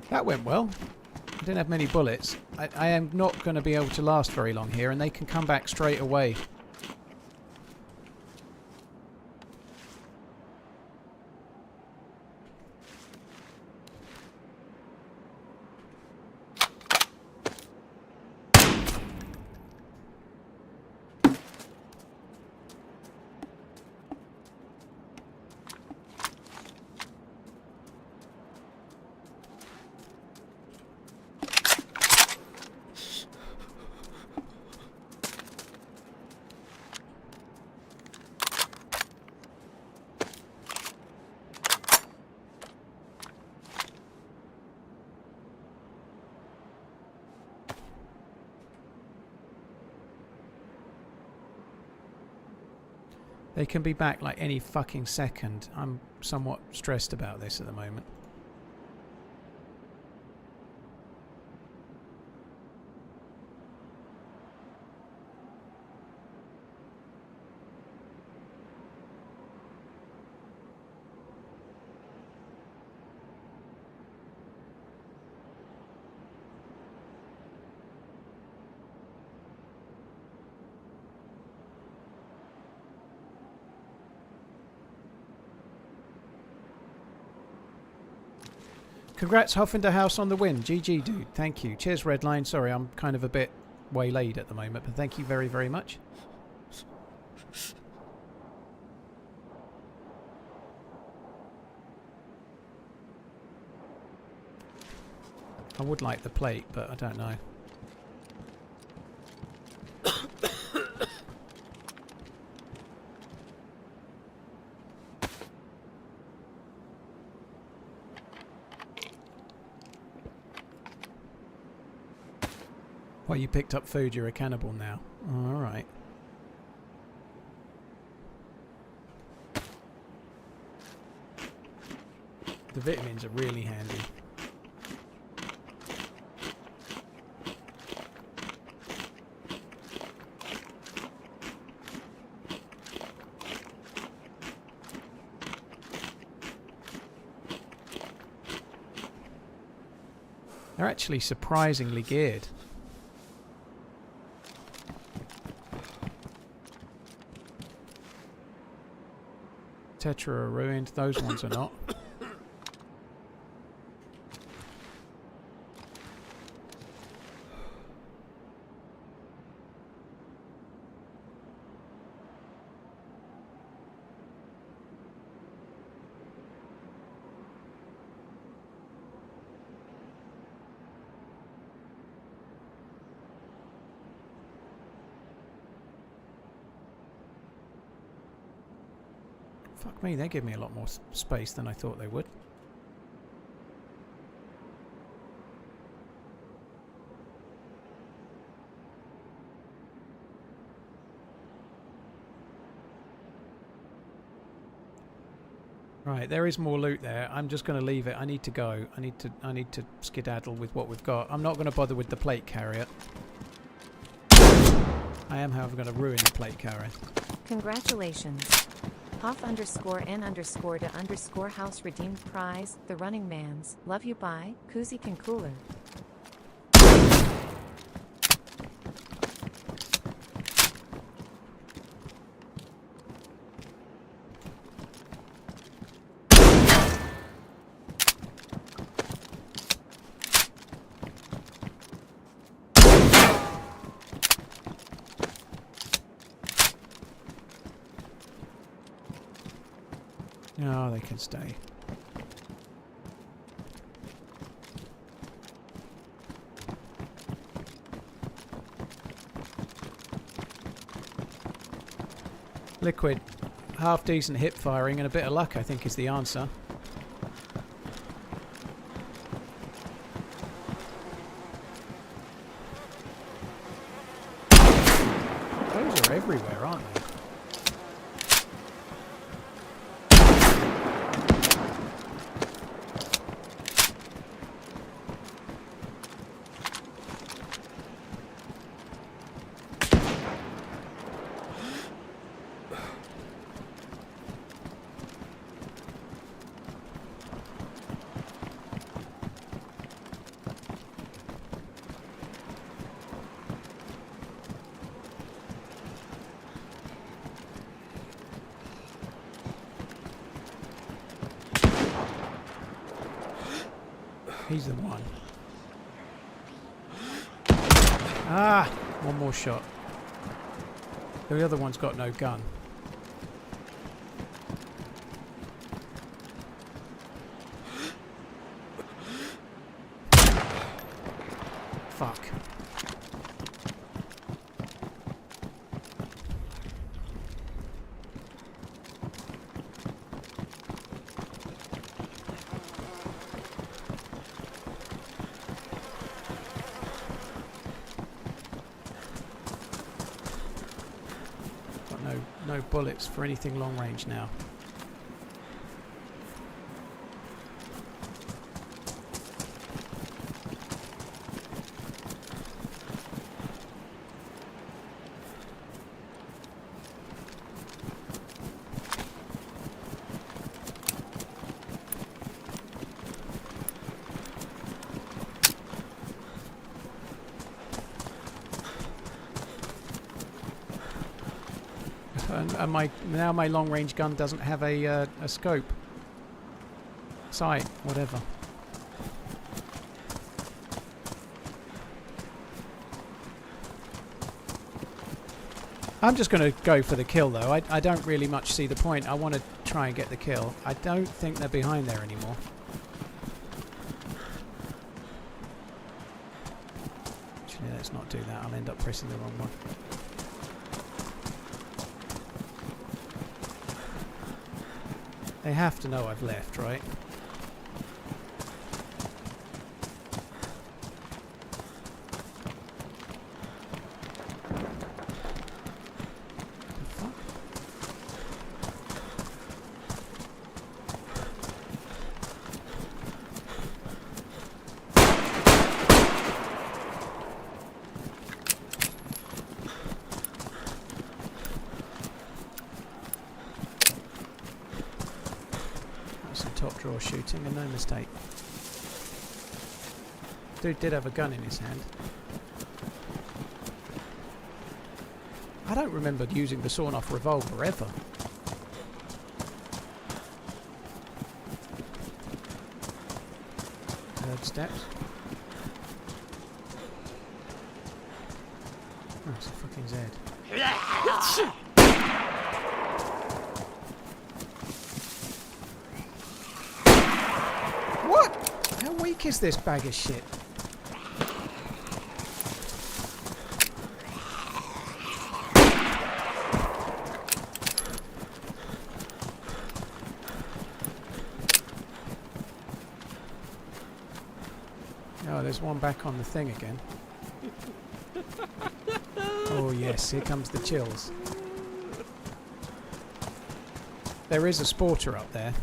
That went well. I didn't have many bullets. I am not going to be able to last very long here, and they can come back straight away. They can be back like any fucking second. I'm somewhat stressed about this at the moment. Congrats, Hoffinder House, on the win. GG, dude. Thank you. Cheers, Redline. Sorry, I'm kind of a bit waylaid at the moment, but thank you very, very much. I would like the plate, but I don't know. Well, you picked up food, you're a cannibal now. Alright. The vitamins are really handy. They're actually surprisingly geared. Tetra are ruined, those ones are not. Fuck me, they give me a lot more space than I thought they would. Right, there is more loot there. I'm just going to leave it. I need to go. I need to skedaddle with what we've got. I'm not going to bother with the plate carrier. I am, however, going to ruin the plate carrier. Congratulations. Hoff_N_to_house redeemed prize, TheRunningManZ. Love you, bye. Koozie can cooler. Oh, they can stay. Liquid, half decent hip firing and a bit of luck, I think, is the answer. Those are everywhere, aren't they? He's the one. Ah! One more shot. The other one's got no gun. Fuck. no bullets for anything long range now. And my long range gun doesn't have a scope, sight, whatever. I'm just going to go for the kill though. I don't really much see the point. I want to try and get the kill. I don't think they're behind there anymore. Actually, let's not do that. I'll end up pressing the wrong one. They have to know I've left, right? Top drawer shooting and no mistake. Dude did have a gun in his hand. I don't remember using the sawn-off revolver ever. Third steps. Oh, it's a fucking Z. How weak is this bag of shit? Oh, there's one back on the thing again. Oh yes, here comes the chills. There is a sporter up there.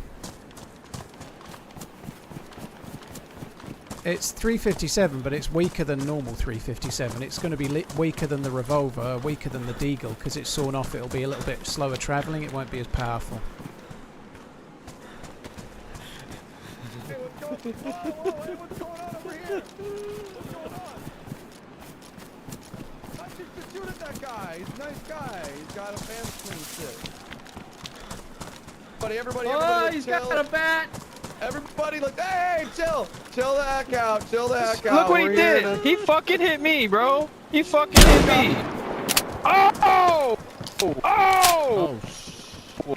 It's 357, but it's weaker than normal 357. It's going to be weaker than the revolver, weaker than the deagle, because it's sawn off. It'll be a little bit slower travelling. It won't be as powerful. Hey, what's going on over here? What's going on? I just shoot at that guy. He's a nice guy. He's got a fan shit. Everybody, Oh, he's chill. got a bat. Everybody, look. Hey, chill. Chill the heck out. Chill the heck out. Look what he We're here did. to- He fucking hit me, bro. He fucking hit me. Oh! Oh!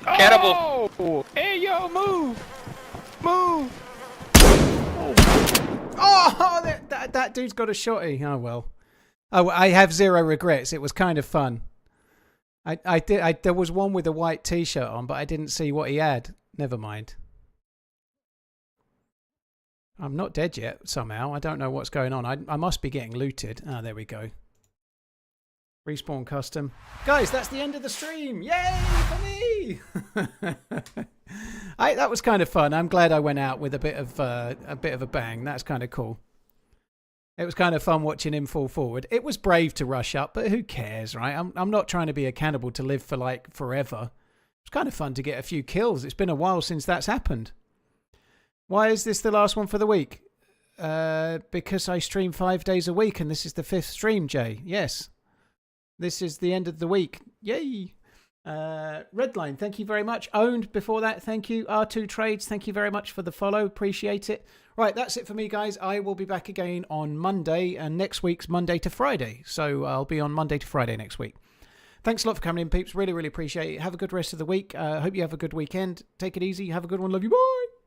Cannibal. Oh! Hey, yo, move! Move! Oh, that dude's got a shotty. Oh well. Oh, I have zero regrets. It was kind of fun. There was one with a white t-shirt on, but I didn't see what he had. Never mind. I'm not dead yet, somehow. I don't know what's going on. I must be getting looted. Ah, there we go. Respawn custom. Guys, that's the end of the stream. Yay for me! That was kind of fun. I'm glad I went out with a bit of a bang. That's kind of cool. It was kind of fun watching him fall forward. It was brave to rush up, but who cares, right? I'm not trying to be a cannibal to live for like forever. It's kind of fun to get a few kills. It's been a while since that's happened. Why is this the last one for the week? Because I stream 5 days a week and this is the 5th stream, Jay. Yes. This is the end of the week. Yay. Redline, thank you very much. Owned before that, thank you. R2 Trades, thank you very much for the follow. Appreciate it. Right, that's it for me, guys. I will be back again on Monday, and next week's Monday to Friday. So I'll be on Monday to Friday next week. Thanks a lot for coming in, peeps. Really, really appreciate it. Have a good rest of the week. Hope you have a good weekend. Take it easy. Have a good one. Love you. Bye.